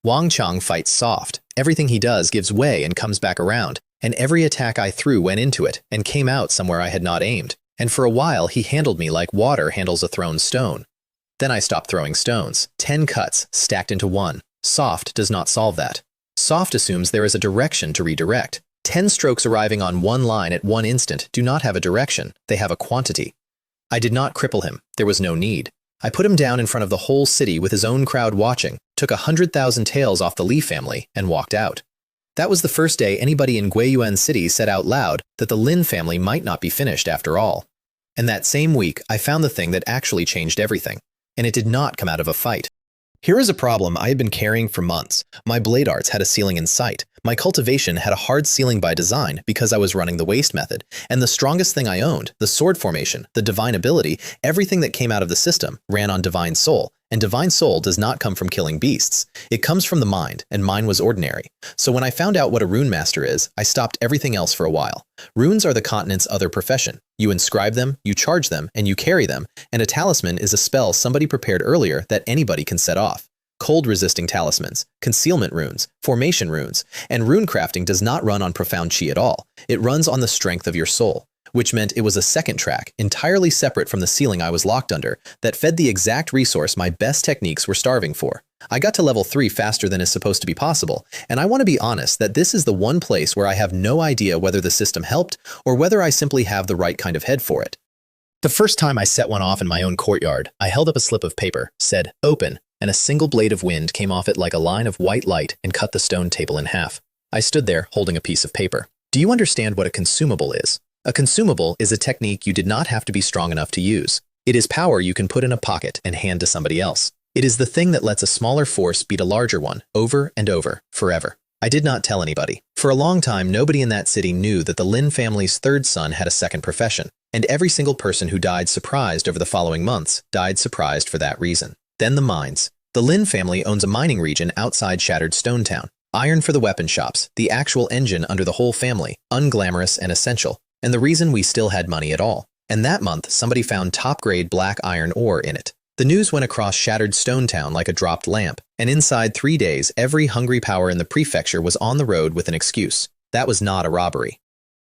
Wang Chang fights soft. Everything he does gives way and comes back around, and every attack I threw went into it and came out somewhere I had not aimed, and for a while he handled me like water handles a thrown stone. Then I stopped throwing stones. 10 cuts, stacked into one. Soft does not solve that. Soft assumes there is a direction to redirect. 10 strokes arriving on one line at one instant do not have a direction, they have a quantity. I did not cripple him, there was no need. I put him down in front of the whole city with his own crowd watching, took 100,000 taels off the Li family, and walked out. That was the first day anybody in Guiyuan City said out loud that the Lin family might not be finished after all. And that same week, I found the thing that actually changed everything, and it did not come out of a fight. Here is a problem I had been carrying for months. My blade arts had a ceiling in sight. My cultivation had a hard ceiling by design because I was running the waste method. And the strongest thing I owned, the sword formation, the divine ability, everything that came out of the system ran on divine soul. And divine soul does not come from killing beasts. It comes from the mind, and mine was ordinary. So when I found out what a rune master is, I stopped everything else for a while. Runes are the continent's other profession. You inscribe them, you charge them, and you carry them, and a talisman is a spell somebody prepared earlier that anybody can set off. Cold-resisting talismans, concealment runes, formation runes, and rune crafting does not run on profound chi at all. It runs on the strength of your soul, which meant it was a second track, entirely separate from the ceiling I was locked under, that fed the exact resource my best techniques were starving for. I got to level 3 faster than is supposed to be possible, and I want to be honest that this is the one place where I have no idea whether the system helped or whether I simply have the right kind of head for it. The first time I set one off in my own courtyard, I held up a slip of paper, said, "Open," and a single blade of wind came off it like a line of white light and cut the stone table in half. I stood there holding a piece of paper. Do you understand what a consumable is? A consumable is a technique you did not have to be strong enough to use. It is power you can put in a pocket and hand to somebody else. It is the thing that lets a smaller force beat a larger one over and over, forever. I did not tell anybody. For a long time, nobody in that city knew that the Lin family's third son had a second profession, and every single person who died surprised over the following months died surprised for that reason. Then the mines. The Lin family owns a mining region outside Shattered Stone Town. Iron for the weapon shops, the actual engine under the whole family, unglamorous and essential, and the reason we still had money at all. And that month, somebody found top-grade black iron ore in it. The news went across Shattered Stone Town like a dropped lamp, and inside 3 days, every hungry power in the prefecture was on the road with an excuse. That was not a robbery.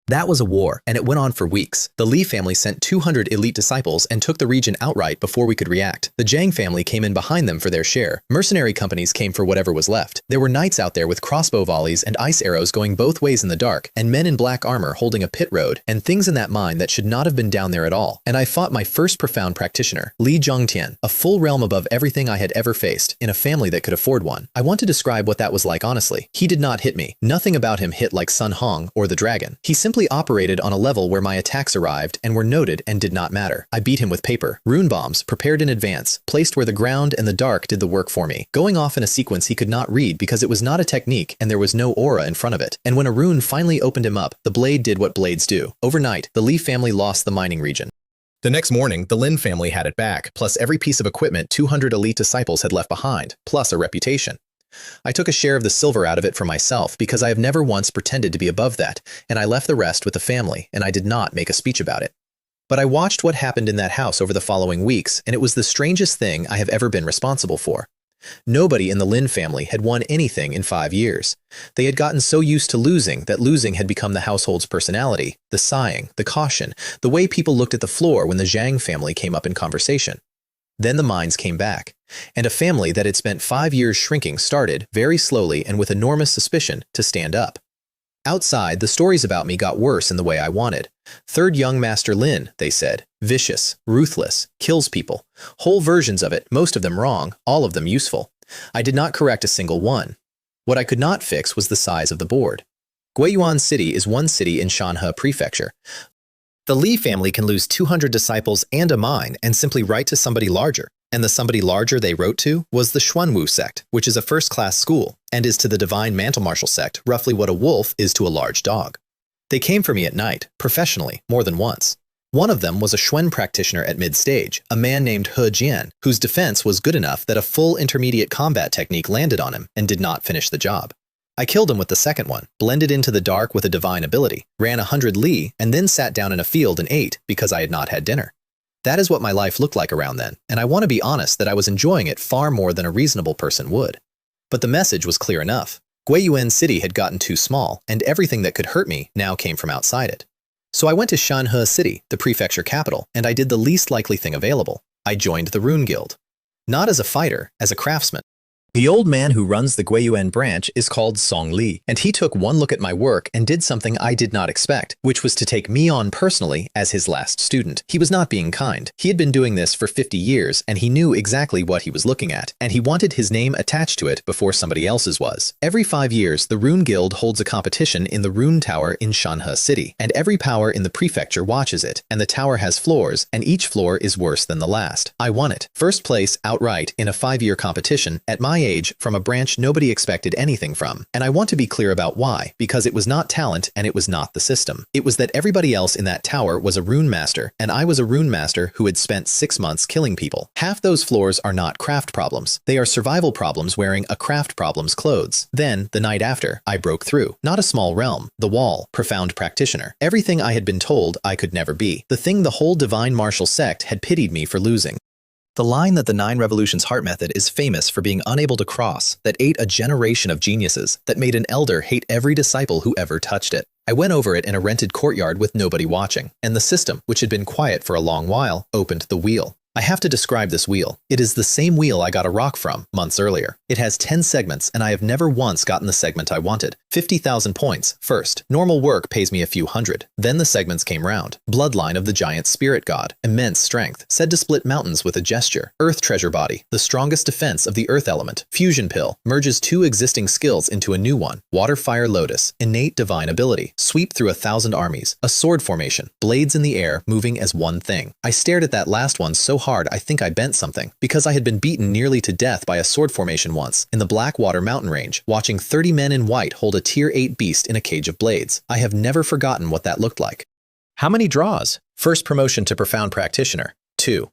That was a war, and it went on for weeks. The Li family sent 200 elite disciples and took the region outright before we could react. The Zhang family came in behind them for their share. Mercenary companies came for whatever was left. There were knights out there with crossbow volleys and ice arrows going both ways in the dark, and men in black armor holding a pit road, and things in that mine that should not have been down there at all. And I fought my first profound practitioner, Li Zhongtian, a full realm above everything I had ever faced, in a family that could afford one. I want to describe what that was like honestly. He did not hit me. Nothing about him hit like Sun Hong or the dragon. He simply operated on a level where my attacks arrived and were noted and did not matter. I beat him with paper, rune bombs, prepared in advance, placed where the ground and the dark did the work for me, going off in a sequence he could not read because it was not a technique and there was no aura in front of it. And when a rune finally opened him up, the blade did what blades do. Overnight, the Li family lost the mining region. The next morning, the Lin family had it back, plus every piece of equipment 200 elite disciples had left behind, plus a reputation. I took a share of the silver out of it for myself because I have never once pretended to be above that, and I left the rest with the family, and I did not make a speech about it. But I watched what happened in that house over the following weeks, and it was the strangest thing I have ever been responsible for. Nobody in the Lin family had won anything in 5 years. They had gotten so used to losing that losing had become the household's personality, the sighing, the caution, the way people looked at the floor when the Zhang family came up in conversation. Then the mines came back, and a family that had spent 5 years shrinking started, very slowly and with enormous suspicion, to stand up. Outside, the stories about me got worse in the way I wanted. Third young Master Lin, they said. Vicious, ruthless, kills people. Whole versions of it, most of them wrong, all of them useful. I did not correct a single one. What I could not fix was the size of the board. Guiyuan City is one city in Shanhe Prefecture. The Li family can lose 200 disciples and a mine and simply write to somebody larger. And the somebody larger they wrote to was the Xuanwu sect, which is a first-class school, and is to the divine mantle martial sect roughly what a wolf is to a large dog. They came for me at night, professionally, more than once. One of them was a Xuan practitioner at mid-stage, a man named He Jian, whose defense was good enough that a full intermediate combat technique landed on him and did not finish the job. I killed him with the second one, blended into the dark with a divine ability, ran 100 li, and then sat down in a field and ate because I had not had dinner. That is what my life looked like around then, and I want to be honest that I was enjoying it far more than a reasonable person would. But the message was clear enough. Guiyuan City had gotten too small, and everything that could hurt me now came from outside it. So I went to Shanhe City, the prefecture capital, and I did the least likely thing available. I joined the Rune Guild. Not as a fighter, as a craftsman. The old man who runs the Guiyuan branch is called Song Li, and he took one look at my work and did something I did not expect, which was to take me on personally as his last student. He was not being kind. He had been doing this for 50 years, and he knew exactly what he was looking at, and he wanted his name attached to it before somebody else's was. Every 5 years, the Rune Guild holds a competition in the Rune Tower in Shanhe City, and every power in the prefecture watches it, and the tower has floors, and each floor is worse than the last. I won it. First place, outright, in a 5-year competition, at my age, from a branch nobody expected anything from. And I want to be clear about why, because it was not talent and it was not the system. It was that everybody else in that tower was a rune master, and I was a rune master who had spent 6 months killing people. Half those floors are not craft problems. They are survival problems wearing a craft problem's clothes. Then, the night after, I broke through. Not a small realm. The wall. Profound practitioner. Everything I had been told I could never be. The thing the whole divine martial sect had pitied me for losing. The line that the 9 Revolutions Heart Method is famous for being unable to cross, that ate a generation of geniuses, that made an elder hate every disciple who ever touched it. I went over it in a rented courtyard with nobody watching, and the system, which had been quiet for a long while, opened the wheel. I have to describe this wheel. It is the same wheel I got a rock from months earlier. It has 10 segments, and I have never once gotten the segment I wanted. 50,000 points. First, normal work pays me a few hundred. Then the segments came round. Bloodline of the giant spirit god. Immense strength. Said to split mountains with a gesture. Earth treasure body. The strongest defense of the earth element. Fusion pill. Merges 2 existing skills into a new one. Water fire lotus. Innate divine ability. Sweep through 1,000 armies. A sword formation. Blades in the air, moving as one thing. I stared at that last one so hard I think I bent something, because I had been beaten nearly to death by a sword formation once, in the Blackwater mountain range, watching 30 men in white hold a tier 8 beast in a cage of blades. I have never forgotten what that looked like. How many draws? First promotion to Profound Practitioner. 2.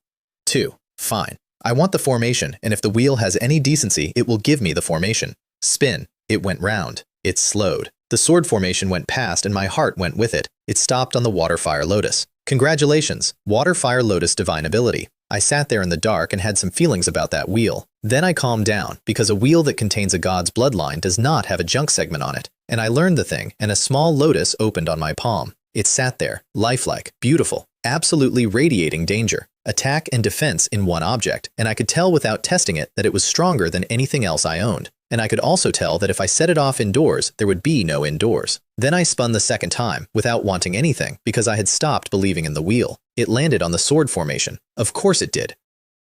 2. Fine. I want the formation, and if the wheel has any decency, it will give me the formation. Spin. It went round. It slowed. The sword formation went past and my heart went with it. It stopped on the Water Fire Lotus. Congratulations, Water Fire Lotus divine ability. I sat there in the dark and had some feelings about that wheel. Then I calmed down, because a wheel that contains a god's bloodline does not have a junk segment on it. And I learned the thing, and a small lotus opened on my palm. It sat there, lifelike, beautiful, absolutely radiating danger, attack and defense in one object, and I could tell without testing it that it was stronger than anything else I owned. And I could also tell that if I set it off indoors, there would be no indoors. Then I spun the second time, without wanting anything, because I had stopped believing in the wheel. It landed on the sword formation. Of course it did.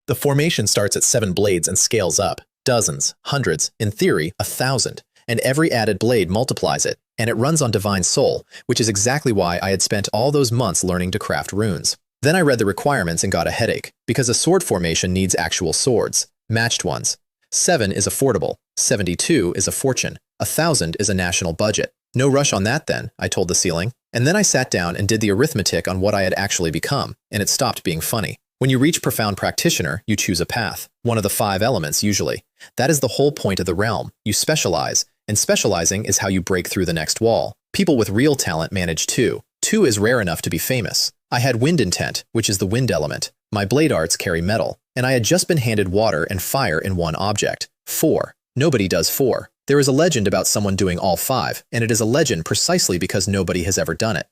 The formation starts at 7 blades and scales up. Dozens, hundreds, in theory, 1,000. And every added blade multiplies it. And it runs on Divine Soul, which is exactly why I had spent all those months learning to craft runes. Then I read the requirements and got a headache, because a sword formation needs actual swords, matched ones. 7 is affordable, 72 is a fortune, 1,000 is a national budget. No rush on that then, I told the ceiling. And then I sat down and did the arithmetic on what I had actually become, and it stopped being funny. When you reach Profound Practitioner, you choose a path, one of the 5 elements usually. That is the whole point of the realm. You specialize, and specializing is how you break through the next wall. People with real talent manage 2. 2 is rare enough to be famous. I had wind intent, which is the wind element. My blade arts carry metal, and I had just been handed water and fire in one object. 4. Nobody does 4. There is a legend about someone doing all 5, and it is a legend precisely because nobody has ever done it.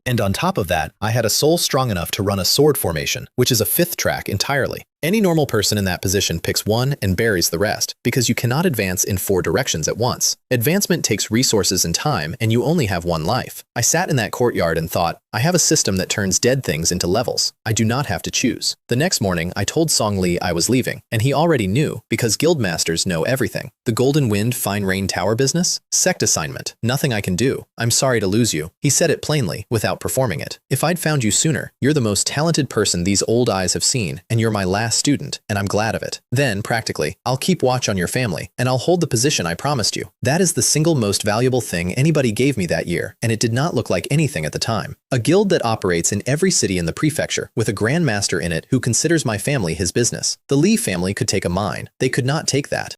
And on top of that, I had a soul strong enough to run a sword formation, which is a 5th track entirely. Any normal person in that position picks one and buries the rest, because you cannot advance in 4 directions at once. Advancement takes resources and time, and you only have 1 life. I sat in that courtyard and thought, I have a system that turns dead things into levels. I do not have to choose. The next morning, I told Song Li I was leaving, and he already knew, because guildmasters know everything. The Golden Wind Fine Rain Tower business? Sect assignment. Nothing I can do. I'm sorry to lose you. He said it plainly, without performing it. If I'd found you sooner, you're the most talented person these old eyes have seen, and you're my last student, and I'm glad of it. Then, practically, I'll keep watch on your family, and I'll hold the position I promised you. That is the single most valuable thing anybody gave me that year, and it did not look like anything at the time. A guild that operates in every city in the prefecture, with a grand master in it who considers my family his business. The Li family could take a mine. They could not take that.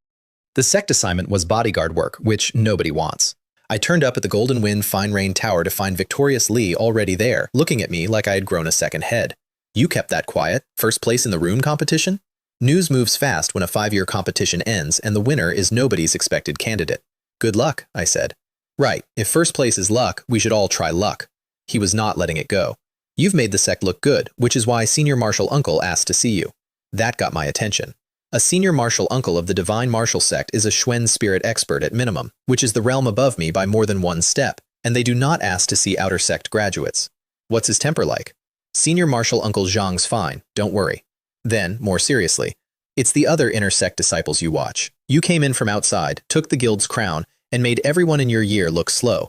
The sect assignment was bodyguard work, which nobody wants. I turned up at the Golden Wind Fine Rain Tower to find Victorious Li already there, looking at me like I had grown a second head. You kept that quiet? First place in the rune competition? News moves fast when a 5-year competition ends and the winner is nobody's expected candidate. Good luck, I said. Right, if first place is luck, we should all try luck. He was not letting it go. You've made the sect look good, which is why Senior Martial Uncle asked to see you. That got my attention. A Senior Martial Uncle of the Divine Martial Sect is a Xuen Spirit expert at minimum, which is the realm above me by more than 1 step, and they do not ask to see outer sect graduates. What's his temper like? Senior Martial Uncle Zhang's fine, don't worry. Then, more seriously, it's the other inner sect disciples you watch. You came in from outside, took the guild's crown, and made everyone in your year look slow.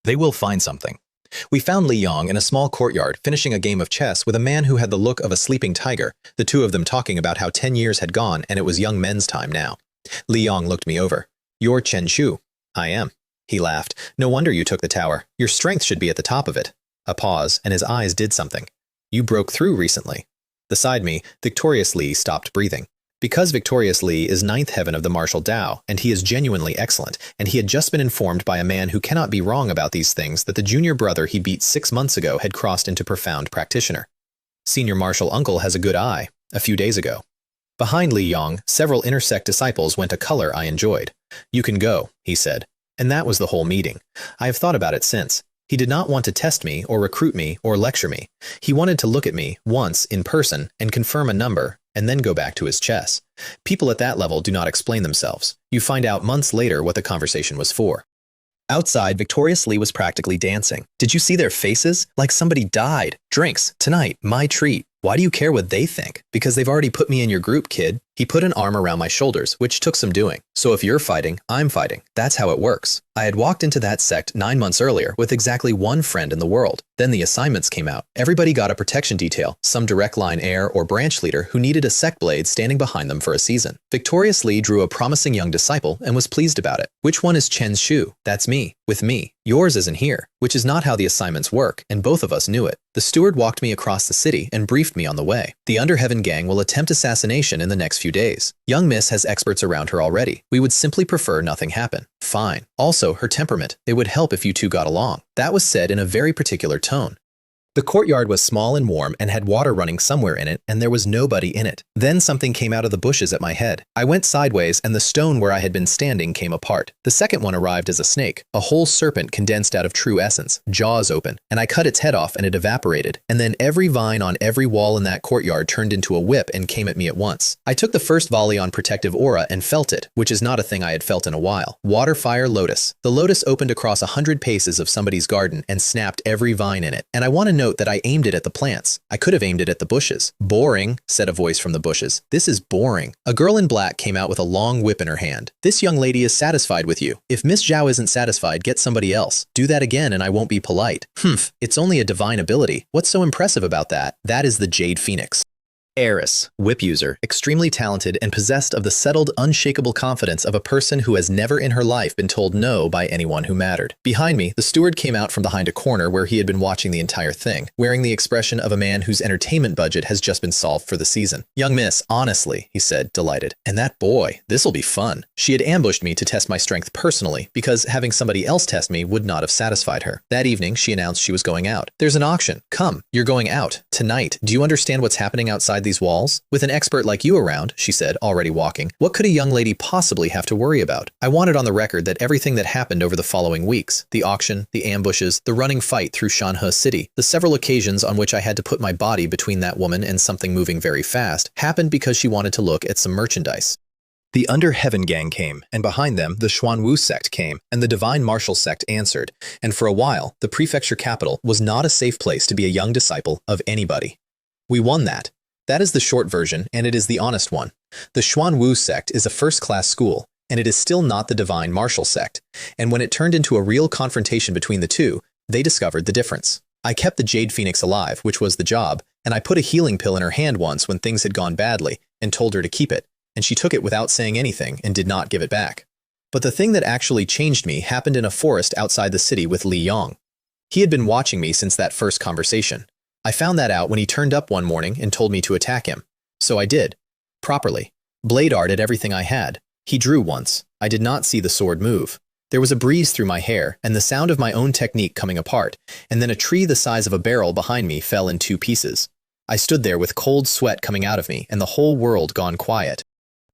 They will find something. We found Li Yong in a small courtyard finishing a game of chess with a man who had the look of a sleeping tiger, the two of them talking about how 10 years had gone and it was young men's time now. Li Yong looked me over. You're Chen Shu. I am. He laughed. No wonder you took the tower. Your strength should be at the top of it. A pause, and his eyes did something. You broke through recently. Beside me, Victorious Li stopped breathing. Because Victorious Li is 9th heaven of the martial Tao, and he is genuinely excellent, and he had just been informed by a man who cannot be wrong about these things that the junior brother he beat 6 months ago had crossed into profound practitioner. Senior Martial Uncle has a good eye, a few days ago. Behind Li Yong, several intersect disciples went a color I enjoyed. You can go, he said. And that was the whole meeting. I have thought about it since. He did not want to test me or recruit me or lecture me. He wanted to look at me once in person and confirm a number and then go back to his chess. People at that level do not explain themselves. You find out months later what the conversation was for. Outside, Victorious Li was practically dancing. Did you see their faces? Like somebody died. Drinks. Tonight. My treat. Why do you care what they think? Because they've already put me in your group, kid. He put an arm around my shoulders, which took some doing. So if you're fighting, I'm fighting. That's how it works. I had walked into that sect 9 months earlier with exactly 1 friend in the world. Then the assignments came out. Everybody got a protection detail, some direct line heir or branch leader who needed a sect blade standing behind them for a season. Victorious Li drew a promising young disciple and was pleased about it. Which one is Chen Shu? That's me. With me. Yours isn't here, which is not how the assignments work, and both of us knew it. The steward walked me across the city and briefed me on the way. The Underheaven gang will attempt assassination in the next few days. Young Miss has experts around her already. We would simply prefer nothing happen. Fine. Also, her temperament. It would help if you two got along. That was said in a very particular tone. The courtyard was small and warm and had water running somewhere in it, and there was nobody in it. Then something came out of the bushes at my head. I went sideways, and the stone where I had been standing came apart. The second one arrived as a snake, a whole serpent condensed out of true essence, jaws open, and I cut its head off and it evaporated. And then every vine on every wall in that courtyard turned into a whip and came at me at once. I took the first volley on protective aura and felt it, which is not a thing I had felt in a while. Water, fire, lotus. The lotus opened across 100 paces of somebody's garden and snapped every vine in it. And I want to note that I aimed it at the plants. I could have aimed it at the bushes. Boring, said a voice from the bushes. This is boring. A girl in black came out with a long whip in her hand. This young lady is satisfied with you. If Miss Zhao isn't satisfied, get somebody else. Do that again and I won't be polite. Humph, it's only a divine ability. What's so impressive about that? That is the Jade Phoenix. Heiress, whip user, extremely talented and possessed of the settled, unshakable confidence of a person who has never in her life been told no by anyone who mattered. Behind me, the steward came out from behind a corner where he had been watching the entire thing, wearing the expression of a man whose entertainment budget has just been solved for the season. Young miss, honestly, he said, delighted. And that boy, this'll be fun. She had ambushed me to test my strength personally, because having somebody else test me would not have satisfied her. That evening, she announced she was going out. There's an auction. Come, you're going out. Tonight. Do you understand what's happening outside these walls? With an expert like you around, she said, already walking, what could a young lady possibly have to worry about? I wanted on the record that everything that happened over the following weeks, the auction, the ambushes, the running fight through Shanhe City, the several occasions on which I had to put my body between that woman and something moving very fast, happened because she wanted to look at some merchandise. The Under Heaven gang came, and behind them, the Xuanwu sect came, and the Divine Martial sect answered, and for a while, the prefecture capital was not a safe place to be a young disciple of anybody. We won that. That is the short version, and it is the honest one. The Xuanwu sect is a first-class school, and it is still not the Divine Martial sect, and when it turned into a real confrontation between the two, they discovered the difference. I kept the Jade Phoenix alive, which was the job, and I put a healing pill in her hand once when things had gone badly, and told her to keep it, and she took it without saying anything and did not give it back. But the thing that actually changed me happened in a forest outside the city with Li Yong. He had been watching me since that first conversation. I found that out when he turned up one morning and told me to attack him. So I did. Properly. Blade art at everything I had. He drew once. I did not see the sword move. There was a breeze through my hair and the sound of my own technique coming apart, and then a tree the size of a barrel behind me fell in 2 pieces. I stood there with cold sweat coming out of me and the whole world gone quiet.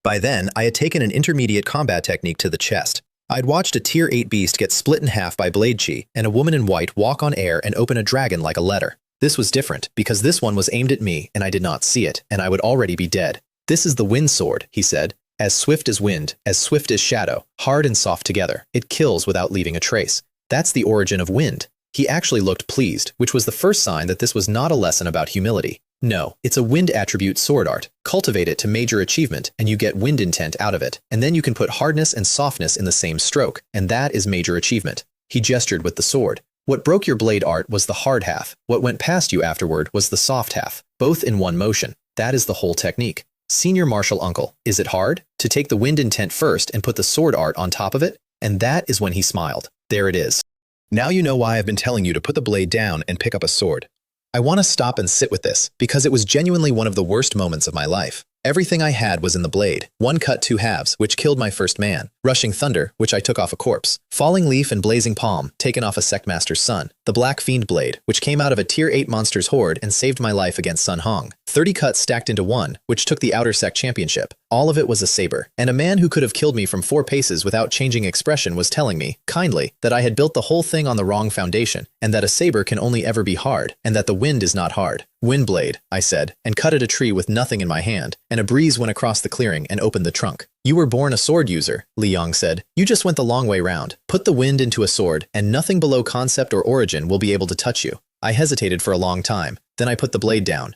By then, I had taken an intermediate combat technique to the chest. I'd watched a Tier 8 beast get split in half by Blade Chi and a woman in white walk on air and open a dragon like a letter. This was different, because this one was aimed at me and I did not see it, and I would already be dead. This is the wind sword, he said. As swift as wind, as swift as shadow, hard and soft together. It kills without leaving a trace. That's the origin of wind. He actually looked pleased, which was the first sign that this was not a lesson about humility. No, it's a wind attribute sword art. Cultivate it to major achievement, and you get wind intent out of it, and then you can put hardness and softness in the same stroke, and that is major achievement. He gestured with the sword. What broke your blade art was the hard half. What went past you afterward was the soft half, both in one motion. That is the whole technique. Senior Martial Uncle, is it hard? To take the wind intent first and put the sword art on top of it? And that is when he smiled. There it is. Now you know why I've been telling you to put the blade down and pick up a sword. I want to stop and sit with this, because it was genuinely one of the worst moments of my life. Everything I had was in the blade. One cut 2 halves, which killed my first man. Rushing thunder, which I took off a corpse. Falling leaf and blazing palm, taken off a sect master's son. The black fiend blade, which came out of a tier 8 monster's horde and saved my life against Sun Hong. 30 cuts stacked into one, which took the outer sect championship. All of it was a saber. And a man who could have killed me from 4 paces without changing expression was telling me, kindly, that I had built the whole thing on the wrong foundation, and that a saber can only ever be hard, and that the wind is not hard. Windblade, I said, and cut at a tree with nothing in my hand, and a breeze went across the clearing and opened the trunk. You were born a sword user, Li Yong said. You just went the long way round. Put the wind into a sword, and nothing below concept or origin will be able to touch you. I hesitated for a long time. Then I put the blade down.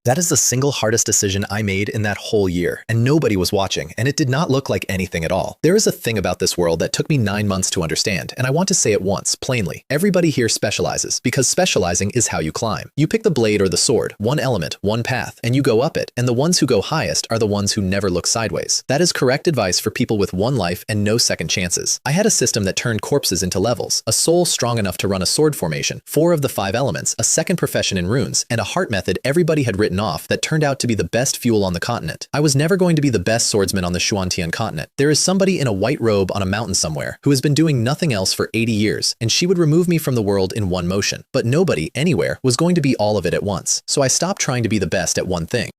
That is the single hardest decision I made in that whole year, and nobody was watching, and it did not look like anything at all. There is a thing about this world that took me 9 months to understand, and I want to say it once, plainly. Everybody here specializes, because specializing is how you climb. You pick the blade or the sword, one element, one path, and you go up it, and the ones who go highest are the ones who never look sideways. That is correct advice for people with 1 life and no second chances. I had a system that turned corpses into levels, a soul strong enough to run a sword formation, 4 of the 5 elements, a second profession in runes, and a heart method everybody had written off that turned out to be the best fuel on the continent. I was never going to be the best swordsman on the Xuantian continent. There is somebody in a white robe on a mountain somewhere who has been doing nothing else for 80 years, and she would remove me from the world in one motion. But nobody, anywhere, was going to be all of it at once. So I stopped trying to be the best at one thing.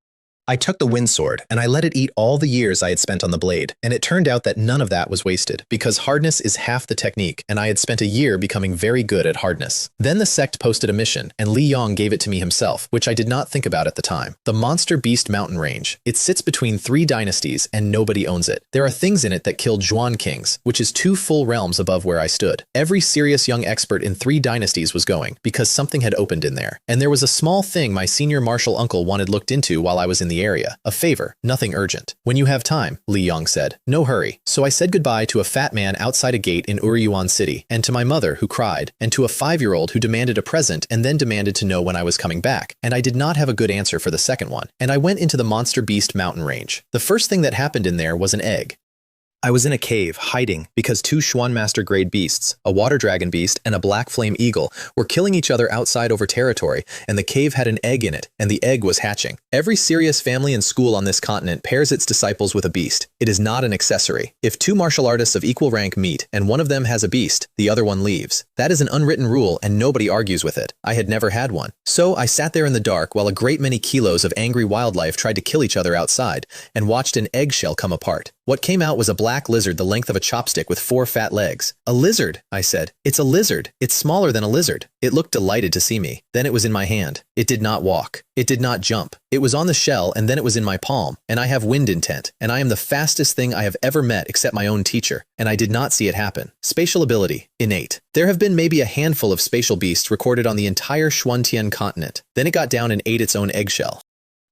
I took the wind sword, and I let it eat all the years I had spent on the blade, and it turned out that none of that was wasted, because hardness is half the technique, and I had spent a year becoming very good at hardness. Then the sect posted a mission, and Li Yong gave it to me himself, which I did not think about at the time. The Monster Beast Mountain Range. It sits between 3 dynasties, and nobody owns it. There are things in it that killed Zhuan kings, which is 2 full realms above where I stood. Every serious young expert in 3 dynasties was going, because something had opened in there. And there was a small thing my senior martial uncle wanted looked into while I was in the area. A favor, nothing urgent. When you have time, Li Yong said. No hurry. So I said goodbye to a fat man outside a gate in Uryuan City, and to my mother who cried, and to a 5-year-old who demanded a present and then demanded to know when I was coming back. And I did not have a good answer for the second one. And I went into the Monster Beast Mountain Range. The first thing that happened in there was an egg. I was in a cave, hiding, because two Schwanmaster grade beasts, a water dragon beast and a black flame eagle, were killing each other outside over territory, and the cave had an egg in it, and the egg was hatching. Every serious family and school on this continent pairs its disciples with a beast. It is not an accessory. If two martial artists of equal rank meet, and one of them has a beast, the other one leaves. That is an unwritten rule, and nobody argues with it. I had never had one. So I sat there in the dark while a great many kilos of angry wildlife tried to kill each other outside, and watched an eggshell come apart. What came out was a black lizard the length of a chopstick with 4 fat legs. A lizard, I said. It's a lizard. It's smaller than a lizard. It looked delighted to see me. Then it was in my hand. It did not walk. It did not jump. It was on the shell, and then it was in my palm, and I have wind intent, and I am the fastest thing I have ever met except my own teacher, and I did not see it happen. Spatial ability, innate. There have been maybe a handful of spatial beasts recorded on the entire Xuantian continent. Then it got down and ate its own eggshell.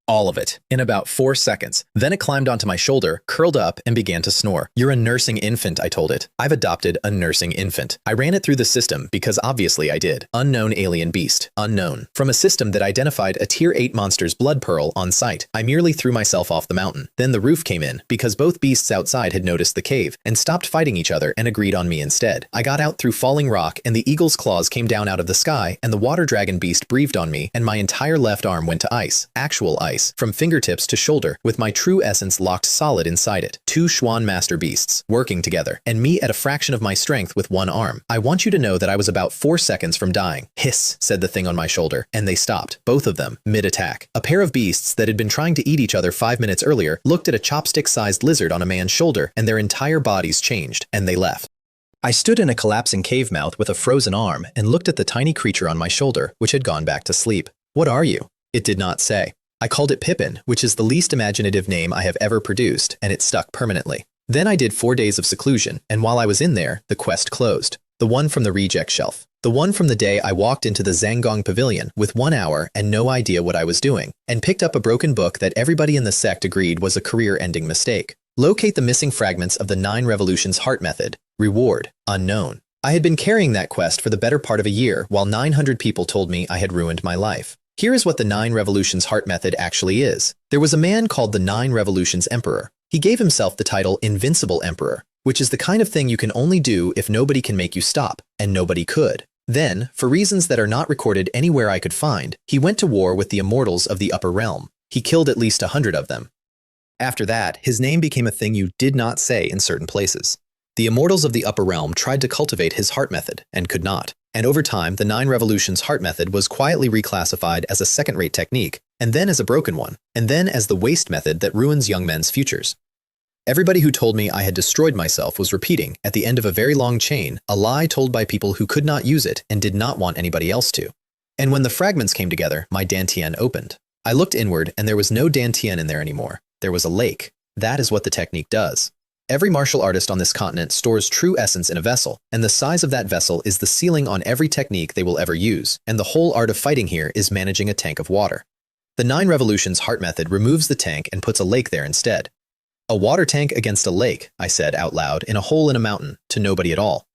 All of it, in about 4 seconds. Then it climbed onto my shoulder, curled up, and began to snore. You're a nursing infant, I told it. I've adopted a nursing infant. I ran it through the system because obviously I did. Unknown alien beast. Unknown. From a system that identified a tier 8 monster's blood pearl on site. I merely threw myself off the mountain. Then the roof came in because both beasts outside had noticed the cave and stopped fighting each other and agreed on me instead. I got out through falling rock and the eagle's claws came down out of the sky and the water dragon beast breathed on me and my entire left arm went to ice. Actual ice. From fingertips to shoulder, with my true essence locked solid inside it. 2 Schwanmaster beasts, working together, and me at a fraction of my strength with one arm. I want you to know that I was about 4 seconds from dying. Hiss, said the thing on my shoulder, and they stopped, both of them, mid-attack. A pair of beasts that had been trying to eat each other 5 minutes earlier looked at a chopstick-sized lizard on a man's shoulder, and their entire bodies changed, and they left. I stood in a collapsing cave mouth with a frozen arm and looked at the tiny creature on my shoulder, which had gone back to sleep. What are you? It did not say. I called it Pippin, which is the least imaginative name I have ever produced, and it stuck permanently. Then I did 4 days of seclusion, and while I was in there, the quest closed. The one from the reject shelf. The one from the day I walked into the Zhangong Pavilion with 1 hour and no idea what I was doing, and picked up a broken book that everybody in the sect agreed was a career-ending mistake. Locate the missing fragments of the 9 Revolutions Heart Method. Reward, unknown. I had been carrying that quest for the better part of a year, while 900 people told me I had ruined my life. Here is what the 9 Revolutions Heart Method actually is. There was a man called the 9 Revolutions Emperor. He gave himself the title Invincible Emperor, which is the kind of thing you can only do if nobody can make you stop, and nobody could. Then, for reasons that are not recorded anywhere I could find, he went to war with the immortals of the upper realm. He killed at least 100 of them. After that, his name became a thing you did not say in certain places. The immortals of the upper realm tried to cultivate his heart method, and could not. And over time, the 9 Revolutions Heart Method was quietly reclassified as a second-rate technique, and then as a broken one, and then as the waste method that ruins young men's futures. Everybody who told me I had destroyed myself was repeating, at the end of a very long chain, a lie told by people who could not use it and did not want anybody else to. And when the fragments came together, my Dantian opened. I looked inward, and there was no Dantian in there anymore. There was a lake. That is what the technique does. Every martial artist on this continent stores true essence in a vessel, and the size of that vessel is the ceiling on every technique they will ever use, and the whole art of fighting here is managing a tank of water. The 9 Revolutions Heart Method removes the tank and puts a lake there instead. A water tank against a lake, I said out loud, in a hole in a mountain, to nobody at all.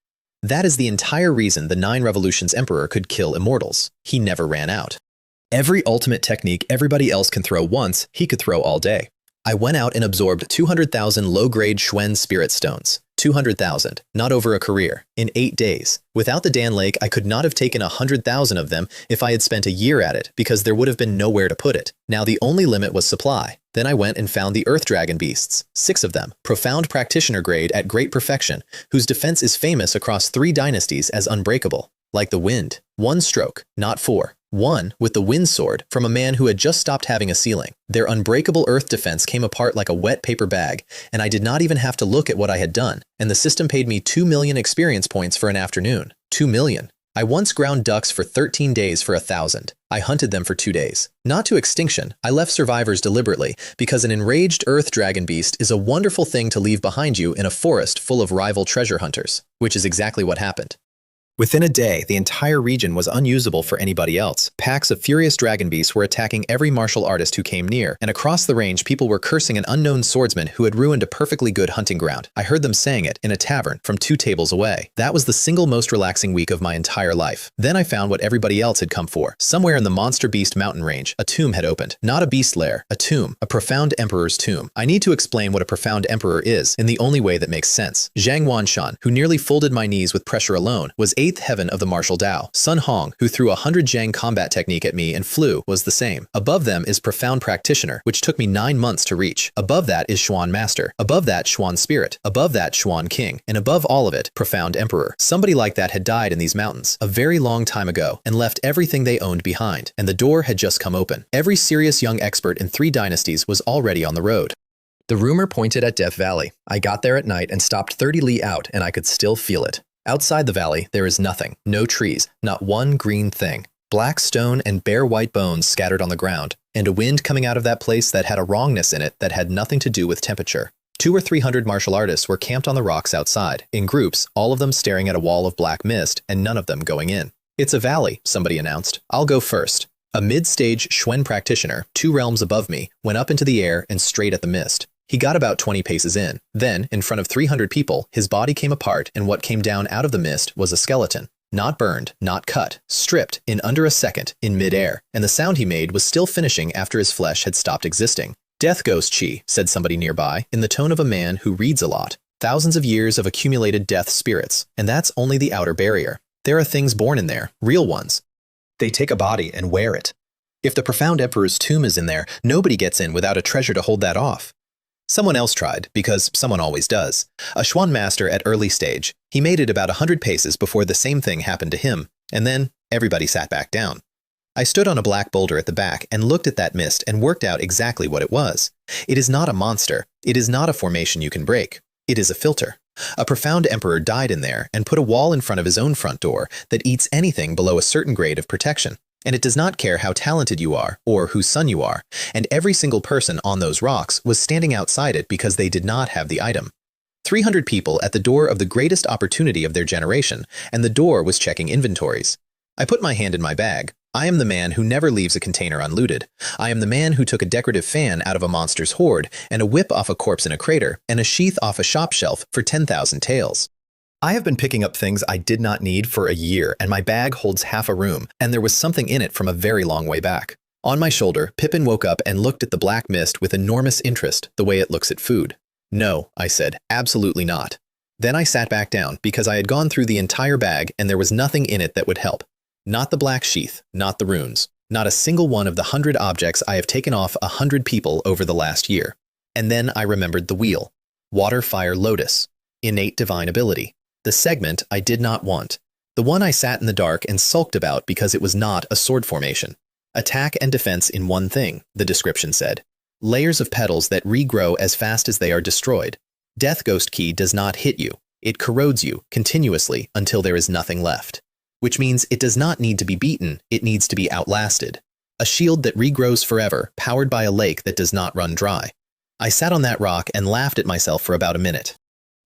That is the entire reason the 9 Revolutions Emperor could kill immortals. He never ran out. Every ultimate technique everybody else can throw once, he could throw all day. I went out and absorbed 200,000 low-grade Schwen spirit stones. 200,000, not over a career, in 8 days. Without the Dan Lake, I could not have taken 100,000 of them if I had spent a year at it, because there would have been nowhere to put it. Now the only limit was supply. Then I went and found the Earth Dragon beasts, 6 of them, profound practitioner grade at great perfection, whose defense is famous across 3 dynasties as unbreakable. Like the wind. 1 stroke, not 4. 1 with the wind sword from a man who had just stopped having a ceiling. Their unbreakable earth defense came apart like a wet paper bag, and I did not even have to look at what I had done, and the system paid me 2 million experience points for an afternoon. 2 million. I once ground ducks for 13 days for 1,000. I hunted them for 2 days. Not to extinction, I left survivors deliberately, because an enraged earth dragon beast is a wonderful thing to leave behind you in a forest full of rival treasure hunters, which is exactly what happened. Within a day, the entire region was unusable for anybody else. Packs of furious dragon beasts were attacking every martial artist who came near, and across the range people were cursing an unknown swordsman who had ruined a perfectly good hunting ground. I heard them saying it in a tavern from 2 tables away. That was the single most relaxing week of my entire life. Then I found what everybody else had come for. Somewhere in the monster beast mountain range, a tomb had opened. Not a beast lair, a tomb, a profound emperor's tomb. I need to explain what a profound emperor is in the only way that makes sense. Zhang Wanshan, who nearly folded my knees with pressure alone, was 8th heaven of the martial Dao. Sun Hong, who threw a 100 Zhang combat technique at me and flew, was the same. Above them is profound practitioner, which took me 9 months to reach. Above that is Xuan master. Above that Xuan spirit. Above that Xuan king. And above all of it, profound emperor. Somebody like that had died in these mountains a very long time ago and left everything they owned behind. And the door had just come open. Every serious young expert in 3 dynasties was already on the road. The rumor pointed at Death Valley. I got there at night and stopped 30 li out, and I could still feel it. Outside the valley, there is nothing. No trees. Not one green thing. Black stone and bare white bones scattered on the ground, and a wind coming out of that place that had a wrongness in it that had nothing to do with temperature. 200 or 300 martial artists were camped on the rocks outside, in groups, all of them staring at a wall of black mist, and none of them going in. "It's a valley," somebody announced. "I'll go first." A mid-stage Xuan practitioner, 2 realms above me, went up into the air and straight at the mist. He got about 20 paces in. Then, in front of 300 people, his body came apart, and what came down out of the mist was a skeleton. Not burned, not cut, stripped in under a second, in mid-air, and the sound he made was still finishing after his flesh had stopped existing. "Death ghost chi," said somebody nearby, in the tone of a man who reads a lot. "Thousands of years of accumulated death spirits, and that's only the outer barrier. There are things born in there, real ones. They take a body and wear it. If the profound emperor's tomb is in there, nobody gets in without a treasure to hold that off." Someone else tried, because someone always does. A Xuan master at early stage. He made it about 100 paces before the same thing happened to him, and then everybody sat back down. I stood on a black boulder at the back and looked at that mist and worked out exactly what it was. It is not a monster. It is not a formation you can break. It is a filter. A profound emperor died in there and put a wall in front of his own front door that eats anything below a certain grade of protection. And it does not care how talented you are or whose son you are, and every single person on those rocks was standing outside it because they did not have the item. 300 people at the door of the greatest opportunity of their generation, and the door was checking inventories. I put my hand in my bag. I am the man who never leaves a container unlooted. I am the man who took a decorative fan out of a monster's hoard, and a whip off a corpse in a crater, and a sheath off a shop shelf for 10,000 taels. I have been picking up things I did not need for a year, and my bag holds half a room, and there was something in it from a very long way back. On my shoulder, Pippin woke up and looked at the black mist with enormous interest, the way it looks at food. "No," I said, "absolutely not." Then I sat back down, because I had gone through the entire bag and there was nothing in it that would help. Not the black sheath, not the runes, not a single one of the 100 objects I have taken off 100 people over the last year. And then I remembered the wheel. Water, fire, lotus. Innate divine ability. The segment I did not want. The one I sat in the dark and sulked about because it was not a sword formation. Attack and defense in one thing, the description said. Layers of petals that regrow as fast as they are destroyed. Death Ghost Key does not hit you. It corrodes you continuously until there is nothing left. Which means it does not need to be beaten, it needs to be outlasted. A shield that regrows forever, powered by a lake that does not run dry. I sat on that rock and laughed at myself for about a minute.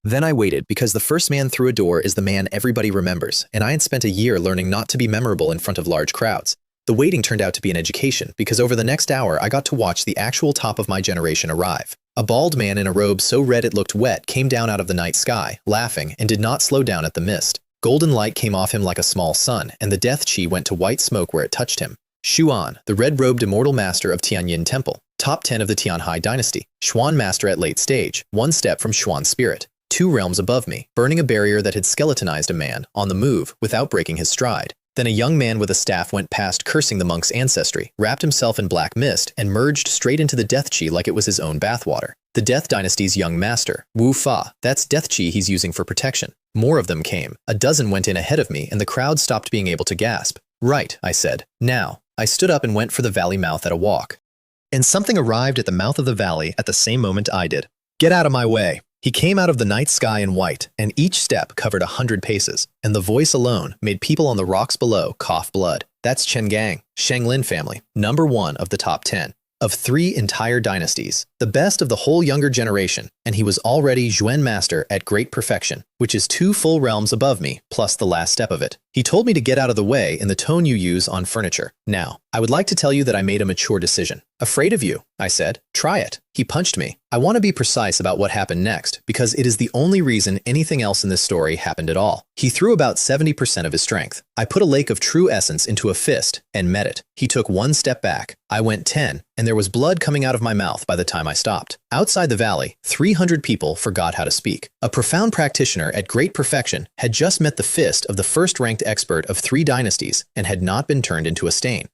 Then I waited, because the first man through a door is the man everybody remembers, and I had spent a year learning not to be memorable in front of large crowds. The waiting turned out to be an education, because over the next hour I got to watch the actual top of my generation arrive. A bald man in a robe so red it looked wet came down out of the night sky, laughing, and did not slow down at the mist. Golden light came off him like a small sun, and the death chi went to white smoke where it touched him. Xuan, the red-robed immortal master of Tianyin Temple, top 10 of the Tianhai dynasty. Xuan master at late stage, one step from Xuan spirit. 2 realms above me, burning a barrier that had skeletonized a man, on the move, without breaking his stride. Then a young man with a staff went past cursing the monk's ancestry, wrapped himself in black mist, and merged straight into the death chi like it was his own bathwater. The Death Dynasty's young master, Wu Fa, that's death chi he's using for protection. More of them came. A dozen went in ahead of me, and the crowd stopped being able to gasp. Right, I said. Now. I stood up and went for the valley mouth at a walk. And something arrived at the mouth of the valley at the same moment I did. Get out of my way. He came out of the night sky in white, and each step covered 100 paces, and the voice alone made people on the rocks below cough blood. That's Chen Gang, Shenglin family, #1 of the top 10. Of 3 entire dynasties, the best of the whole younger generation, and he was already Zhuan Master at great perfection, which is 2 full realms above me, plus the last step of it. He told me to get out of the way in the tone you use on furniture. Now, I would like to tell you that I made a mature decision. Afraid of you, I said. Try it. He punched me. I want to be precise about what happened next, because it is the only reason anything else in this story happened at all. He threw about 70% of his strength. I put a lake of true essence into a fist and met it. He took 1 step back. I went 10, and there was blood coming out of my mouth by the time I stopped. Outside the valley, 300 people forgot how to speak. A profound practitioner at great perfection had just met the fist of the first-ranked expert of 3 dynasties and had not been turned into a stain.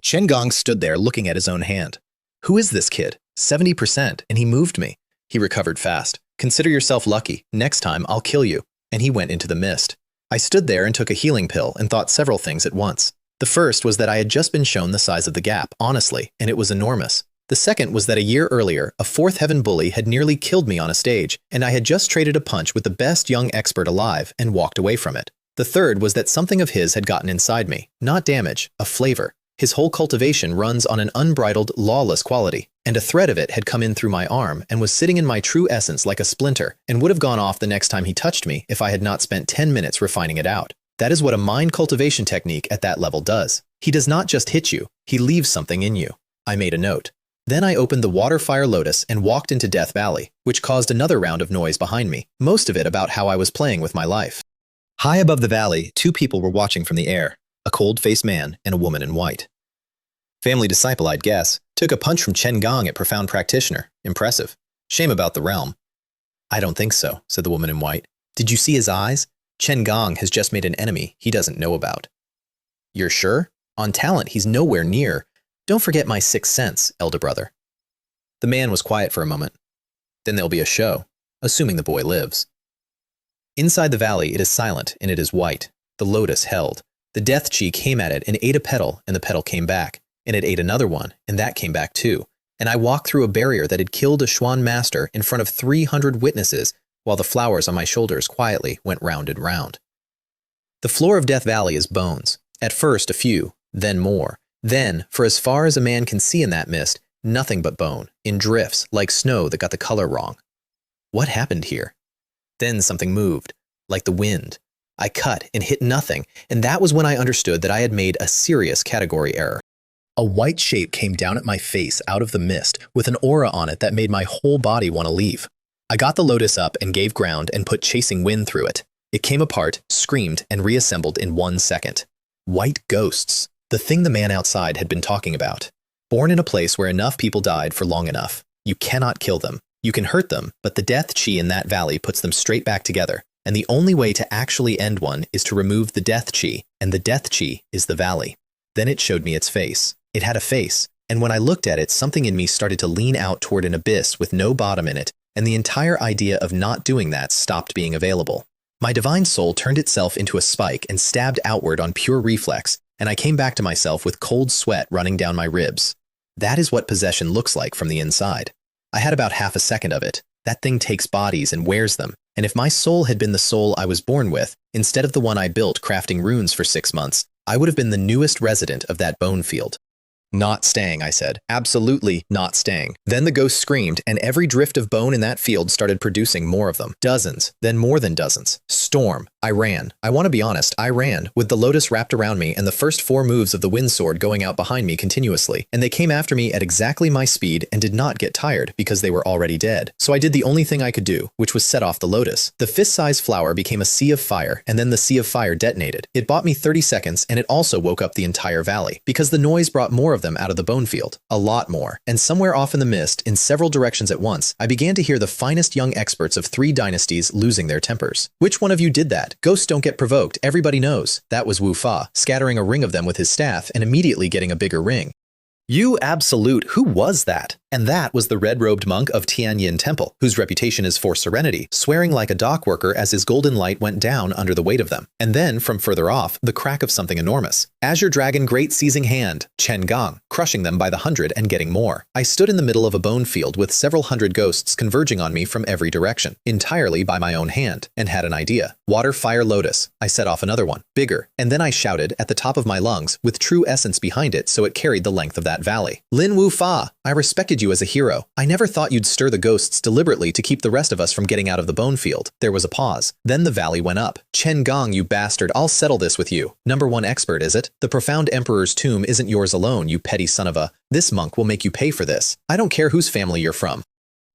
Chen Gong stood there looking at his own hand. Who is this kid? 70%, and he moved me. He recovered fast. Consider yourself lucky. Next time, I'll kill you. And he went into the mist. I stood there and took a healing pill and thought several things at once. The first was that I had just been shown the size of the gap, honestly, and it was enormous. The second was that a year earlier, a 4th Heaven bully had nearly killed me on a stage, and I had just traded a punch with the best young expert alive and walked away from it. The third was that something of his had gotten inside me. Not damage, a flavor. His whole cultivation runs on an unbridled, lawless quality, and a thread of it had come in through my arm and was sitting in my true essence like a splinter and would have gone off the next time he touched me if I had not spent 10 minutes refining it out. That is what a mind cultivation technique at that level does. He does not just hit you, he leaves something in you. I made a note. Then I opened the Water Fire Lotus and walked into Death Valley, which caused another round of noise behind me, most of it about how I was playing with my life. High above the valley, 2 people were watching from the air, a cold-faced man and a woman in white. Family disciple, I'd guess, took a punch from Chen Gong at Profound Practitioner. Impressive. Shame about the realm. I don't think so, said the woman in white. Did you see his eyes? Chen Gong has just made an enemy he doesn't know about. You're sure? On talent, he's nowhere near. Don't forget my 6th sense, elder brother. The man was quiet for a moment. Then there'll be a show, assuming the boy lives. Inside the valley, it is silent and it is white. The lotus held. The death chi came at it and ate a petal, and the petal came back. And it ate another one, and that came back too. And I walked through a barrier that had killed a Xuan master in front of 300 witnesses, while the flowers on my shoulders quietly went round and round. The floor of Death Valley is bones. At first, a few, then more. Then, for as far as a man can see in that mist, nothing but bone, in drifts, like snow that got the color wrong. What happened here? Then something moved, like the wind. I cut and hit nothing, and that was when I understood that I had made a serious category error. A white shape came down at my face out of the mist, with an aura on it that made my whole body want to leave. I got the lotus up and gave ground and put chasing wind through it. It came apart, screamed, and reassembled in 1 second. White ghosts. The thing the man outside had been talking about. Born in a place where enough people died for long enough. You cannot kill them. You can hurt them, but the death chi in that valley puts them straight back together. And the only way to actually end one is to remove the death chi, and the death chi is the valley. Then it showed me its face. It had a face, and when I looked at it, something in me started to lean out toward an abyss with no bottom in it, and the entire idea of not doing that stopped being available. My divine soul turned itself into a spike and stabbed outward on pure reflex, and I came back to myself with cold sweat running down my ribs. That is what possession looks like from the inside. I had about half a second of it. That thing takes bodies and wears them, and if my soul had been the soul I was born with, instead of the one I built crafting runes for 6 months, I would have been the newest resident of that bone field. Not staying, I said. Absolutely not staying. Then the ghost screamed, and every drift of bone in that field started producing more of them. Dozens, then more than dozens. Storm. I ran. I want to be honest, I ran, with the lotus wrapped around me and the first 4 moves of the wind sword going out behind me continuously, and they came after me at exactly my speed and did not get tired because they were already dead. So I did the only thing I could do, which was set off the lotus. The fist-sized flower became a sea of fire, and then the sea of fire detonated. It bought me 30 seconds, and it also woke up the entire valley, because the noise brought more of them out of the bone field. A lot more. And somewhere off in the mist, in several directions at once, I began to hear the finest young experts of 3 dynasties losing their tempers. Which one of you did that? Ghosts don't get provoked, everybody knows. That was Wu Fa, scattering a ring of them with his staff and immediately getting a bigger ring. You absolute, who was that? And that was the red-robed monk of Tianyin Temple, whose reputation is for serenity, swearing like a dock worker as his golden light went down under the weight of them. And then, from further off, the crack of something enormous. Azure Dragon Great Seizing Hand, Chen Gong, crushing them by the 100 and getting more. I stood in the middle of a bone field with several hundred ghosts converging on me from every direction, entirely by my own hand, and had an idea. Water Fire Lotus. I set off another one, bigger, and then I shouted at the top of my lungs, with true essence behind it so it carried the length of that that valley. Lin Wu Fa, I respected you as a hero. I never thought you'd stir the ghosts deliberately to keep the rest of us from getting out of the bone field. There was a pause. Then the valley went up. Chen Gong, you bastard, I'll settle this with you. Number 1 expert, is it? The profound emperor's tomb isn't yours alone, you petty son of a. This monk will make you pay for this. I don't care whose family you're from.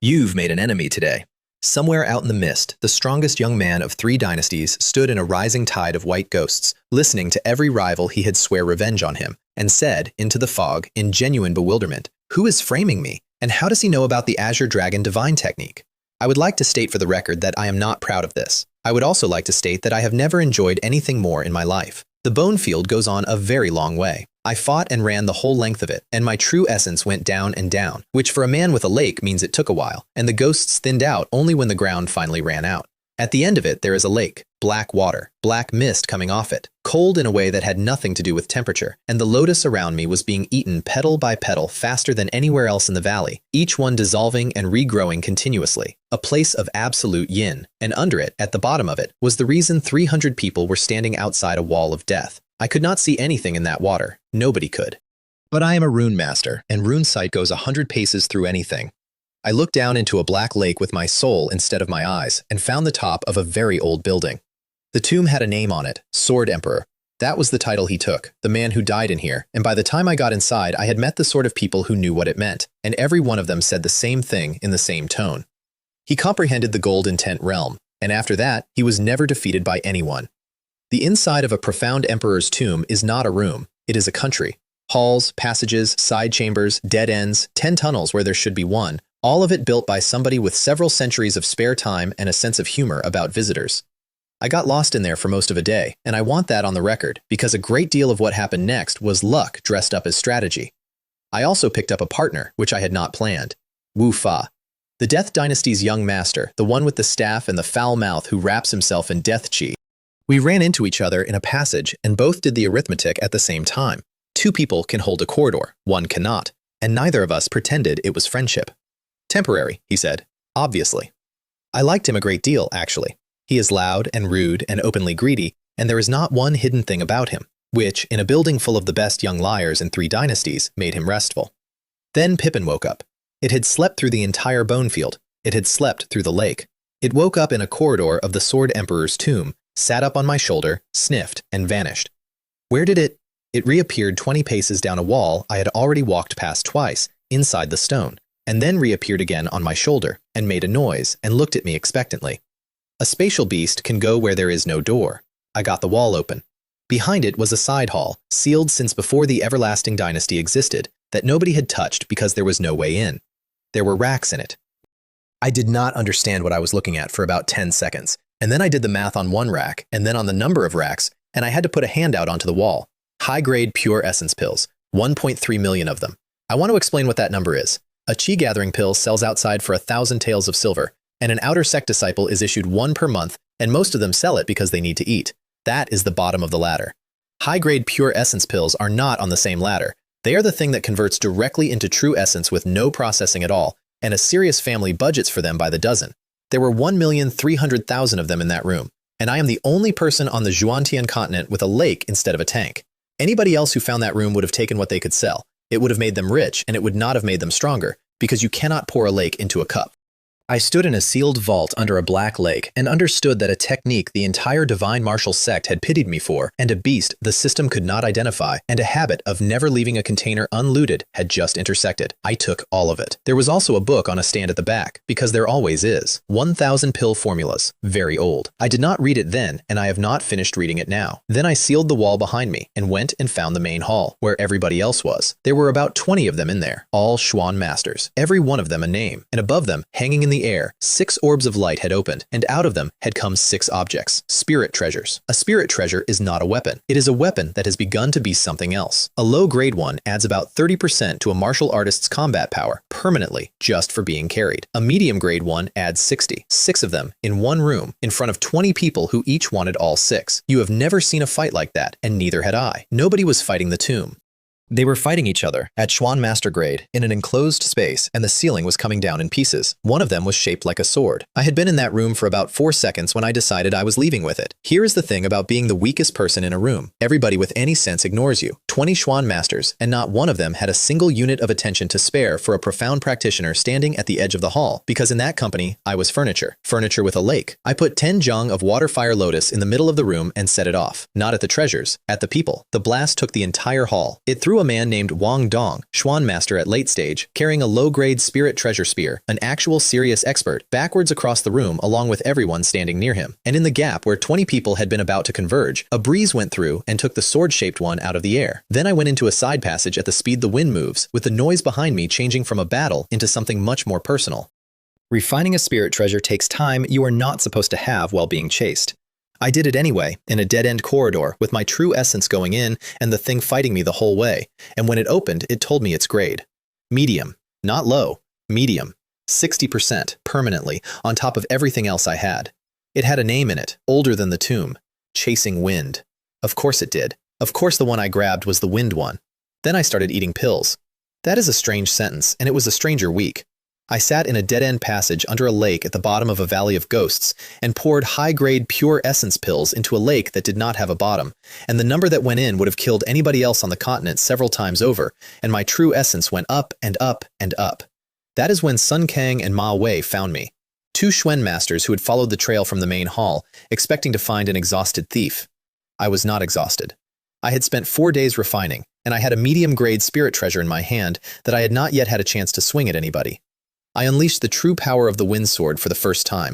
You've made an enemy today. Somewhere out in the mist, the strongest young man of 3 dynasties stood in a rising tide of white ghosts, listening to every rival he had swear revenge on him, and said, into the fog, in genuine bewilderment, "Who is framing me? And how does he know about the Azure Dragon divine technique?" I would like to state for the record that I am not proud of this. I would also like to state that I have never enjoyed anything more in my life. The bone field goes on a very long way. I fought and ran the whole length of it, and my true essence went down and down, which for a man with a lake means it took a while, and the ghosts thinned out only when the ground finally ran out. At the end of it, there is a lake, black water, black mist coming off it, cold in a way that had nothing to do with temperature, and the lotus around me was being eaten petal by petal faster than anywhere else in the valley, each one dissolving and regrowing continuously. A place of absolute yin, and under it, at the bottom of it, was the reason 300 people were standing outside a wall of death. I could not see anything in that water. Nobody could. But I am a rune master, and rune sight goes 100 paces through anything. I looked down into a black lake with my soul instead of my eyes, and found the top of a very old building. The tomb had a name on it, Sword Emperor. That was the title he took, the man who died in here, and by the time I got inside, I had met the sort of people who knew what it meant, and every one of them said the same thing in the same tone. He comprehended the gold intent realm, and after that, he was never defeated by anyone. The inside of a profound emperor's tomb is not a room, it is a country. Halls, passages, side chambers, dead ends, 10 tunnels where there should be one, all of it built by somebody with several centuries of spare time and a sense of humor about visitors. I got lost in there for most of a day, and I want that on the record, because a great deal of what happened next was luck dressed up as strategy. I also picked up a partner, which I had not planned. Wu Fa. The Death Dynasty's young master, the one with the staff and the foul mouth who wraps himself in death chi. We ran into each other in a passage and both did the arithmetic at the same time. 2 people can hold a corridor, 1 cannot, and neither of us pretended it was friendship. Temporary, he said, obviously. I liked him a great deal, actually. He is loud and rude and openly greedy, and there is not one hidden thing about him, which, in a building full of the best young liars in 3 dynasties, made him restful. Then Pippin woke up. It had slept through the entire bone field. It had slept through the lake. It woke up in a corridor of the Sword Emperor's tomb, sat up on my shoulder, sniffed, and vanished. Where did it? It reappeared 20 paces down a wall I had already walked past twice, inside the stone, and then reappeared again on my shoulder, and made a noise, and looked at me expectantly. A spatial beast can go where there is no door. I got the wall open. Behind it was a side hall, sealed since before the everlasting dynasty existed, that nobody had touched because there was no way in. There were racks in it. I did not understand what I was looking at for about 10 seconds, and then I did the math on one rack, and then on the number of racks, and I had to put a handout onto the wall. High-grade pure essence pills, 1.3 million of them. I want to explain what that number is. A chi-gathering pill sells outside for 1,000 taels of silver, and an outer sect disciple is issued 1 per month, and most of them sell it because they need to eat. That is the bottom of the ladder. High-grade pure essence pills are not on the same ladder. They are the thing that converts directly into true essence with no processing at all, and a serious family budgets for them by the dozen. There were 1,300,000 of them in that room, and I am the only person on the Zhuantian continent with a lake instead of a tank. Anybody else who found that room would have taken what they could sell. It would have made them rich, and it would not have made them stronger, because you cannot pour a lake into a cup. I stood in a sealed vault under a black lake and understood that a technique the entire divine martial sect had pitied me for, and a beast the system could not identify, and a habit of never leaving a container unlooted had just intersected. I took all of it. There was also a book on a stand at the back, because there always is. 1,000 pill formulas. Very old. I did not read it then, and I have not finished reading it now. Then I sealed the wall behind me and went and found the main hall, where everybody else was. There were about 20 of them in there, all Xuan masters, every one of them a name, and above them, hanging in the air, 6 orbs of light had opened, and out of them had come 6 objects, spirit treasures. A spirit treasure is not a weapon. It is a weapon that has begun to be something else. A low-grade one adds about 30% to a martial artist's combat power, permanently, just for being carried. A medium-grade one adds 60, 6 of them, in one room, in front of 20 people who each wanted all 6. You have never seen a fight like that, and neither had I. Nobody was fighting the tomb. They were fighting each other at Xuan Master grade in an enclosed space, and the ceiling was coming down in pieces. One of them was shaped like a sword. I had been in that room for about 4 seconds when I decided I was leaving with it. Here is the thing about being the weakest person in a room. Everybody with any sense ignores you. 20 Xuan Masters, and not one of them had a single unit of attention to spare for a profound practitioner standing at the edge of the hall, because in that company, I was furniture. Furniture with a lake. I put 10 zhang of water fire lotus in the middle of the room and set it off. Not at the treasures, at the people. The blast took the entire hall. It threw a man named Wang Dong, Xuan Master at late stage, carrying a low-grade spirit treasure spear, an actual serious expert, backwards across the room along with everyone standing near him. And in the gap where 20 people had been about to converge, a breeze went through and took the sword-shaped one out of the air. Then I went into a side passage at the speed the wind moves, with the noise behind me changing from a battle into something much more personal. Refining a spirit treasure takes time you are not supposed to have while being chased. I did it anyway, in a dead-end corridor, with my true essence going in and the thing fighting me the whole way, and when it opened, it told me its grade. Medium. Not low. Medium. 60%, permanently, on top of everything else I had. It had a name in it, older than the tomb. Chasing Wind. Of course it did. Of course the one I grabbed was the wind one. Then I started eating pills. That is a strange sentence, and it was a stranger week. I sat in a dead-end passage under a lake at the bottom of a valley of ghosts and poured high-grade pure essence pills into a lake that did not have a bottom, and the number that went in would have killed anybody else on the continent several times over, and my true essence went up and up and up. That is when Sun Kang and Ma Wei found me. 2 Xuan Masters who had followed the trail from the main hall, expecting to find an exhausted thief. I was not exhausted. I had spent 4 days refining, and I had a medium-grade spirit treasure in my hand that I had not yet had a chance to swing at anybody. I unleashed the true power of the wind sword for the first time.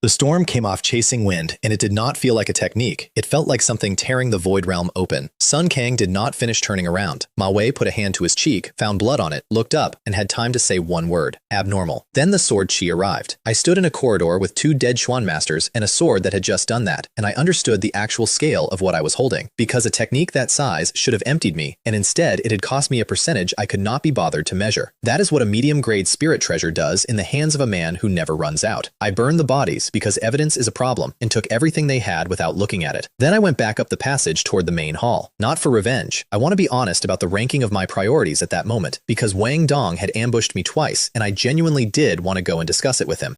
The storm came off Chasing Wind, and it did not feel like a technique. It felt like something tearing the void realm open. Sun Kang did not finish turning around. Ma Wei put a hand to his cheek, found blood on it, looked up, and had time to say one word: abnormal. Then the sword chi arrived. I stood in a corridor with 2 dead Xuan Masters and a sword that had just done that, and I understood the actual scale of what I was holding, because a technique that size should have emptied me, and instead it had cost me a percentage I could not be bothered to measure. That is what a medium-grade spirit treasure does in the hands of a man who never runs out. I burned the bodies because evidence is a problem, and took everything they had without looking at it. Then I went back up the passage toward the main hall. Not for revenge. I want to be honest about the ranking of my priorities at that moment, because Wang Dong had ambushed me twice, and I genuinely did want to go and discuss it with him.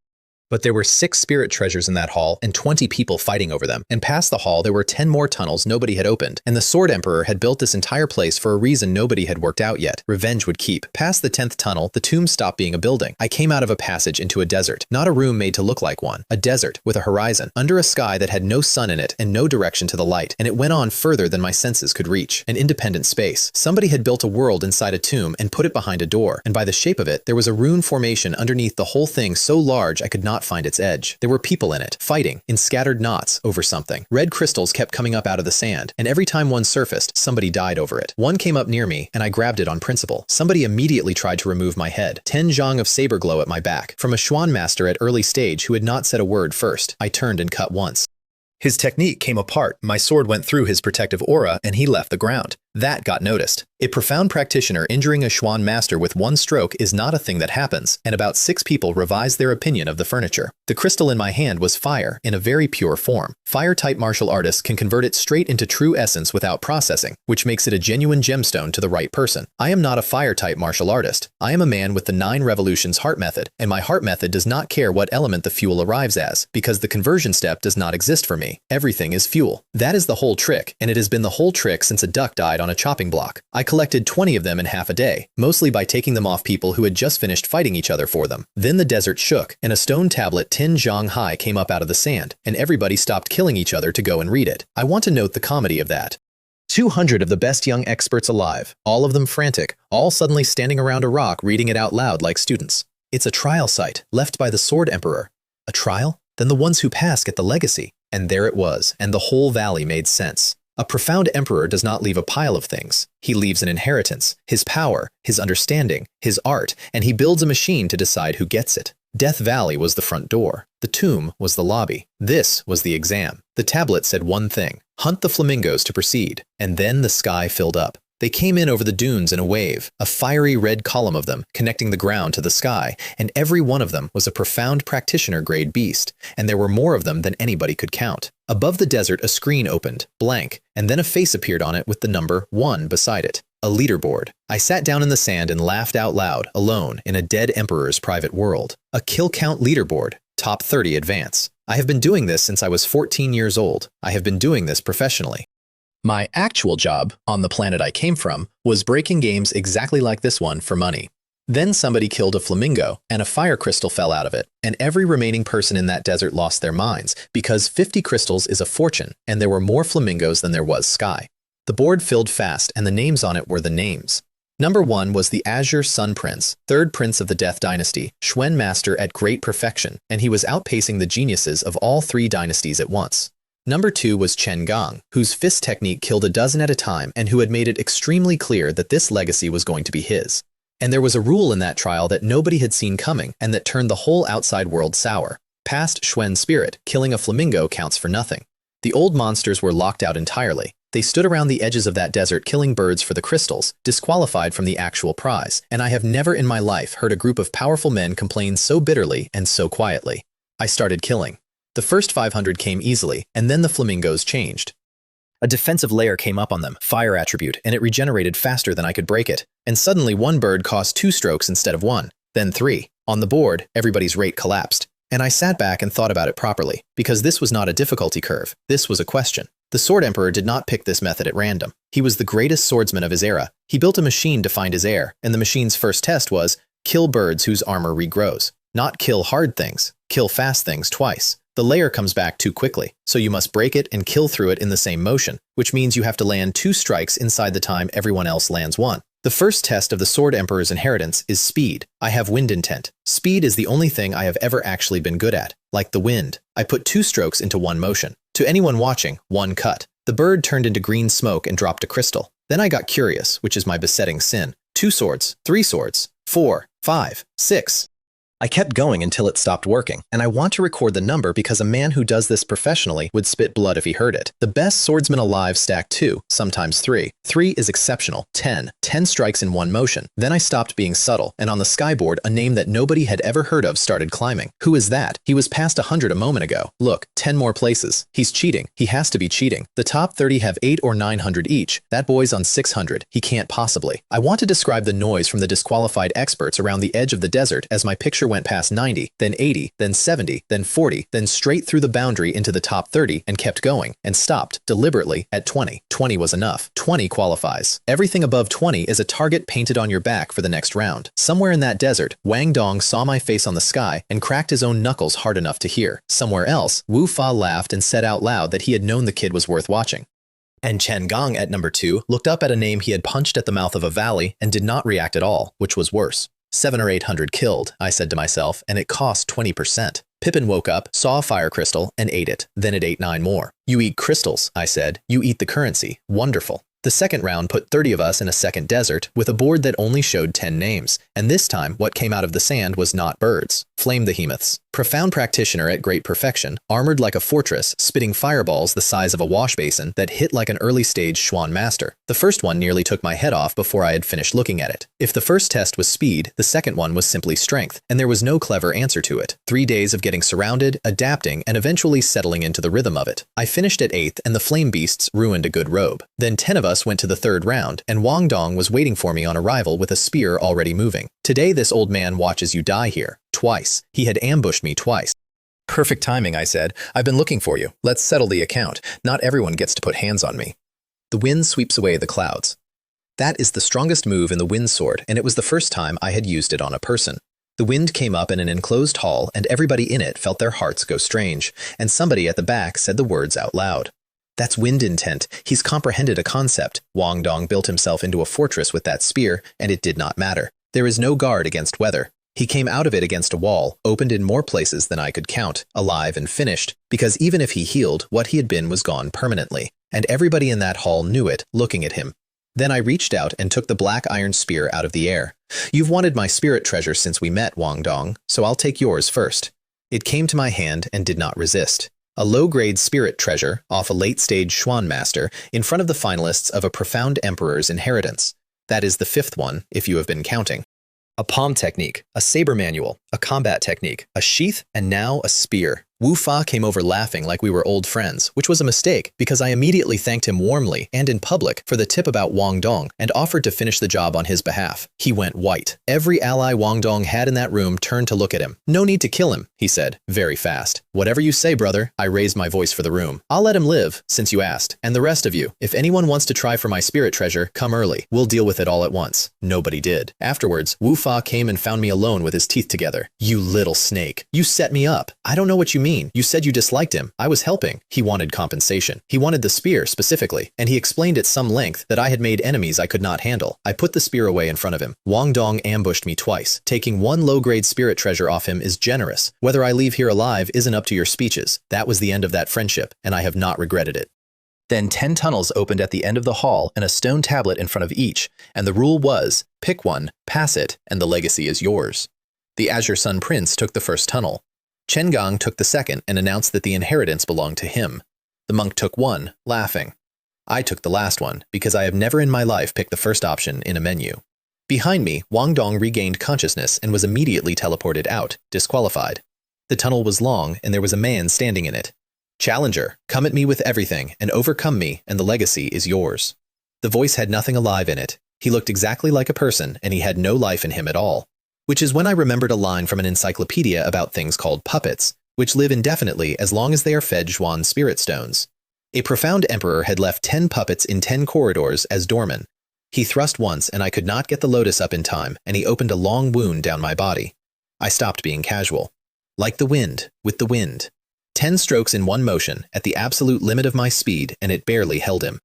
But there were 6 spirit treasures in that hall and 20 people fighting over them. And past the hall, there were 10 more tunnels nobody had opened. And the Sword Emperor had built this entire place for a reason nobody had worked out yet. Revenge would keep. Past the 10th tunnel, the tomb stopped being a building. I came out of a passage into a desert. Not a room made to look like one. A desert with a horizon. Under a sky that had no sun in it and no direction to the light. And it went on further than my senses could reach. An independent space. Somebody had built a world inside a tomb and put it behind a door. And by the shape of it, there was a rune formation underneath the whole thing so large I could not find its edge. There were people in it, fighting, in scattered knots, over something. Red crystals kept coming up out of the sand, and every time one surfaced, somebody died over it. One came up near me, and I grabbed it on principle. Somebody immediately tried to remove my head. 10 zhang of saber glow at my back. From a Xuan master at early stage who had not said a word first. I turned and cut once. His technique came apart, my sword went through his protective aura, and he left the ground. That got noticed. A profound practitioner injuring a Xuan master with one stroke is not a thing that happens, and about 6 people revised their opinion of the furniture. The crystal in my hand was fire, in a very pure form. Fire-type martial artists can convert it straight into true essence without processing, which makes it a genuine gemstone to the right person. I am not a fire-type martial artist. I am a man with the 9 revolutions heart method, and my heart method does not care what element the fuel arrives as, because the conversion step does not exist for me. Everything is fuel. That is the whole trick, and it has been the whole trick since a duck died on a chopping block. I collected 20 of them in half a day, mostly by taking them off people who had just finished fighting each other for them. Then the desert shook, and a stone tablet 10 zhang high came up out of the sand, and everybody stopped killing each other to go and read it. I want to note the comedy of that. 200 of the best young experts alive, all of them frantic, all suddenly standing around a rock reading it out loud like students. It's a trial site, left by the Sword Emperor. A trial? Then the ones who pass get the legacy. And there it was, and the whole valley made sense. A profound emperor does not leave a pile of things. He leaves an inheritance, his power, his understanding, his art, and he builds a machine to decide who gets it. Death Valley was the front door. The tomb was the lobby. This was the exam. The tablet said one thing: hunt the flamingos to proceed. And then the sky filled up. They came in over the dunes in a wave, a fiery red column of them, connecting the ground to the sky, and every one of them was a profound practitioner-grade beast, and there were more of them than anybody could count. Above the desert, a screen opened, blank, and then a face appeared on it with the number 1 beside it. A leaderboard. I sat down in the sand and laughed out loud, alone, in a dead emperor's private world. A kill count leaderboard. Top 30 advance. I have been doing this since I was 14 years old. I have been doing this professionally. My actual job, on the planet I came from, was breaking games exactly like this one for money. Then somebody killed a flamingo, and a fire crystal fell out of it, and every remaining person in that desert lost their minds, because 50 crystals is a fortune, and there were more flamingos than there was sky. The board filled fast, and the names on it were the names. Number 1 was the Azure Sun Prince, third prince of the Death Dynasty, Xuan master at great perfection, and he was outpacing the geniuses of all 3 dynasties at once. Number 2 was Chen Gong, whose fist technique killed a dozen at a time and who had made it extremely clear that this legacy was going to be his. And there was a rule in that trial that nobody had seen coming and that turned the whole outside world sour. Past Xuan's spirit, killing a flamingo counts for nothing. The old monsters were locked out entirely. They stood around the edges of that desert killing birds for the crystals, disqualified from the actual prize, and I have never in my life heard a group of powerful men complain so bitterly and so quietly. I started killing. The first 500 came easily, and then the flamingos changed. A defensive layer came up on them, fire attribute, and it regenerated faster than I could break it. And suddenly one bird cost 2 strokes instead of 1, then 3. On the board, everybody's rate collapsed. And I sat back and thought about it properly, because this was not a difficulty curve, this was a question. The Sword Emperor did not pick this method at random. He was the greatest swordsman of his era. He built a machine to find his heir, and the machine's first test was, kill birds whose armor regrows. Not kill hard things, kill fast things twice. The layer comes back too quickly, so you must break it and kill through it in the same motion, which means you have to land 2 strikes inside the time everyone else lands 1. The first test of the Sword Emperor's inheritance is speed. I have wind intent. Speed is the only thing I have ever actually been good at. Like the wind, I put 2 strokes into 1 motion. To anyone watching, 1 cut. The bird turned into green smoke and dropped a crystal. Then I got curious, which is my besetting sin. 2 swords, 3 swords, 4, 5, 6. I kept going until it stopped working, and I want to record the number because a man who does this professionally would spit blood if he heard it. The best swordsman alive stacked 2, sometimes 3. 3 is exceptional. 10. 10 strikes in 1 motion. Then I stopped being subtle, and on the skyboard, a name that nobody had ever heard of started climbing. Who is that? He was past 100 a moment ago. Look, 10 more places. He's cheating. He has to be cheating. The top 30 have 8 or 900 each. That boy's on 600. He can't possibly. I want to describe the noise from the disqualified experts around the edge of the desert as my picture went past 90, then 80, then 70, then 40, then straight through the boundary into the top 30 and kept going, and stopped, deliberately, at 20. 20 was enough. 20 qualifies. Everything above 20 is a target painted on your back for the next round. Somewhere in that desert, Wang Dong saw my face on the sky and cracked his own knuckles hard enough to hear. Somewhere else, Wu Fa laughed and said out loud that he had known the kid was worth watching. And Chen Gong at number 2 looked up at a name he had punched at the mouth of a valley and did not react at all, which was worse. 700 or 800 killed, I said to myself, and it cost 20%. Pippin woke up, saw a fire crystal, and ate it. Then it ate 9 more. You eat crystals, I said. You eat the currency. Wonderful. The second round put 30 of us in a second desert with a board that only showed 10 names. And this time, what came out of the sand was not birds. Flame behemoths. Profound practitioner at great perfection, armored like a fortress, spitting fireballs the size of a wash basin that hit like an early-stage Xuan master. The first one nearly took my head off before I had finished looking at it. If the first test was speed, the second one was simply strength, and there was no clever answer to it. 3 days of getting surrounded, adapting, and eventually settling into the rhythm of it. I finished at 8th, and the flame beasts ruined a good robe. Then 10 of us went to the 3rd round, and Wang Dong was waiting for me on arrival with a spear already moving. Today this old man watches you die here. Twice. He had ambushed me twice. Perfect timing, I said. I've been looking for you. Let's settle the account. Not everyone gets to put hands on me. The wind sweeps away the clouds. That is the strongest move in the wind sword, and it was the first time I had used it on a person. The wind came up in an enclosed hall, and everybody in it felt their hearts go strange, and somebody at the back said the words out loud. That's wind intent. He's comprehended a concept. Wang Dong built himself into a fortress with that spear, and it did not matter. There is no guard against weather. He came out of it against a wall, opened in more places than I could count, alive and finished, because even if he healed, what he had been was gone permanently, and everybody in that hall knew it, looking at him. Then I reached out and took the black iron spear out of the air. You've wanted my spirit treasure since we met, Wang Dong, so I'll take yours first. It came to my hand and did not resist. A low-grade spirit treasure, off a late-stage Xuan master, in front of the finalists of a profound emperor's inheritance. That is the 5th one, if you have been counting. A palm technique, a saber manual, a combat technique, a sheath, and now a spear. Wu Fa came over laughing like we were old friends, which was a mistake because I immediately thanked him warmly and in public for the tip about Wang Dong and offered to finish the job on his behalf. He went white. Every ally Wang Dong had in that room turned to look at him. "No need to kill him," he said, very fast. "Whatever you say, brother." I raised my voice for the room. "I'll let him live, since you asked. And the rest of you, if anyone wants to try for my spirit treasure, come early. We'll deal with it all at once." Nobody did. Afterwards, Wu Fa came and found me alone with his teeth together. "You little snake. You set me up." "I don't know what you mean. You said you disliked him. I was helping." He wanted compensation. He wanted the spear specifically, and he explained at some length that I had made enemies I could not handle. I put the spear away in front of him. Wang Dong ambushed me twice. Taking one low-grade spirit treasure off him is generous. Whether I leave here alive isn't up to your speeches. That was the end of that friendship, and I have not regretted it. Then 10 tunnels opened at the end of the hall and a stone tablet in front of each, and the rule was, pick one, pass it, and the legacy is yours. The Azure Sun Prince took the first tunnel. Chen Gang took the second and announced that the inheritance belonged to him. The monk took one, laughing. I took the last one, because I have never in my life picked the first option in a menu. Behind me, Wang Dong regained consciousness and was immediately teleported out, disqualified. The tunnel was long, and there was a man standing in it. "Challenger, come at me with everything, and overcome me, and the legacy is yours." The voice had nothing alive in it. He looked exactly like a person, and he had no life in him at all. Which is when I remembered a line from an encyclopedia about things called puppets, which live indefinitely as long as they are fed Zhuan spirit stones. A profound emperor had left 10 puppets in 10 corridors as doormen. He thrust once, and I could not get the lotus up in time, and he opened a long wound down my body. I stopped being casual. Like the wind, with the wind. 10 strokes in one motion, at the absolute limit of my speed, and it barely held him.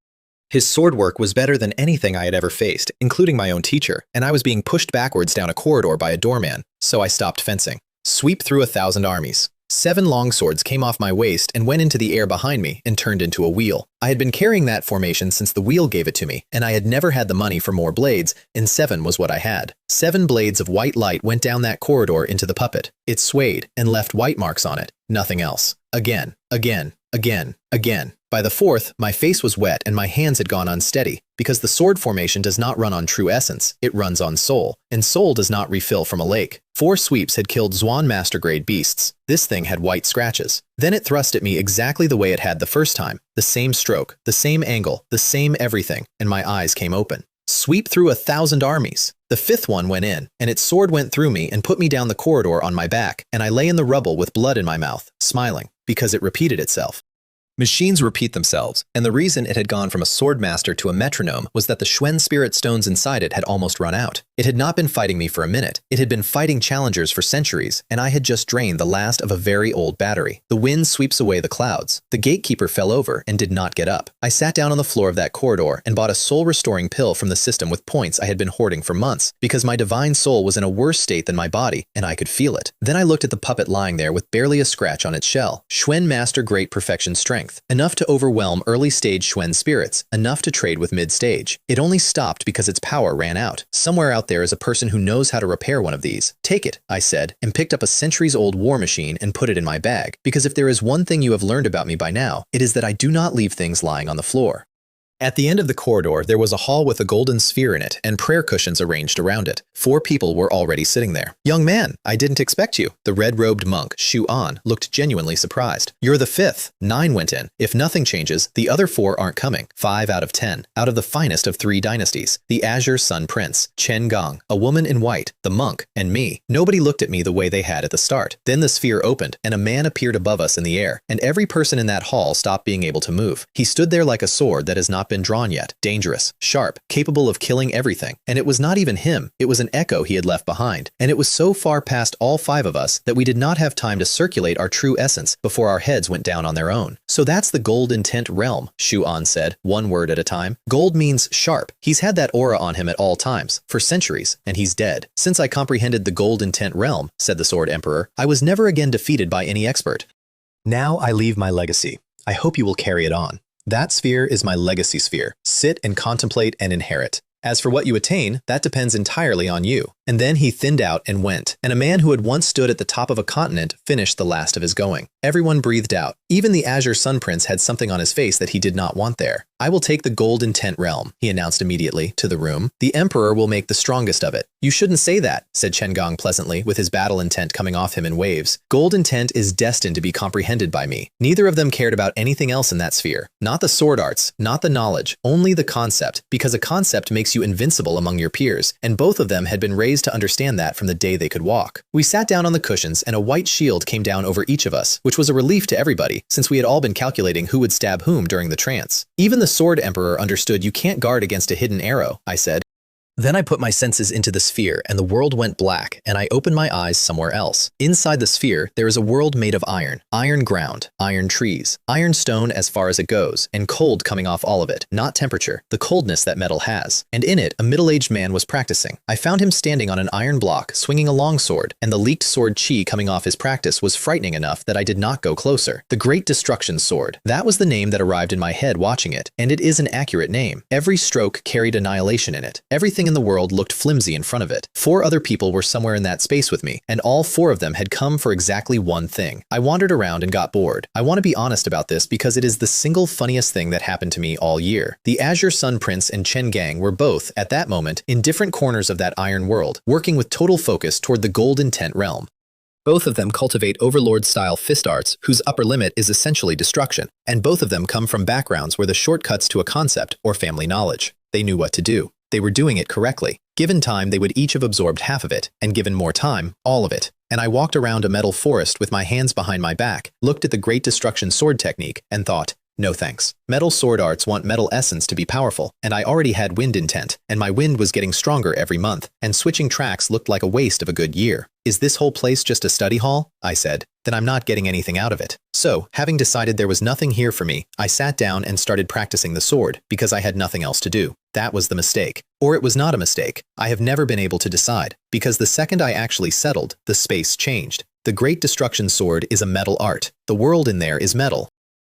His sword work was better than anything I had ever faced, including my own teacher, and I was being pushed backwards down a corridor by a doorman, so I stopped fencing. Sweep through 1,000 armies. 7 long swords came off my waist and went into the air behind me and turned into a wheel. I had been carrying that formation since the wheel gave it to me, and I had never had the money for more blades, and 7 was what I had. 7 blades of white light went down that corridor into the puppet. It swayed and left white marks on it, nothing else. Again, again, again, again. By the 4th, my face was wet and my hands had gone unsteady, because the sword formation does not run on true essence, it runs on soul, and soul does not refill from a lake. 4 sweeps had killed Zhuan master-grade beasts. This thing had white scratches. Then it thrust at me exactly the way it had the first time. The same stroke, the same angle, the same everything, and my eyes came open. Sweep through 1,000 armies. The 5th one went in, and its sword went through me and put me down the corridor on my back, and I lay in the rubble with blood in my mouth, smiling, because it repeated itself. Machines repeat themselves, and the reason it had gone from a sword master to a metronome was that the Xuan spirit stones inside it had almost run out. It had not been fighting me for a minute. It had been fighting challengers for centuries, and I had just drained the last of a very old battery. The wind sweeps away the clouds. The gatekeeper fell over and did not get up. I sat down on the floor of that corridor and bought a soul-restoring pill from the system with points I had been hoarding for months, because my divine soul was in a worse state than my body, and I could feel it. Then I looked at the puppet lying there with barely a scratch on its shell. Xuan Master Great Perfection Strength. Enough to overwhelm early-stage Xuan spirits, enough to trade with mid-stage. It only stopped because its power ran out. Somewhere out there is a person who knows how to repair one of these. Take it, I said, and picked up a centuries-old war machine and put it in my bag, because if there is one thing you have learned about me by now, it is that I do not leave things lying on the floor. At the end of the corridor, there was a hall with a golden sphere in it and prayer cushions arranged around it. 4 people were already sitting there. "Young man, I didn't expect you." The red-robed monk, Shu An, looked genuinely surprised. "You're the 5th. 9 went in. If nothing changes, the other 4 aren't coming. 5 out of 10. Out of the finest of 3 dynasties. The Azure Sun Prince, Chen Gang, a woman in white, the monk, and me. Nobody looked at me the way they had at the start. Then the sphere opened, and a man appeared above us in the air, and every person in that hall stopped being able to move. He stood there like a sword that has not been drawn yet, dangerous, sharp, capable of killing everything. And it was not even him, it was an echo he had left behind. And it was so far past all 5 of us that we did not have time to circulate our true essence before our heads went down on their own. "So that's the gold intent realm," Shu An said, one word at a time. "Gold means sharp. He's had that aura on him at all times, for centuries, and he's dead. Since I comprehended the gold intent realm," said the Sword Emperor, "I was never again defeated by any expert. Now I leave my legacy. I hope you will carry it on. That sphere is my legacy sphere. Sit and contemplate and inherit. As for what you attain, that depends entirely on you. And then he thinned out and went, and a man who had once stood at the top of a continent finished the last of his going. Everyone breathed out. Even the Azure Sun Prince had something on his face that he did not want there. I will take the gold intent realm, he announced immediately to the room. The Emperor will make the strongest of it. You shouldn't say that, said Chen Gong pleasantly, with his battle intent coming off him in waves. Gold intent is destined to be comprehended by me. Neither of them cared about anything else in that sphere. Not the sword arts, not the knowledge, only the concept, because a concept makes you invincible among your peers, and both of them had been raised to understand that from the day they could walk. We sat down on the cushions, and a white shield came down over each of us, which was a relief to everybody, since we had all been calculating who would stab whom during the trance. Even the Sword Emperor understood you can't guard against a hidden arrow, I said. Then I put my senses into the sphere, and the world went black, and I opened my eyes somewhere else. Inside the sphere, there is a world made of iron, iron ground, iron trees, iron stone as far as it goes, and cold coming off all of it, not temperature, the coldness that metal has. And in it, a middle-aged man was practicing. I found him standing on an iron block, swinging a longsword, and the leaked sword chi coming off his practice was frightening enough that I did not go closer. The Great Destruction Sword. That was the name that arrived in my head watching it, and it is an accurate name. Every stroke carried annihilation in it. Everything in the world looked flimsy in front of it. 4 other people were somewhere in that space with me, and all 4 of them had come for exactly one thing. I wandered around and got bored. I want to be honest about this because it is the single funniest thing that happened to me all year. The Azure Sun Prince and Chen Gang were both, at that moment, in different corners of that iron world, working with total focus toward the gold intent realm. Both of them cultivate Overlord-style fist arts, whose upper limit is essentially destruction, and both of them come from backgrounds where the shortcuts to a concept or family knowledge. They knew what to do. They were doing it correctly. Given time, they would each have absorbed half of it, and given more time, all of it. And I walked around a metal forest with my hands behind my back, looked at the Great Destruction sword technique, and thought, no thanks. Metal sword arts want metal essence to be powerful, and I already had wind intent, and my wind was getting stronger every month, and switching tracks looked like a waste of a good year. Is this whole place just a study hall? I said. Then I'm not getting anything out of it. So, having decided there was nothing here for me, I sat down and started practicing the sword, because I had nothing else to do. That was the mistake. Or it was not a mistake. I have never been able to decide, because the second I actually settled, the space changed. The Great Destruction Sword is a metal art. The world in there is metal.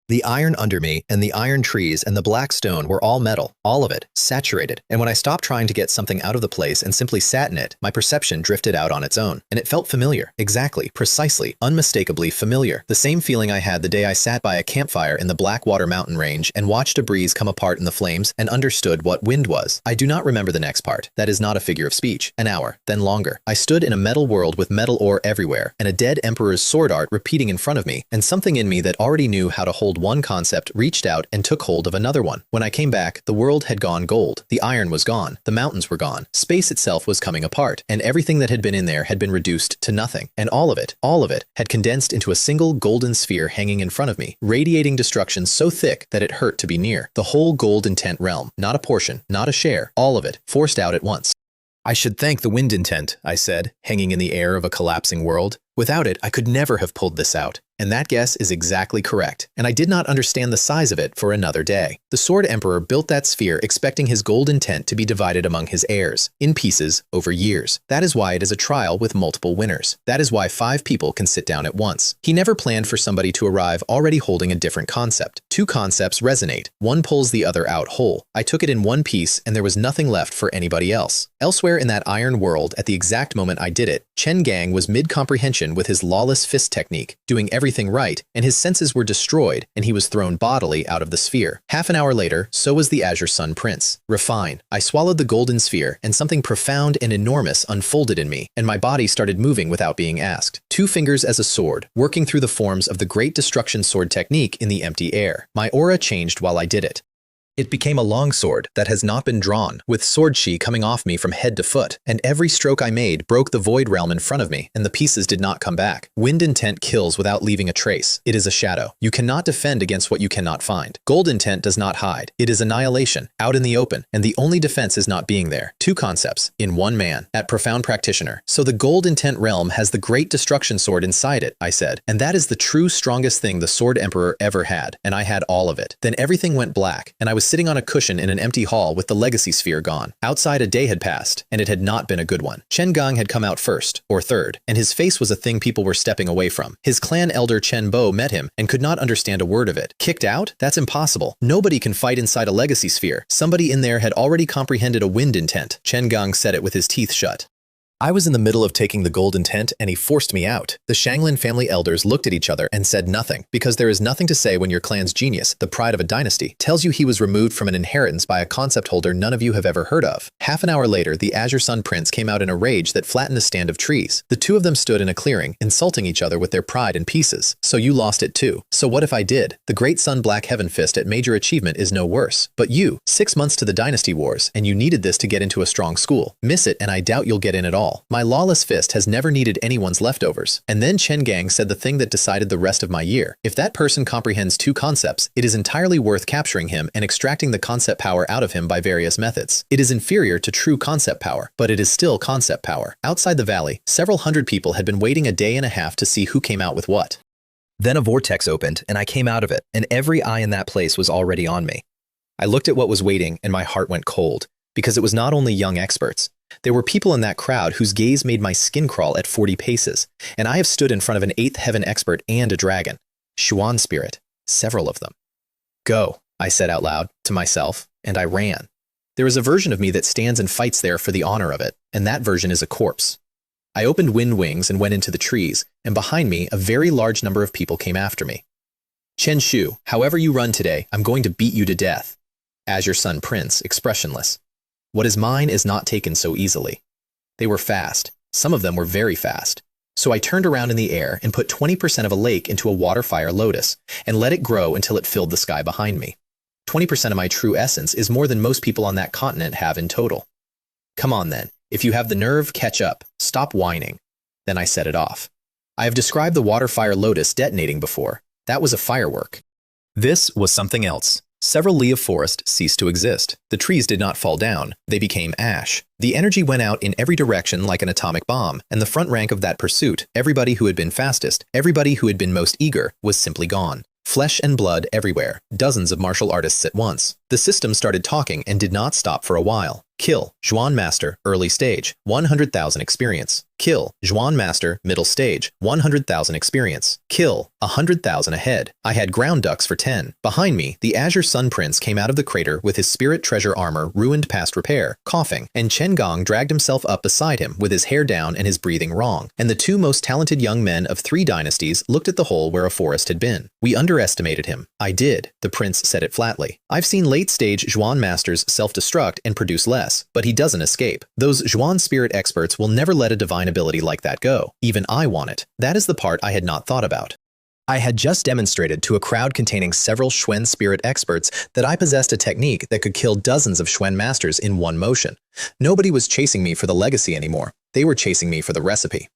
The iron under me and the iron trees and the black stone were all metal, all of it, saturated. And when I stopped trying to get something out of the place and simply sat in it, my perception drifted out on its own. And it felt familiar. Exactly, precisely, unmistakably familiar. The same feeling I had the day I sat by a campfire in the Blackwater mountain range and watched a breeze come apart in the flames and understood what wind was. I do not remember the next part. That is not a figure of speech. An hour, then longer. I stood in a metal world with metal ore everywhere, and a dead emperor's sword art repeating in front of me, and something in me that already knew how to hold one concept reached out and took hold of another one. When I came back, the world had gone gold. The iron was gone. The mountains were gone. Space itself was coming apart, and everything that had been in there had been reduced to nothing. And all of it, had condensed into a single golden sphere hanging in front of me, radiating destruction so thick that it hurt to be near. The whole gold intent realm, not a portion, not a share, all of it, forced out at once. I should thank the wind intent, I said, hanging in the air of a collapsing world. Without it, I could never have pulled this out. And that guess is exactly correct, and I did not understand the size of it for another day. The Sword Emperor built that sphere expecting his gold intent to be divided among his heirs, in pieces, over years. That is why it is a trial with multiple winners. That is why 5 people can sit down at once. He never planned for somebody to arrive already holding a different concept. 2 concepts resonate. One pulls the other out whole. I took it in one piece, and there was nothing left for anybody else. Elsewhere in that iron world, at the exact moment I did it, Chen Gang was mid-comprehension with his lawless fist technique, doing everything right, and his senses were destroyed, and he was thrown bodily out of the sphere. Half an hour later, so was the Azure Sun Prince. Refine. I swallowed the golden sphere, and something profound and enormous unfolded in me, and my body started moving without being asked. 2 fingers as a sword, working through the forms of the Great Destruction Sword technique in the empty air. My aura changed while I did it. It became a longsword that has not been drawn, with sword chi coming off me from head to foot, and every stroke I made broke the void realm in front of me, and the pieces did not come back. Wind intent kills without leaving a trace. It is a shadow. You cannot defend against what you cannot find. Gold intent does not hide. It is annihilation, out in the open, and the only defense is not being there. 2 concepts, in one man, at Profound Practitioner. So the gold intent realm has the Great Destruction Sword inside it, I said, and that is the true strongest thing the Sword Emperor ever had, and I had all of it. Then everything went black, and I was sitting on a cushion in an empty hall with the legacy sphere gone. Outside, a day had passed, and it had not been a good one. Chen Gong had come out first, or third, and his face was a thing people were stepping away from. His clan elder Chen Bo met him and could not understand a word of it. Kicked out? That's impossible. Nobody can fight inside a legacy sphere. Somebody in there had already comprehended a wind intent. Chen Gong said it with his teeth shut. I was in the middle of taking the golden tent and he forced me out. The Shanglin family elders looked at each other and said nothing, because there is nothing to say when your clan's genius, the pride of a dynasty, tells you he was removed from an inheritance by a concept holder none of you have ever heard of. Half an hour later, the Azure Sun Prince came out in a rage that flattened a stand of trees. The two of them stood in a clearing, insulting each other with their pride in pieces. So you lost it too. So what if I did? The Great Sun Black Heaven Fist at major achievement is no worse. But you, 6 months to the Dynasty Wars, and you needed this to get into a strong school. Miss it and I doubt you'll get in at all. My lawless fist has never needed anyone's leftovers. And then Chen Gang said the thing that decided the rest of my year. If that person comprehends two concepts, it is entirely worth capturing him and extracting the concept power out of him by various methods. It is inferior to true concept power, but it is still concept power. Outside the valley, several hundred people had been waiting a day and a half to see who came out with what. Then a vortex opened, and I came out of it, and every eye in that place was already on me. I looked at what was waiting, and my heart went cold, because it was not only young experts. There were people in that crowd whose gaze made my skin crawl at 40 paces, and I have stood in front of an 8th heaven expert and a dragon. Xuan spirit, several of them. Go, I said out loud, to myself, and I ran. There is a version of me that stands and fights there for the honor of it, and that version is a corpse. I opened wind wings and went into the trees, and behind me, a very large number of people came after me. Chen Shu, however you run today, I'm going to beat you to death. Azure Sun Prince, expressionless. What is mine is not taken so easily. They were fast. Some of them were very fast. So I turned around in the air and put 20% of a lake into a water fire lotus and let it grow until it filled the sky behind me. 20% of my true essence is more than most people on that continent have in total. Come on then. If you have the nerve, catch up. Stop whining. Then I set it off. I have described the water fire lotus detonating before. That was a firework. This was something else. Several li of forest ceased to exist. The trees did not fall down. They became ash. The energy went out in every direction like an atomic bomb, and the front rank of that pursuit, everybody who had been fastest, everybody who had been most eager, was simply gone. Flesh and blood everywhere, dozens of martial artists at once. The system started talking and did not stop for a while. Kill, Zhuan Master, early stage, 100,000 experience. Kill, Zhuan Master, middle stage, 100,000 experience. Kill, 100,000 ahead. I had ground ducks for 10. Behind me, the Azure Sun Prince came out of the crater with his spirit treasure armor ruined past repair, coughing, and Chen Gong dragged himself up beside him with his hair down and his breathing wrong. And the two most talented young men of 3 dynasties looked at the hole where a forest had been. We underestimated him. I did, the prince said it flatly. I've seen late-stage Zhuan Masters self-destruct and produce less, but he doesn't escape. Those Zhuan spirit experts will never let a divine ability like that go. Even I want it. That is the part I had not thought about. I had just demonstrated to a crowd containing several Xuan spirit experts that I possessed a technique that could kill dozens of Xuan masters in one motion. Nobody was chasing me for the legacy anymore. They were chasing me for the recipe.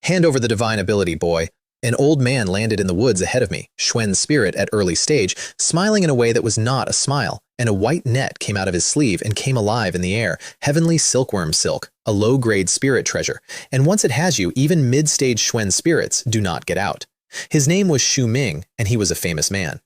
Hand over the divine ability, boy. An old man landed in the woods ahead of me, Xuan spirit at early stage, smiling in a way that was not a smile, and a white net came out of his sleeve and came alive in the air, heavenly silkworm silk, a low-grade spirit treasure, and once it has you, even mid-stage Xuan spirits do not get out. His name was Xu Ming, and he was a famous man.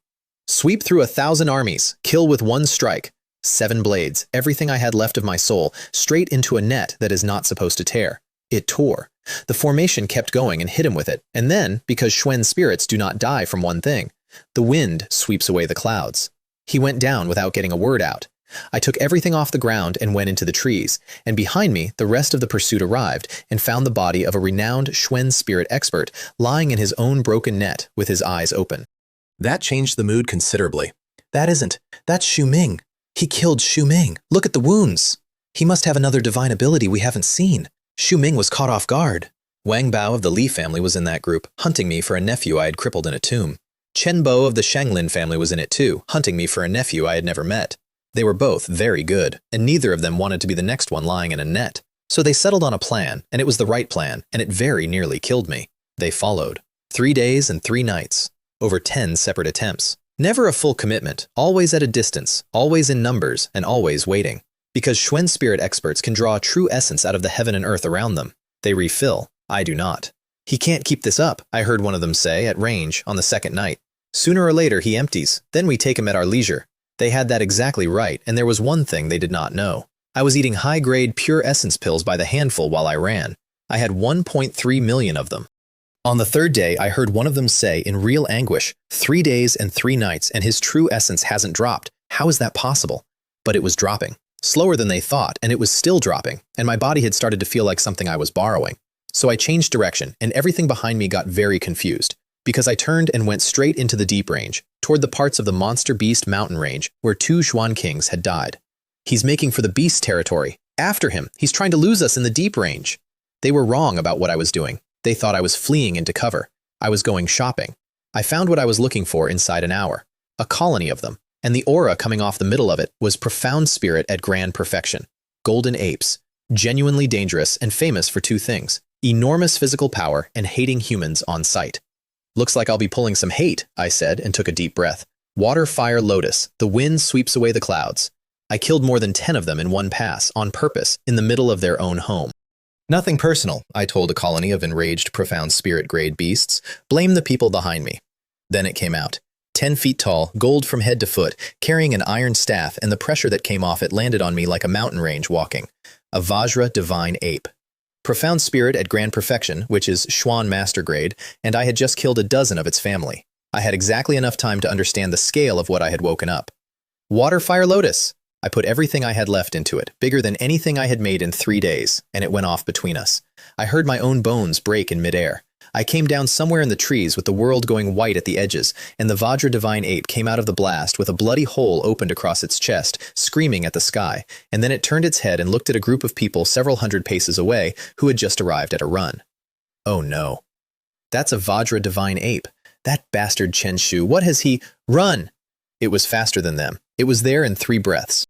Sweep through 1,000 armies, kill with one strike. 7 blades, everything I had left of my soul, straight into a net that is not supposed to tear. It tore. The formation kept going and hit him with it, and then, because Xuan spirits do not die from one thing, the wind sweeps away the clouds. He went down without getting a word out. I took everything off the ground and went into the trees, and behind me the rest of the pursuit arrived and found the body of a renowned Xuan spirit expert lying in his own broken net with his eyes open. That changed the mood considerably. That's Xu Ming. He killed Xu Ming. Look at the wounds. He must have another divine ability we haven't seen. Xu Ming was caught off guard. Wang Bao of the Li family was in that group, hunting me for a nephew I had crippled in a tomb. Chen Bo of the Shanglin family was in it too, hunting me for a nephew I had never met. They were both very good, and neither of them wanted to be the next one lying in a net. So they settled on a plan, and it was the right plan, and it very nearly killed me. They followed. 3 days and 3 nights. Over 10 separate attempts. Never a full commitment, always at a distance, always in numbers, and always waiting. Because Xuan spirit experts can draw a true essence out of the heaven and earth around them. They refill. I do not. He can't keep this up, I heard one of them say at range on the 2nd night. Sooner or later he empties, then we take him at our leisure. They had that exactly right, and there was one thing they did not know. I was eating high-grade pure essence pills by the handful while I ran. I had 1.3 million of them. On the 3rd day, I heard one of them say in real anguish, 3 days and 3 nights and his true essence hasn't dropped. How is that possible? But it was dropping. Slower than they thought, and it was still dropping, and my body had started to feel like something I was borrowing. So I changed direction, and everything behind me got very confused, because I turned and went straight into the deep range, toward the parts of the monster beast mountain range where 2 Xuan kings had died. He's making for the beast territory. After him, he's trying to lose us in the deep range. They were wrong about what I was doing. They thought I was fleeing into cover. I was going shopping. I found what I was looking for inside an hour. A colony of them. And the aura coming off the middle of it was profound spirit at grand perfection. Golden apes. Genuinely dangerous and famous for 2 things. Enormous physical power and hating humans on sight. Looks like I'll be pulling some hate, I said and took a deep breath. Water, fire, lotus. The wind sweeps away the clouds. I killed more than 10 of them in one pass, on purpose, in the middle of their own home. Nothing personal, I told a colony of enraged, profound spirit-grade beasts. Blame the people behind me. Then it came out. 10 feet tall, gold from head to foot, carrying an iron staff, and the pressure that came off it landed on me like a mountain range walking. A Vajra divine ape. Profound spirit at grand perfection, which is Xuan master grade, and I had just killed a dozen of its family. I had exactly enough time to understand the scale of what I had woken up. Water, fire, lotus. I put everything I had left into it, bigger than anything I had made in 3 days, and it went off between us. I heard my own bones break in midair. I came down somewhere in the trees with the world going white at the edges, and the Vajra divine ape came out of the blast with a bloody hole opened across its chest, screaming at the sky, and then it turned its head and looked at a group of people several hundred paces away who had just arrived at a run. Oh no. That's a Vajra divine ape. That bastard Chen Shu, what has he— Run! It was faster than them. It was there in 3 breaths.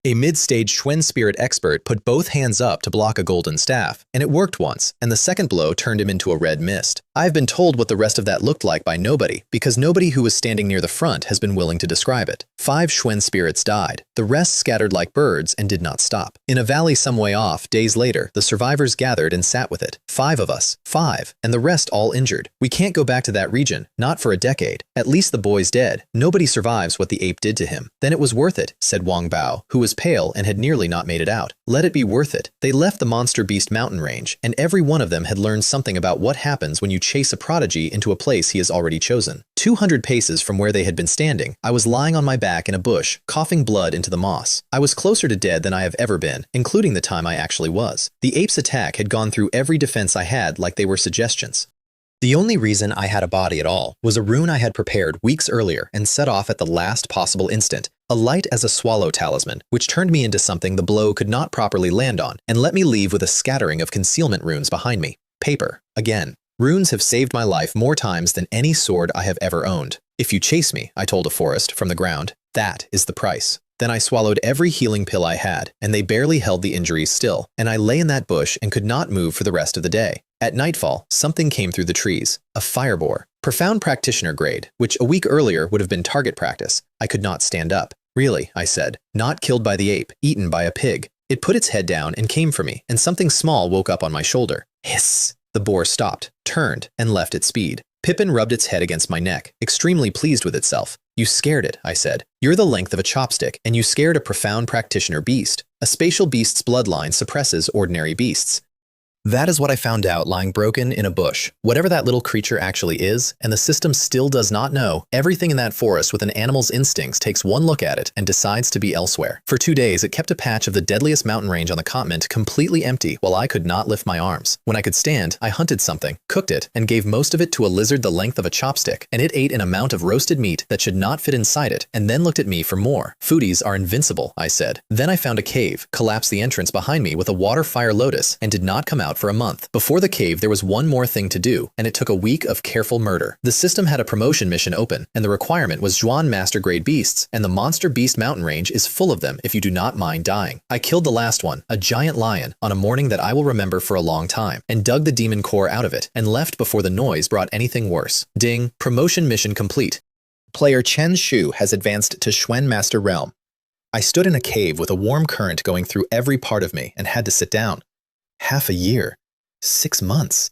A mid-stage Xuan spirit expert put both hands up to block a golden staff, and it worked once, and the second blow turned him into a red mist. I've been told what the rest of that looked like by nobody, because nobody who was standing near the front has been willing to describe it. 5 Xuan spirits died. The rest scattered like birds and did not stop. In a valley some way off, days later, the survivors gathered and sat with it. 5 of us. 5. And the rest all injured. We can't go back to that region, not for a decade. At least the boy's dead. Nobody survives what the ape did to him. Then it was worth it, said Wang Bao, who was pale and had nearly not made it out. Let it be worth it. They left the monster beast mountain range, and every one of them had learned something about what happens when you chase a prodigy into a place he has already chosen. 200 paces from where they had been standing, I was lying on my back in a bush, coughing blood into the moss. I was closer to dead than I have ever been, including the time I actually was. The ape's attack had gone through every defense I had like they were suggestions. The only reason I had a body at all was a rune I had prepared weeks earlier and set off at the last possible instant, a light as a swallow talisman, which turned me into something the blow could not properly land on and let me leave with a scattering of concealment runes behind me. Paper. Again. Runes have saved my life more times than any sword I have ever owned. If you chase me, I told a forest from the ground, that is the price. Then I swallowed every healing pill I had, and they barely held the injuries still, and I lay in that bush and could not move for the rest of the day. At nightfall, something came through the trees, a fireboar, profound practitioner grade, which a week earlier would have been target practice. I could not stand up. Really, I said, not killed by the ape, eaten by a pig. It put its head down and came for me, and something small woke up on my shoulder. Hiss! The boar stopped, turned, and left its speed. Pippin rubbed its head against my neck, extremely pleased with itself. You scared it, I said. You're the length of a chopstick, and you scared a profound practitioner beast. A spatial beast's bloodline suppresses ordinary beasts. That is what I found out lying broken in a bush. Whatever that little creature actually is, and the system still does not know, everything in that forest with an animal's instincts takes one look at it and decides to be elsewhere. For 2 days, it kept a patch of the deadliest mountain range on the continent completely empty while I could not lift my arms. When I could stand, I hunted something, cooked it, and gave most of it to a lizard the length of a chopstick, and it ate an amount of roasted meat that should not fit inside it, and then looked at me for more. Foodies are invincible, I said. Then I found a cave, collapsed the entrance behind me with a water fire lotus, and did not come out for a month. Before the cave, there was one more thing to do, and it took a week of careful murder. The system had a promotion mission open, and the requirement was Xuan master grade beasts, and the monster beast mountain range is full of them if you do not mind dying. I killed the last one, a giant lion, on a morning that I will remember for a long time, and dug the demon core out of it, and left before the noise brought anything worse. Ding, promotion mission complete. Player Chen Shu has advanced to Xuan master realm. I stood in a cave with a warm current going through every part of me and had to sit down. Half a year. 6 months.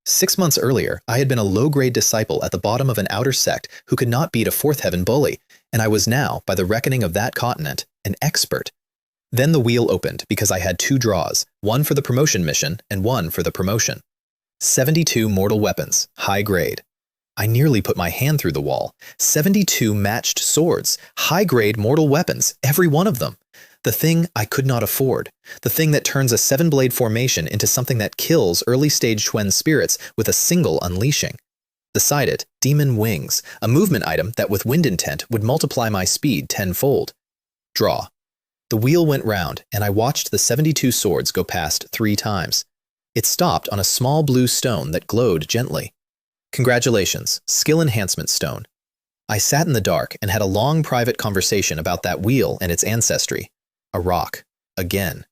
6 months earlier, I had been a low-grade disciple at the bottom of an outer sect who could not beat a fourth heaven bully, and I was now, by the reckoning of that continent, an expert. Then the wheel opened because I had 2 draws, one for the promotion mission and one for the promotion. 72 mortal weapons, high grade. I nearly put my hand through the wall. 72 matched swords, high-grade mortal weapons, every one of them. The thing I could not afford. The thing that turns a 7-blade formation into something that kills early-stage Xuan spirits with a single unleashing. Beside it, Demon Wings, a movement item that with wind intent would multiply my speed tenfold. Draw. The wheel went round, and I watched the 72 swords go past 3 times. It stopped on a small blue stone that glowed gently. Congratulations, skill enhancement stone. I sat in the dark and had a long private conversation about that wheel and its ancestry. A rock. Again.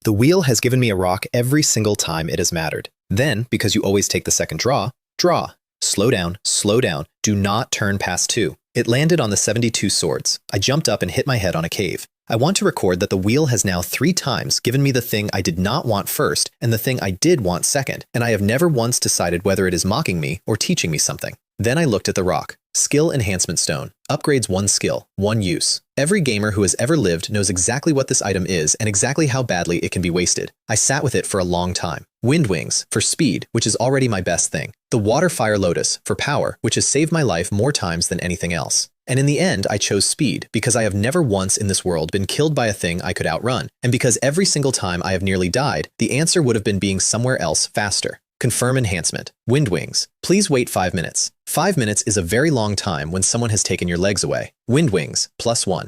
The wheel has given me a rock every single time it has mattered. Then, because you always take the second draw, draw. Slow down, do not turn past 2. It landed on the 72 swords. I jumped up and hit my head on a cave. I want to record that the wheel has now 3 times given me the thing I did not want first and the thing I did want second, and I have never once decided whether it is mocking me or teaching me something. Then I looked at the rock. Skill Enhancement Stone. Upgrades 1 skill, 1 use. Every gamer who has ever lived knows exactly what this item is and exactly how badly it can be wasted. I sat with it for a long time. Wind Wings, for speed, which is already my best thing. The Water Fire Lotus, for power, which has saved my life more times than anything else. And in the end, I chose speed, because I have never once in this world been killed by a thing I could outrun, and because every single time I have nearly died, the answer would have been being somewhere else faster. Confirm enhancement. Wind Wings. Please wait 5 minutes. 5 minutes is a very long time when someone has taken your legs away. Wind Wings, +1.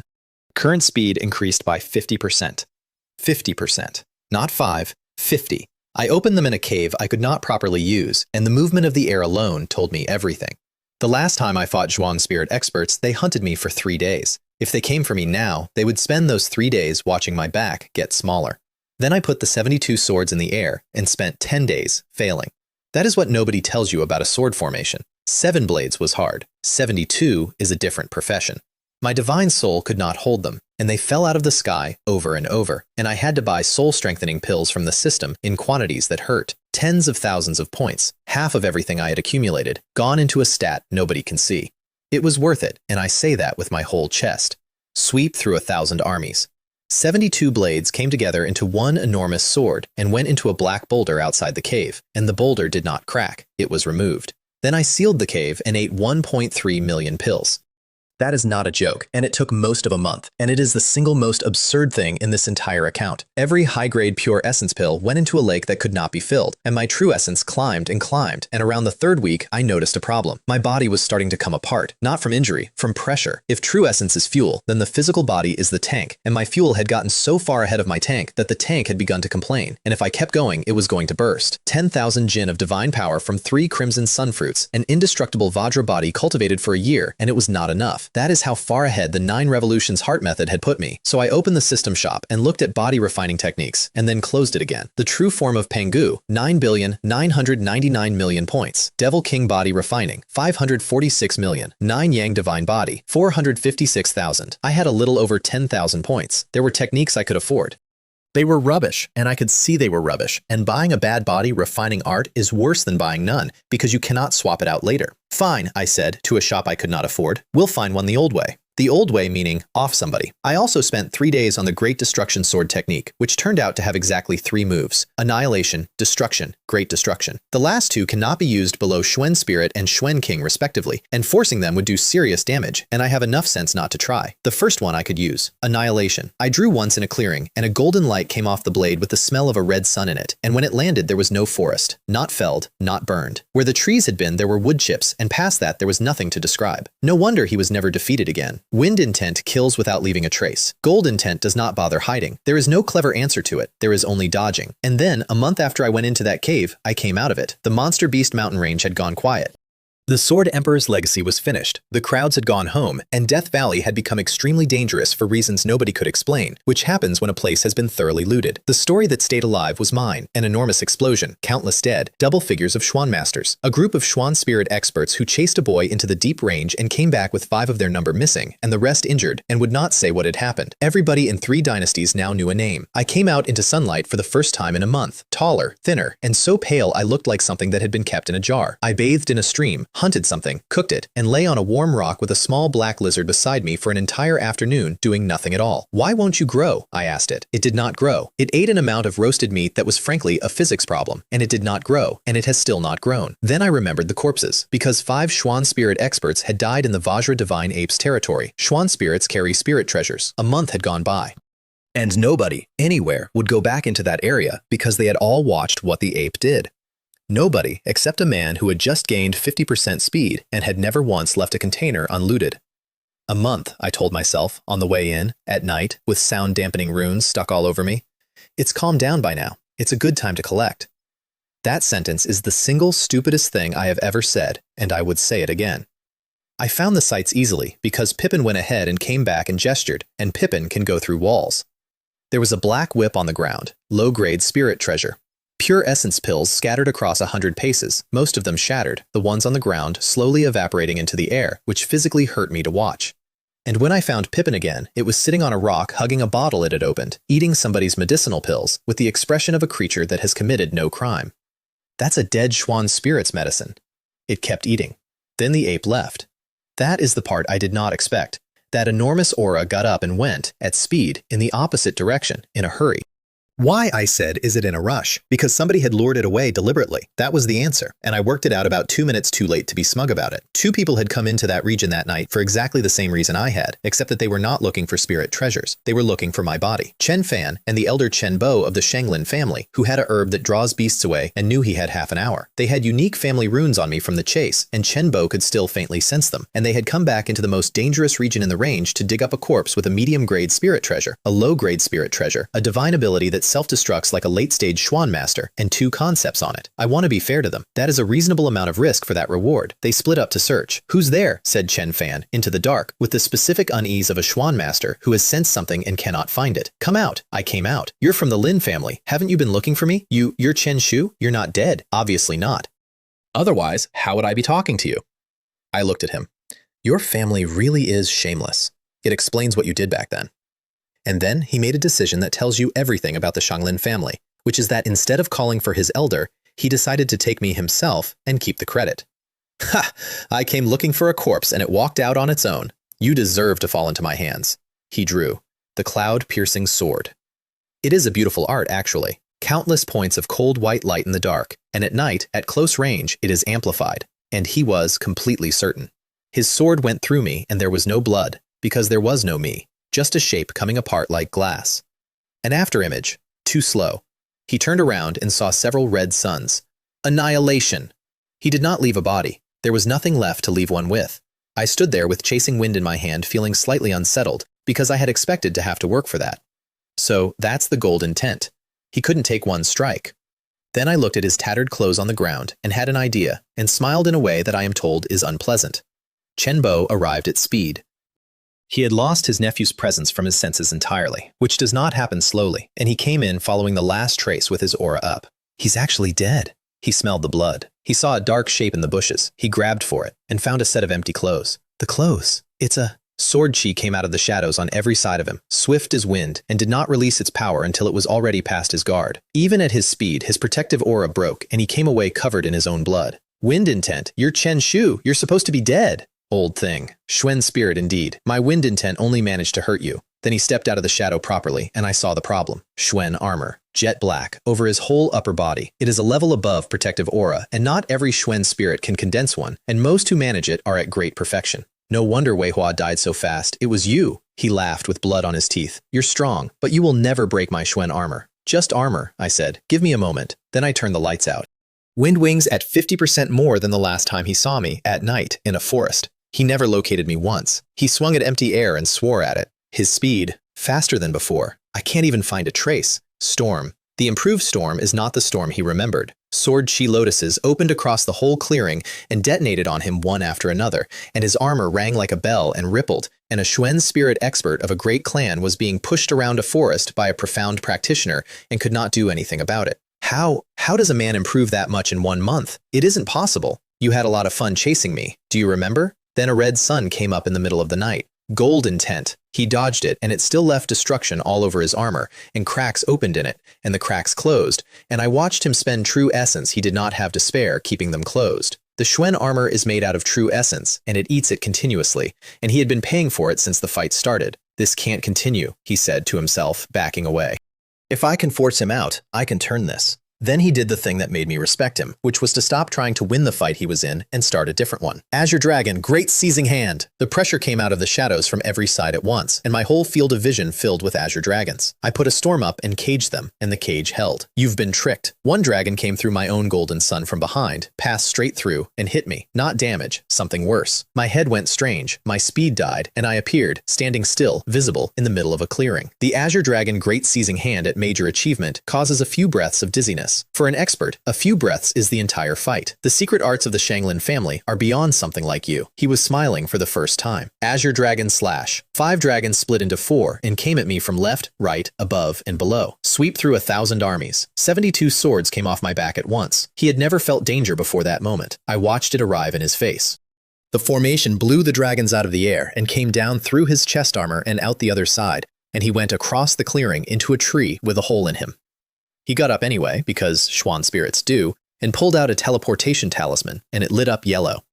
Current speed increased by 50%. 50%. Not 5, 50. I opened them in a cave I could not properly use, and the movement of the air alone told me everything. The last time I fought Xuan spirit experts, they hunted me for 3 days. If they came for me now, they would spend those 3 days watching my back get smaller. Then I put the 72 swords in the air and spent 10 days failing. That is what nobody tells you about a sword formation. 7 blades was hard. 72 is a different profession. My divine soul could not hold them, and they fell out of the sky over and over, and I had to buy soul-strengthening pills from the system in quantities that hurt. Tens of thousands of points, half of everything I had accumulated, gone into a stat nobody can see. It was worth it, and I say that with my whole chest. Sweep through 1,000 armies. 72 blades came together into one enormous sword and went into a black boulder outside the cave, and the boulder did not crack. It was removed. Then I sealed the cave and ate 1.3 million pills. That is not a joke, and it took most of a month, and it is the single most absurd thing in this entire account. Every high-grade pure essence pill went into a lake that could not be filled, and my true essence climbed, and around the 3rd week, I noticed a problem. My body was starting to come apart, not from injury, from pressure. If true essence is fuel, then the physical body is the tank, and my fuel had gotten so far ahead of my tank that the tank had begun to complain, and if I kept going, it was going to burst. 10,000 Jin of divine power from 3 crimson sunfruits, an indestructible Vajra body cultivated for a year, and it was not enough. That is how far ahead the 9 Revolutions heart method had put me. So I opened the system shop and looked at body refining techniques, and then closed it again. The true form of Pengu, 9,999,000,000 points. Devil King body refining, 546 million. 9 Yang divine body, 456,000. I had a little over 10,000 points. There were techniques I could afford. They were rubbish, and I could see they were rubbish, and buying a bad body refining art is worse than buying none, because you cannot swap it out later. Fine, I said, to a shop I could not afford. We'll find one the old way. The old way meaning off somebody. I also spent 3 days on the Great Destruction Sword technique, which turned out to have exactly 3 moves: Annihilation, Destruction, Great Destruction. The last 2 cannot be used below Xuan Spirit and Xuan King respectively, and forcing them would do serious damage, and I have enough sense not to try. The first one I could use, Annihilation. I drew once in a clearing, and a golden light came off the blade with the smell of a red sun in it, and when it landed there was no forest, not felled, not burned. Where the trees had been there were wood chips, and past that there was nothing to describe. No wonder he was never defeated again. Wind intent kills without leaving a trace. Gold intent does not bother hiding. There is no clever answer to it. There is only dodging. And then, a month after I went into that cave, I came out of it. The Monster Beast mountain range had gone quiet. The Sword Emperor's legacy was finished, the crowds had gone home, and Death Valley had become extremely dangerous for reasons nobody could explain, which happens when a place has been thoroughly looted. The story that stayed alive was mine: an enormous explosion, countless dead, double figures of Xuan masters, a group of Xuan spirit experts who chased a boy into the deep range and came back with 5 of their number missing, and the rest injured, and would not say what had happened. Everybody in 3 dynasties now knew a name. I came out into sunlight for the first time in a month, taller, thinner, and so pale I looked like something that had been kept in a jar. I bathed in a stream, hunted something, cooked it, and lay on a warm rock with a small black lizard beside me for an entire afternoon doing nothing at all. "Why won't you grow?" I asked it. It did not grow. It ate an amount of roasted meat that was frankly a physics problem, and it did not grow, and it has still not grown. Then I remembered the corpses, because 5 Xuan spirit experts had died in the Vajra divine apes territory. Xuan spirits carry spirit treasures. A month had gone by. And nobody, anywhere, would go back into that area because they had all watched what the ape did. Nobody except a man who had just gained 50% speed and had never once left a container unlooted. A month, I told myself, on the way in, at night, with sound-dampening runes stuck all over me. It's calmed down by now. It's a good time to collect. That sentence is the single stupidest thing I have ever said, and I would say it again. I found the sites easily because Pippin went ahead and came back and gestured, and Pippin can go through walls. There was a black whip on the ground, low-grade spirit treasure. Pure essence pills scattered across 100 paces, most of them shattered, the ones on the ground slowly evaporating into the air, which physically hurt me to watch. And when I found Pippin again, it was sitting on a rock hugging a bottle it had opened, eating somebody's medicinal pills, with the expression of a creature that has committed no crime. That's a dead Schwann spirit's medicine. It kept eating. Then the ape left. That is the part I did not expect. That enormous aura got up and went, at speed, in the opposite direction, in a hurry. Why, I said, is it in a rush? Because somebody had lured it away deliberately. That was the answer, and I worked it out about 2 minutes too late to be smug about it. 2 people had come into that region that night for exactly the same reason I had, except that they were not looking for spirit treasures. They were looking for my body. Chen Fan and the elder Chen Bo of the Shenglin family, who had a herb that draws beasts away and knew he had half an hour. They had unique family runes on me from the chase, and Chen Bo could still faintly sense them, and they had come back into the most dangerous region in the range to dig up a corpse with a medium-grade spirit treasure, a low-grade spirit treasure, a divine ability that self-destructs like a late-stage Schwann master, and 2 concepts on it. I want to be fair to them. That is a reasonable amount of risk for that reward. They split up to search. "Who's there?" said Chen Fan, into the dark, with the specific unease of a Schwann master who has sensed something and cannot find it. "Come out." I came out. "You're from the Lin family. Haven't you been looking for me? You're Chen Shu? You're not dead." "Obviously not. Otherwise, how would I be talking to you?" I looked at him. "Your family really is shameless. It explains what you did back then." And then he made a decision that tells you everything about the Shenglin family, which is that instead of calling for his elder, he decided to take me himself and keep the credit. "Ha! I came looking for a corpse and it walked out on its own. You deserve to fall into my hands." He drew the cloud-piercing sword. It is a beautiful art, actually. Countless points of cold white light in the dark, and at night, at close range, it is amplified. And he was completely certain. His sword went through me and there was no blood, because there was no me. Just a shape coming apart like glass. An afterimage, too slow. He turned around and saw several red suns. Annihilation! He did not leave a body. There was nothing left to leave one with. I stood there with chasing wind in my hand, feeling slightly unsettled, because I had expected to have to work for that. So that's the gold intent. He couldn't take one strike. Then I looked at his tattered clothes on the ground and had an idea, and smiled in a way that I am told is unpleasant. Chen Bo arrived at speed. He had lost his nephew's presence from his senses entirely, which does not happen slowly, and he came in following the last trace with his aura up. He's actually dead. He smelled the blood. He saw a dark shape in the bushes. He grabbed for it and found a set of empty clothes. The clothes. It's a sword chi came out of the shadows on every side of him, swift as wind, and did not release its power until it was already past his guard. Even at his speed, his protective aura broke, and he came away covered in his own blood. Wind intent. You're Chen Shu. You're supposed to be dead. Old thing. Schwen spirit indeed. My wind intent only managed to hurt you. Then he stepped out of the shadow properly, and I saw the problem. Schwen armor. Jet black. Over his whole upper body. It is a level above protective aura, and not every Schwen spirit can condense one, and most who manage it are at great perfection. No wonder Wei Hua died so fast. It was you. He laughed with blood on his teeth. You're strong, but you will never break my Schwen armor. Just armor, I said. Give me a moment. Then I turned the lights out. Wind wings at 50% more than the last time he saw me, at night, in a forest. He never located me once. He swung at empty air and swore at it. His speed, faster than before. I can't even find a trace. Storm. The improved storm is not the storm he remembered. Sword chi lotuses opened across the whole clearing and detonated on him one after another, and his armor rang like a bell and rippled, and a Schwen spirit expert of a great clan was being pushed around a forest by a profound practitioner and could not do anything about it. How does a man improve that much in 1 month? It isn't possible. You had a lot of fun chasing me. Do you remember? Then a red sun came up in the middle of the night. Gold intent. He dodged it, and it still left destruction all over his armor, and cracks opened in it, and the cracks closed, and I watched him spend true essence he did not have to spare keeping them closed. The Schwen armor is made out of true essence, and it eats it continuously, and he had been paying for it since the fight started. This can't continue, he said to himself, backing away. If I can force him out, I can turn this. Then he did the thing that made me respect him, which was to stop trying to win the fight he was in and start a different one. Azure Dragon, great seizing hand! The pressure came out of the shadows from every side at once, and my whole field of vision filled with Azure Dragons. I put a storm up and caged them, and the cage held. You've been tricked. One dragon came through my own golden sun from behind, passed straight through, and hit me. Not damage, something worse. My head went strange, my speed died, and I appeared, standing still, visible, in the middle of a clearing. The Azure Dragon great seizing hand at major achievement causes a few breaths of dizziness. For an expert, a few breaths is the entire fight. The secret arts of the Shanglin family are beyond something like you. He was smiling for the first time. Azure Dragon slash. 5 dragons split into 4 and came at me from left, right, above, and below. Sweep through 1,000 armies. 72 swords came off my back at once. He had never felt danger before that moment. I watched it arrive in his face. The formation blew the dragons out of the air and came down through his chest armor and out the other side, and he went across the clearing into a tree with a hole in him. He got up anyway, because Xuan spirits do, and pulled out a teleportation talisman, and it lit up yellow.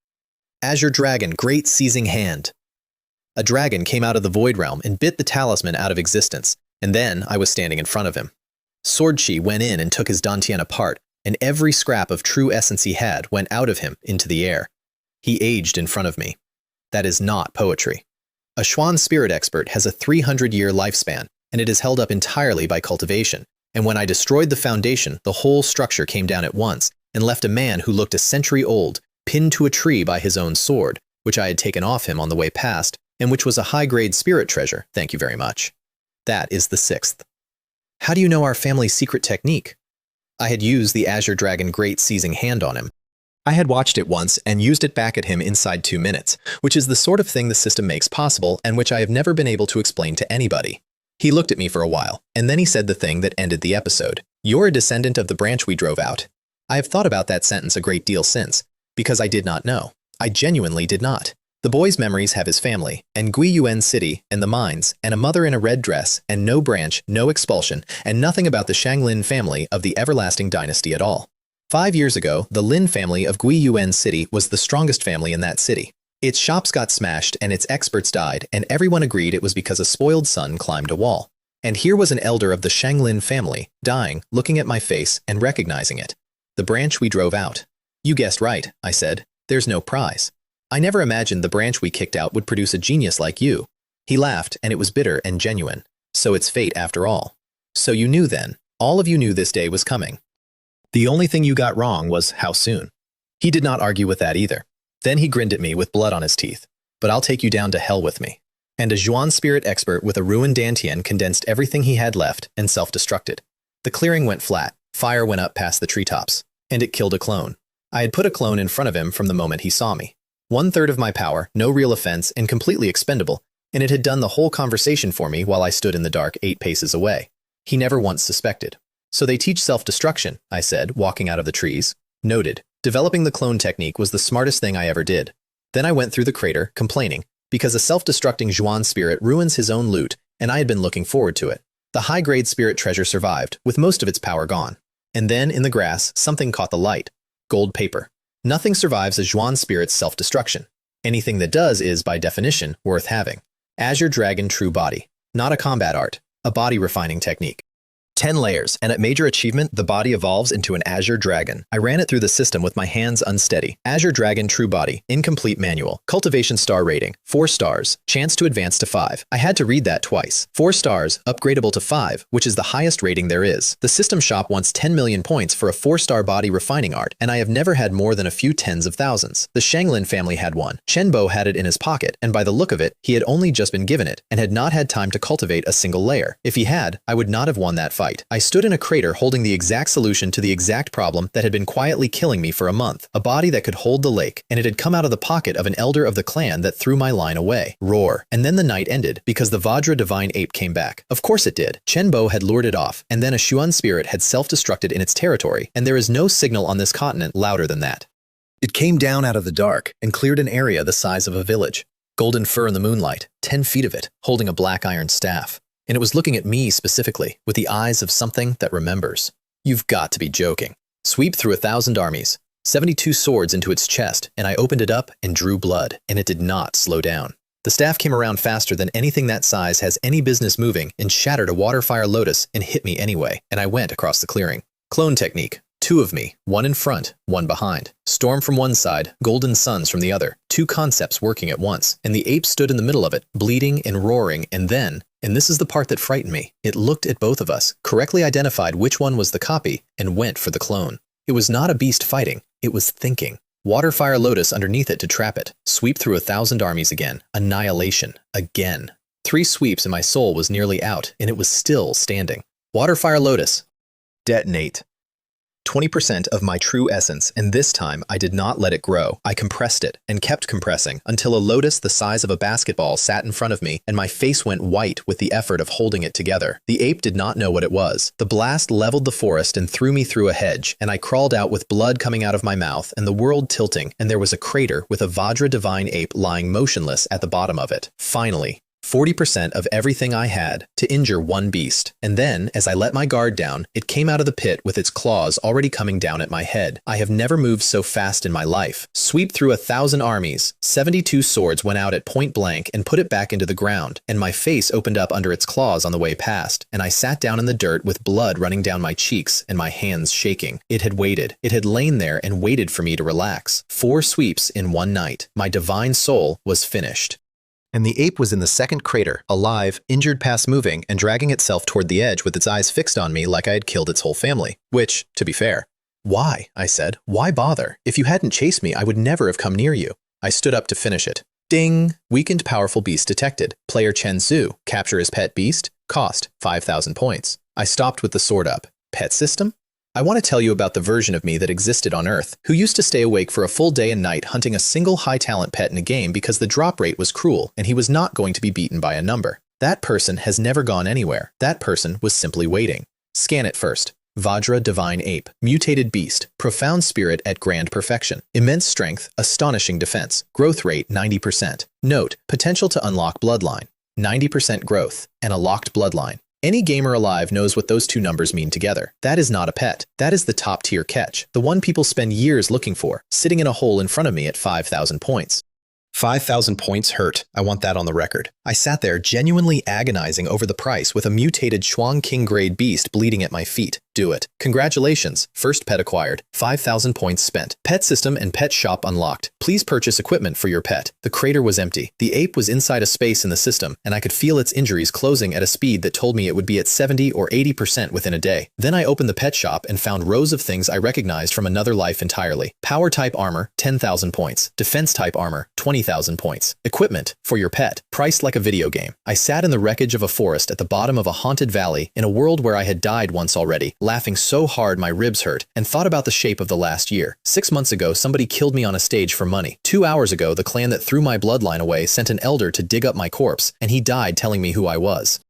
Azure Dragon, great seizing hand. A dragon came out of the void realm and bit the talisman out of existence, and then I was standing in front of him. Sword Chi went in and took his Dantian apart, and every scrap of true essence he had went out of him into the air. He aged in front of me. That is not poetry. A Xuan spirit expert has a 300-year lifespan, and it is held up entirely by cultivation. And when I destroyed the foundation, the whole structure came down at once and left a man who looked a century old, pinned to a tree by his own sword, which I had taken off him on the way past, and which was a high-grade spirit treasure, thank you very much. That is the 6th. How do you know our family's secret technique? I had used the Azure Dragon great seizing hand on him. I had watched it once and used it back at him inside 2 minutes, which is the sort of thing the system makes possible and which I have never been able to explain to anybody. He looked at me for a while, and then he said the thing that ended the episode. You're a descendant of the branch we drove out. I have thought about that sentence a great deal since, because I did not know. I genuinely did not. The boy's memories have his family, and Guiyuan City, and the mines, and a mother in a red dress, and no branch, no expulsion, and nothing about the Shanglin family of the everlasting dynasty at all. 5 years ago, the Lin family of Guiyuan City was the strongest family in that city. Its shops got smashed and its experts died, and everyone agreed it was because a spoiled son climbed a wall. And here was an elder of the Shanglin family, dying, looking at my face and recognizing it. The branch we drove out. You guessed right, I said. There's no prize. I never imagined the branch we kicked out would produce a genius like you. He laughed, and it was bitter and genuine. So it's fate after all. So you knew then. All of you knew this day was coming. The only thing you got wrong was how soon. He did not argue with that either. Then he grinned at me with blood on his teeth. But I'll take you down to hell with me. And a Xuan spirit expert with a ruined Dantian condensed everything he had left and self-destructed. The clearing went flat, fire went up past the treetops, and it killed a clone. I had put a clone in front of him from the moment he saw me. 1/3 of my power, no real offense, and completely expendable, and it had done the whole conversation for me while I stood in the dark 8 paces away. He never once suspected. So they teach self-destruction, I said, walking out of the trees. Noted. Developing the clone technique was the smartest thing I ever did. Then I went through the crater, complaining, because a self-destructing Xuan spirit ruins his own loot, and I had been looking forward to it. The high-grade spirit treasure survived, with most of its power gone. And then, in the grass, something caught the light. Gold paper. Nothing survives a Xuan spirit's self-destruction. Anything that does is, by definition, worth having. Azure Dragon True Body. Not a combat art, a body refining technique. 10 layers, and at major achievement, the body evolves into an Azure Dragon. I ran it through the system with my hands unsteady. Azure Dragon True Body, incomplete manual, cultivation star rating, 4 stars, chance to advance to 5. I had to read that twice. 4 stars, upgradable to 5, which is the highest rating there is. The system shop wants 10 million points for a 4-star body refining art, and I have never had more than a few tens of thousands. The Shanglin family had one. Chenbo had it in his pocket, and by the look of it, he had only just been given it, and had not had time to cultivate a single layer. If he had, I would not have won that fight. I stood in a crater holding the exact solution to the exact problem that had been quietly killing me for a month. A body that could hold the lake, and it had come out of the pocket of an elder of the clan that threw my line away. Roar. And then the night ended, because the Vajra divine ape came back. Of course it did. Chenbo had lured it off, and then a Xuan spirit had self-destructed in its territory, and there is no signal on this continent louder than that. It came down out of the dark, and cleared an area the size of a village. Golden fur in the moonlight, 10 feet of it, holding a black iron staff. And it was looking at me specifically, with the eyes of something that remembers. You've got to be joking. Sweep through 1,000 armies, 72 swords into its chest, and I opened it up and drew blood, and it did not slow down. The staff came around faster than anything that size has any business moving, and shattered a waterfire lotus and hit me anyway, and I went across the clearing. Clone technique. 2 of me, 1 in front, 1 behind. Storm from one side, golden suns from the other. 2 concepts working at once, and the ape stood in the middle of it, bleeding and roaring, and then, and this is the part that frightened me, it looked at both of us, correctly identified which one was the copy, and went for the clone. It was not a beast fighting, it was thinking. Water fire lotus underneath it to trap it. Sweep through 1,000 armies again. Annihilation. Again. 3 sweeps and my soul was nearly out, and it was still standing. Water fire lotus. Detonate. 20% of my true essence, and this time I did not let it grow. I compressed it, and kept compressing, until a lotus the size of a basketball sat in front of me, and my face went white with the effort of holding it together. The ape did not know what it was. The blast leveled the forest and threw me through a hedge, and I crawled out with blood coming out of my mouth, and the world tilting, and there was a crater with a Vajra divine ape lying motionless at the bottom of it. Finally. 40% of everything I had to injure one beast. And then, as I let my guard down, it came out of the pit with its claws already coming down at my head. I have never moved so fast in my life. Sweep through 1,000 armies. 72 swords went out at point blank and put it back into the ground, and my face opened up under its claws on the way past, and I sat down in the dirt with blood running down my cheeks and my hands shaking. It had waited. It had lain there and waited for me to relax. 4 sweeps in one night. My divine soul was finished. And the ape was in the second crater, alive, injured past moving, and dragging itself toward the edge with its eyes fixed on me like I had killed its whole family. Which, to be fair. Why? I said. Why bother? If you hadn't chased me, I would never have come near you. I stood up to finish it. Ding! Weakened powerful beast detected. Player Chen Zhu. Capture his pet beast. Cost 5,000 points. I stopped with the sword up. Pet system? I want to tell you about the version of me that existed on Earth, who used to stay awake for a full day and night hunting a single high-talent pet in a game because the drop rate was cruel and he was not going to be beaten by a number. That person has never gone anywhere. That person was simply waiting. Scan it first. Vajra Divine Ape. Mutated Beast. Profound Spirit at Grand Perfection. Immense Strength. Astonishing Defense. Growth Rate 90%. Note, potential to unlock Bloodline. 90% growth. And a locked Bloodline. Any gamer alive knows what those 2 numbers mean together. That is not a pet. That is the top-tier catch, the one people spend years looking for, sitting in a hole in front of me at 5,000 points. 5,000 points hurt. I want that on the record. I sat there genuinely agonizing over the price with a mutated Shuang King grade beast bleeding at my feet. Do it. Congratulations. First pet acquired. 5,000 points spent. Pet system and pet shop unlocked. Please purchase equipment for your pet. The crater was empty. The ape was inside a space in the system, and I could feel its injuries closing at a speed that told me it would be at 70 or 80% within a day. Then I opened the pet shop and found rows of things I recognized from another life entirely. Power type armor, 10,000 points. Defense type armor, 20,000 points. Equipment for your pet, priced like a video game. I sat in the wreckage of a forest at the bottom of a haunted valley in a world where I had died once already, laughing so hard my ribs hurt, and thought about the shape of the last year. 6 months ago, somebody killed me on a stage for money. 2 hours ago, the clan that threw my bloodline away sent an elder to dig up my corpse, and he died telling me who I was.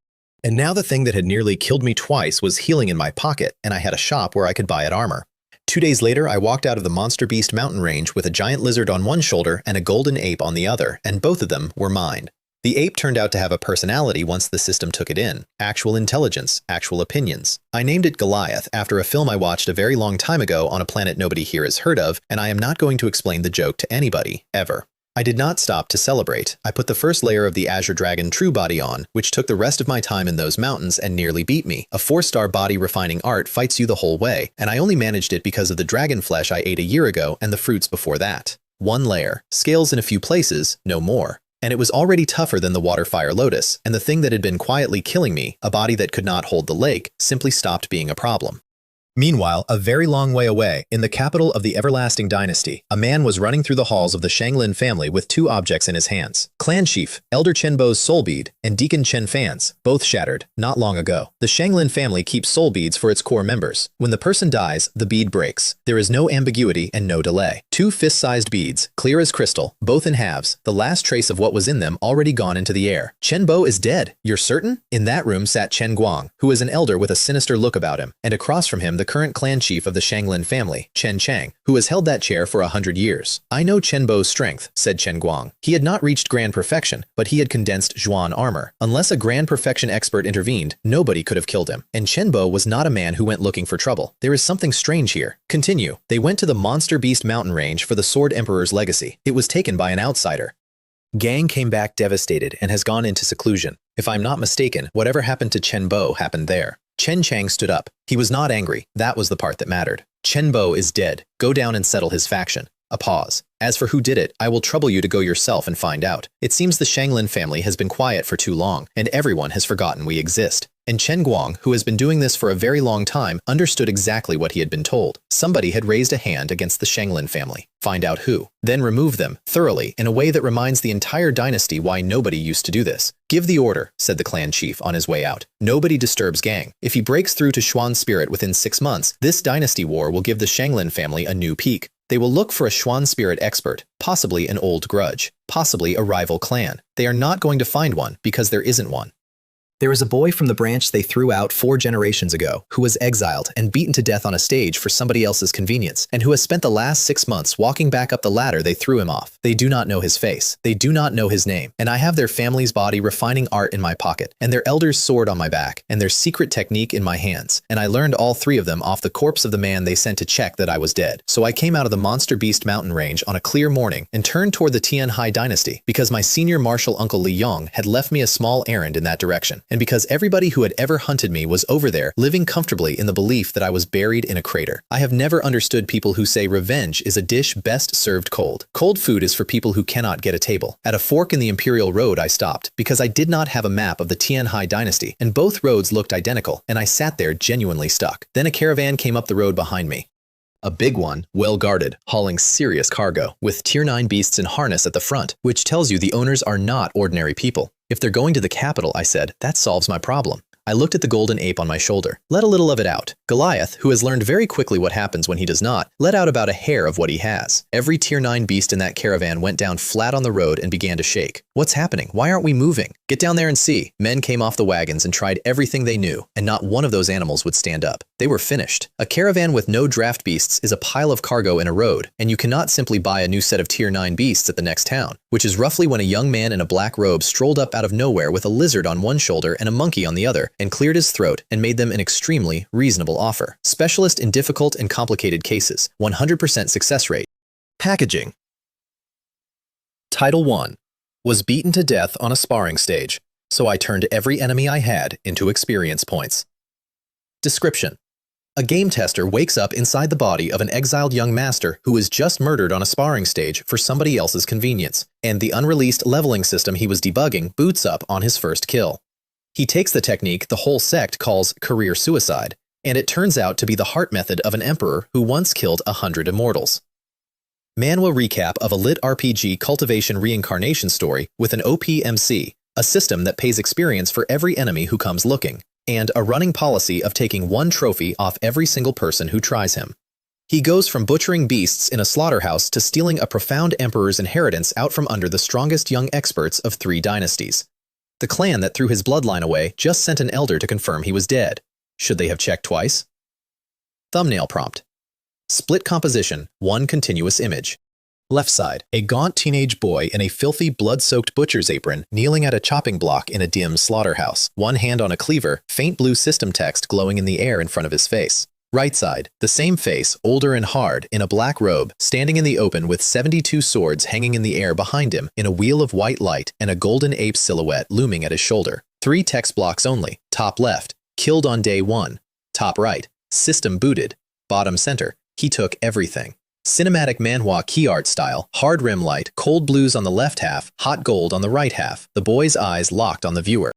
And now the thing that had nearly killed me twice was healing in my pocket, and I had a shop where I could buy it armor. 2 days later, I walked out of the Monster Beast mountain range with a giant lizard on one shoulder and a golden ape on the other, and both of them were mine. The ape turned out to have a personality once the system took it in. Actual intelligence, actual opinions. I named it Goliath after a film I watched a very long time ago on a planet nobody here has heard of, and I am not going to explain the joke to anybody, ever. I did not stop to celebrate. I put the first layer of the Azure Dragon True Body on, which took the rest of my time in those mountains and nearly beat me. A 4-star body refining art fights you the whole way, and I only managed it because of the dragon flesh I ate a year ago and the fruits before that. 1 layer. Scales in a few places, no more. And it was already tougher than the Water Fire Lotus, and the thing that had been quietly killing me, a body that could not hold the lake, simply stopped being a problem. Meanwhile, a very long way away, in the capital of the everlasting dynasty, a man was running through the halls of the Shanglin family with 2 objects in his hands. Clan Chief, Elder Chenbo's soul bead, and Deacon Chen Fan's, both shattered, not long ago. The Shanglin family keeps soul beads for its core members. When the person dies, the bead breaks. There is no ambiguity and no delay. 2 fist-sized beads, clear as crystal, both in halves, the last trace of what was in them already gone into the air. Chenbo is dead. You're certain? In that room sat Chen Guang, who is an elder with a sinister look about him, and across from him the current clan chief of the Shanglin family, Chen Chang, who has held that chair for 100 years. I know Chenbo's strength, said Chen Guang. He had not reached grand perfection, but he had condensed Zhuan armor. Unless a grand perfection expert intervened, nobody could have killed him. And Chenbo was not a man who went looking for trouble. There is something strange here. Continue. They went to the Monster Beast mountain range for the Sword Emperor's legacy. It was taken by an outsider. Gang came back devastated and has gone into seclusion. If I'm not mistaken, whatever happened to Chenbo happened there. Chen Chang stood up. He was not angry. That was the part that mattered. Chen Bo is dead. Go down and settle his faction. A pause. As for who did it, I will trouble you to go yourself and find out. It seems the Shanglin family has been quiet for too long, and everyone has forgotten we exist. And Chen Guang, who has been doing this for a very long time, understood exactly what he had been told. Somebody had raised a hand against the Shanglin family. Find out who. Then remove them, thoroughly, in a way that reminds the entire dynasty why nobody used to do this. Give the order, said the clan chief on his way out. Nobody disturbs Gang. If he breaks through to Xuan's spirit within 6 months, this dynasty war will give the Shanglin family a new peak. They will look for a Xuan spirit expert, possibly an old grudge, possibly a rival clan. They are not going to find one because there isn't one. There is a boy from the branch they threw out 4 generations ago who was exiled and beaten to death on a stage for somebody else's convenience, and who has spent the last 6 months walking back up the ladder they threw him off. They do not know his face. They do not know his name. And I have their family's body refining art in my pocket, and their elder's sword on my back, and their secret technique in my hands. And I learned all 3 of them off the corpse of the man they sent to check that I was dead. So I came out of the Monster Beast mountain range on a clear morning and turned toward the Tianhai dynasty because my senior martial uncle Li Yong had left me a small errand in that direction. And because everybody who had ever hunted me was over there, living comfortably in the belief that I was buried in a crater. I have never understood people who say revenge is a dish best served cold. Cold food is for people who cannot get a table. At a fork in the Imperial Road I stopped, because I did not have a map of the Tianhai dynasty, and both roads looked identical, and I sat there genuinely stuck. Then a caravan came up the road behind me. A big one, well guarded, hauling serious cargo, with Tier 9 beasts in harness at the front, which tells you the owners are not ordinary people. If they're going to the capital, I said, that solves my problem. I looked at the golden ape on my shoulder. Let a little of it out. Goliath, who has learned very quickly what happens when he does not, let out about a hair of what he has. Every Tier 9 beast in that caravan went down flat on the road and began to shake. What's happening? Why aren't we moving? Get down there and see. Men came off the wagons and tried everything they knew, and not one of those animals would stand up. They were finished. A caravan with no draft beasts is a pile of cargo in a road, and you cannot simply buy a new set of Tier 9 beasts at the next town, which is roughly when a young man in a black robe strolled up out of nowhere with a lizard on one shoulder and a monkey on the other, and cleared his throat and made them an extremely reasonable offer. Specialist in difficult and complicated cases. 100% success rate. Packaging. Title 1. Was beaten to death on a sparring stage, so I turned every enemy I had into experience points. Description. A game tester wakes up inside the body of an exiled young master who was just murdered on a sparring stage for somebody else's convenience, and the unreleased leveling system he was debugging boots up on his first kill. He takes the technique the whole sect calls career suicide, and it turns out to be the heart method of an emperor who once killed 100 immortals. Manhwa recap of a LitRPG cultivation reincarnation story with an OPMC, a system that pays experience for every enemy who comes looking, and a running policy of taking 1 trophy off every single person who tries him. He goes from butchering beasts in a slaughterhouse to stealing a profound emperor's inheritance out from under the strongest young experts of 3 dynasties. The clan that threw his bloodline away just sent an elder to confirm he was dead. Should they have checked twice? Thumbnail prompt. Split composition, 1 continuous image. Left side, a gaunt teenage boy in a filthy, blood-soaked butcher's apron kneeling at a chopping block in a dim slaughterhouse. 1 hand on a cleaver, faint blue system text glowing in the air in front of his face. Right side, the same face, older and hard, in a black robe, standing in the open with 72 swords hanging in the air behind him in a wheel of white light and a golden ape silhouette looming at his shoulder. 3 text blocks only. Top left, killed on day 1. Top right, system booted. Bottom center, he took everything. Cinematic Manhwa key art style, hard rim light, cold blues on the left half, hot gold on the right half. The boy's eyes locked on the viewer.